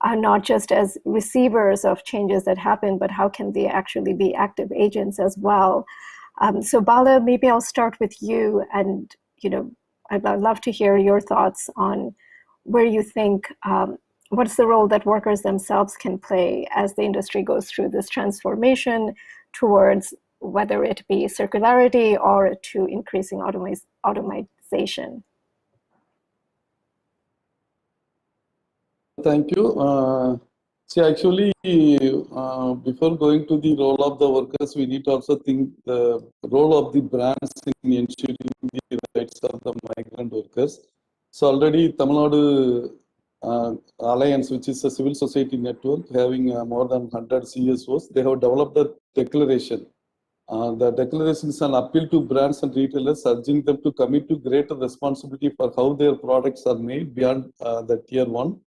not just as receivers of changes that happen, but how can they actually be active agents as well? So Bala, maybe I'll start with you, and I'd love to hear your thoughts on where you think, what's the role that workers themselves can play as the industry goes through this transformation towards whether it be circularity or to increasing automation. Thank you. See, actually, before going to the role of the workers, we need to also think the role of the brands in ensuring the rights of the migrant workers. So already Tamil Nadu Alliance, which is a civil society network having more than 100 CSOs, they have developed a declaration. The declaration is an appeal to brands and retailers, urging them to commit to greater responsibility for how their products are made beyond the tier 1.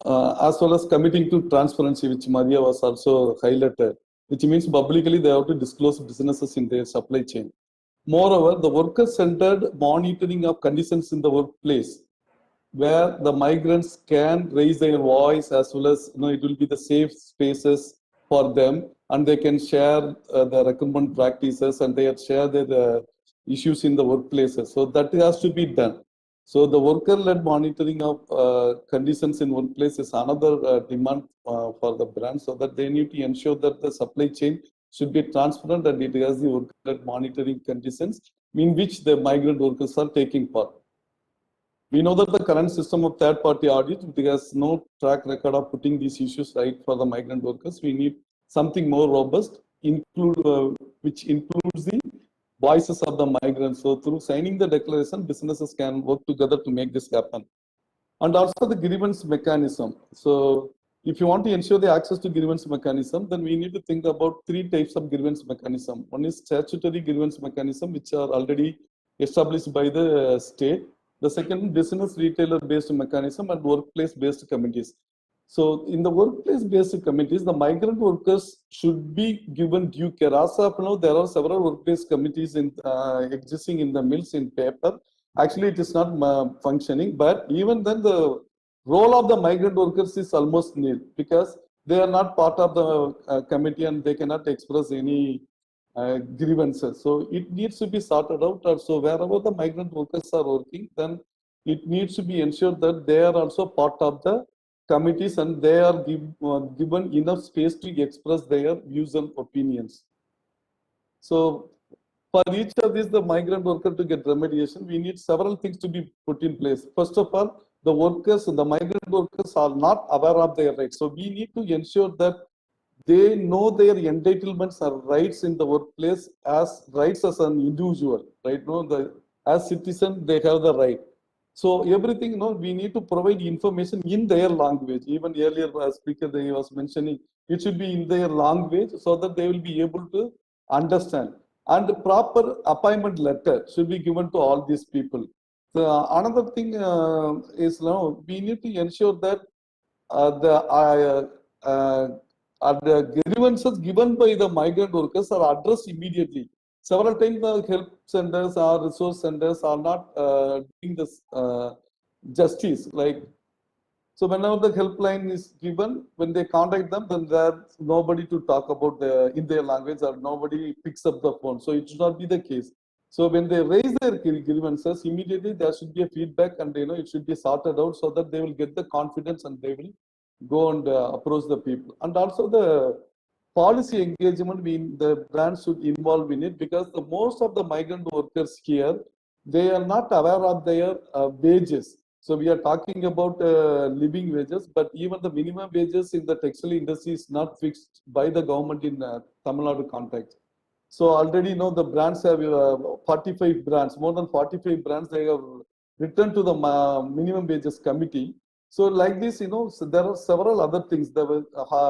As well as committing to transparency, which Maria was also highlighted, which means publicly they have to disclose businesses in their supply chain. Moreover, the worker-centered monitoring of conditions in the workplace, where the migrants can raise their voice, as well as it will be the safe spaces for them, and they can share the recruitment practices and they share their issues in the workplaces. So that has to be done. So the worker-led monitoring of conditions in workplace is another demand for the brand, so that they need to ensure that the supply chain should be transparent and it has the worker-led monitoring conditions in which the migrant workers are taking part. We know that the current system of third-party audit, it has no track record of putting these issues right for the migrant workers. We need something more robust, which includes the voices of the migrants. So through signing the declaration, businesses can work together to make this happen. And also the grievance mechanism. So if you want to ensure the access to grievance mechanism, then we need to think about 3 types of grievance mechanism. One is statutory grievance mechanism, which are already established by the state. The second, business retailer based mechanism and workplace based committees. So in the workplace based committees, the migrant workers should be given due care. As of now, there are several workplace committees existing in the mills in paper. Actually, it is not functioning, but even then the role of the migrant workers is almost nil, because they are not part of the committee and they cannot express any grievances. So it needs to be sorted out. So wherever the migrant workers are working, then it needs to be ensured that they are also part of the committees and they are given enough space to express their views and opinions. So for each of these, the migrant worker to get remediation, we need several things to be put in place. First of all, the workers, the migrant workers are not aware of their rights. So we need to ensure that they know their entitlements or rights in the workplace as rights as an individual, right? As citizen, they have the right. So everything, we need to provide information in their language. Even earlier, speaker they was mentioning, it should be in their language so that they will be able to understand. And the proper appointment letter should be given to all these people. So another thing is we need to ensure that the grievances given by the migrant workers are addressed immediately. Several times the help centers or resource centers are not doing this justice. So whenever the helpline is given, when they contact them, then there's nobody to talk about in their language, or nobody picks up the phone. So it should not be the case. So when they raise their grievances, immediately there should be a feedback, and it should be sorted out so that they will get the confidence and they will go and approach the people. And also the policy engagement, the brands should involve in it, because the most of the migrant workers here, they are not aware of their wages. So we are talking about living wages, but even the minimum wages in the textile industry is not fixed by the government in Tamil Nadu context. So already the brands have 45 brands, more than 45 brands, they have returned to the minimum wages committee. So like this, so there are several other things. The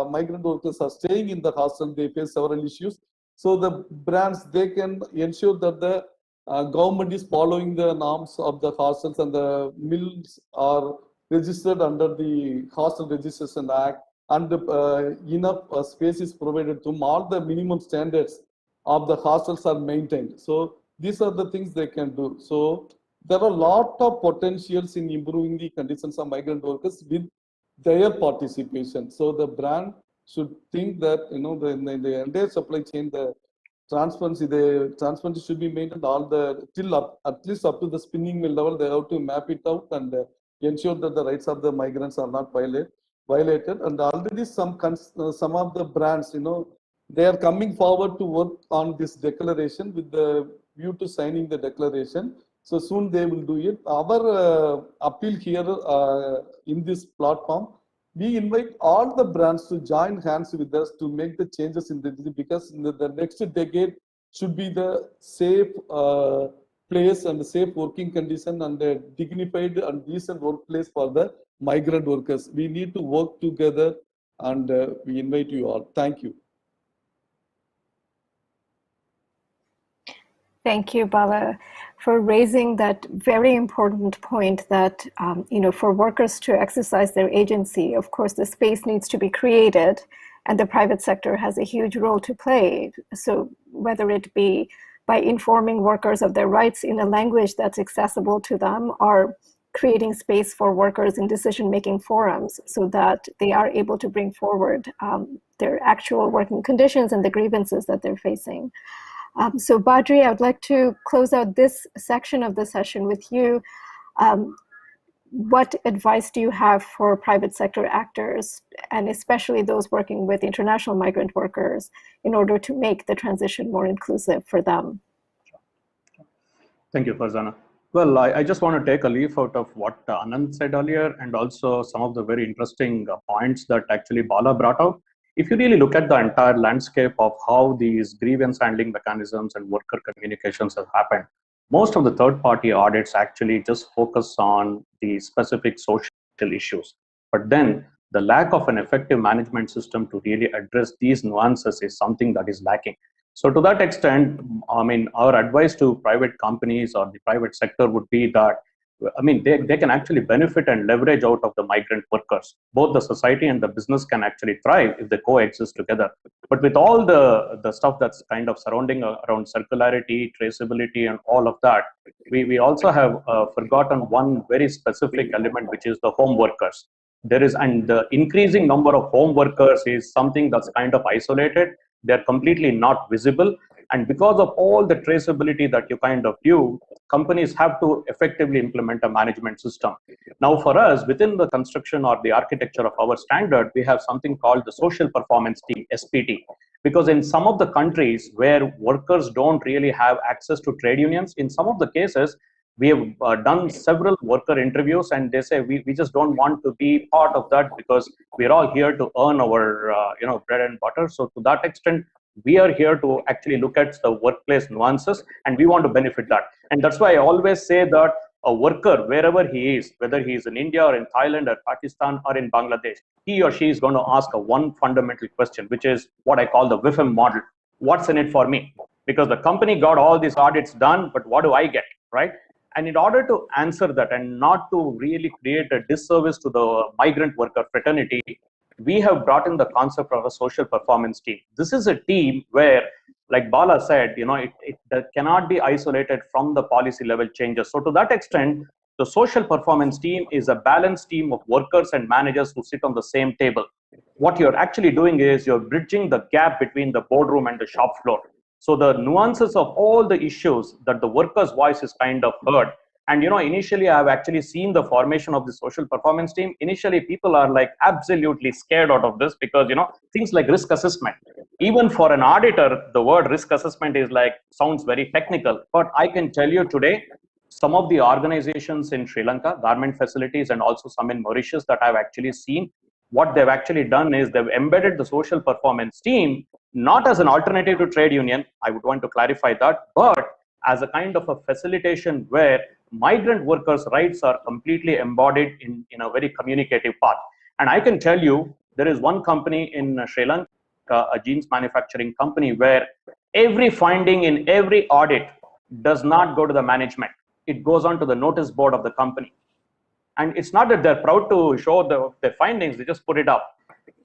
migrant workers are staying in the hostel, they face several issues. So the brands, they can ensure that the government is following the norms of the hostels, and the mills are registered under the Hostel Registration Act, and enough space is provided to them. All the minimum standards of the hostels are maintained. So these are the things they can do. So there are a lot of potentials in improving the conditions of migrant workers with their participation. So the brand should think that in the entire supply chain, the transparency should be maintained at least up to the spinning mill level. They have to map it out and ensure that the rights of the migrants are not violated. And already some of the brands, they are coming forward to work on this declaration with the view to signing the declaration. So soon they will do it. Our appeal here in this platform We invite all the brands to join hands with us to make the changes in the because the next decade should be the safe place and safe working condition and a dignified and decent workplace for the migrant workers. We need to work together, and we invite you all. Thank you. Thank you, Bala, for raising that very important point that, for workers to exercise their agency, of course, the space needs to be created and the private sector has a huge role to play. So whether it be by informing workers of their rights in a language that's accessible to them, or creating space for workers in decision-making forums so that they are able to bring forward their actual working conditions and the grievances that they're facing. So Badri, I would like to close out this section of the session with you. What advice do you have for private sector actors, and especially those working with international migrant workers, in order to make the transition more inclusive for them? Thank you, Farzana. Well, I just want to take a leaf out of what Anand said earlier, and also some of the very interesting points that actually Bala brought out. If you really look at the entire landscape of how these grievance handling mechanisms and worker communications have happened, most of the third-party audits actually just focus on the specific social issues. But then the lack of an effective management system to really address these nuances is something that is lacking. So to that extent, I mean, our advice to private companies or the private sector would be that, I mean, they can actually benefit and leverage out of the migrant workers. Both the society and the business can actually thrive if they coexist together. But with all the stuff that's kind of surrounding around circularity, traceability, and all of that, we also have forgotten one very specific element, which is the home workers. And the increasing number of home workers is something that's kind of isolated. They're completely not visible. And because of all the traceability that you kind of do, companies have to effectively implement a management system. Now, for us, within the construction or the architecture of our standard, we have something called the social performance team, SPT. Because in some of the countries where workers don't really have access to trade unions, in some of the cases, we have done several worker interviews, and they say we just don't want to be part of that because we're all here to earn our bread and butter. So to that extent, we are here to actually look at the workplace nuances, and we want to benefit that. And that's why I always say that a worker, wherever he is, whether he is in India or in Thailand or Pakistan or in Bangladesh, he or she is going to ask a one fundamental question, which is what I call the WIFM model. What's in it for me? Because the company got all these audits done, but what do I get, right? And in order to answer that and not to really create a disservice to the migrant worker fraternity, we have brought in the concept of a social performance team. This is a team where, like Bala said, it cannot be isolated from the policy level changes. So to that extent, the social performance team is a balanced team of workers and managers who sit on the same table. What you're actually doing is you're bridging the gap between the boardroom and the shop floor. So the nuances of all the issues that the workers' voice is kind of heard. And initially I've actually seen the formation of the social performance team. Initially, people are like absolutely scared out of this because things like risk assessment. Even for an auditor, the word risk assessment is sounds very technical. But I can tell you today, some of the organizations in Sri Lanka, garment facilities, and also some in Mauritius that I've actually seen, what they've actually done is they've embedded the social performance team not as an alternative to trade union, I would want to clarify that, but as a kind of a facilitation where migrant workers' rights are completely embodied in a very communicative path. And I can tell you, there is one company in Sri Lanka, a jeans manufacturing company, where every finding in every audit does not go to the management. It goes on to the notice board of the company. And it's not that they're proud to show their findings, they just put it up.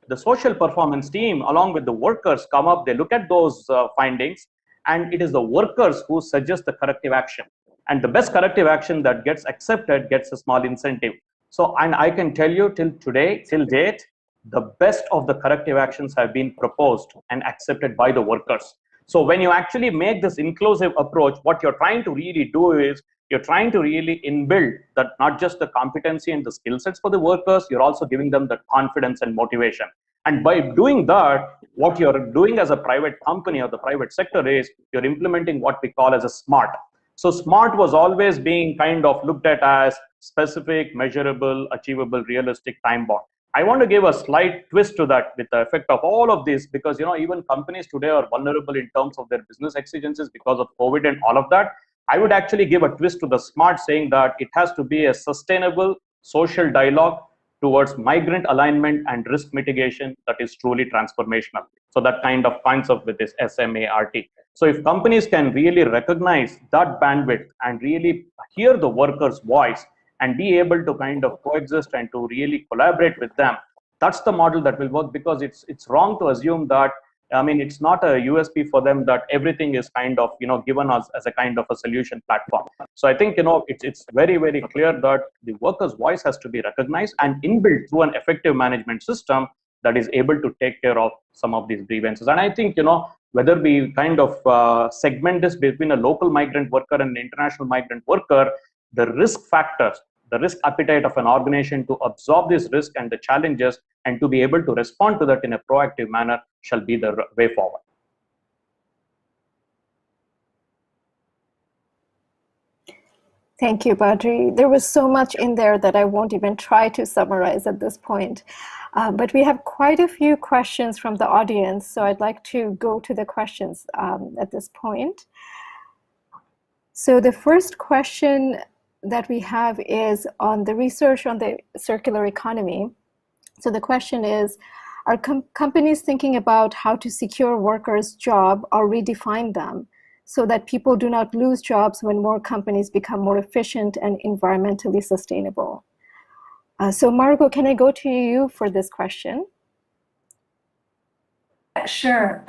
The social performance team, along with the workers, come up, they look at those findings, and it is the workers who suggest the corrective action. And the best corrective action that gets accepted gets a small incentive. So, and I can tell you till today, till date, the best of the corrective actions have been proposed and accepted by the workers. So when you actually make this inclusive approach, what you're trying to really do is you're trying to really inbuild that not just the competency and the skill sets for the workers, you're also giving them the confidence and motivation. And by doing that, what you're doing as a private company or the private sector is you're implementing what we call as a SMART. So SMART was always being kind of looked at as specific, measurable, achievable, realistic, time bound. I want to give a slight twist to that with the effect of all of this, because even companies today are vulnerable in terms of their business exigencies because of COVID and all of that. I would actually give a twist to the SMART, saying that it has to be a sustainable social dialogue towards migrant alignment and risk mitigation that is truly transformational. So that kind of comes up with this SMART. So if companies can really recognize that bandwidth and really hear the workers' voice and be able to kind of coexist and to really collaborate with them, that's the model that will work, because it's wrong to assume that, it's not a USP for them that everything is kind of, given us as a kind of a solution platform. So I think, it's very, very clear that the worker's voice has to be recognized and inbuilt through an effective management system that is able to take care of some of these grievances. And I think, whether we kind of segment this between a local migrant worker and an international migrant worker, the risk factors, the risk appetite of an organization to absorb this risk and the challenges and to be able to respond to that in a proactive manner shall be the way forward. Thank you, Badri. There was so much in there that I won't even try to summarize at this point. But we have quite a few questions from the audience, so I'd like to go to the questions at this point. So the first question that we have is on the research on the circular economy. So the question is, are companies thinking about how to secure workers' job or redefine them so that people do not lose jobs when more companies become more efficient and environmentally sustainable? So Margot, can I go to you for this question? Sure.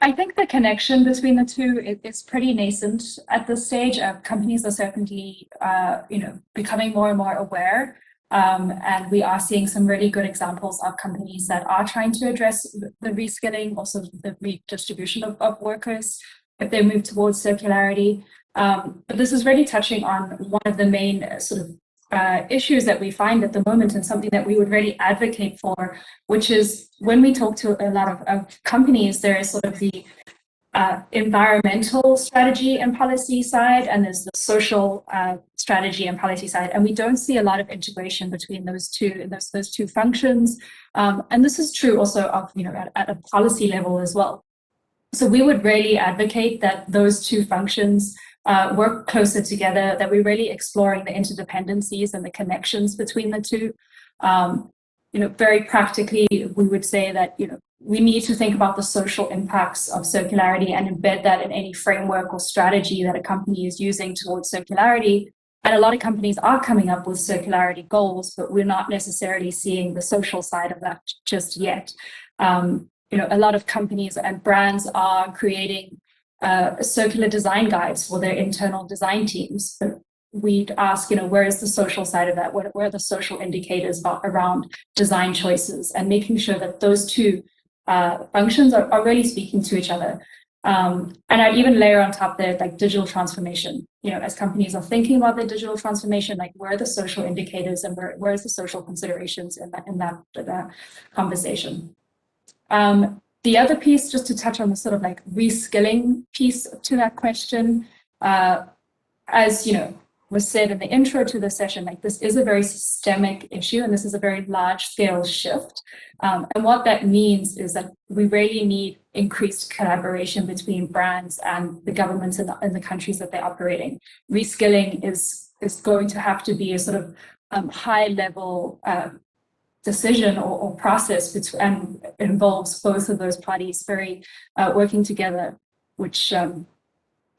I think the connection between the two is pretty nascent at this stage. Companies are certainly, becoming more and more aware, and we are seeing some really good examples of companies that are trying to address the reskilling, also the redistribution of workers if they move towards circularity. But this is really touching on one of the main sort of issues that we find at the moment, and something that we would really advocate for, which is when we talk to a lot of companies, there is sort of the environmental strategy and policy side, and there's the social strategy and policy side, and we don't see a lot of integration between those two functions. And this is true also of at a policy level as well. So we would really advocate that those two functions work closer together, that we're really exploring the interdependencies and the connections between the two. Very practically, we would say that we need to think about the social impacts of circularity and embed that in any framework or strategy that a company is using towards circularity. And a lot of companies are coming up with circularity goals, but we're not necessarily seeing the social side of that just yet. A lot of companies and brands are creating circular design guides for their internal design teams. But we'd ask, where is the social side of that? Where are the social indicators around design choices, and making sure that those two functions are really speaking to each other. And I'd even layer on top there like digital transformation. As companies are thinking about their digital transformation, like where are the social indicators and where is the social considerations in that conversation. The other piece, just to touch on the sort of like reskilling piece to that question, as was said in the intro to the session, like this is a very systemic issue, and this is a very large scale shift. And what that means is that we really need increased collaboration between brands and the governments in the countries that they're operating. Reskilling is going to have to be a sort of high level decision or process, and involves both of those parties very working together, which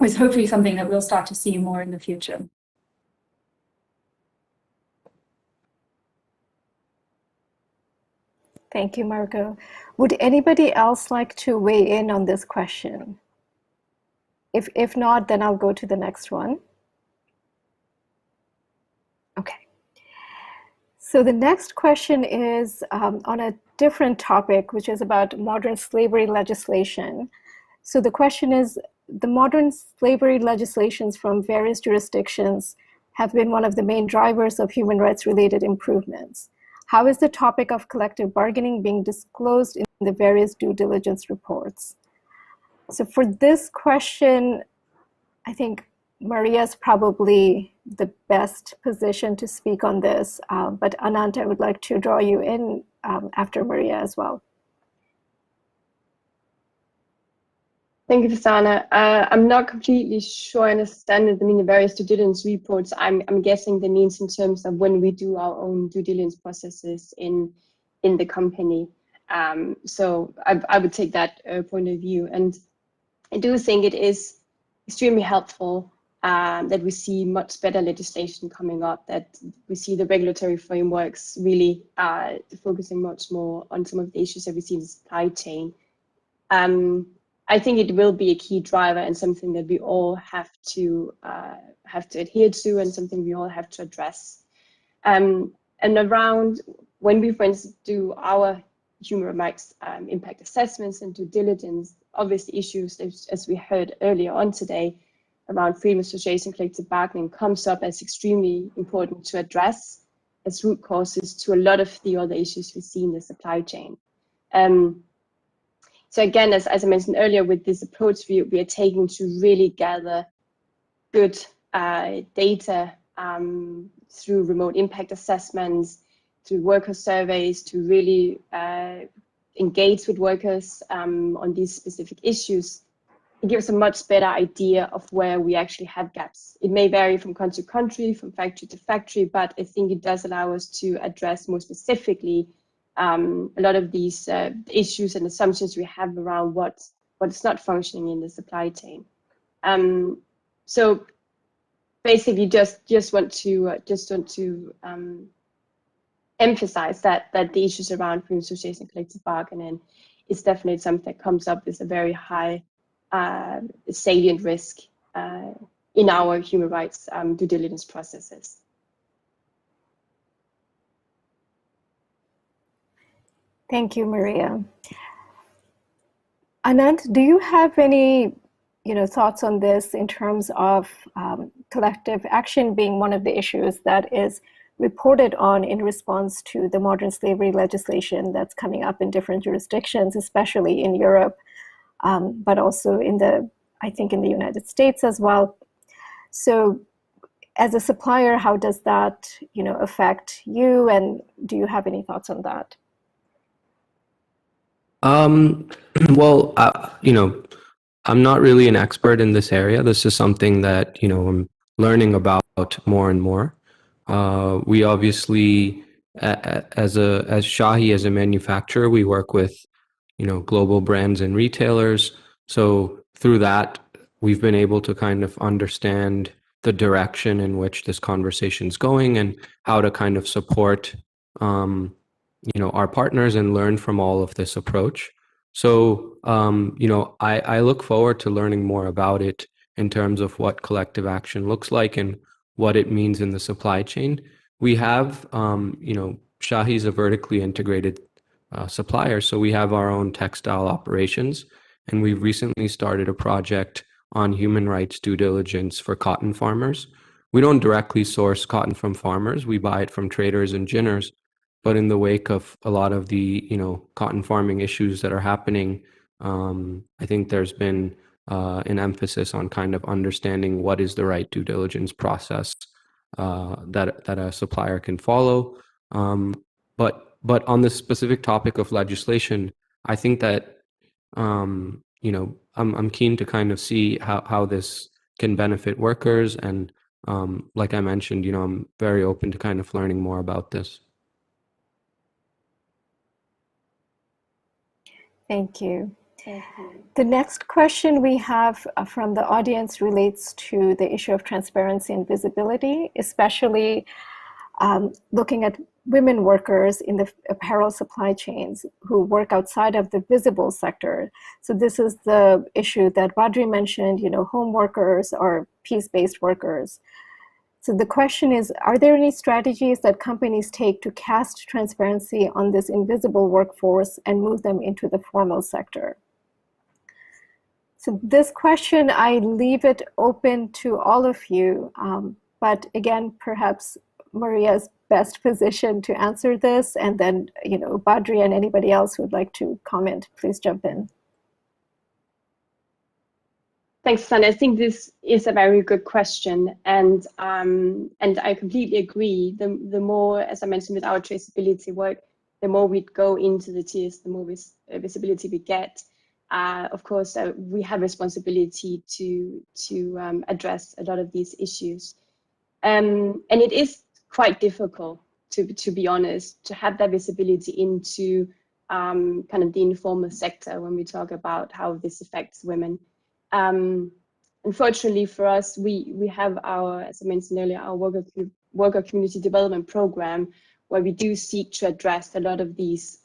is hopefully something that we'll start to see more in the future. Thank you, Margot. Would anybody else like to weigh in on this question? If not, then I'll go to the next one. Okay. So the next question is on a different topic, which is about modern slavery legislation. So the question is, the modern slavery legislations from various jurisdictions have been one of the main drivers of human rights related improvements. How is the topic of collective bargaining being disclosed in the various due diligence reports? So for this question, I think Maria's probably the best position to speak on this, but Anant, I would like to draw you in after Maria as well. Thank you, Fasana. I'm not completely sure I understand it. I mean, the various due diligence reports, I'm guessing that means in terms of when we do our own due diligence processes in the company. So I would take that point of view. And I do think it is extremely helpful that we see much better legislation coming up, that we see the regulatory frameworks really focusing much more on some of the issues that we see in the supply chain. I think it will be a key driver and something that we all have to adhere to, and something we all have to address. And around when we, for instance, do our human rights impact assessments and due diligence, obviously issues as we heard earlier on today around freedom of association, collective bargaining comes up as extremely important to address as root causes to a lot of the other issues we see in the supply chain. So again, as I mentioned earlier, with this approach we are taking to really gather good data through remote impact assessments, through worker surveys, to really engage with workers on these specific issues, it gives a much better idea of where we actually have gaps. It may vary from country to country, from factory to factory, but I think it does allow us to address more specifically a lot of these issues and assumptions we have around what is not functioning in the supply chain. So basically, just want to emphasize that the issues around freedom of association and collective bargaining is definitely something that comes up as a very high salient risk in our human rights due diligence processes. Thank you, Maria. Anant, do you have any thoughts on this in terms of collective action being one of the issues that is reported on in response to the modern slavery legislation that's coming up in different jurisdictions, especially in Europe, but also I think in the United States as well. So as a supplier, how does that affect you, and do you have any thoughts on that? Well, I'm not really an expert in this area. This is something that, I'm learning about more and more. We obviously, as Shahi, as a manufacturer, we work with, global brands and retailers. So through that, we've been able to kind of understand the direction in which this conversation is going and how to kind of support, our partners and learn from all of this approach. So, I look forward to learning more about it in terms of what collective action looks like and what it means in the supply chain. We have, Shahi is a vertically integrated supplier, so we have our own textile operations, and we've recently started a project on human rights due diligence for cotton farmers. We don't directly source cotton from farmers. We buy it from traders and ginners. But in the wake of a lot of the, cotton farming issues that are happening, I think there's been an emphasis on kind of understanding what is the right due diligence process that a supplier can follow. But on the specific topic of legislation, I think that I'm keen to kind of see how this can benefit workers, and like I mentioned, I'm very open to kind of learning more about this. Thank you. The next question we have from the audience relates to the issue of transparency and visibility, especially looking at women workers in the apparel supply chains who work outside of the visible sector. So this is the issue that Badri mentioned, home workers or piece-based workers. So the question is, are there any strategies that companies take to cast transparency on this invisible workforce and move them into the formal sector? So this question, I leave it open to all of you. But again, perhaps Maria's best position to answer this, and then, Badri and anybody else who would like to comment, please jump in. Thanks, Susanna. I think this is a very good question, and I completely agree. The more, as I mentioned, with our traceability work, the more we go into the tiers, the more visibility we get. Of course, we have responsibility to address a lot of these issues, and it is quite difficult, to be honest, to have that visibility into kind of the informal sector when we talk about how this affects women. Unfortunately for us, we have our, as I mentioned earlier, our worker community development program, where we do seek to address a lot of these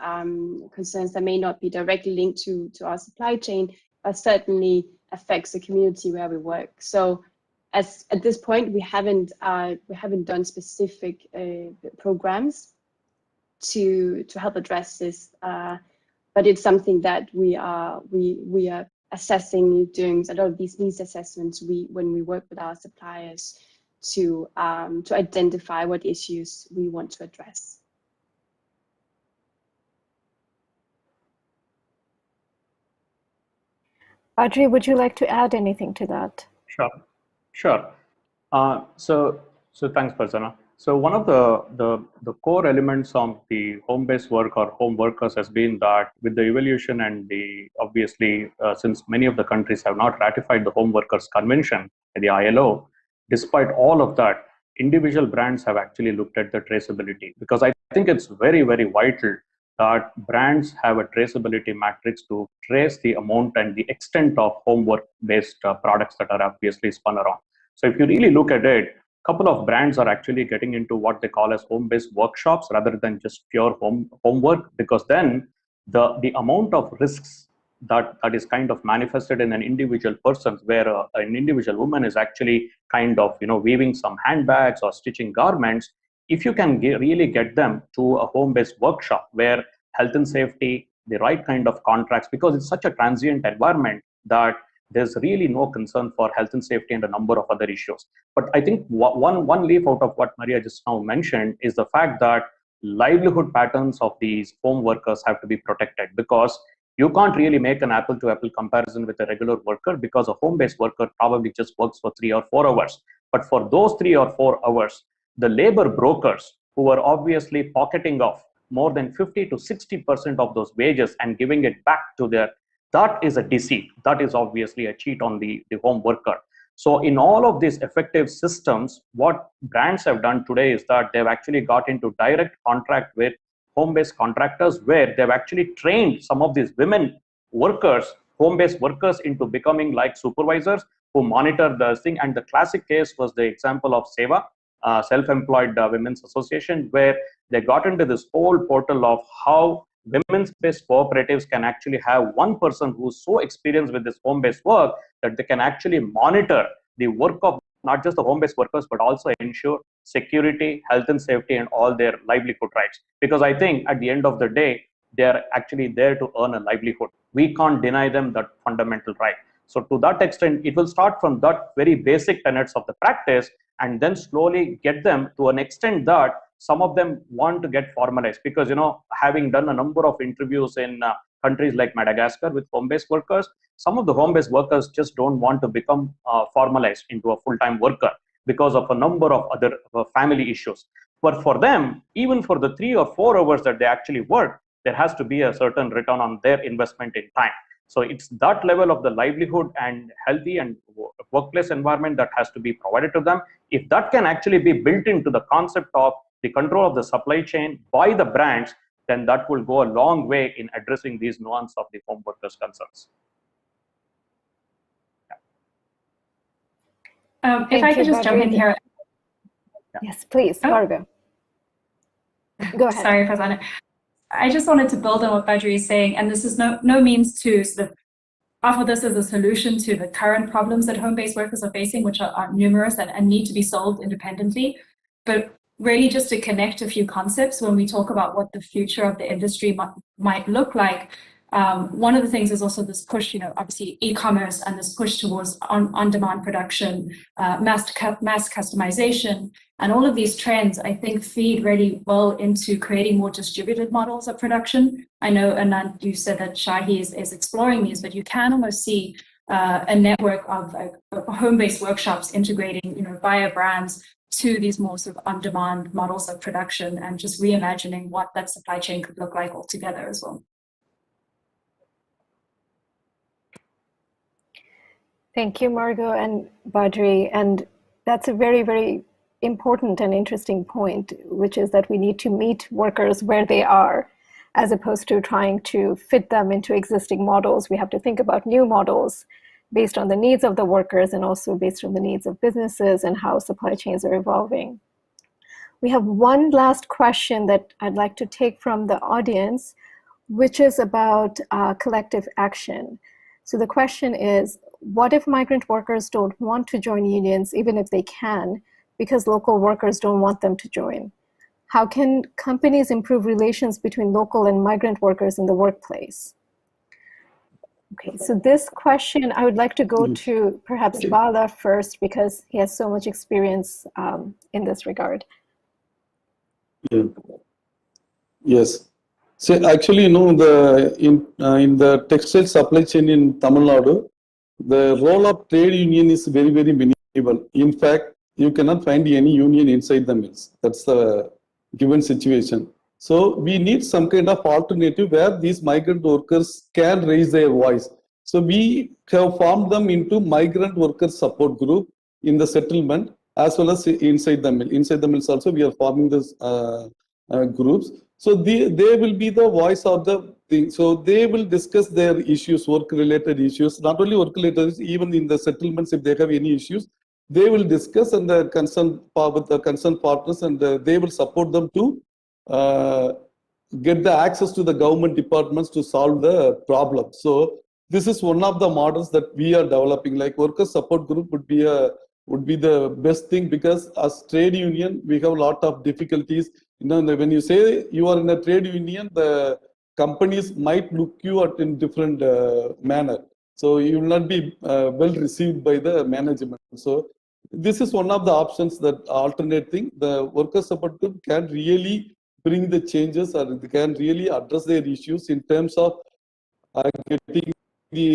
concerns that may not be directly linked to our supply chain, but certainly affects the community where we work. So at this point, we haven't done specific programs to help address this, but it's something that we are assessing, doing a lot of these needs assessments when we work with our suppliers to identify what issues we want to address. Audrey, would you like to add anything to that? Sure. So thanks, Prasanna. So one of the core elements of the home-based work or home workers has been that with the evolution and obviously since many of the countries have not ratified the Home Workers Convention, the ILO, despite all of that, individual brands have actually looked at the traceability, because I think it's very, very vital that brands have a traceability matrix to trace the amount and the extent of homework-based products that are obviously spun around. So if you really look at it, a couple of brands are actually getting into what they call as home-based workshops rather than just pure homework, because then the amount of risks that is kind of manifested in an individual person, where an individual woman is actually kind of weaving some handbags or stitching garments. If you can really get them to a home-based workshop where health and safety, the right kind of contracts, because it's such a transient environment that there's really no concern for health and safety and a number of other issues. But I think one leaf out of what Maria just now mentioned is the fact that livelihood patterns of these home workers have to be protected, because you can't really make an apple-to-apple comparison with a regular worker, because a home-based worker probably just works for 3 or 4 hours. But for those 3 or 4 hours, the labor brokers who are obviously pocketing off more than 50 to 60% of those wages and giving it back to that is a deceit. That is obviously a cheat on the home worker. So in all of these effective systems, what brands have done today is that they've actually got into direct contract with home-based contractors, where they've actually trained some of these women workers, home-based workers, into becoming like supervisors who monitor the thing. And the classic case was the example of SEVA, Self-Employed Women's Association, where they got into this whole portal of how women's-based cooperatives can actually have one person who's so experienced with this home-based work that they can actually monitor the work of not just the home-based workers, but also ensure security, health and safety, and all their livelihood rights. Because I think at the end of the day, they're actually there to earn a livelihood. We can't deny them that fundamental right. So to that extent, it will start from that very basic tenets of the practice, and then slowly get them to an extent that some of them want to get formalized. Because, having done a number of interviews in countries like Madagascar with home-based workers, some of the home-based workers just don't want to become formalized into a full-time worker because of a number of other family issues. But for them, even for the 3 or 4 hours that they actually work, there has to be a certain return on their investment in time. So it's that level of the livelihood and healthy and workplace environment that has to be provided to them. If that can actually be built into the concept of the control of the supply chain by the brands, then that will go a long way in addressing these nuances of the home workers' concerns. If I could just jump in here. Yes, please, Margo. Go ahead. Sorry, Prasanna. I just wanted to build on what Badri is saying, and this is no means to sort of offer this as a solution to the current problems that home-based workers are facing, which are numerous and need to be solved independently, but really just to connect a few concepts when we talk about what the future of the industry might look like. One of the things is also this push, obviously e-commerce and this push towards on-demand production, mass customization, and all of these trends, I think, feed really well into creating more distributed models of production. I know, Anand, you said that Shahi is exploring these, but you can almost see a network of home-based workshops integrating, via brands to these more sort of on-demand models of production, and just reimagining what that supply chain could look like altogether as well. Thank you, Margot and Badri. And that's a very, very important and interesting point, which is that we need to meet workers where they are, as opposed to trying to fit them into existing models. We have to think about new models based on the needs of the workers and also based on the needs of businesses and how supply chains are evolving. We have one last question that I'd like to take from the audience, which is about collective action. So the question is, what if migrant workers don't want to join unions, even if they can, because local workers don't want them to join? How can companies improve relations between local and migrant workers in the workplace? Okay, so this question, I would like to go to perhaps Bala first, because he has so much experience in this regard. Yeah. Yes. So actually, in the textile supply chain in Tamil Nadu, the role of trade union is very, very minimal. In fact, you cannot find any union inside the mills. That's the given situation. So we need some kind of alternative where these migrant workers can raise their voice. So we have formed them into migrant workers support group in the settlement as well as inside the mill. Inside the mills also we are forming this groups. So they will be the voice of the thing. So they will discuss their issues, work-related issues, not only work-related, even in the settlements, if they have any issues, they will discuss and the concerned with the concerned partners, and they will support them to get the access to the government departments to solve the problem. So this is one of the models that we are developing. Like workers support group would be the best thing, because as trade union we have a lot of difficulties. When you say you are in a trade union, the companies might look you at in different manner. So you will not be well received by the management. So this is one of the options, that alternate thing. The workers support group can really bring the changes, or they can really address their issues in terms of getting the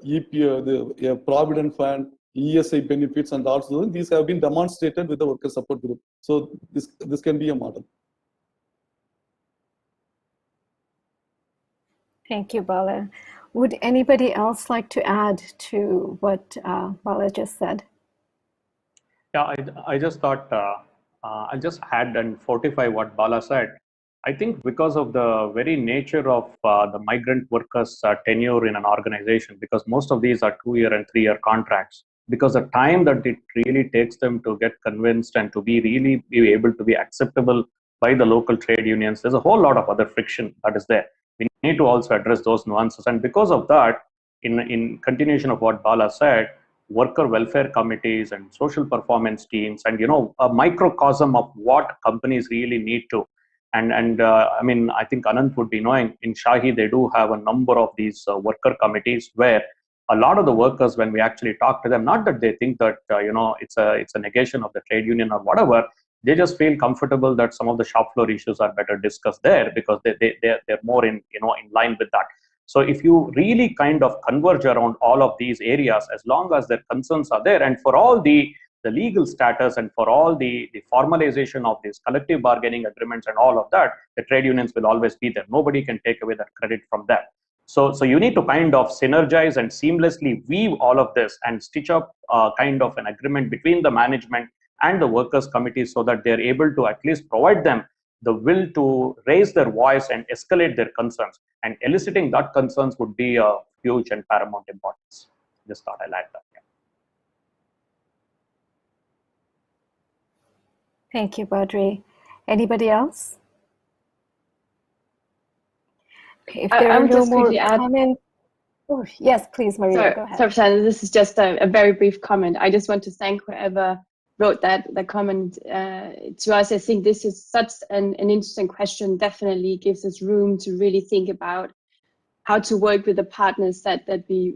EP, the Provident Fund, ESI benefits, and also these have been demonstrated with the worker support group. So this can be a model. Thank you, Bala. Would anybody else like to add to what Bala just said? Yeah, I just thought I'll just add and fortify what Bala said. I think because of the very nature of the migrant workers' tenure in an organization, because most of these are 2-year and 3-year contracts, because the time that it really takes them to get convinced and to be able to be acceptable by the local trade unions, there's a whole lot of other friction that is there. We need to also address those nuances. And because of that, in continuation of what Bala said, worker welfare committees and social performance teams, and a microcosm of what companies really need to. And I mean, I think Anant would be knowing, in Shahi they do have a number of these worker committees where a lot of the workers, when we actually talk to them, not that they think that it's a negation of the trade union or whatever, they just feel comfortable that some of the shop floor issues are better discussed there, because they're more in line with that. So if you really kind of converge around all of these areas, as long as their concerns are there, and for all the legal status and for all the formalization of these collective bargaining agreements and all of that, the trade unions will always be there. Nobody can take away that credit from that. So you need to kind of synergize and seamlessly weave all of this and stitch up kind of an agreement between the management and the workers' committees, so that they're able to at least provide them the will to raise their voice and escalate their concerns. And eliciting that concerns would be a huge and paramount importance. Just thought I'd add that. Yeah. Thank you, Badri. Anybody else? Okay, if there are no more comments. Oh, yes, please, Maria, go ahead. Sorry, Shannon, this is just a very brief comment. I just want to thank whoever wrote that comment to us. I think this is such an interesting question. Definitely gives us room to really think about how to work with the partners that we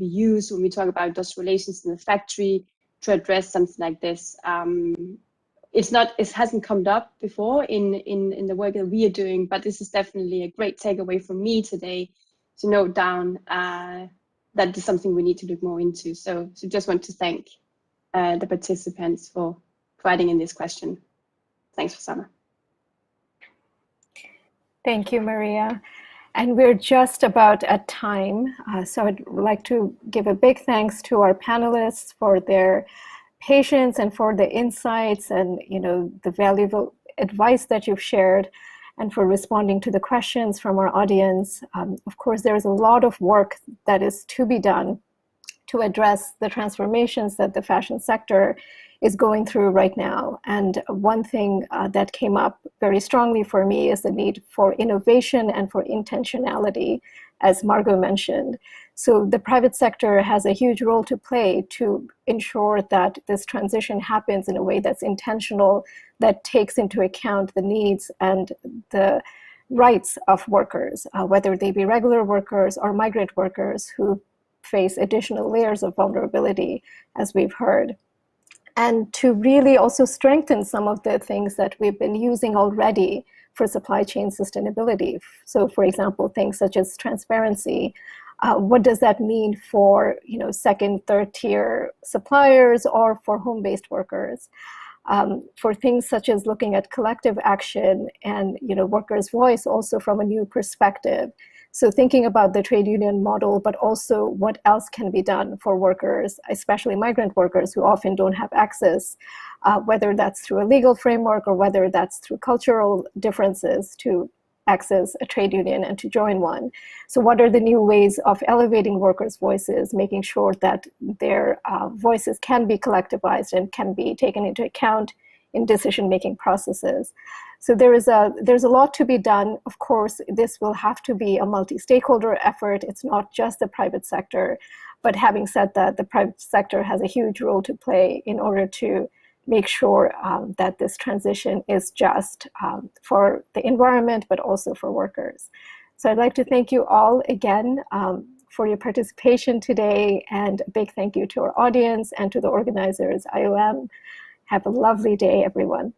use when we talk about those relations in the factory to address something like this. It hasn't come up before in the work that we are doing, but this is definitely a great takeaway from me today, to note down that is something we need to look more into. So just want to thank the participants for providing in this question. Thanks, Rosanna. Thank you, Maria. And we're just about at time. So I'd like to give a big thanks to our panelists for their patience and for the insights and the valuable advice that you've shared, and for responding to the questions from our audience. Of course, there's a lot of work that is to be done to address the transformations that the fashion sector is going through right now. And one thing that came up very strongly for me is the need for innovation and for intentionality, as Margot mentioned. So the private sector has a huge role to play to ensure that this transition happens in a way that's intentional, that takes into account the needs and the rights of workers, whether they be regular workers or migrant workers who face additional layers of vulnerability, as we've heard. And to really also strengthen some of the things that we've been using already for supply chain sustainability. So for example, things such as transparency. What does that mean for second, third tier suppliers or for home-based workers? For things such as looking at collective action and workers' voice also from a new perspective. So thinking about the trade union model, but also what else can be done for workers, especially migrant workers who often don't have access, whether that's through a legal framework or whether that's through cultural differences to access a trade union and to join one. So what are the new ways of elevating workers' voices, making sure that their voices can be collectivized and can be taken into account in decision-making processes? So there's a lot to be done. Of course, this will have to be a multi-stakeholder effort. It's not just the private sector. But having said that, the private sector has a huge role to play in order to make sure that this transition is just for the environment, but also for workers. So I'd like to thank you all again for your participation today, and a big thank you to our audience and to the organizers, IOM. Have a lovely day, everyone.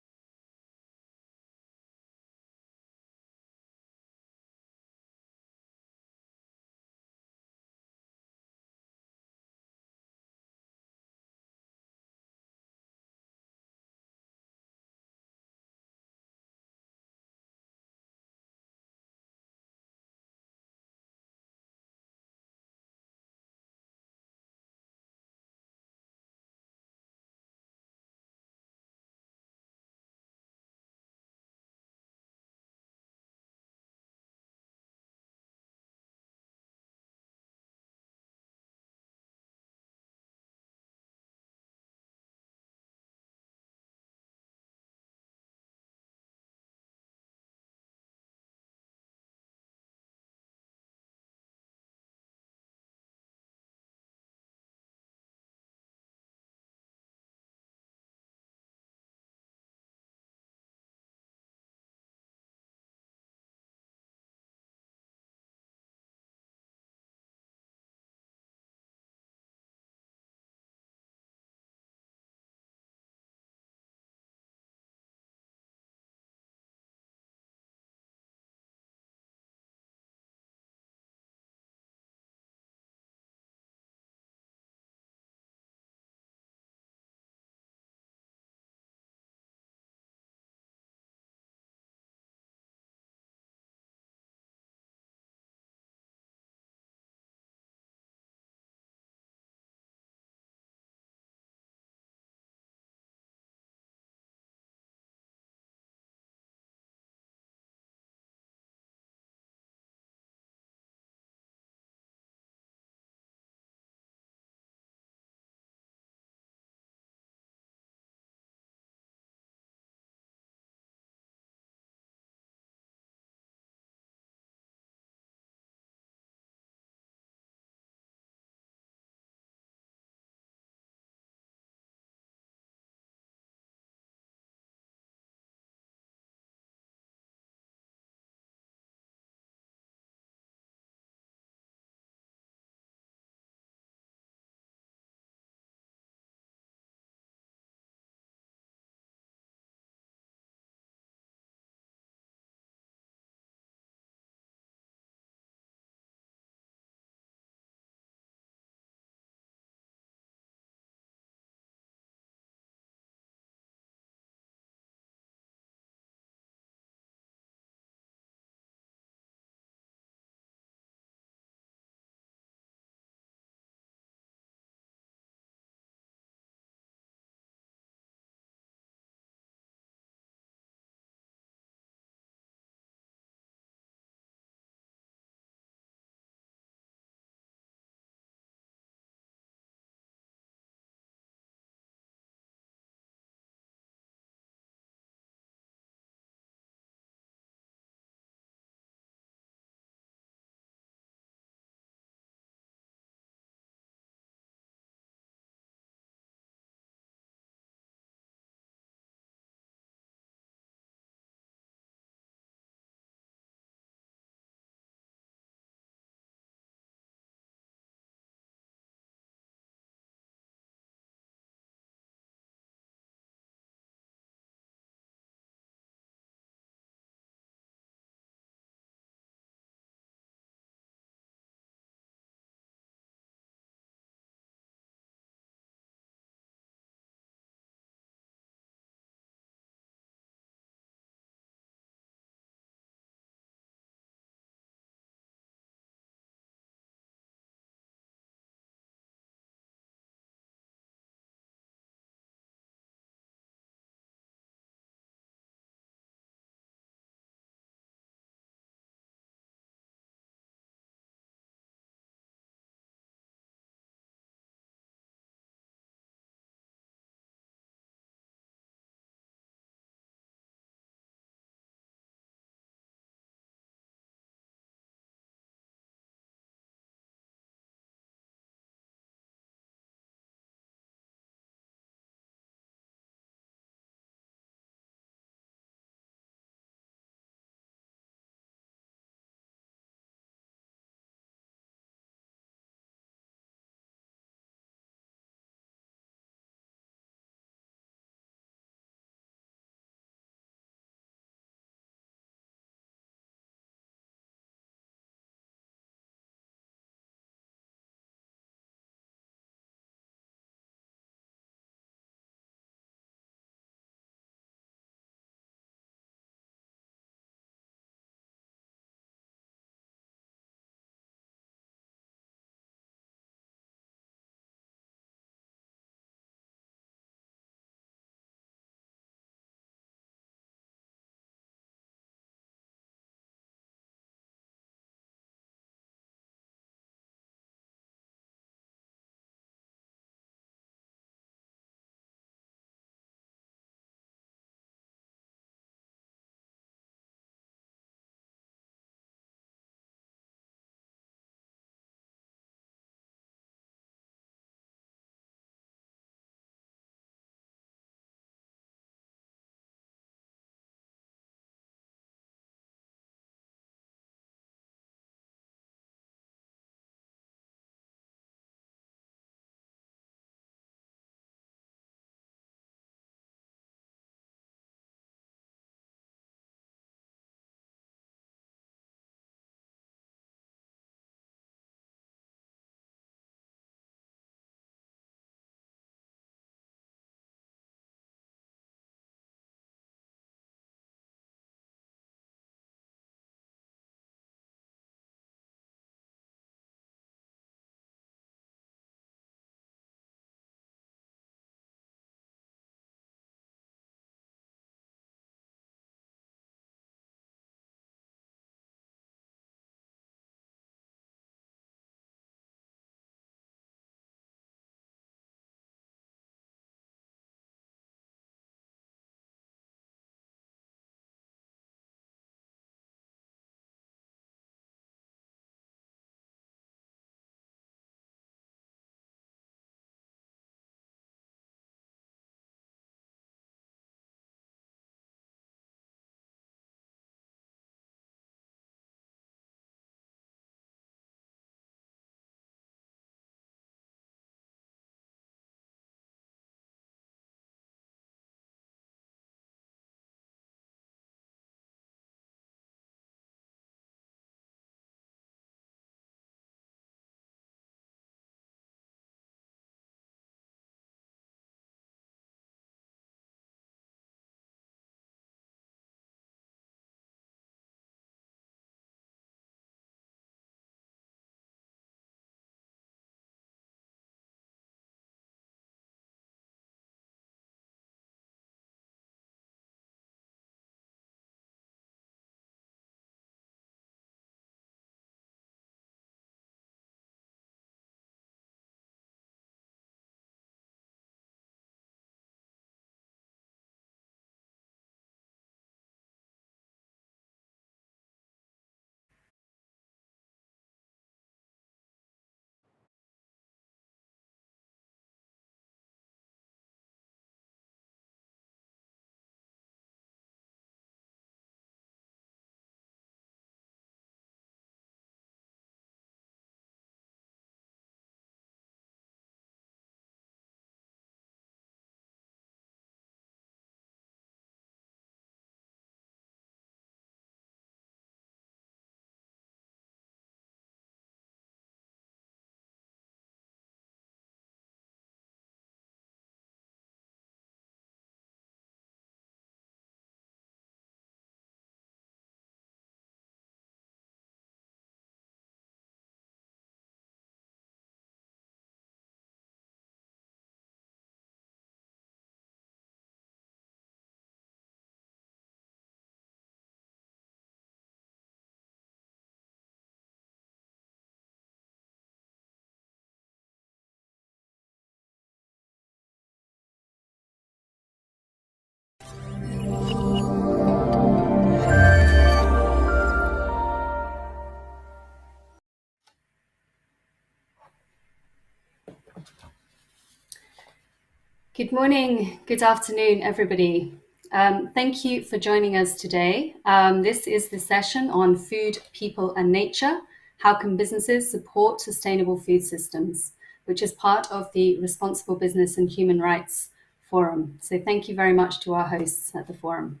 Good morning, good afternoon, everybody. Thank you for joining us today. This is the session on food, people and nature. How can businesses support sustainable food systems, which is part of the Responsible Business and Human Rights Forum. So thank you very much to our hosts at the forum.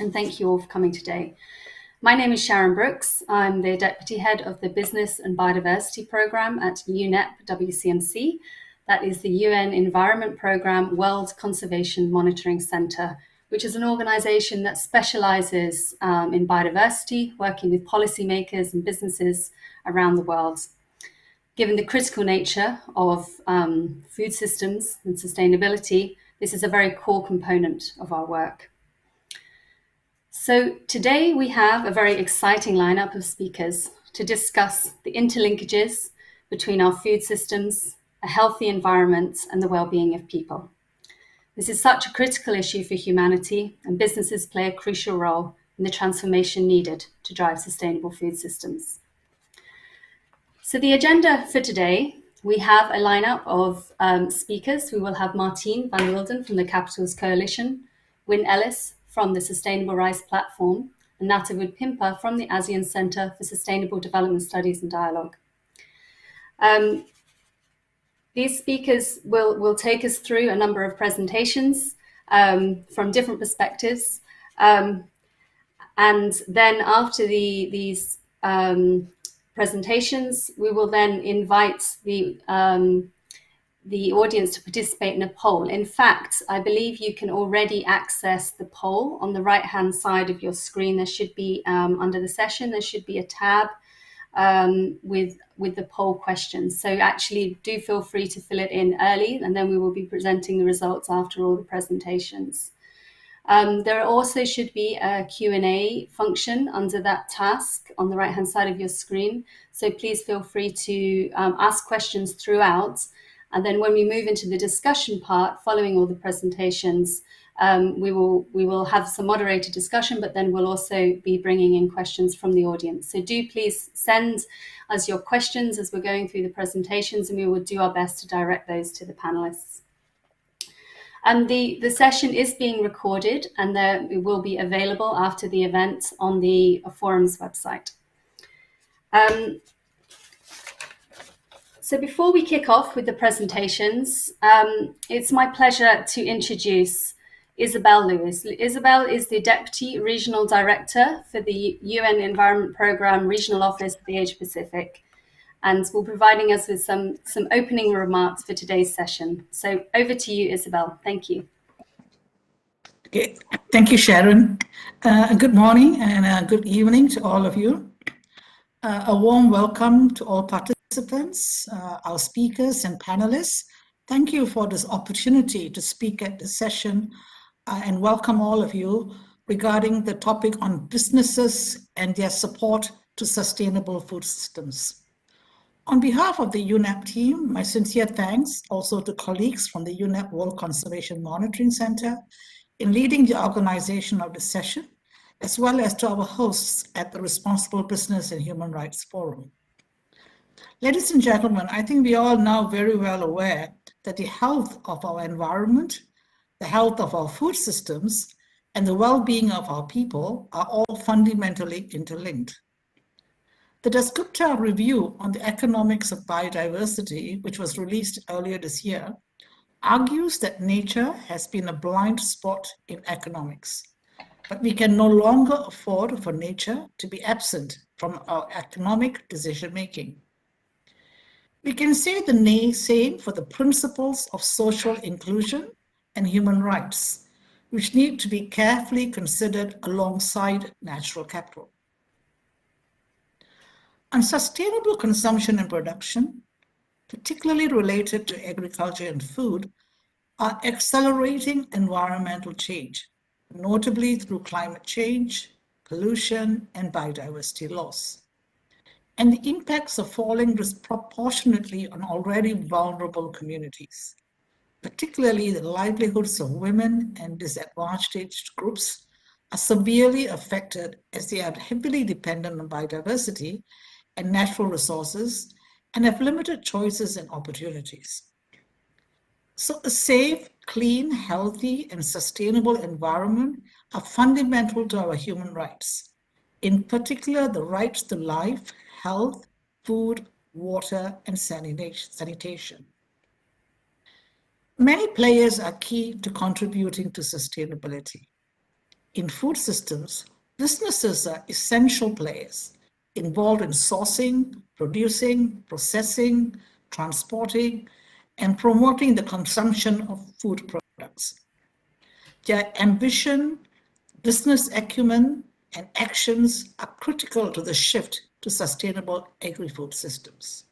And thank you all for coming today. My name is Sharon Brooks. I'm the Deputy Head of the Business and Biodiversity Program at UNEP WCMC. That is the UN Environment Programme World Conservation Monitoring Centre, which is an organisation that specialises in biodiversity, working with policymakers and businesses around the world. Given the critical nature of food systems and sustainability, this is a very core component of our work. So today we have a very exciting lineup of speakers to discuss the interlinkages between our food systems, a healthy environment, and the well-being of people. This is such a critical issue for humanity, and businesses play a crucial role in the transformation needed to drive sustainable food systems. So the agenda for today, we have a lineup of speakers. We will have Martine van Wilden from the Capitals Coalition, Win Ellis from the Sustainable Rice Platform, and Natavud Pimpa from the ASEAN Centre for Sustainable Development Studies and Dialogue. These speakers will take us through a number of presentations from different perspectives. And then after these presentations, we will then invite the audience to participate in a poll. In fact, I believe you can already access the poll on the right-hand side of your screen. There should be, under the session, there should be a tab with the poll questions. So actually do feel free to fill it in early, and then we will be presenting the results after all the presentations. There also should be a Q&A function under that task on the right-hand side of your screen. So please feel free to ask questions throughout. And then when we move into the discussion part, following all the presentations, we will have some moderated discussion, but then we'll also be bringing in questions from the audience. So do please send us your questions as we're going through the presentations, and we will do our best to direct those to the panelists. And the session is being recorded, and it will be available after the event on the forum's website. So before we kick off with the presentations, it's my pleasure to introduce Isabel Lewis. Isabel is the Deputy Regional Director for the UN Environment Programme Regional Office for the Asia Pacific, and will be providing us with some opening remarks for today's session. So over to you, Isabel. Thank you. Okay. Thank you, Sharon. Good morning and good evening to all of you. A warm welcome to all participants, our speakers and panelists. Thank you for this opportunity to speak at this session and welcome all of you regarding the topic on businesses and their support to sustainable food systems. On behalf of the UNEP team, my sincere thanks also to colleagues from the UNEP World Conservation Monitoring Center in leading the organization of the session, as well as to our hosts at the Responsible Business and Human Rights Forum. Ladies and gentlemen, I think we are all now very well aware that the health of our environment, the health of our food systems, and the well-being of our people are all fundamentally interlinked. The Dasgupta Review on the Economics of Biodiversity, which was released earlier this year, argues that nature has been a blind spot in economics, but we can no longer afford for nature to be absent from our economic decision-making. We can say the same for the principles of social inclusion and human rights, which need to be carefully considered alongside natural capital. Unsustainable consumption and production, particularly related to agriculture and food, are accelerating environmental change, notably through climate change, pollution, and biodiversity loss. And the impacts are falling disproportionately on already vulnerable communities. Particularly the livelihoods of women and disadvantaged groups are severely affected as they are heavily dependent on biodiversity and natural resources and have limited choices and opportunities. So a safe, clean, healthy, and sustainable environment are fundamental to our human rights. In particular, the rights to life, health, food, water, and sanitation. Many players are key to contributing to sustainability. In food systems, businesses are essential players involved in sourcing, producing, processing, transporting, and promoting the consumption of food products. Their ambition, business acumen, and actions are critical to the shift to sustainable agri-food systems.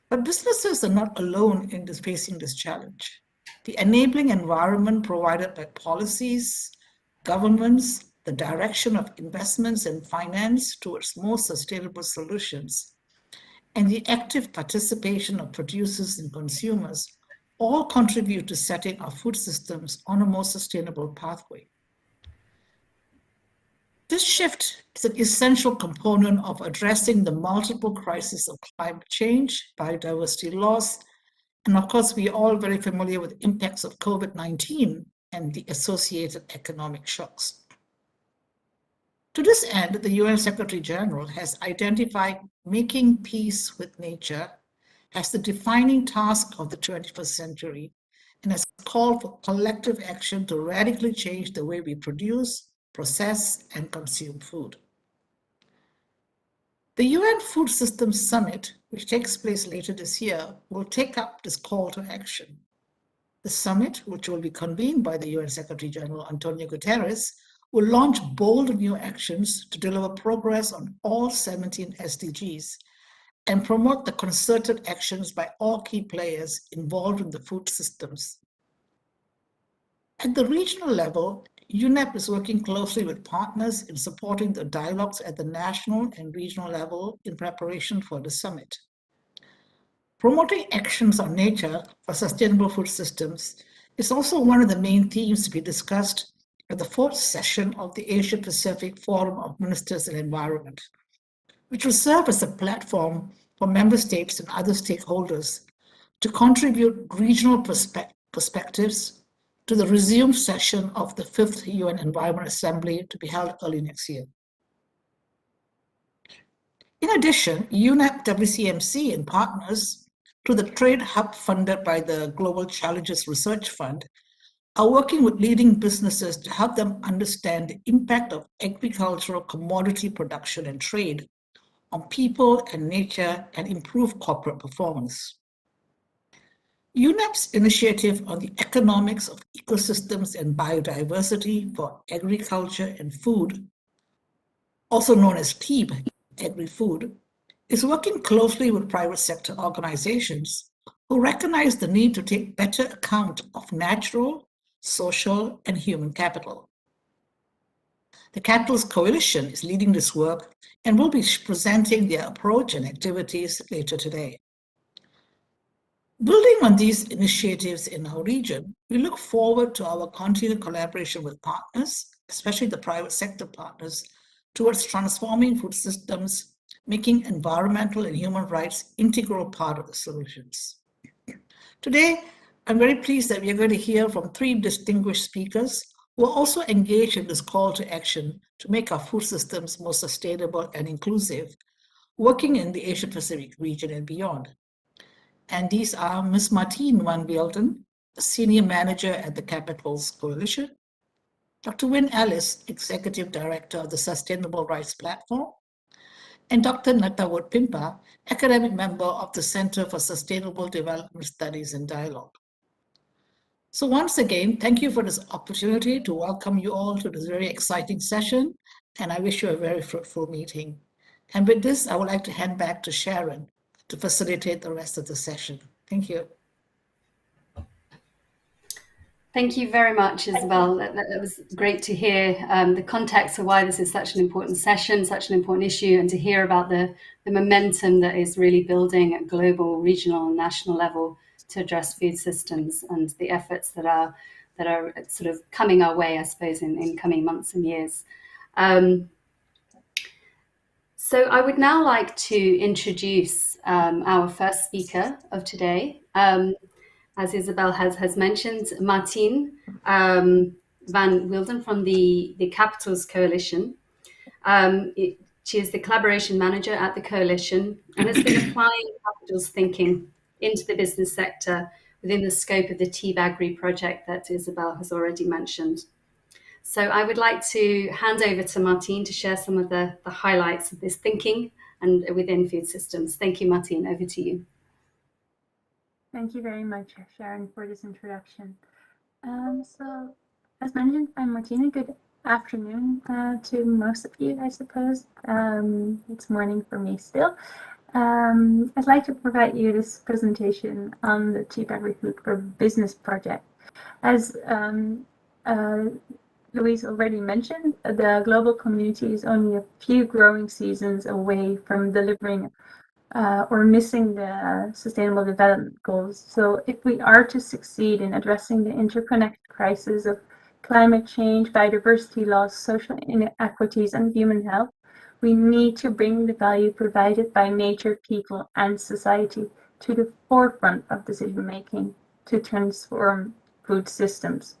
But businesses are not alone in facing this challenge. The enabling environment provided by policies, governments, the direction of investments and finance towards more sustainable solutions, and the active participation of producers and consumers all contribute to setting our food systems on a more sustainable pathway. This shift is an essential component of addressing the multiple crises of climate change, biodiversity loss, and of course, we are all very familiar with the impacts of COVID-19 and the associated economic shocks. To this end, the UN Secretary General has identified making peace with nature as the defining task of the 21st century and has called for collective action to radically change the way we produce, process, and consume food. The UN Food Systems Summit, which takes place later this year, will take up this call to action. The summit, which will be convened by the UN Secretary General Antonio Guterres, will launch bold new actions to deliver progress on all 17 SDGs and promote the concerted actions by all key players involved in the food systems. At the regional level, UNEP is working closely with partners in supporting the dialogues at the national and regional level in preparation for the summit. Promoting actions on nature for sustainable food systems is also one of the main themes to be discussed at the fourth session of the Asia-Pacific Forum of Ministers in Environment, which will serve as a platform for member states and other stakeholders to contribute regional perspectives to the resumed session of the 5th UN Environment Assembly to be held early next year. In addition, UNEP WCMC and partners through the Trade Hub funded by the Global Challenges Research Fund are working with leading businesses to help them understand the impact of agricultural commodity production and trade on people and nature and improve corporate performance. UNEP's initiative on the economics of ecosystems and biodiversity for agriculture and food, also known as TEAB, agri-food, is working closely with private sector organizations who recognize the need to take better account of natural, social, and human capital. The Capitals Coalition is leading this work and will be presenting their approach and activities later today. Building on these initiatives in our region, we look forward to our continued collaboration with partners, especially the private sector partners, towards transforming food systems, making environmental and human rights integral part of the solutions. Today, I'm very pleased that we are going to hear from 3 distinguished speakers who are also engaged in this call to action to make our food systems more sustainable and inclusive, working in the Asia-Pacific region and beyond. And these are Ms. Martine van Beelden, a Senior Manager at the Capitals Coalition, Dr. Wynne Ellis, Executive Director of the Sustainable Rights Platform, and Dr. Natawut Pimpa, Academic Member of the Center for Sustainable Development Studies and Dialogue. So once again, thank you for this opportunity to welcome you all to this very exciting session, and I wish you a very fruitful meeting. And with this, I would like to hand back to Sharon to facilitate the rest of the session. Thank you. Thank you very much, Isabel. That was great to hear the context of why this is such an important session, such an important issue, and to hear about the momentum that is really building at global, regional, and national level to address food systems and the efforts that are sort of coming our way, I suppose, in coming months and years. So I would now like to introduce our first speaker of today. as Isabel has mentioned, Martine van Wilden from the Capitals Coalition. She is the collaboration manager at the coalition and has been applying capitals thinking into the business sector within the scope of the TBAGRI project that Isabel has already mentioned. So I would like to hand over to Martine to share some of the highlights of this thinking and within food systems. Thank you, Martine. Over to you. Thank you very much, Sharon, for this introduction. So, as mentioned by Martina, good afternoon to most of you, I suppose. It's morning for me still. I'd like to provide you this presentation on the TBAGRI Food for Business project. As Louise already mentioned, the global community is only a few growing seasons away from delivering or missing the Sustainable Development Goals. So if we are to succeed in addressing the interconnected crisis of climate change, biodiversity loss, social inequities, and human health, we need to bring the value provided by nature, people, and society to the forefront of decision-making to transform food systems.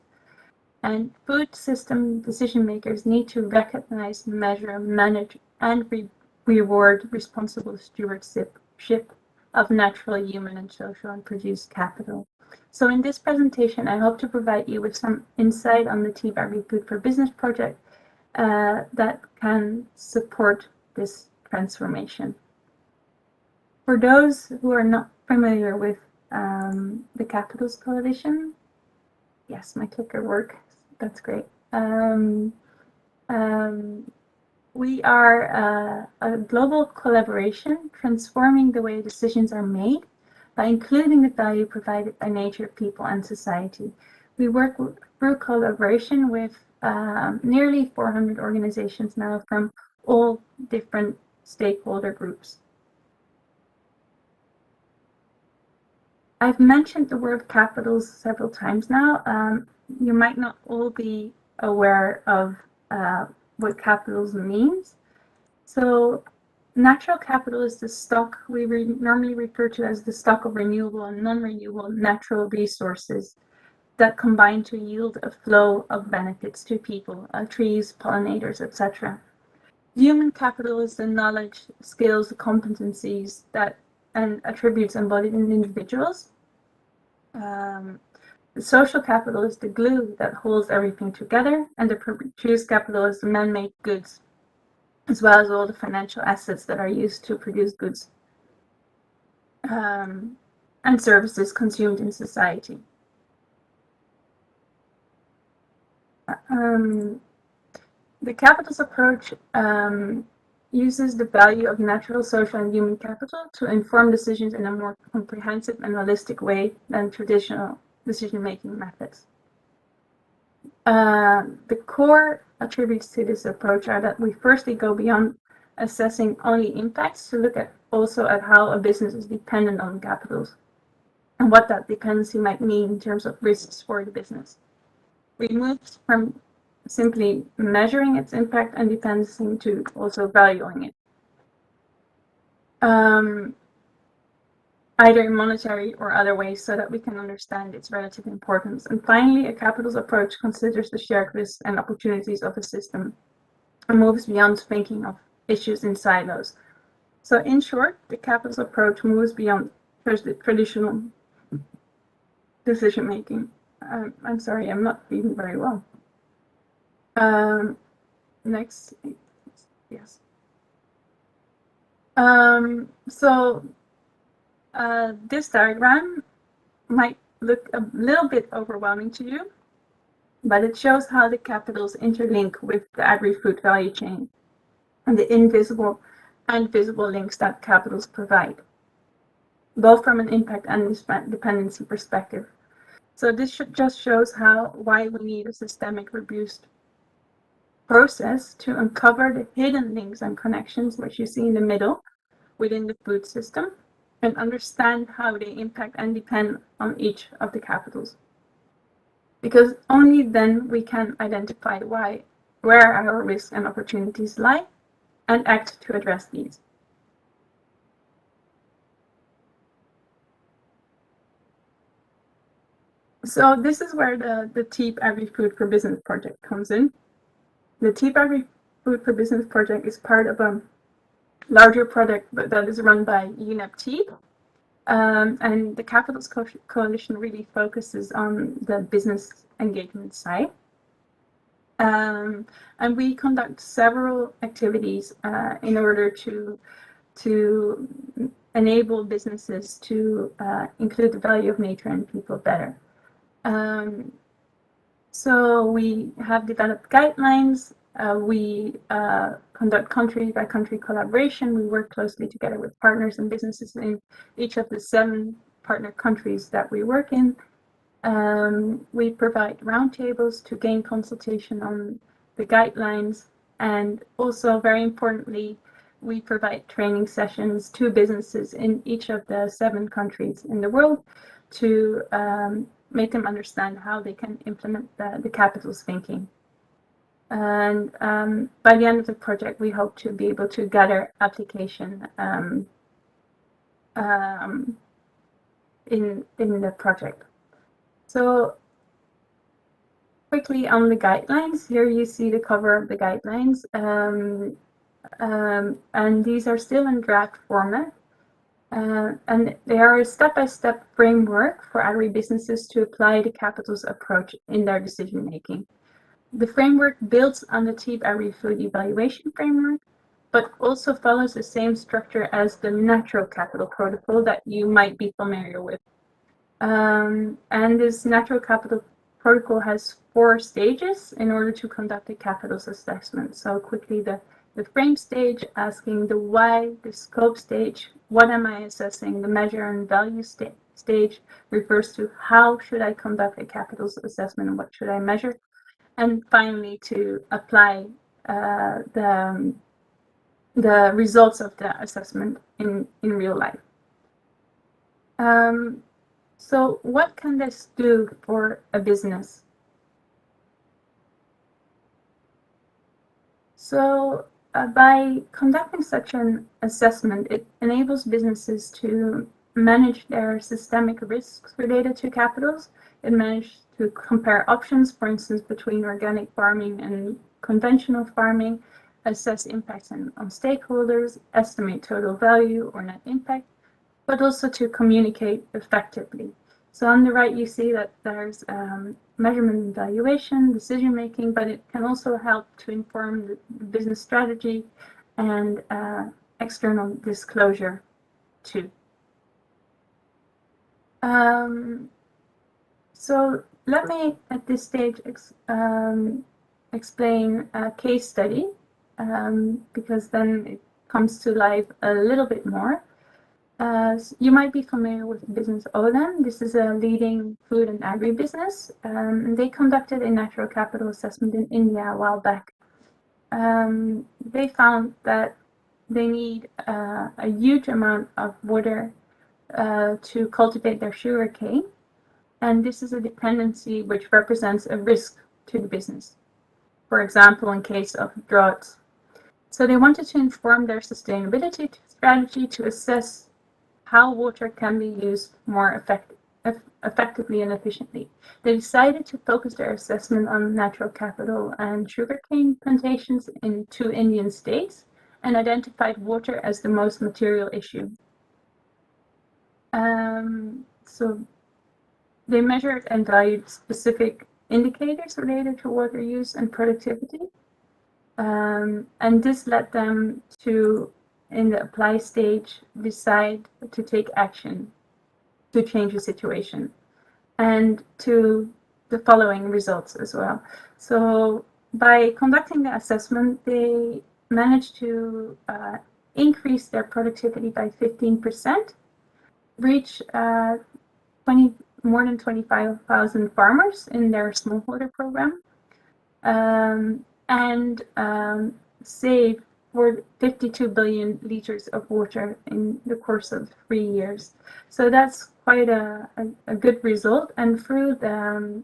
And food system decision makers need to recognize, measure, manage, and reward responsible stewardship of natural, human, and social and produced capital. So in this presentation, I hope to provide you with some insight on the TBAGRI Food for Business project that can support this transformation. For those who are not familiar with the Capitals Coalition, yes, my clicker works. That's great. We are a global collaboration transforming the way decisions are made by including the value provided by nature, people, and society. We work through collaboration with nearly 400 organizations now from all different stakeholder groups. I've mentioned the word capitals several times now. You might not all be aware of what capitals means. So natural capital is the stock we normally refer to as the stock of renewable and non-renewable natural resources that combine to yield a flow of benefits to people, trees, pollinators, etc. Human capital is the knowledge, skills, competencies and attributes embodied in individuals. The social capital is the glue that holds everything together, and the produced capital is the man-made goods, as well as all the financial assets that are used to produce goods and services consumed in society. The capitals approach uses the value of natural, social, and human capital to inform decisions in a more comprehensive and holistic way than traditional decision-making methods. The core attributes to this approach are that we firstly go beyond assessing only impacts to look at also at how a business is dependent on capitals and what that dependency might mean in terms of risks for the business. We moved from simply measuring its impact and dependency to also valuing it. Either in monetary or other ways so that we can understand its relative importance. And finally, a capitals approach considers the shared risks and opportunities of a system and moves beyond thinking of issues in silos. So in short, the capitals approach moves beyond traditional decision making. I'm sorry, I'm not reading very well. Next, yes. This diagram might look a little bit overwhelming to you, but it shows how the capitals interlink with the agri-food value chain and the invisible and visible links that capitals provide, both from an impact and dependency perspective. So this just shows why we need a systemic, robust process to uncover the hidden links and connections, which you see in the middle within the food system, and understand how they impact and depend on each of the capitals. Because only then we can identify where our risks and opportunities lie and act to address these. So this is where the TEEP Agri-Food for Business project comes in. The TEEP Agri-Food for Business project is part of a larger project that is run by UNEP-TEEP. And the Capitals Coalition really focuses on the business engagement side. And we conduct several activities in order to enable businesses to include the value of nature and people better. So we have developed guidelines. We conduct country-by-country collaboration. We work closely together with partners and businesses in each of the 7 partner countries that we work in. We provide roundtables to gain consultation on the guidelines, and also, very importantly, we provide training sessions to businesses in each of the 7 countries in the world to make them understand how they can implement the Capitals thinking. And by the end of the project, we hope to be able to gather application in the project. So quickly on the guidelines, here you see the cover of the guidelines, and these are still in draft format. And they are a step-by-step framework for agribusinesses to apply the Capitals approach in their decision-making. The framework builds on the TEEP Agri-Food Evaluation Framework, but also follows the same structure as the Natural Capital Protocol that you might be familiar with. And this Natural Capital Protocol has 4 stages in order to conduct a Capitals assessment. So quickly, the frame stage, asking the why, the scope stage, what am I assessing, the measure and value stage refers to how should I conduct a Capitals assessment and what should I measure, and finally to apply the results of the assessment in real life. So what can this do for a business? So by conducting such an assessment, it enables businesses to manage their systemic risks related to capitals. It manages to compare options, for instance, between organic farming and conventional farming, assess impacts on stakeholders, estimate total value or net impact, but also to communicate effectively. So on the right, you see that there's measurement and evaluation, decision-making, but it can also help to inform the business strategy and external disclosure too. So let me, at this stage, explain a case study, because then it comes to life a little bit more. You might be familiar with the business Olam. This is a leading food and agribusiness. They conducted a natural capital assessment in India a while back. They found that they need a huge amount of water to cultivate their sugarcane, and this is a dependency which represents a risk to the business, for example, in case of droughts. So they wanted to inform their sustainability strategy to assess how water can be used more effectively and efficiently. They decided to focus their assessment on natural capital and sugarcane plantations in 2 Indian states and identified water as the most material issue. So they measured and valued specific indicators related to water use and productivity. And this led them to, in the apply stage, decide to take action to change the situation, and to the following results as well. So by conducting the assessment, they managed to increase their productivity by 15%, reach more than 25,000 farmers in their smallholder program, and save 52 billion liters of water in the course of 3 years. So that's quite a good result. And through the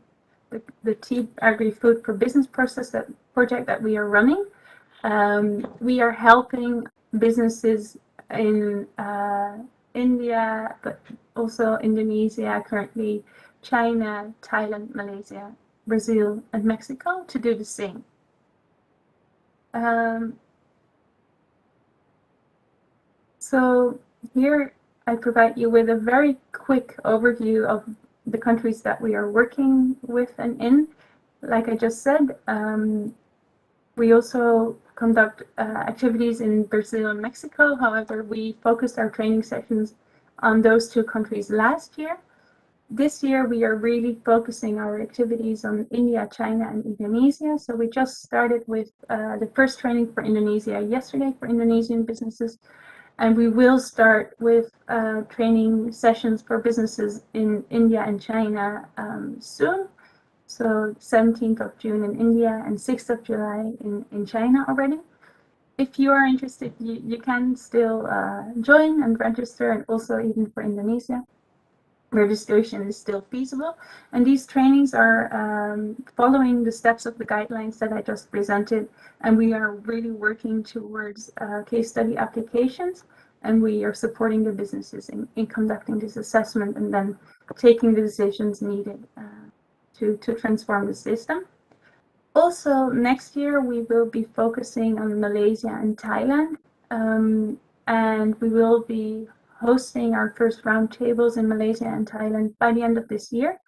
TEEP Agri-Food for Business project that we are running, we are helping businesses in India, but also Indonesia currently, China, Thailand, Malaysia, Brazil, and Mexico to do the same. So here I provide you with a very quick overview of the countries that we are working with and in. Like I just said, we also conduct activities in Brazil and Mexico. However, we focused our training sessions on those two countries last year. This year, we are really focusing our activities on India, China, and Indonesia. So we just started with the first training for Indonesia yesterday for Indonesian businesses. And we will start with training sessions for businesses in India and China soon. So 17th of June in India and 6th of July in China already. If you are interested, you can still join and register, and also even for Indonesia. Registration is still feasible. And these trainings are following the steps of the guidelines that I just presented. And we are really working towards case study applications. And we are supporting the businesses in conducting this assessment and then taking the decisions needed to transform the system. Also, next year, we will be focusing on Malaysia and Thailand. And we will be hosting our first roundtables in Malaysia and Thailand by the end of this year.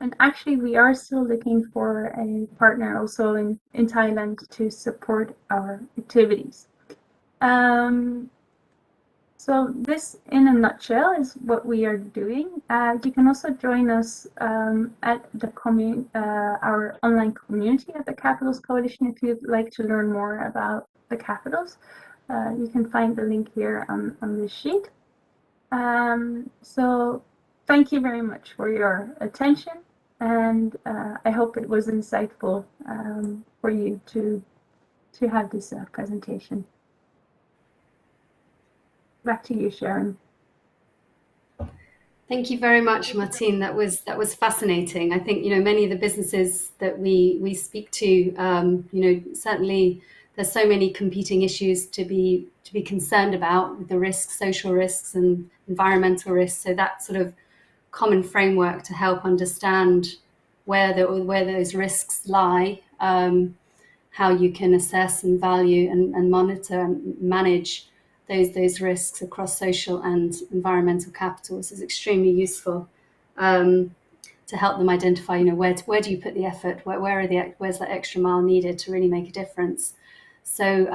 And actually, we are still looking for a partner also in Thailand to support our activities. So this, in a nutshell, is what we are doing. You can also join us at the our online community at the Capitals Coalition if you'd like to learn more about the capitals. You can find the link here on this sheet. So thank you very much for your attention, and I hope it was insightful for you to have this presentation. Back to you, Sharon. Thank you very much, Martine. That was fascinating. I think many of the businesses that we speak to, certainly there's so many competing issues to be concerned about, with the risks, social risks and environmental risks. So that sort of common framework to help understand where those risks lie, how you can assess and value and monitor and manage those risks across social and environmental capitals is extremely useful to help them identify, where do you put the effort, where's that extra mile needed to really make a difference. So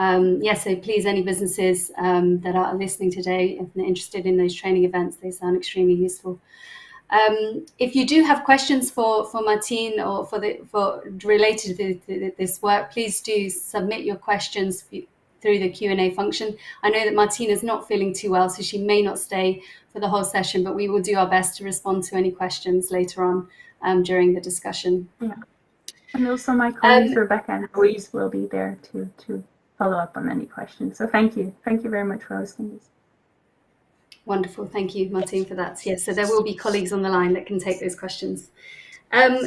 so please, any businesses that are listening today, if they're interested in those training events, they sound extremely useful. If you do have questions for Martine or for related to this work, please do submit your questions through the Q&A function. I know that Martine is not feeling too well, so she may not stay for the whole session, but we will do our best to respond to any questions later on during the discussion. Yeah. And also my colleagues Rebecca and Louise will be there to follow up on any questions. So thank you. Thank you very much for hosting this. Wonderful. Thank you, Martine, for that. Yes, so there will be colleagues on the line that can take those questions.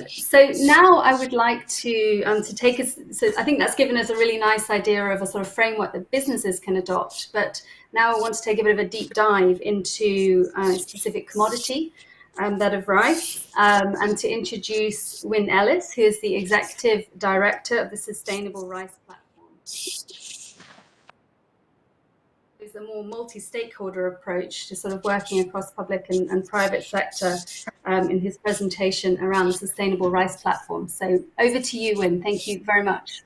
So now I would like to take us, so I think that's given us a really nice idea of a sort of framework that businesses can adopt, but now I want to take a bit of a deep dive into a specific commodity, that of rice, and to introduce Wynne Ellis, who is the Executive Director of the Sustainable Rice Platform. Is a more multi-stakeholder approach to sort of working across public and private sector in his presentation around the Sustainable Rice Platform. So over to you, Wynne. Thank you very much.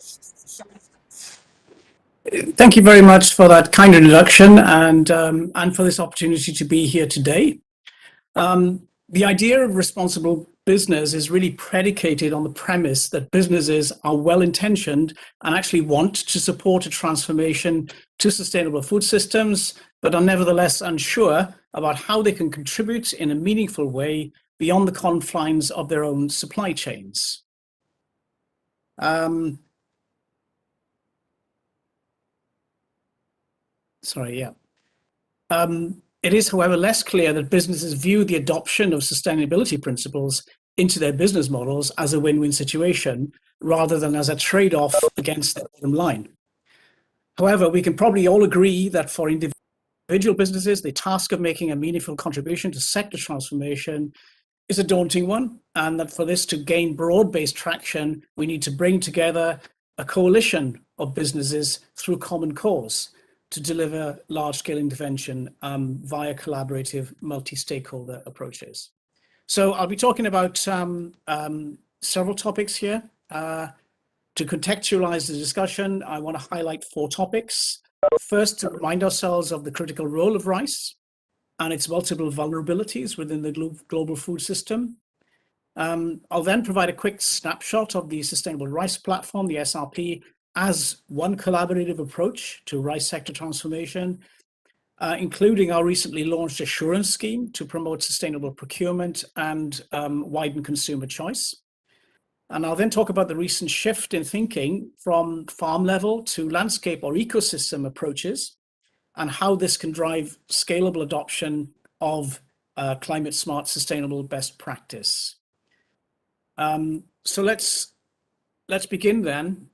Thank you very much for that kind introduction and for this opportunity to be here today. The idea of responsible business is really predicated on the premise that businesses are well-intentioned and actually want to support a transformation to sustainable food systems, but are nevertheless unsure about how they can contribute in a meaningful way beyond the confines of their own supply chains. It is, however, less clear that businesses view the adoption of sustainability principles into their business models as a win-win situation, rather than as a trade-off against the bottom line. However, we can probably all agree that for individual businesses, the task of making a meaningful contribution to sector transformation is a daunting one, and that for this to gain broad-based traction, we need to bring together a coalition of businesses through common cause to deliver large-scale intervention via collaborative multi-stakeholder approaches. So I'll be talking about several topics here. To contextualize the discussion, I want to highlight 4 topics. First, to remind ourselves of the critical role of rice and its multiple vulnerabilities within the global food system. I'll then provide a quick snapshot of the Sustainable Rice Platform, the SRP, as one collaborative approach to rice sector transformation, including our recently launched assurance scheme to promote sustainable procurement and widen consumer choice. And I'll then talk about the recent shift in thinking from farm level to landscape or ecosystem approaches and how this can drive scalable adoption of climate smart, sustainable best practice. So let's begin then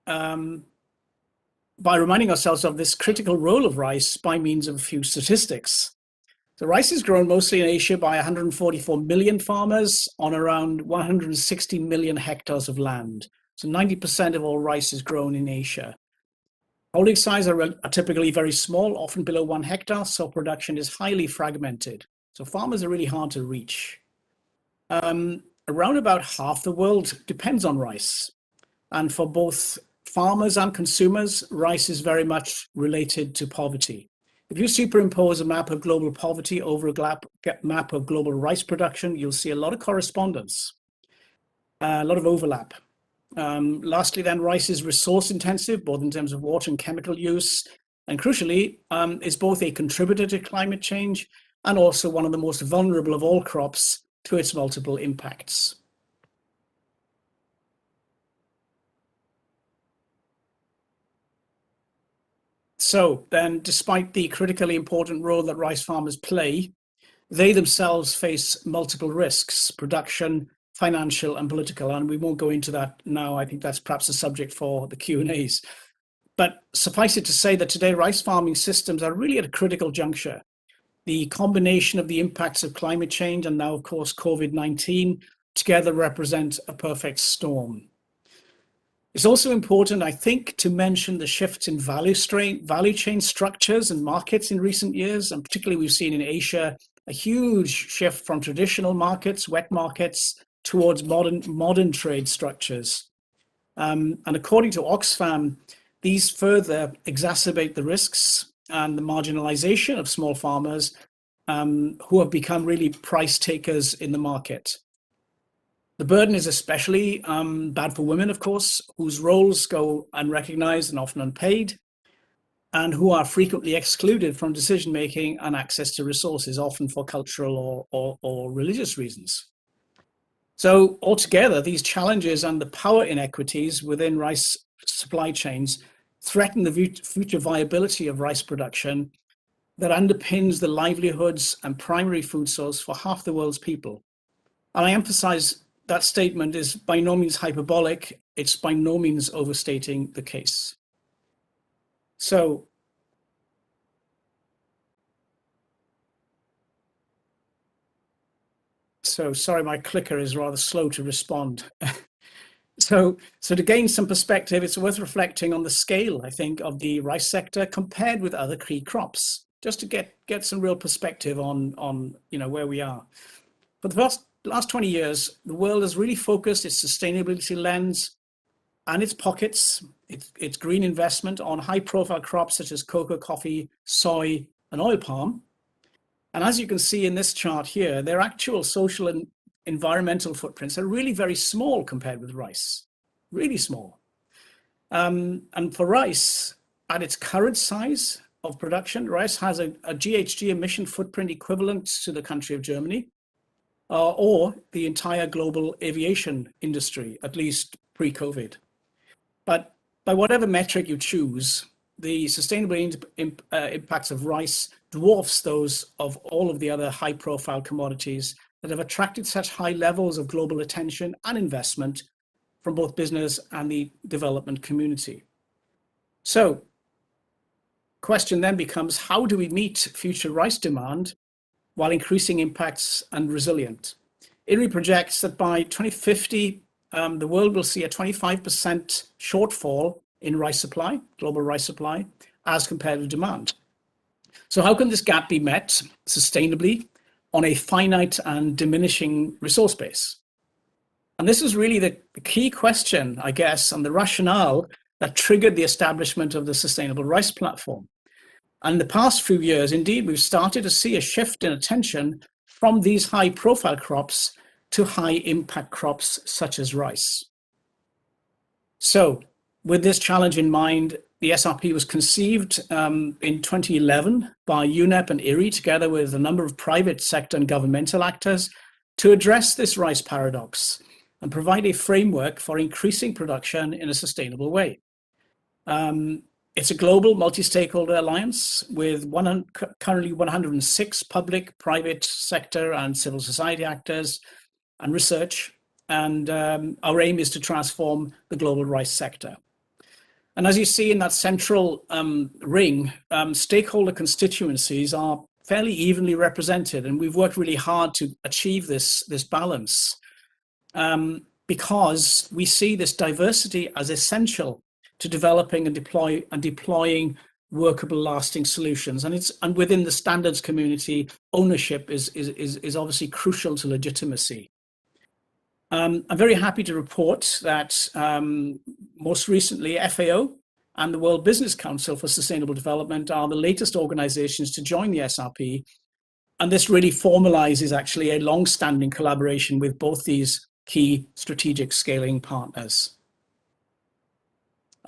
by reminding ourselves of this critical role of rice by means of a few statistics. So rice is grown mostly in Asia by 144 million farmers on around 160 million hectares of land. So 90% of all rice is grown in Asia. Holding size are typically very small, often below 1 hectare, so production is highly fragmented. So farmers are really hard to reach. Around about half the world depends on rice. And for both farmers and consumers, rice is very much related to poverty. If you superimpose a map of global poverty over a map of global rice production, you'll see a lot of correspondence, a lot of overlap. Lastly, then, rice is resource intensive, both in terms of water and chemical use, and crucially, is both a contributor to climate change and also one of the most vulnerable of all crops to its multiple impacts. So then, despite the critically important role that rice farmers play, they themselves face multiple risks: production, financial, and political. And we won't go into that now. I think that's perhaps a subject for the Q&As. But suffice it to say that today rice farming systems are really at a critical juncture. The combination of the impacts of climate change and now, of course, COVID-19 together represent a perfect storm. It's also important, I think, to mention the shifts in value chain structures and markets in recent years, and particularly we've seen in Asia a huge shift from traditional markets, wet markets, towards modern trade structures. And according to Oxfam, these further exacerbate the risks and the marginalization of small farmers who have become really price takers in the market. The burden is especially bad for women, of course, whose roles go unrecognized and often unpaid, and who are frequently excluded from decision-making and access to resources, often for cultural or religious reasons. So altogether, these challenges and the power inequities within rice supply chains threaten the future viability of rice production that underpins the livelihoods and primary food source for half the world's people. And I emphasize that statement is by no means hyperbolic, it's by no means overstating the case. So, sorry, my clicker is rather slow to respond. So to gain some perspective, it's worth reflecting on the scale, I think, of the rice sector compared with other key crops, just to get some real perspective on where we are. For the last 20 years, the world has really focused its sustainability lens and its pockets, its green investment on high-profile crops such as cocoa, coffee, soy, and oil palm. And as you can see in this chart here, their actual social and environmental footprints are really very small compared with rice, really small. And for rice, at its current size of production, rice has a GHG emission footprint equivalent to the country of Germany, or the entire global aviation industry, at least pre-COVID. But by whatever metric you choose, the sustainability impacts of rice dwarfs those of all of the other high-profile commodities that have attracted such high levels of global attention and investment from both business and the development community. So, question then becomes, how do we meet future rice demand while increasing impacts and resilient? IRRI projects that by 2050, the world will see a 25% shortfall in rice supply, global rice supply, as compared to demand. So how can this gap be met sustainably on a finite and diminishing resource base? And this is really the key question, I guess, and the rationale that triggered the establishment of the Sustainable Rice Platform. And in the past few years, indeed, we've started to see a shift in attention from these high-profile crops to high-impact crops such as rice. So with this challenge in mind, the SRP was conceived in 2011 by UNEP and IRRI, together with a number of private sector and governmental actors, to address this rice paradox and provide a framework for increasing production in a sustainable way. It's a global multi-stakeholder alliance with currently 106 public, private sector and civil society actors and research. And our aim is to transform the global rice sector. And as you see in that central ring, stakeholder constituencies are fairly evenly represented. And we've worked really hard to achieve this balance because we see this diversity as essential to developing and deploying workable, lasting solutions. And within the standards community, ownership is obviously crucial to legitimacy. I'm very happy to report that most recently FAO and the World Business Council for Sustainable Development are the latest organizations to join the SRP. And this really formalizes actually a long-standing collaboration with both these key strategic scaling partners.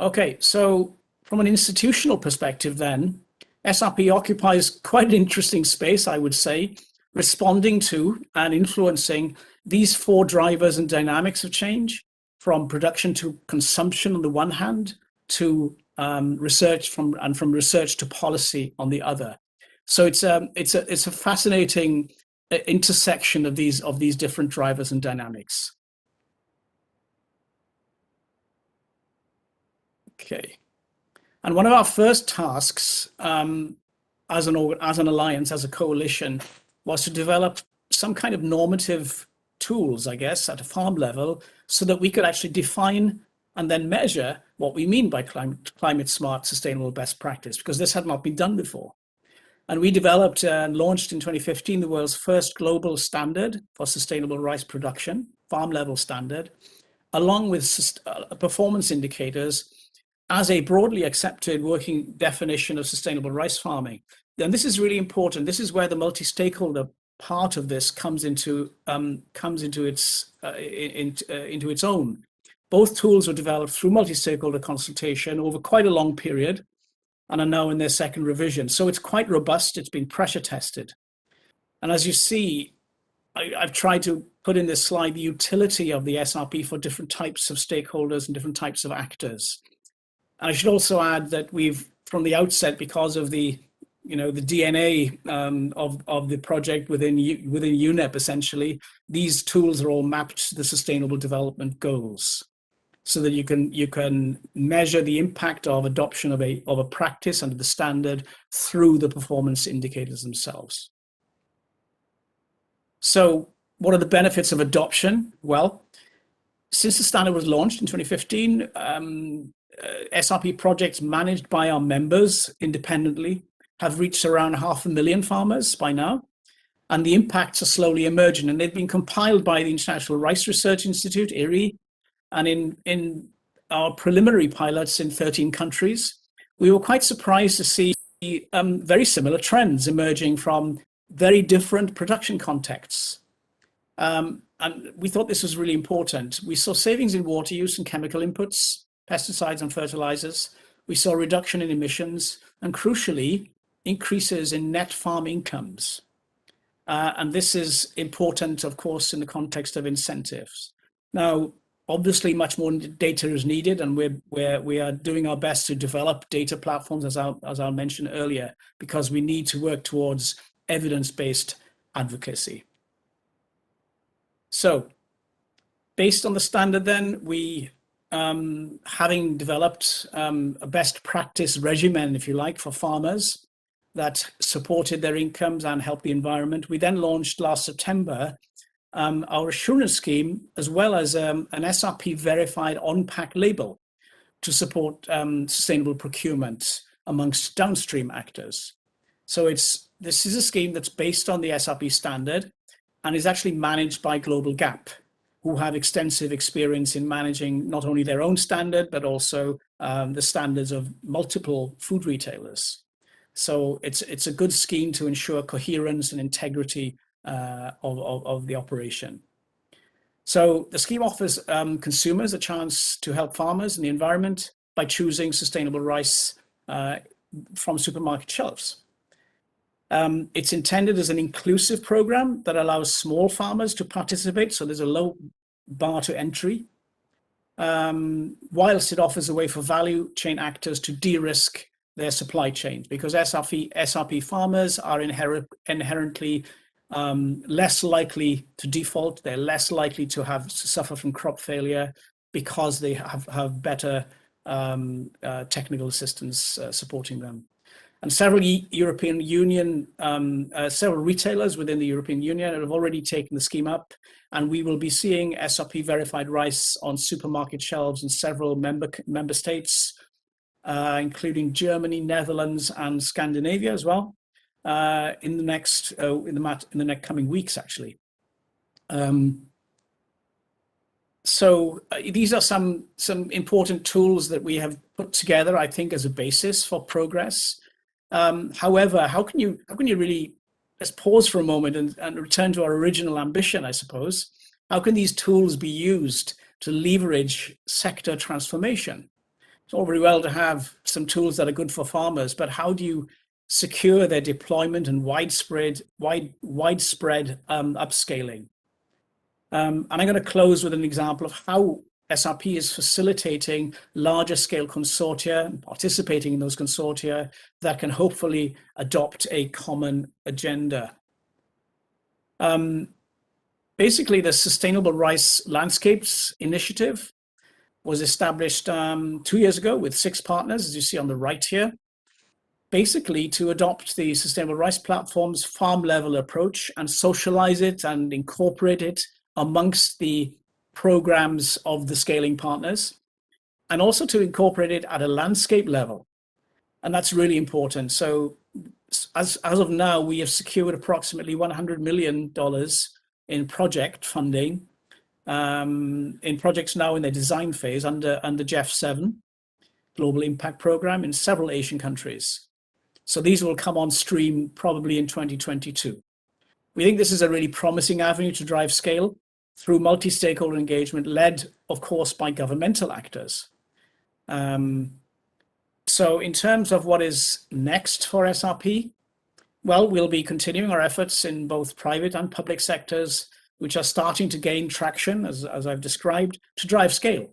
Okay, so from an institutional perspective then, SRP occupies quite an interesting space, I would say, responding to and influencing these four drivers and dynamics of change, from production to consumption on the one hand, to research from research to policy on the other. So it's a fascinating intersection of these different drivers and dynamics. Okay, and one of our first tasks as an alliance, as a coalition, was to develop some kind of normative tools, I guess, at a farm level, so that we could actually define and then measure what we mean by climate smart, sustainable best practice, because this had not been done before. And we developed and launched in 2015 the world's first global standard for sustainable rice production, farm level standard, along with performance indicators as a broadly accepted working definition of sustainable rice farming. And this is really important. This is where the multi-stakeholder part of this comes into its own. Both tools were developed through multi-stakeholder consultation over quite a long period and are now in their second revision. So it's quite robust. It's been pressure tested. And as you see, I've tried to put in this slide the utility of the SRP for different types of stakeholders and different types of actors. And I should also add that we've, from the outset, because of the DNA of the project within UNEP, essentially, these tools are all mapped to the Sustainable Development Goals, so that you can measure the impact of adoption of a practice under the standard through the performance indicators themselves. So, what are the benefits of adoption? Well, since the standard was launched in 2015, SRP projects managed by our members independently have reached around 500,000 farmers by now, and the impacts are slowly emerging, and they've been compiled by the International Rice Research Institute, IRRI, and in our preliminary pilots in 13 countries, we were quite surprised to see very similar trends emerging from very different production contexts. And we thought this was really important. We saw savings in water use and chemical inputs, pesticides and fertilizers. We saw a reduction in emissions, and crucially, increases in net farm incomes. And this is important, of course, in the context of incentives. Now, obviously, much more data is needed, and we are doing our best to develop data platforms, as I mentioned earlier, because we need to work towards evidence-based advocacy. So, based on the standard, then, we, having developed a best practice regimen, if you like, for farmers that supported their incomes and helped the environment, we then launched last September our assurance scheme, as well as an SRP verified on-pack label to support sustainable procurement amongst downstream actors. So this is a scheme that's based on the SRP standard and is actually managed by Global Gap, who have extensive experience in managing not only their own standard, but also the standards of multiple food retailers. So it's a good scheme to ensure coherence and integrity of the operation. So the scheme offers consumers a chance to help farmers and the environment by choosing sustainable rice from supermarket shelves. It's intended as an inclusive program that allows small farmers to participate, so there's a low bar to entry, whilst it offers a way for value chain actors to de-risk their supply chains, because SRP farmers are inherently less likely to default. They're less likely to suffer from crop failure because they have better technical assistance supporting them. And several European Union, several retailers within the European Union have already taken the scheme up, and we will be seeing SRP verified rice on supermarket shelves in several member states, including Germany, Netherlands, and Scandinavia as well, in the next coming weeks, actually. So these are some important tools that we have put together, I think, as a basis for progress. However, how can you really, let's pause for a moment and return to our original ambition, I suppose. How can these tools be used to leverage sector transformation? It's all very well to have some tools that are good for farmers, but how do you secure their deployment and widespread upscaling? And I'm going to close with an example of how SRP is facilitating larger scale consortia and participating in those consortia that can hopefully adopt a common agenda. Basically, the Sustainable Rice Landscapes Initiative was established 2 years ago with 6 partners, as you see on the right here, basically to adopt the Sustainable Rice Platform's farm level approach and socialize it and incorporate it amongst the programs of the scaling partners, and also to incorporate it at a landscape level. And that's really important. So as of now, we have secured approximately $100 million in project funding, in projects now in their design phase under GEF7, Global Impact Program, in several Asian countries. So these will come on stream probably in 2022. We think this is a really promising avenue to drive scale through multi-stakeholder engagement, led, of course, by governmental actors. So in terms of what is next for SRP, well, we'll be continuing our efforts in both private and public sectors, which are starting to gain traction, as I've described, to drive scale.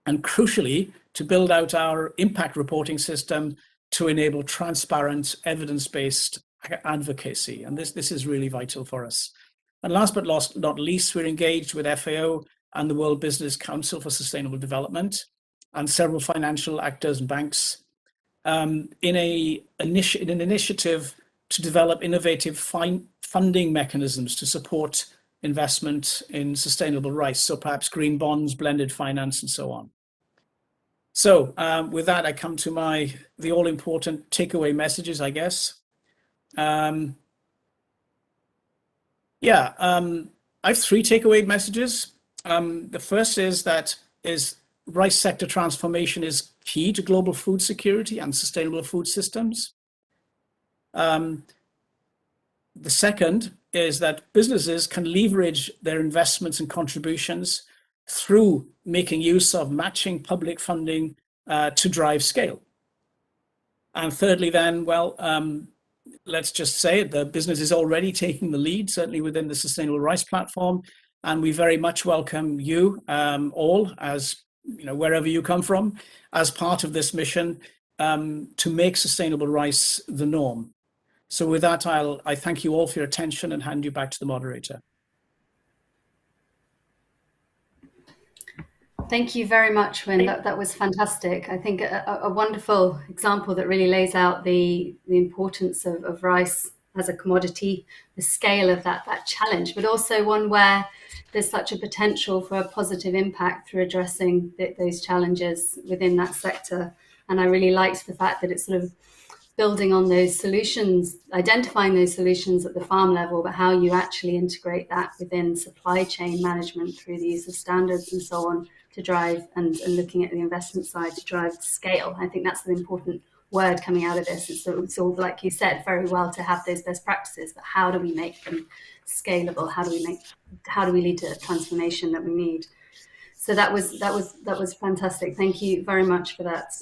And crucially, to build out our impact reporting system to enable transparent, evidence-based advocacy. And this is really vital for us. And last but not least, we're engaged with FAO and the World Business Council for Sustainable Development and several financial actors and banks in an initiative to develop innovative funding mechanisms to support investment in sustainable rice. So perhaps green bonds, blended finance, and so on. So with that, I come to the all-important takeaway messages, I guess. I have 3 takeaway messages. The first is that rice sector transformation is key to global food security and sustainable food systems. The second is that businesses can leverage their investments and contributions through making use of matching public funding to drive scale. And thirdly, then, well, let's just say it, the business is already taking the lead, certainly within the Sustainable Rice Platform, and we very much welcome you all, as wherever you come from, as part of this mission to make sustainable rice the norm. So with that, I thank you all for your attention and hand you back to the moderator. Thank you very much, Win. That was fantastic. I think a wonderful example that really lays out the importance of rice as a commodity, the scale of that challenge, but also one where there's such a potential for a positive impact through addressing those challenges within that sector. And I really liked the fact that it's sort of building on those solutions, identifying those solutions at the farm level, but how you actually integrate that within supply chain management through the use of standards and so on to drive, and looking at the investment side to drive scale. I think that's an important word coming out of this. It's all, like you said, very well to have those best practices, but how do we make them scalable? How do we lead to the transformation that we need? So that was fantastic. Thank you very much for that.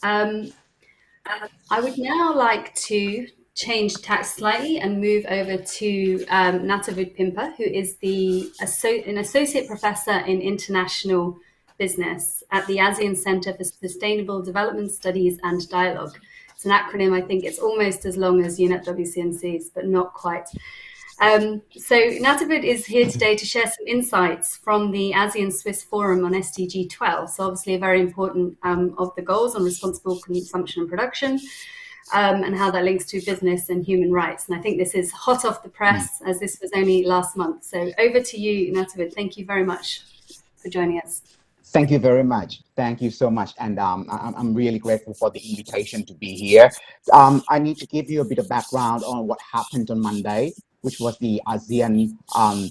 I would now like to change tack slightly and move over to Natavud Pimpa, who is an associate professor in international business at the ASEAN Center for Sustainable Development Studies and Dialogue. It's an acronym. I think it's almost as long as UNEP WCMC's, but not quite. So Natavud is here today to share some insights from the ASEAN Swiss Forum on SDG 12. So obviously a very important of the goals on responsible consumption and production, and how that links to business and human rights. And I think this is hot off the press, as this was only last month. So over to you, Natavud. Thank you very much for joining us. Thank you very much. Thank you so much. And I'm really grateful for the invitation to be here. I need to give you a bit of background on what happened on Monday, which was the ASEAN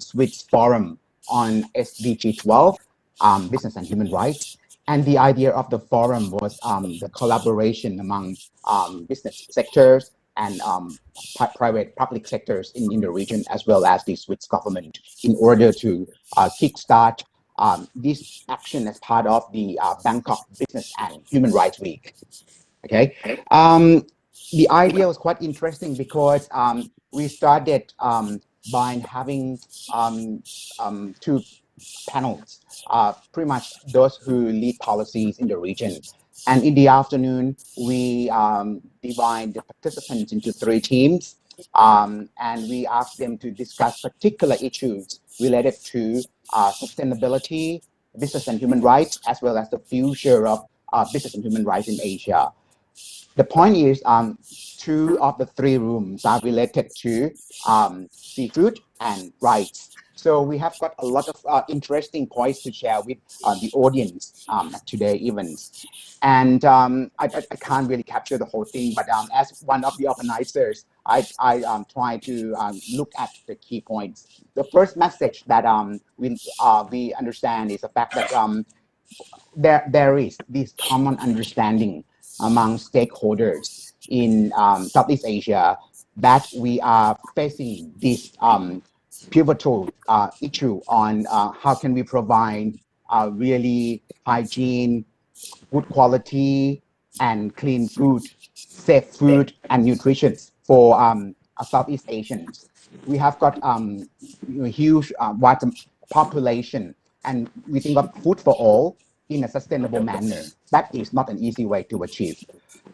Swiss Forum on SDG 12, Business and Human Rights. And the idea of the forum was the collaboration among business sectors and public sectors in the region, as well as the Swiss government, in order to kickstart this action as part of the Bangkok Business and Human Rights Week. Okay. The idea was quite interesting because we started by having two panels, pretty much those who lead policies in the region. And in the afternoon, we divide the participants into 3 teams, and we asked them to discuss particular issues related to sustainability, business and human rights, as well as the future of business and human rights in Asia. The point is, 2 of the 3 rooms are related to seafood and rights. So we have got a lot of interesting points to share with the audience at today's event. And I can't really capture the whole thing, but as one of the organizers, I try to look at the key points. The first message that we understand is the fact that there is this common understanding among stakeholders in Southeast Asia that we are facing this pivotal issue on how can we provide really hygiene, good quality, and clean food, safe food, and nutrition for Southeast Asians. We have got a huge wide population, and we think of food for all in a sustainable manner. That is not an easy way to achieve.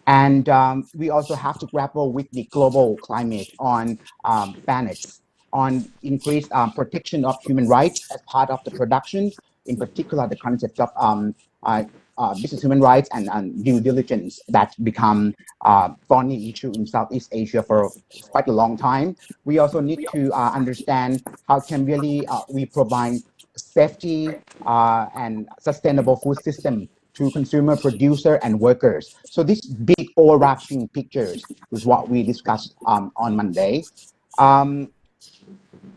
And we also have to grapple with the global climate on fairness, on increased protection of human rights as part of the production, in particular the concept of business human rights and due diligence that become thorny issue in Southeast Asia for quite a long time. We also need to understand how can really we provide safety and sustainable food system to consumer, producer, and workers. So this big overarching pictures is what we discussed on Monday.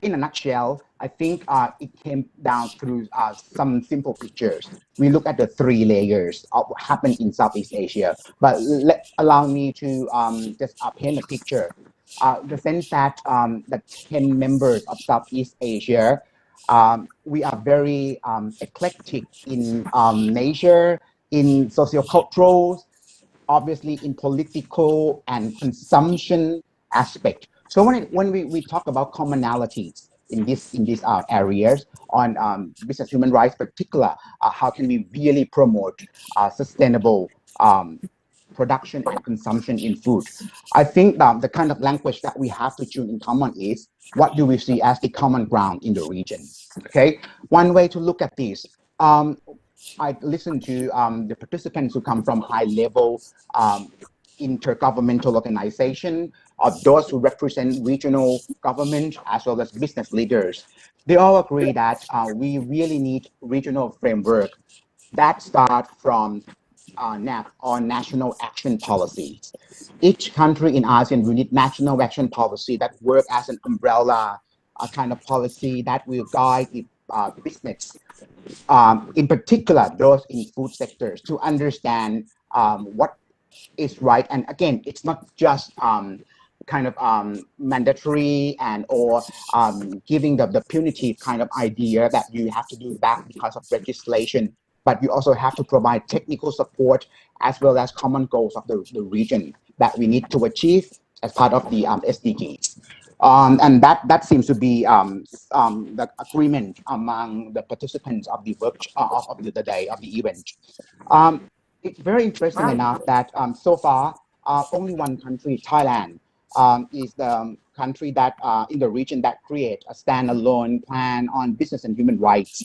In a nutshell, I think it came down through some simple pictures. We look at the 3 layers of what happened in Southeast Asia, but allow me to just paint a picture. The sense that the 10 members of Southeast Asia, we are very eclectic in nature, in sociocultural, obviously in political and consumption aspect. So when we talk about commonalities in these areas on business human rights, particular, how can we really promote sustainable production and consumption in food? I think the kind of language that we have to tune in common is what do we see as the common ground in the region? Okay, one way to look at this. I listened to the participants who come from high-level intergovernmental organization, or those who represent regional government as well as business leaders, they all agree that we really need regional framework that start from NAP or national action policies. Each country in ASEAN will need national action policy that work as an umbrella kind of policy that will guide the business, in particular those in food sectors, to understand what is right. And again, it's not just kind of mandatory and or giving the punitive kind of idea that you have to do that because of legislation, but you also have to provide technical support as well as common goals of the region that we need to achieve as part of the SDGs. And that seems to be the agreement among the participants of the work of the day of the event. It's very interesting enough that so far only one country, Thailand, is the country that in the region that create a standalone plan on business and human rights.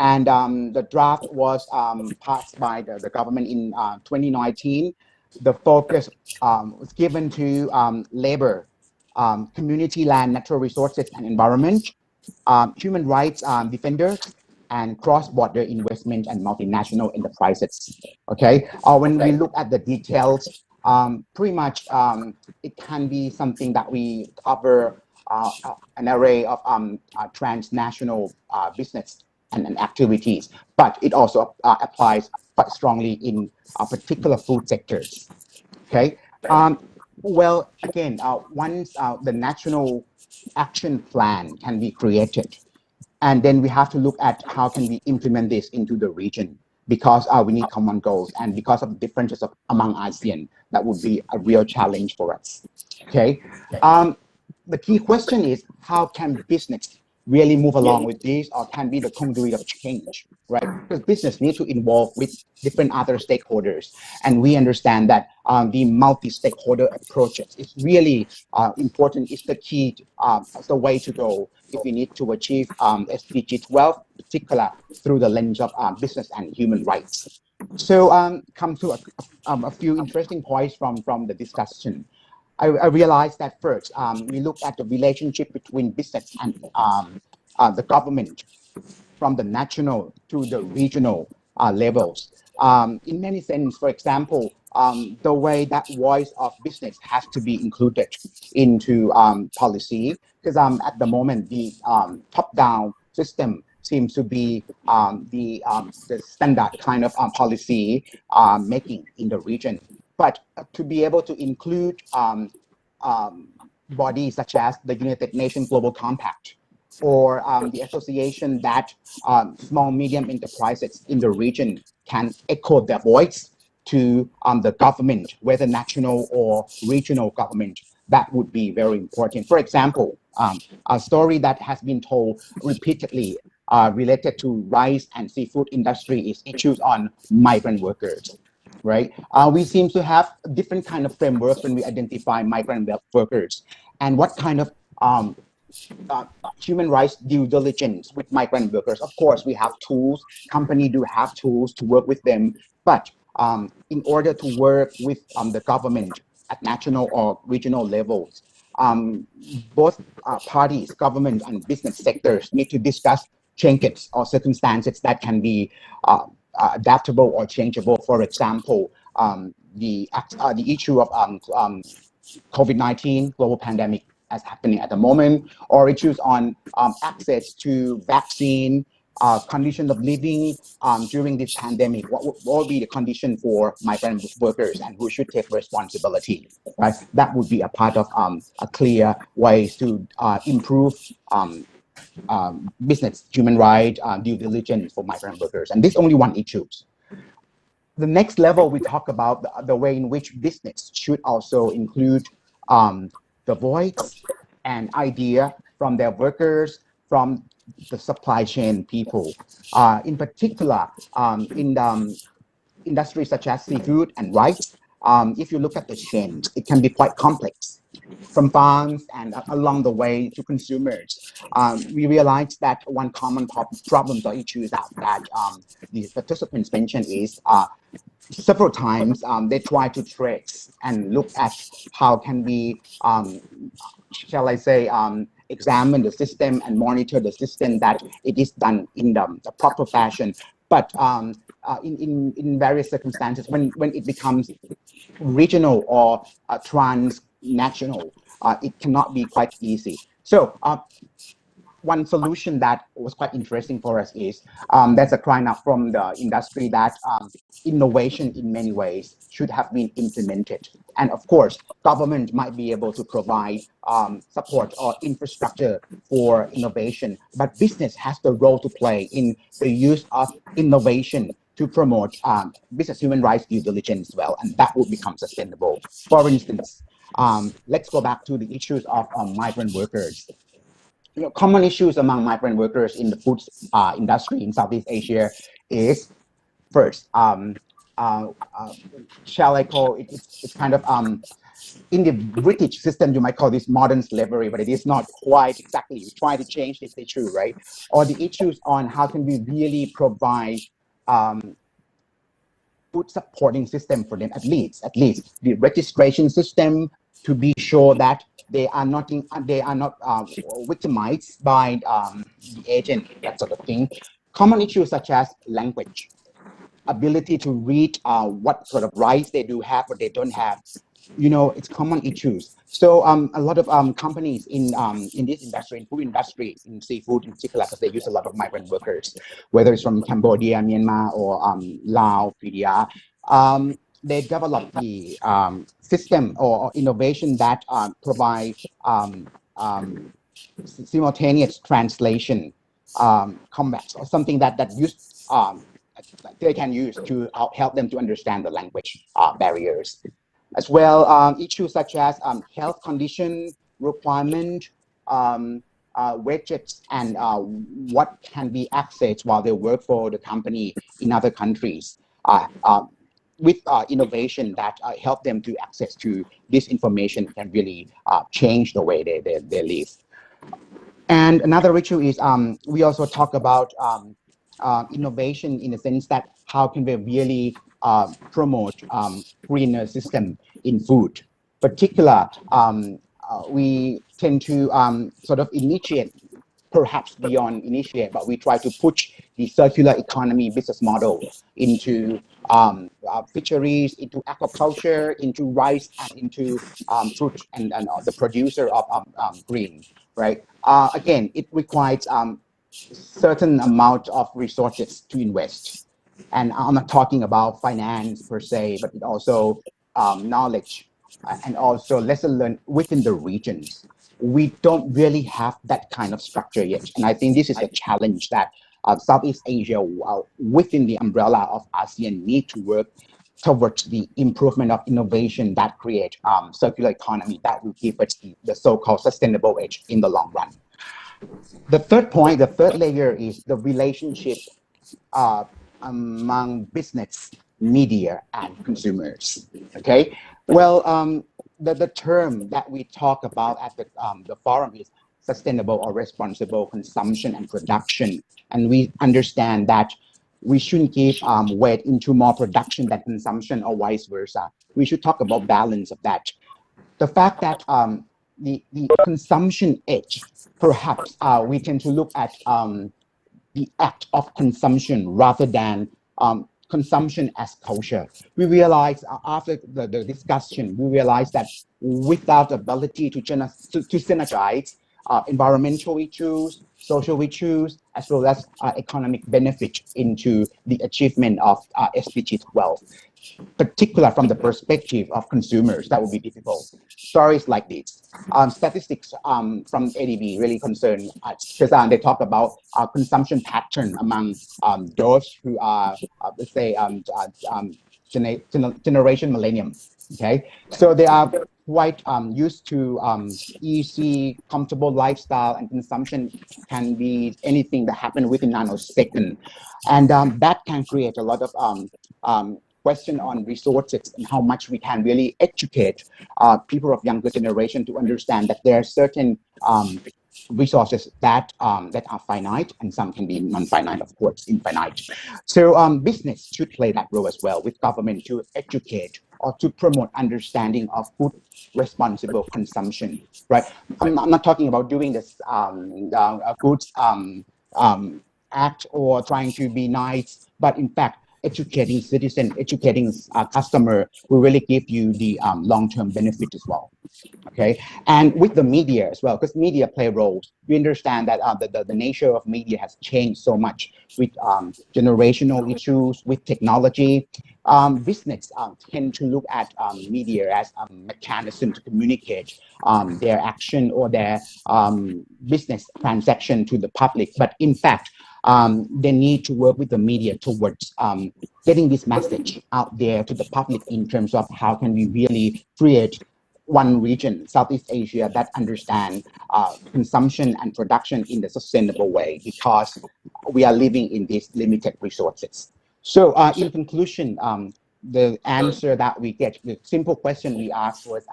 And the draft was passed by the government in 2019. The focus was given to labor, community land, natural resources and environment, human rights defenders, and cross-border investment and multinational enterprises. Okay, when we look at the details, pretty much it can be something that we cover an array of transnational business and activities, but it also applies quite strongly in particular food sectors. Okay, well, again, once the national action plan can be created, and then we have to look at how can we implement this into the region, because we need common goals, and because of differences among ASEAN, that would be a real challenge for us. Okay, the key question is how can business really move along with this, or can be the conduit of change, right? Because business needs to involve with different other stakeholders, and we understand that the multi-stakeholder approaches is really important. It's the key, it's the way to go if we need to achieve SDG 12, particular through the lens of business and human rights. So come to a few interesting points from the discussion. I realized that first, we look at the relationship between business and the government from the national to the regional levels. In many sense, for example, the way that voice of business has to be included into policy, because at the moment, the top-down system seems to be the standard kind of policy making in the region. But to be able to include bodies such as the United Nations Global Compact, or the association that small, medium enterprises in the region can echo their voice to the government, whether national or regional government, that would be very important. For example, a story that has been told repeatedly related to rice and seafood industry is issues on migrant workers. Right? We seem to have different kind of frameworks when we identify migrant workers, and what kind of human rights due diligence with migrant workers. Of course, we have tools, company do have tools to work with them, but in order to work with the government at national or regional levels, both parties, government and business sectors, need to discuss changes or circumstances that can be adaptable or changeable. For example, the issue of COVID-19 global pandemic as happening at the moment, or issues on access to vaccine, conditions of living during this pandemic. What will be the condition for migrant workers, and who should take responsibility? Right, that would be a part of a clear ways to improve business, human rights, due diligence for migrant workers. And this only one issue. The next level, we talk about the way in which business should also include the voice and idea from their workers, from the supply chain people. In particular, in the industries such as seafood and rice, if you look at the chain, it can be quite complex. from farms and along the way to consumers. We realized that one common problems or issues that the participants mentioned is several times they try to trace and look at how can we, shall I say, examine the system and monitor the system that it is done in the proper fashion. But in various circumstances, when it becomes regional or transnational, it cannot be quite easy. So one solution that was quite interesting for us is there's a cry out from the industry that innovation in many ways should have been implemented. And of course, government might be able to provide support or infrastructure for innovation, but business has the role to play in the use of innovation to promote business human rights due diligence as well, and that would become sustainable. For instance, let's go back to the issues of migrant workers. Common issues among migrant workers in the food industry in Southeast Asia is first, shall I call it, it's kind of, in the British system, you might call this modern slavery, but it is not quite exactly. We try to change this issue, right? Or the issues on how can we really provide food supporting system for them, at least the registration system to be sure that they are not victimized by the agent, that sort of thing. Common issues such as language, ability to read what sort of rights they do have or they don't have. It's common issues. So a lot of companies in this industry, in food industry, in seafood in particular, because they use a lot of migrant workers, whether it's from Cambodia, Myanmar, or Laos, PDR, they develop the system or innovation that provide simultaneous translation combats, or something that they can use to help them to understand the language barriers. As well, issues such as health condition requirement, wages, and what can be accessed while they work for the company in other countries, with innovation that help them to access to this information can really change the way they live. And another issue is we also talk about innovation in the sense that how can we really promote greener system in food. Particular, we tend to sort of initiate, perhaps beyond initiate, but we try to push the circular economy business model into fisheries, into aquaculture, into rice, and into fruit and the producer of green, right? Again, it requires certain amount of resources to invest. And I'm not talking about finance per se, but it also knowledge and also lesson learned within the regions. We don't really have that kind of structure yet. And I think this is a challenge that Southeast Asia, within the umbrella of ASEAN, need to work towards the improvement of innovation that create circular economy that will give us the so-called sustainable edge in the long run. The third point, the third layer is the relationship among business, media, and consumers. Okay, well, the term that we talk about at the forum is sustainable or responsible consumption and production, and we understand that we shouldn't give weight into more production than consumption or vice versa. We should talk about balance of that. The fact that the consumption edge, perhaps we tend to look at the act of consumption rather than consumption as culture. We realize after the discussion, we realize that without the ability to synergize environmental issues, social issues, as well as economic benefit into the achievement of SDG 12, particular from the perspective of consumers, that would be difficult. Stories like this. Statistics from ADB really concern us because they talk about consumption pattern among those who are, let's say, generation millennium. Okay, so they are quite used to easy, comfortable lifestyle, and consumption can be anything that happens within nanosecond, and that can create a lot of question on resources and how much we can really educate people of younger generation to understand that there are certain resources that that are finite and some can be non-finite, of course, infinite. So business should play that role as well, with government to educate or to promote understanding of food responsible consumption, right? I'm not talking about doing this goods act or trying to be nice, but in fact, educating citizen, educating customer will really give you the long-term benefit as well. Okay, and with the media as well, because media play roles. We understand that the nature of media has changed so much with generational issues, with technology. Business tend to look at media as a mechanism to communicate their action or their business transaction to the public. But in fact, they need to work with the media towards getting this message out there to the public in terms of how can we really create one region, Southeast Asia, that understand consumption and production in the sustainable way, because we are living in these limited resources. So in conclusion, the answer that we get, the simple question we asked was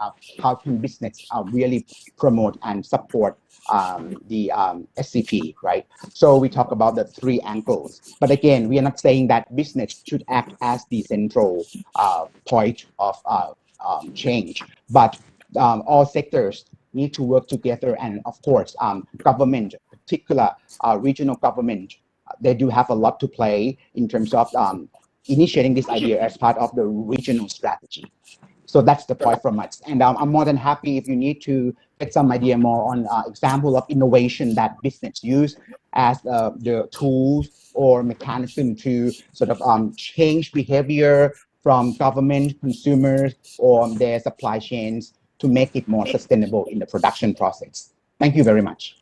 how can business really promote and support the SCP, right? So we talk about the three angles, but again, we are not saying that business should act as the central point of change, but all sectors need to work together, and of course, government, particular regional government, they do have a lot to play in terms of initiating this idea as part of the regional strategy. So that's the point from us, and I'm more than happy if you need to get some idea more on example of innovation that business use as the tools or mechanism to sort of change behavior from government, consumers, or their supply chains to make it more sustainable in the production process. Thank you very much.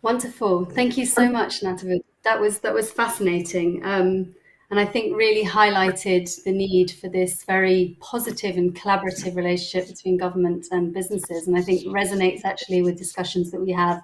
Wonderful. Thank you so much, Natavu. That was fascinating. And I think really highlighted the need for this very positive and collaborative relationship between government and businesses. And I think resonates actually with discussions that we have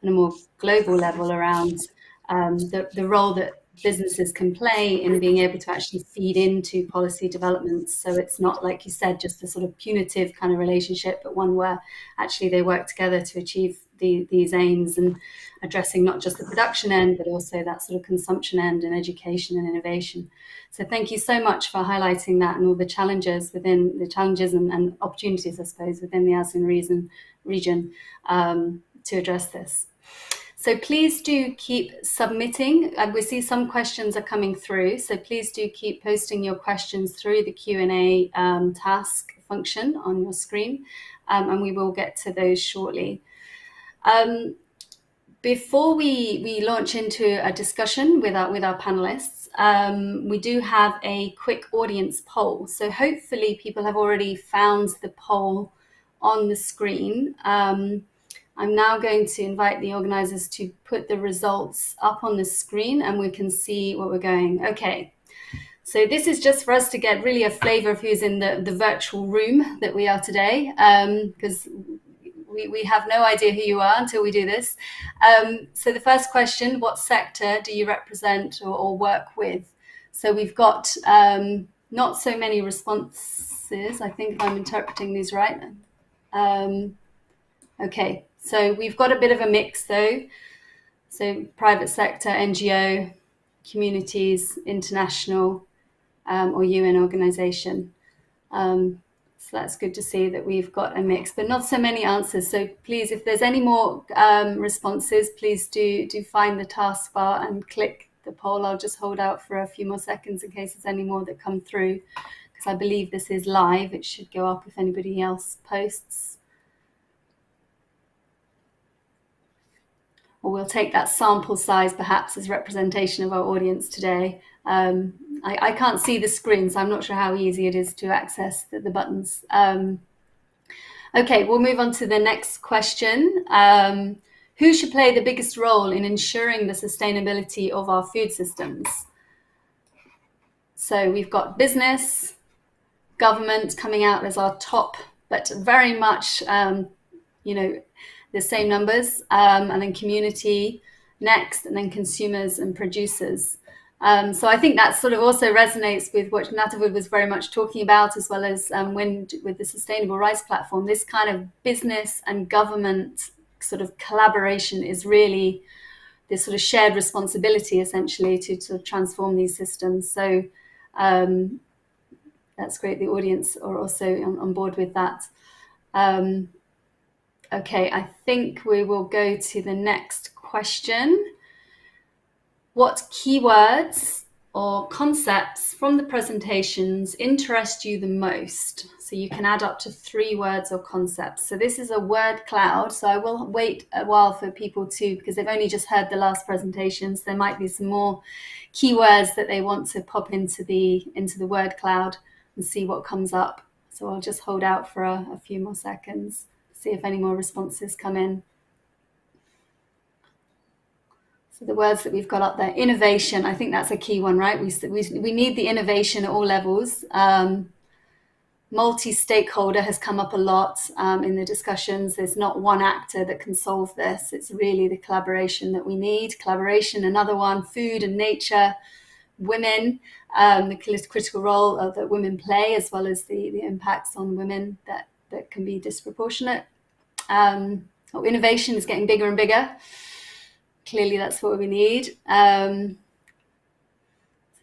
on a more global level around the role that businesses can play in being able to actually feed into policy developments. So it's not, like you said, just a sort of punitive kind of relationship, but one where actually they work together to achieve these aims, and addressing not just the production end, but also that sort of consumption end and education and innovation. So thank you so much for highlighting that and all the challenges within the challenges and opportunities, I suppose, within the ASEAN region to address this. So please do keep submitting. We see some questions are coming through, so please do keep posting your questions through the Q&A task function on your screen, and we will get to those shortly. Before we launch into a discussion with our panelists, we do have a quick audience poll. So hopefully people have already found the poll on the screen. I'm now going to invite the organizers to put the results up on the screen and we can see what we're going. Okay, so this is just for us to get really a flavor of who's in the virtual room that we are today, because we have no idea who you are until we do this. So the first question, what sector do you represent or work with? So we've got not so many responses, I think, if I'm interpreting these right. Okay, so we've got a bit of a mix though. So private sector, NGO, communities, international, or UN organization. So that's good to see that we've got a mix, but not so many answers. So please, if there's any more responses, please do find the taskbar and click the poll. I'll just hold out for a few more seconds in case there's any more that come through, because I believe this is live. It should go up if anybody else posts. Or we'll take that sample size perhaps as representation of our audience today. I can't see the screen, so I'm not sure how easy it is to access the buttons. Okay, we'll move on to the next question. Who should play the biggest role in ensuring the sustainability of our food systems? So we've got business, government coming out as our top, but very much, you know, the same numbers, and then community, next, and then consumers and producers. So I think that sort of also resonates with what Natavud was very much talking about, as well as with the Sustainable Rice Platform. This kind of business and government sort of collaboration is really this sort of shared responsibility, essentially, to transform these systems. So that's great. The audience are also on board with that. Okay, I think we will go to the next question. What keywords or concepts from the presentations interest you the most? So you can add up to 3 words or concepts. So this is a word cloud. So I will wait a while for people because they've only just heard the last presentations. There might be some more keywords that they want to pop into the word cloud and see what comes up. So I'll just hold out for a few more seconds, see if any more responses come in. So the words that we've got up there, innovation, I think that's a key one, right? We need the innovation at all levels. Multi-stakeholder has come up a lot in the discussions. There's not one actor that can solve this. It's really the collaboration that we need. Collaboration, another one, food and nature, women, the critical role that women play, as well as the impacts on women that can be disproportionate. Innovation is getting bigger and bigger. Clearly, that's what we need.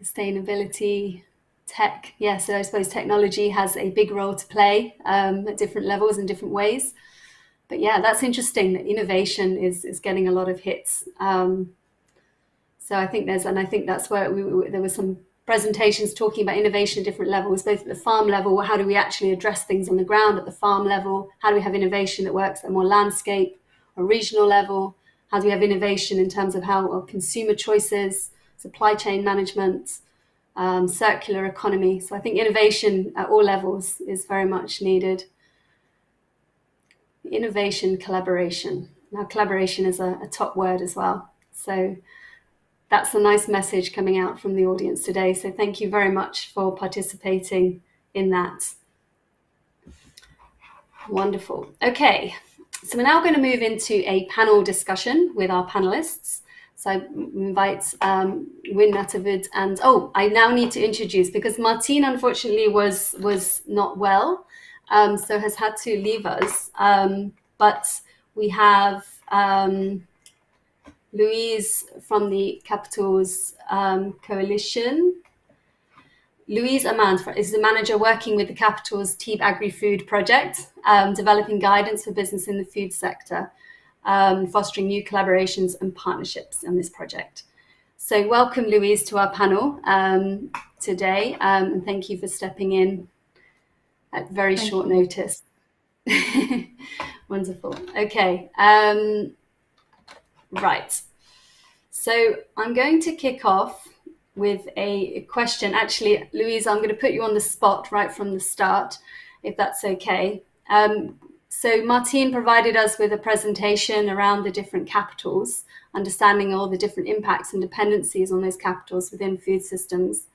Sustainability, tech. Yeah, so I suppose technology has a big role to play at different levels and different ways. But yeah, that's interesting that innovation is getting a lot of hits. So I think that's where there were some presentations talking about innovation at different levels, both at the farm level. How do we actually address things on the ground at the farm level? How do we have innovation that works at a more landscape or regional level? How do we have innovation in terms of how consumer choices, supply chain management, circular economy? So I think innovation at all levels is very much needed. Innovation, collaboration. Now, collaboration is a top word as well. So that's a nice message coming out from the audience today. So thank you very much for participating in that. Wonderful. Okay. So we're now going to move into a panel discussion with our panelists. So I invite Win, Natavud, and I now need to introduce, because Martine unfortunately was not well, so has had to leave us. But we have Louise from the Capitals Coalition. Louise Amand is the manager working with the Capital's Team Agri-Food project, developing guidance for business in the food sector, fostering new collaborations and partnerships on this project. So welcome, Louise, to our panel today, and thank you for stepping in at very short notice. Wonderful. Okay. Right. So I'm going to kick off with a question. Actually, Louise, I'm going to put you on the spot right from the start, if that's okay. So Martine provided us with a presentation around the different capitals, understanding all the different impacts and dependencies on those capitals within food systems.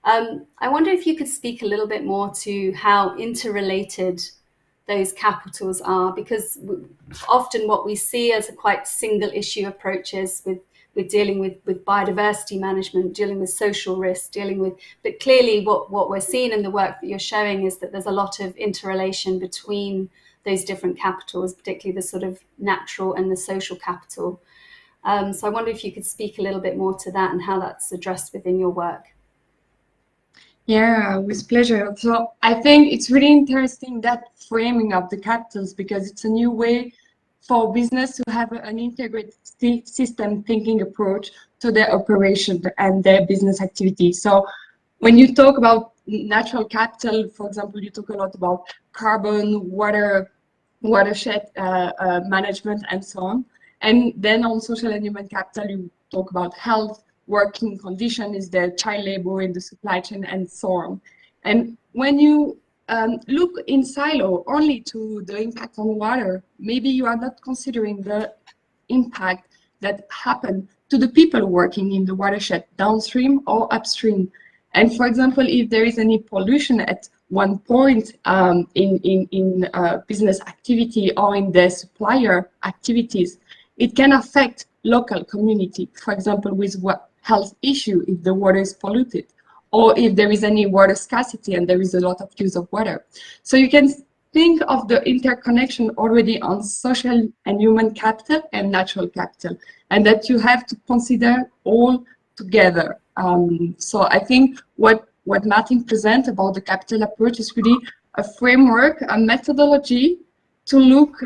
I wonder if you could speak a little bit more to how interrelated those capitals are, because often what we see as a quite single issue approaches with dealing with biodiversity management, dealing with social risk, but clearly what we're seeing in the work that you're showing is that there's a lot of interrelation between those different capitals, particularly the sort of natural and the social capital. So I wonder if you could speak a little bit more to that and how that's addressed within your work. Yeah, with pleasure. So I think it's really interesting, that framing of the capitals, because it's a new way for business to have an integrated system thinking approach to their operation and their business activity. So when you talk about natural capital, for example, you talk a lot about carbon, watershed management, and so on. And then on social and human capital, you talk about health, working condition, is there child labor in the supply chain, and so on. And when you look in silo only to the impact on water, maybe you are not considering the impact that happened to the people working in the watershed, downstream or upstream. And for example, if there is any pollution at one point in business activity or in the supplier activities, it can affect local community, for example, with what health issue if the water is polluted, or if there is any water scarcity and there is a lot of use of water. So you can think of the interconnection already on social and human capital and natural capital, and that you have to consider all together. So I think what Martin presents about the capital approach is really a framework, a methodology to look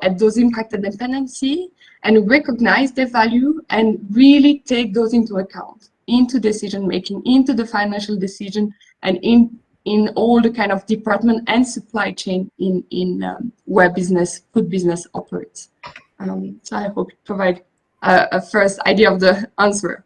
at those impact and dependency and recognize their value and really take those into account into decision making, into the financial decision, and in all the kind of department and supply chain in where food business operates. So I hope it provides a first idea of the answer.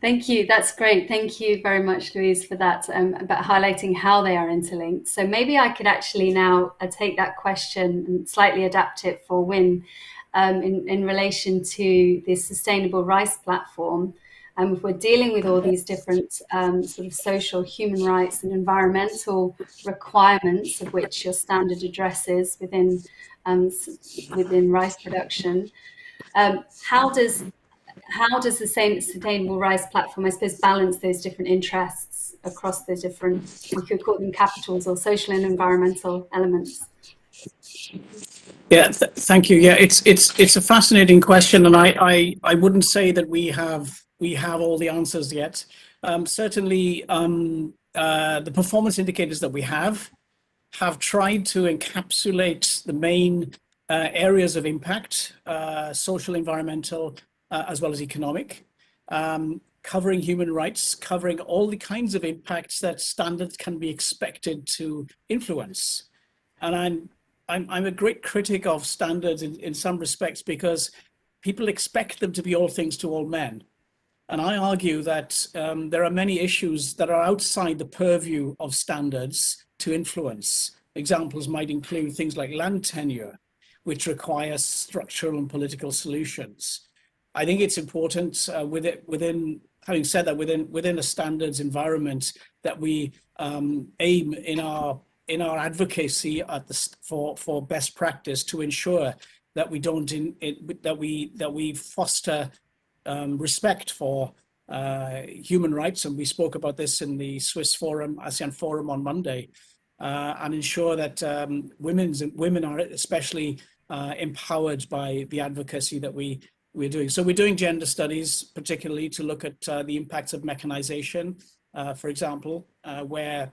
Thank you. That's great. Thank you very much, Louise, for that, about highlighting how they are interlinked. So maybe I could actually now take that question and slightly adapt it for Win in relation to this sustainable rice platform. If we're dealing with all these different sort of social, human rights and environmental requirements of which your standard addresses within rice production, how does the sustainable rice platform, I suppose, balance those different interests across the different, we could call them capitals or social and environmental elements? Yeah, thank you. Yeah, it's a fascinating question, and I wouldn't say that we have all the answers yet. Certainly, the performance indicators that we have tried to encapsulate the main areas of impact, social, environmental, as well as economic, covering human rights, covering all the kinds of impacts that standards can be expected to influence. And I'm a great critic of standards in some respects, because people expect them to be all things to all men. And I argue that there are many issues that are outside the purview of standards to influence. Examples might include things like land tenure, which require structural and political solutions. I think it's important having said that, within a standards environment, that we aim in our advocacy for best practice to ensure that we don't that we foster respect for human rights, and we spoke about this in the Swiss Forum, ASEAN Forum on Monday, and ensure that women are especially empowered by the advocacy that we're doing. So we're doing gender studies, particularly to look at the impacts of mechanization, for example, where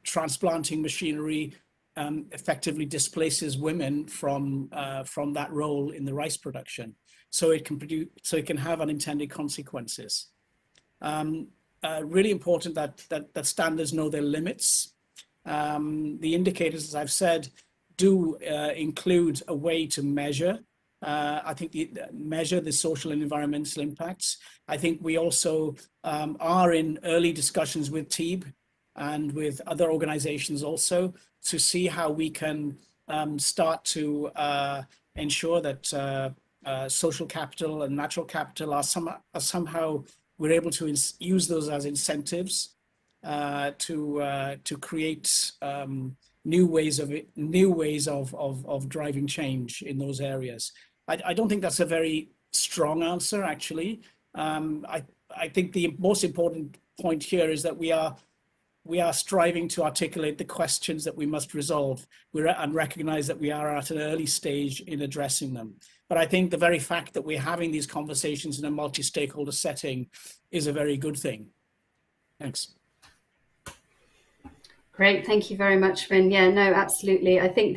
transplanting machinery effectively displaces women from that role in the rice production. So it can have unintended consequences. Really important that standards know their limits. The indicators, as I've said, do include a way to measure. I think measure the social and environmental impacts. I think we also are in early discussions with TEEB and with other organizations also to see how we can start to ensure that social capital and natural capital are somehow we're able to use those as incentives to create new ways of driving change in those areas. I don't think that's a very strong answer, actually. I think the most important point here is that we are striving to articulate the questions that we must resolve and recognize that we are at an early stage in addressing them. But I think the very fact that we're having these conversations in a multi-stakeholder setting is a very good thing. Thanks. Great, thank you very much, Vin. Yeah, no, absolutely. I think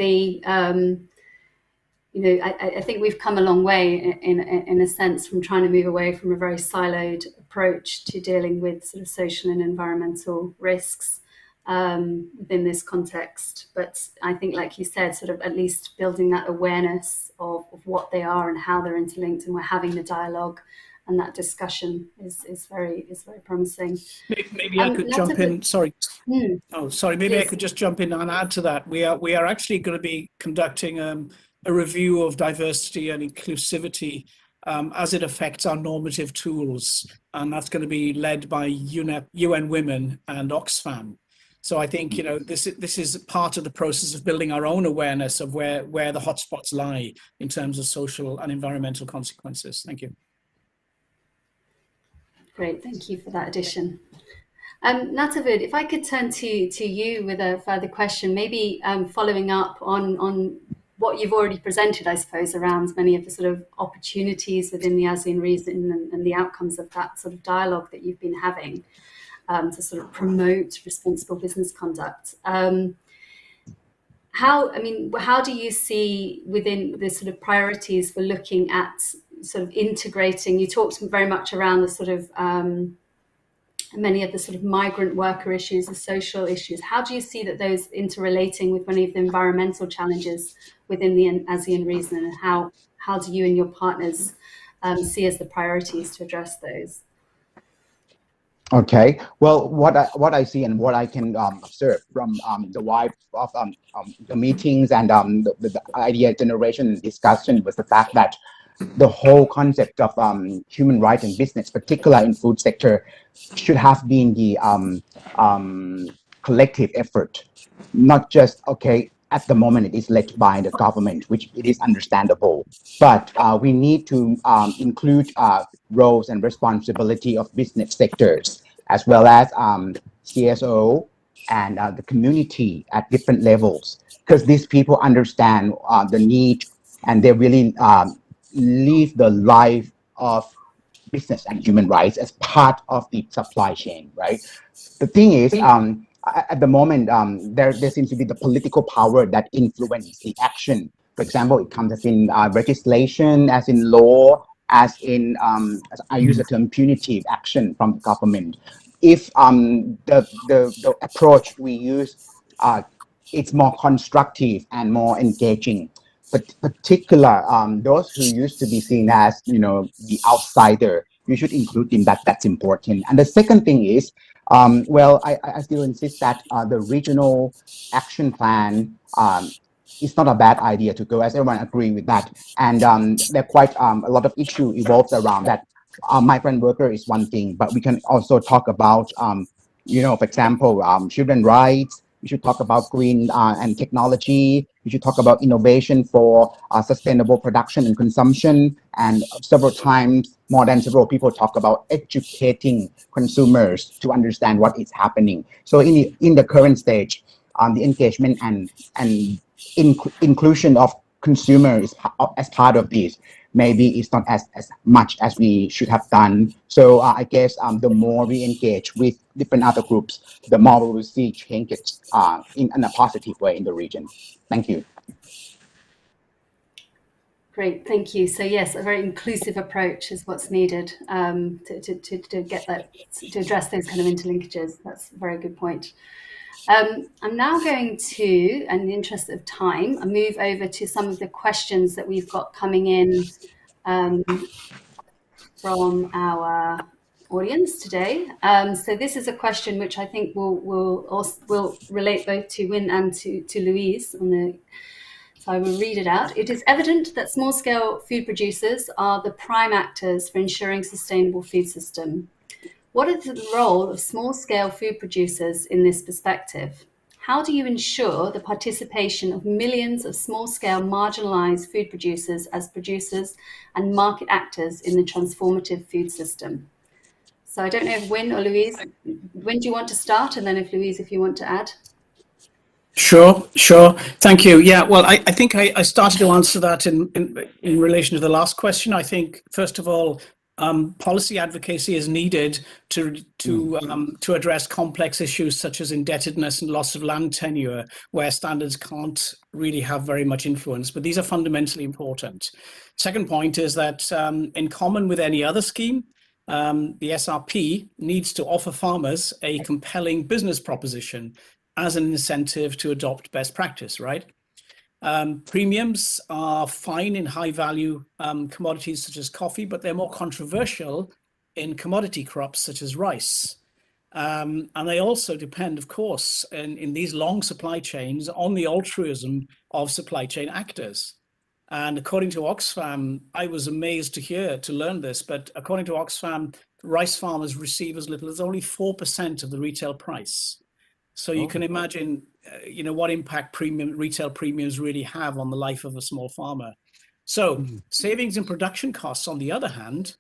I think we've come a long way in a sense from trying to move away from a very siloed approach to dealing with sort of social and environmental risks within this context. But I think, like you said, sort of at least building that awareness of what they are and how they're interlinked, and we're having the dialogue and that discussion is very promising. Maybe I could jump in. Sorry. Oh, sorry. Maybe I could just jump in and add to that. We are actually going to be conducting a review of diversity and inclusivity as it affects our normative tools, and that's going to be led by UN Women and Oxfam. So I think, you know, this is part of the process of building our own awareness of where the hotspots lie in terms of social and environmental consequences. Thank you. Great, thank you for that addition. Natavid, if I could turn to you with a further question, maybe following up on what you've already presented, I suppose, around many of the sort of opportunities within the ASEAN region and the outcomes of that sort of dialogue that you've been having to sort of promote responsible business conduct. How do you see within the sort of priorities for looking at sort of integrating? You talked very much around the sort of many of the sort of migrant worker issues, the social issues. How do you see that those interrelating with many of the environmental challenges within the ASEAN region, and how do you and your partners see as the priorities to address those? Okay, well, what I see and what I can observe from the vibe of the meetings and the idea generation discussion was the fact that the whole concept of human rights and business, particularly in food sector, should have been the collective effort, not just, okay, at the moment it is led by the government, which it is understandable, but we need to include roles and responsibility of business sectors, as well as CSO and the community at different levels, because these people understand the need and they really live the life of business and human rights as part of the supply chain, right? The thing is, at the moment, there seems to be the political power that influences the action. For example, it comes as in legislation, as in law, as in, as I use the term punitive action from the government. If the approach we use, it's more constructive and more engaging. But particular, those who used to be seen as, you know, the outsider, you should include in that. That's important. And the second thing is, well, I still insist that the regional action plan is not a bad idea to go, as everyone agree with that. And there are quite a lot of issue evolves around that. Migrant worker is one thing, but we can also talk about, you know, for example, children's rights. We should talk about green and technology. We should talk about innovation for sustainable production and consumption. And several times, more than several people talk about educating consumers to understand what is happening. So in the current stage, the engagement and inclusion of consumers as part of this, maybe it's not as much as we should have done. So I guess the more we engage with different other groups, the more we will see changes in a positive way in the region. Thank you. Great, thank you. So yes, a very inclusive approach is what's needed to get that, to address those kind of interlinkages. That's a very good point. I'm now going to, in the interest of time, move over to some of the questions that we've got coming in from our audience today. So this is a question which I think will relate both to Win and to Louise. So I will read it out. It is evident that small-scale food producers are the prime actors for ensuring sustainable food system. What is the role of small-scale food producers in this perspective? How do you ensure the participation of millions of small-scale marginalized food producers as producers and market actors in the transformative food system? So I don't know if Win or Louise, Win, do you want to start? And then if Louise, if you want to add. Sure. Thank you. Yeah, well, I think I started to answer that in relation to the last question. I think, first of all, policy advocacy is needed to address complex issues such as indebtedness and loss of land tenure, where standards can't really have very much influence, but these are fundamentally important. Second point is that in common with any other scheme, the SRP needs to offer farmers a compelling business proposition as an incentive to adopt best practice, right? Premiums are fine in high value commodities such as coffee, but they're more controversial in commodity crops such as rice. And they also depend, of course, in these long supply chains on the altruism of supply chain actors. And according to Oxfam, I was amazed to learn this, but according to Oxfam, rice farmers receive as little as only 4% of the retail price. So you can imagine, what impact retail premiums really have on the life of a small farmer. So savings in production costs, on the other hand,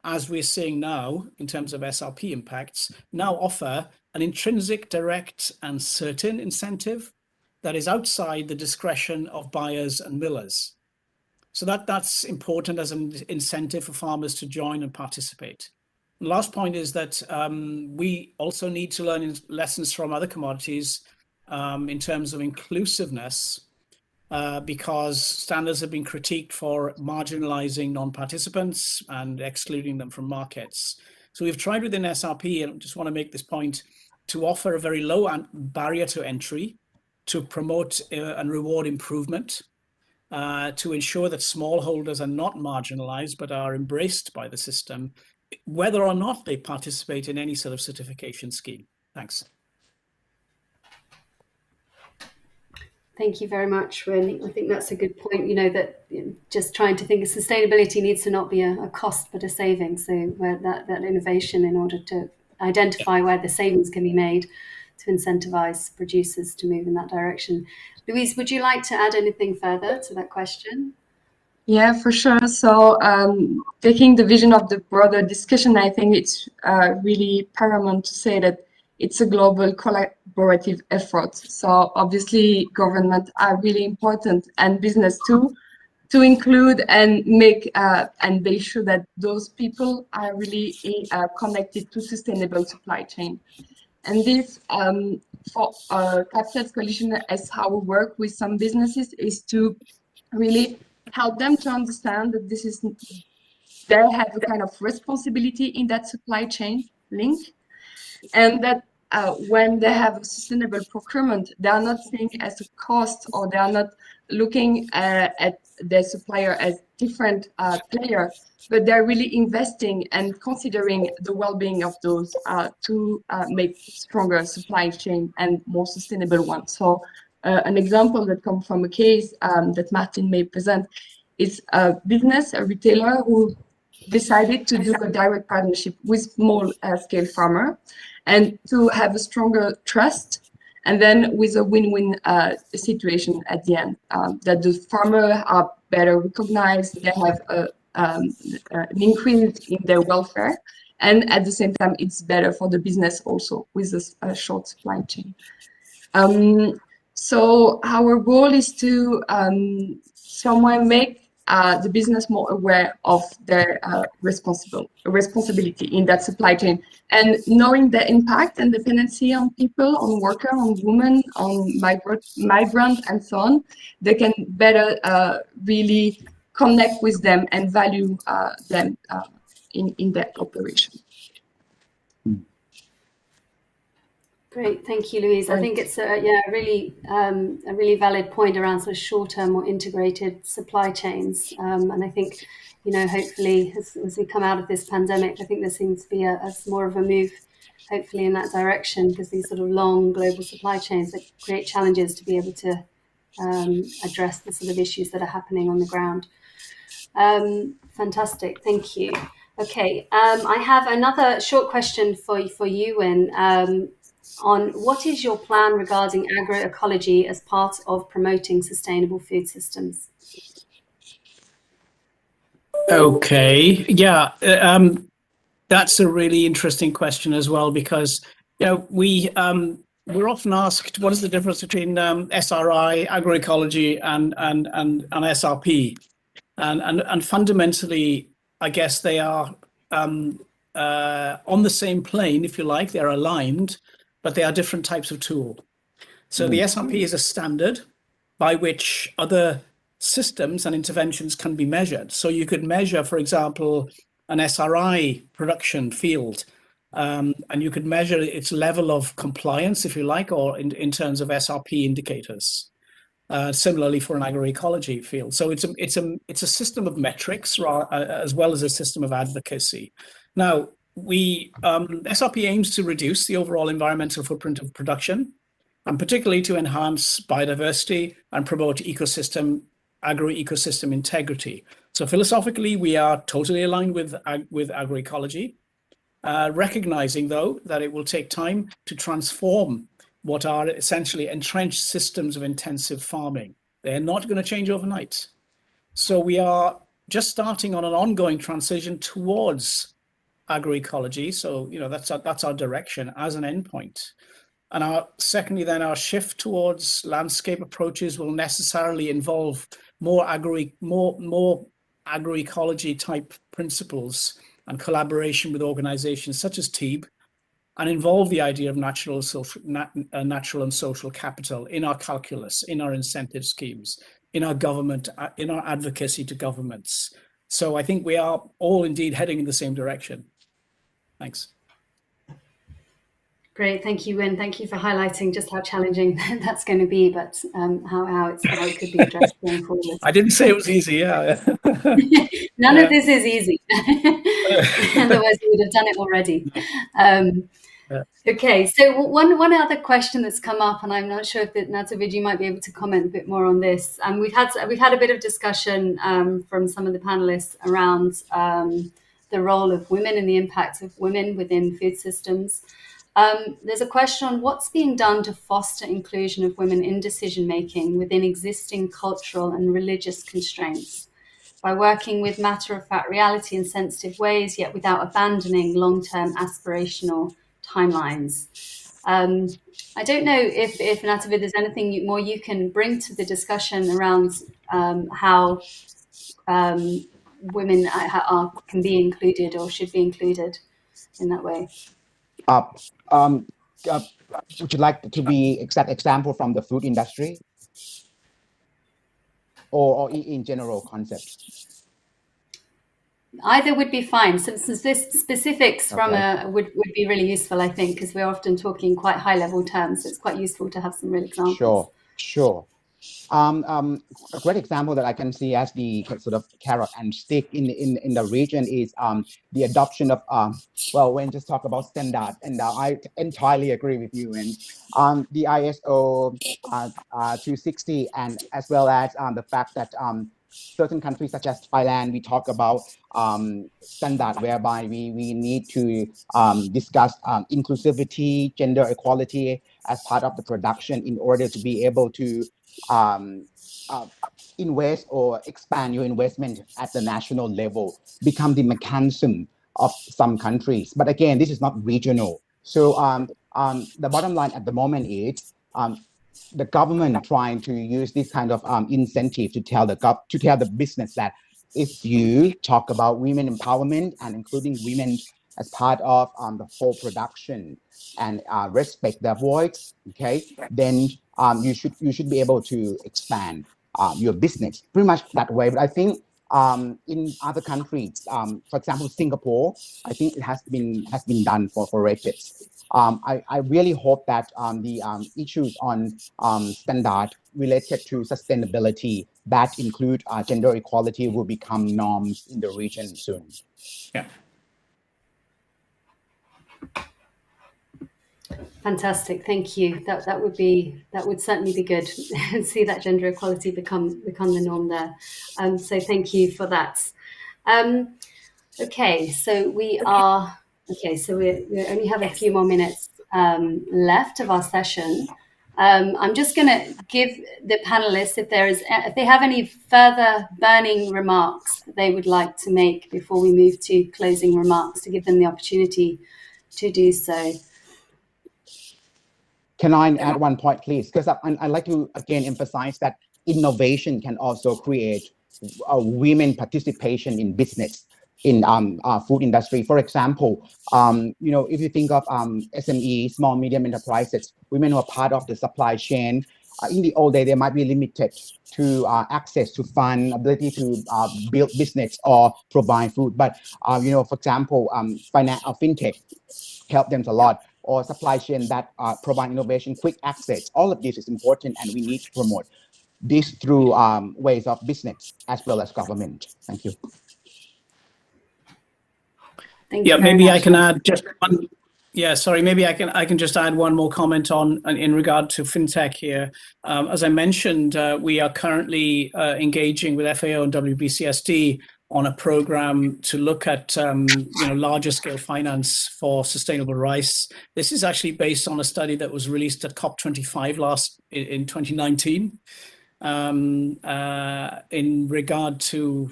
as we're seeing now in terms of SRP impacts, now offer an intrinsic, direct and certain incentive that is outside the discretion of buyers and millers. So that's important as an incentive for farmers to join and participate. The last point is that we also need to learn lessons from other commodities in terms of inclusiveness, because standards have been critiqued for marginalizing non-participants and excluding them from markets. So we've tried within SRP, and I just want to make this point, to offer a very low barrier to entry to promote and reward improvement, to ensure that smallholders are not marginalized but are embraced by the system, whether or not they participate in any sort of certification scheme. Thanks. Thank you very much, Ren. I think that's a good point, that just trying to think of sustainability needs to not be a cost, but a saving. So where that innovation, in order to identify where the savings can be made to incentivize producers to move in that direction. Louise, would you like to add anything further to that question? Yeah, for sure. So taking the vision of the broader discussion, I think it's really paramount to say that it's a global collaborative effort. So obviously government are really important, and business too, to include and make and make sure that those people are really connected to sustainable supply chain. And this for Capitals Coalition, as how we work with some businesses, is to really help them to understand that they have a kind of responsibility in that supply chain link, and that when they have a sustainable procurement, they are not seeing as a cost, or they are not looking at their supplier as different player, but they're really investing and considering the well-being of those to make stronger supply chain and more sustainable ones. So an example that comes from a case that Martin may present is a business, a retailer, who decided to do a direct partnership with small scale farmer and to have a stronger trust, and then with a win-win situation at the end, that the farmer are better recognized, they have an increase in their welfare, and at the same time it's better for the business also with a short supply chain. So our goal is to somewhere make the business more aware of their responsibility in that supply chain, and knowing the impact and dependency on people, on worker, on women, on migrant, and so on, they can better really connect with them and value them in their operation. Great, thank you, Louise. I think it's a really valid point around sort of short-term or integrated supply chains. And I think, hopefully as we come out of this pandemic, I think there seems to be more of a move, hopefully, in that direction, because these sort of long global supply chains that create challenges to be able to address the sort of issues that are happening on the ground. Fantastic, thank you. Okay, I have another short question for you, Wen. On what is your plan regarding agroecology as part of promoting sustainable food systems? Okay, yeah, that's a really interesting question as well, because we're often asked, what is the difference between SRI, agroecology, and SRP, and fundamentally, I guess they are on the same plane, if you like. They're aligned, but they are different types of tool. So the SRP is a standard by which other systems and interventions can be measured. So you could measure, for example, an SRI production field, and you could measure its level of compliance, if you like, or in terms of SRP indicators. Similarly for an agroecology field. So it's a system of metrics as well as a system of advocacy. Now, SRP aims to reduce the overall environmental footprint of production, and particularly to enhance biodiversity and promote agroecosystem integrity. So philosophically, we are totally aligned with agroecology, recognizing though that it will take time to transform what are essentially entrenched systems of intensive farming. They're not going to change overnight. So we are just starting on an ongoing transition towards agroecology. So, you know, that's our direction as an endpoint. And secondly, then our shift towards landscape approaches will necessarily involve more agroecology type principles and collaboration with organizations such as TEEB, and involve the idea of natural and social capital in our calculus, in our incentive schemes, in our government, in our advocacy to governments. So I think we are all indeed heading in the same direction. Thanks. Great, thank you, Win. Thank you for highlighting just how challenging that's going to be, but how it could be addressed going forward. I didn't say it was easy, yeah. None of this is easy. Otherwise, we would have done it already. Okay, so one other question that's come up, and I'm not sure if Natavid, you might be able to comment a bit more on this. We've had a bit of discussion from some of the panelists around the role of women and the impact of women within food systems. There's a question on what's being done to foster inclusion of women in decision-making within existing cultural and religious constraints by working with matter-of-fact reality in sensitive ways, yet without abandoning long-term aspirational timelines. I don't know if Natavid, there's anything more you can bring to the discussion around how women can be included or should be included in that way. Would you like to be exact example from the food industry or in general concepts? Either would be fine. Some specifics from would be really useful, I think, because we're often talking quite high level terms. So it's quite useful to have some real examples. Sure. A great example that I can see as the sort of carrot and stick in the region is the adoption of when just talk about standard, and I entirely agree with you. And the ISO 260, and as well as the fact that certain countries such as Thailand, we talk about standard whereby we need to discuss inclusivity, gender equality as part of the production in order to be able to invest or expand your investment at the national level, become the mechanism of some countries. But again, this is not regional. So the bottom line at the moment is the government trying to use this kind of incentive to tell the business that if you talk about women empowerment and including women as part of the whole production and respect their voice, okay, then you should be able to expand your business pretty much that way. But I think in other countries, for example, Singapore, I think it has been done for decades. I really hope that the issues on standard related to sustainability that include gender equality will become norms in the region soon. Yeah. Fantastic, thank you. That would certainly be good. See that gender equality become the norm there. So thank you for that. Okay, so we only have a few more minutes left of our session. I'm just going to give the panelists if they have any further burning remarks that they would like to make before we move to closing remarks, to give them the opportunity to do so. Can I add one point, please? Because I'd like to again emphasize that innovation can also create women participation in business in food industry. For example, if you think of SME, small medium enterprises, women who are part of the supply chain, in the old day they might be limited to access to fund, ability to build business or provide food. But for example, fintech help them a lot, or supply chain that provide innovation, quick access. All of this is important, and we need to promote this through ways of business as well as government. Thank you. Maybe I can add just one. Yeah, sorry. Maybe I can just add one more comment in regard to fintech here. As I mentioned, we are currently engaging with FAO and WBCSD on a program to look at larger scale finance for sustainable rice. This is actually based on a study that was released at COP25 in 2019. In regard to,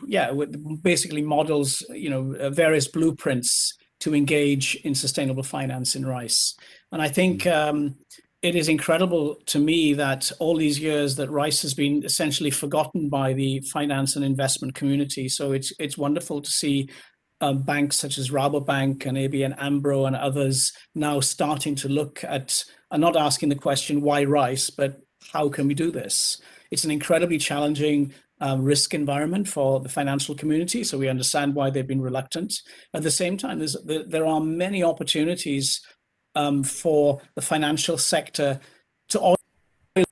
basically models, various blueprints to engage in sustainable finance in rice. And I think it is incredible to me that all these years that rice has been essentially forgotten by the finance and investment community. So it's wonderful to see banks such as Rabobank and ABN AMRO and others now starting to look at, and not asking the question, why rice, but how can we do this? It's an incredibly challenging risk environment for the financial community, so we understand why they've been reluctant. At the same time, there are many opportunities for the financial sector to oil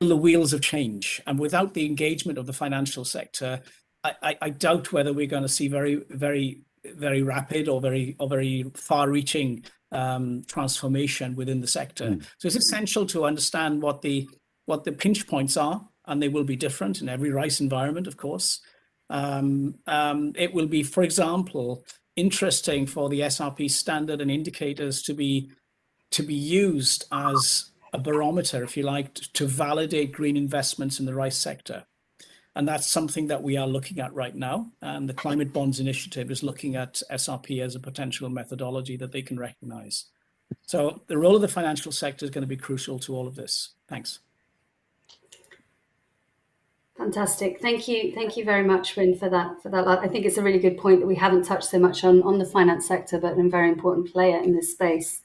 the wheels of change. And without the engagement of the financial sector, I doubt whether we're going to see very, very, very rapid or very far-reaching transformation within the sector. So it's essential to understand what the pinch points are, and they will be different in every rice environment, of course. It will be, for example, interesting for the SRP standard and indicators to be used as a barometer, if you like, to validate green investments in the rice sector. And that's something that we are looking at right now. And the Climate Bonds Initiative is looking at SRP as a potential methodology that they can recognize. So the role of the financial sector is going to be crucial to all of this. Thanks. Fantastic. Thank you very much, Win, for that. I think it's a really good point that we haven't touched so much on the finance sector, but a very important player in this space.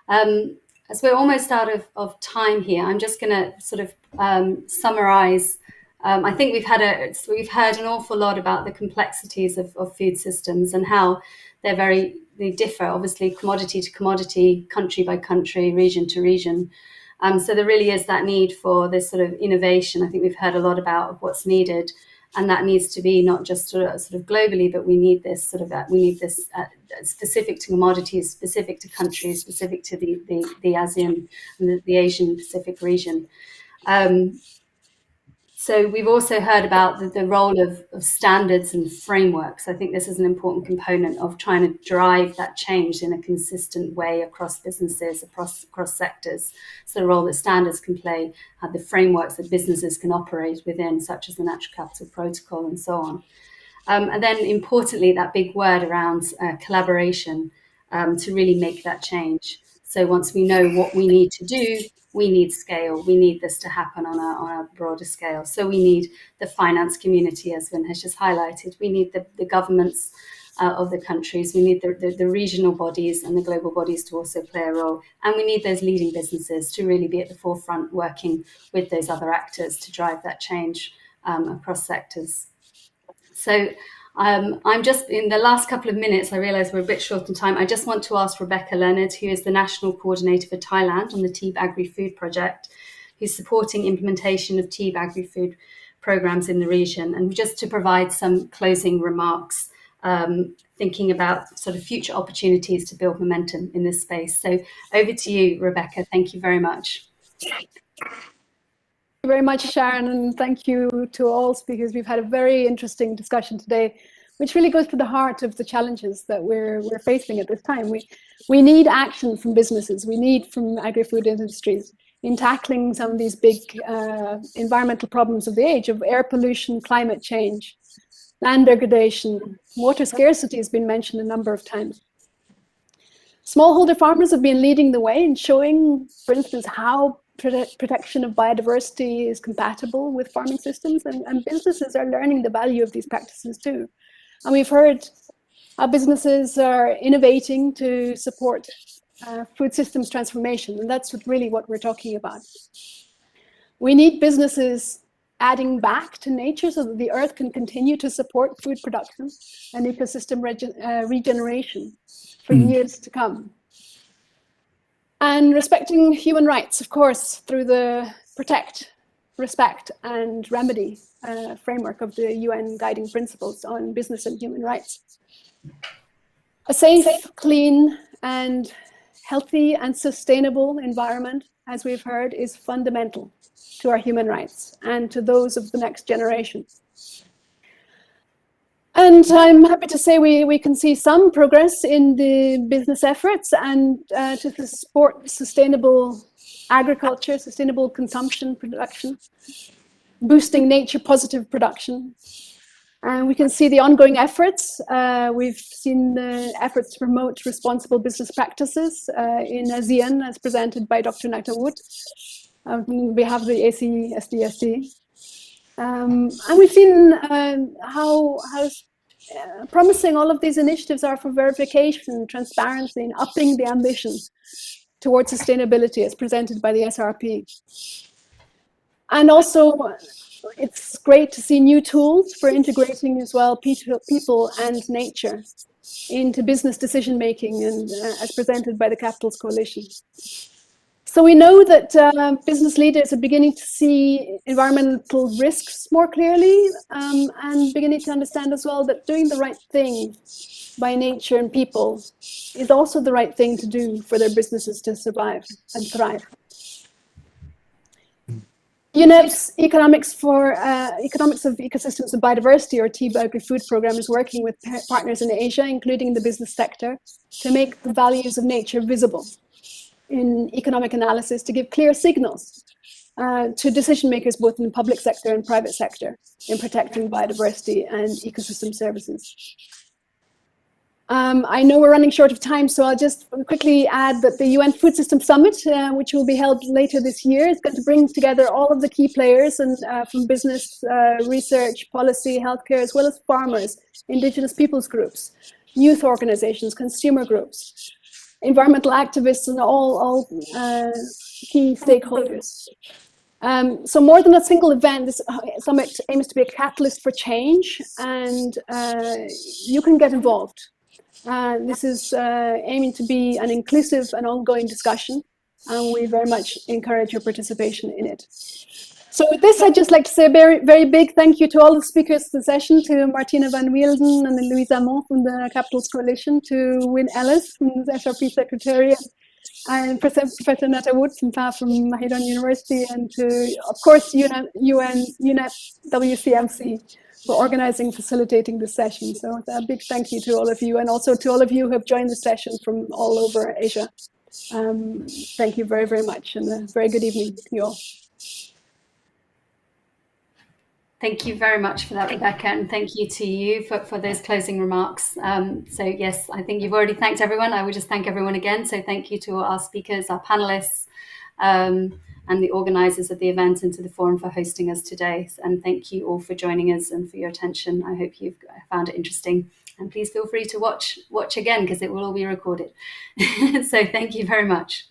As we're almost out of time here, I'm just going to sort of summarize. I think we've heard an awful lot about the complexities of food systems and how they differ, obviously, commodity to commodity, country by country, region to region. So there really is that need for this sort of innovation. I think we've heard a lot about what's needed, and that needs to be not just sort of globally, but we need this specific to commodities, specific to countries, specific to the ASEAN and the Asian Pacific region. So we've also heard about the role of standards and frameworks. I think this is an important component of trying to drive that change in a consistent way across businesses, across sectors. So the role that standards can play, the frameworks that businesses can operate within, such as the Natural Capital Protocol and so on. And then importantly, that big word around collaboration to really make that change. So once we know what we need to do, we need scale. We need this to happen on a broader scale. So we need the finance community, as Vin has just highlighted. We need the governments of the countries. We need the regional bodies and the global bodies to also play a role. And we need those leading businesses to really be at the forefront, working with those other actors to drive that change across sectors. So I'm just, in the last couple of minutes, I realise we're a bit short on time. I just want to ask Rebecca Leonard, who is the National Coordinator for Thailand on the TEEB Agri-Food Project, who's supporting implementation of TEEB Agri-Food programs in the region, and just to provide some closing remarks, thinking about sort of future opportunities to build momentum in this space. So over to you, Rebecca. Thank you very much. Thank you very much, Sharon, and thank you to all speakers. We've had a very interesting discussion today, which really goes to the heart of the challenges that we're facing at this time. We need action from businesses. We need from agri-food industries in tackling some of these big environmental problems of the age, of air pollution, climate change, land degradation, water scarcity has been mentioned a number of times. Smallholder farmers have been leading the way in showing, for instance, how protection of biodiversity is compatible with farming systems, and businesses are learning the value of these practices too. And we've heard how businesses are innovating to support food systems transformation, and that's really what we're talking about. We need businesses adding back to nature so that the earth can continue to support food production and ecosystem regeneration for years to come. And respecting human rights, of course, through the protect, respect, and remedy framework of the UN guiding principles on business and human rights. A safe, clean, and healthy and sustainable environment, as we've heard, is fundamental to our human rights and to those of the next generation. And I'm happy to say we can see some progress in the business efforts and to support sustainable agriculture, sustainable consumption, production, boosting nature positive production. And we can see the ongoing efforts. We've seen the efforts to promote responsible business practices in ASEAN, as presented by Dr. Natawut on behalf of the ASEAN. And we've seen how promising all of these initiatives are for verification, transparency, and upping the ambition towards sustainability as presented by the SRP. And also, it's great to see new tools for integrating as well people and nature into business decision making, and as presented by the Capitals Coalition. So we know that business leaders are beginning to see environmental risks more clearly, and beginning to understand as well that doing the right thing by nature and people is also the right thing to do for their businesses to survive and thrive. UNEP's Economics of Ecosystems and Biodiversity, or TEBA-Food program, is working with partners in Asia, including the business sector, to make the values of nature visible in economic analysis, to give clear signals to decision makers both in the public sector and private sector in protecting biodiversity and ecosystem services. I know we're running short of time, so I'll just quickly add that the UN Food System Summit, which will be held later this year, is going to bring together all of the key players and from business, research, policy, healthcare, as well as farmers, indigenous peoples groups, youth organizations, consumer groups, environmental activists, and all key stakeholders. So more than a single event, this summit aims to be a catalyst for change, and you can get involved. This is aiming to be an inclusive and ongoing discussion, and we very much encourage your participation in it. So with this, I'd just like to say a very, very big thank you to all the speakers of the session, to Martina van Wielden and Louise Amont from the Capitals Coalition, to Win Ellis from the SRP Secretariat, and Professor Natawut from Mahidol University, and to, of course, UNEP WCMC for organizing, facilitating this session. So a big thank you to all of you, and also to all of you who have joined the session from all over Asia. Thank you very, very much, and a very good evening to you all. Thank you very much for that, Rebecca, and thank you to you for those closing remarks. So yes, I think you've already thanked everyone. I would just thank everyone again. So thank you to our speakers, our panelists, and the organizers of the event, and to the forum for hosting us today. And thank you all for joining us and for your attention. I hope you've found it interesting, and please feel free to watch again, because it will all be recorded. So thank you very much.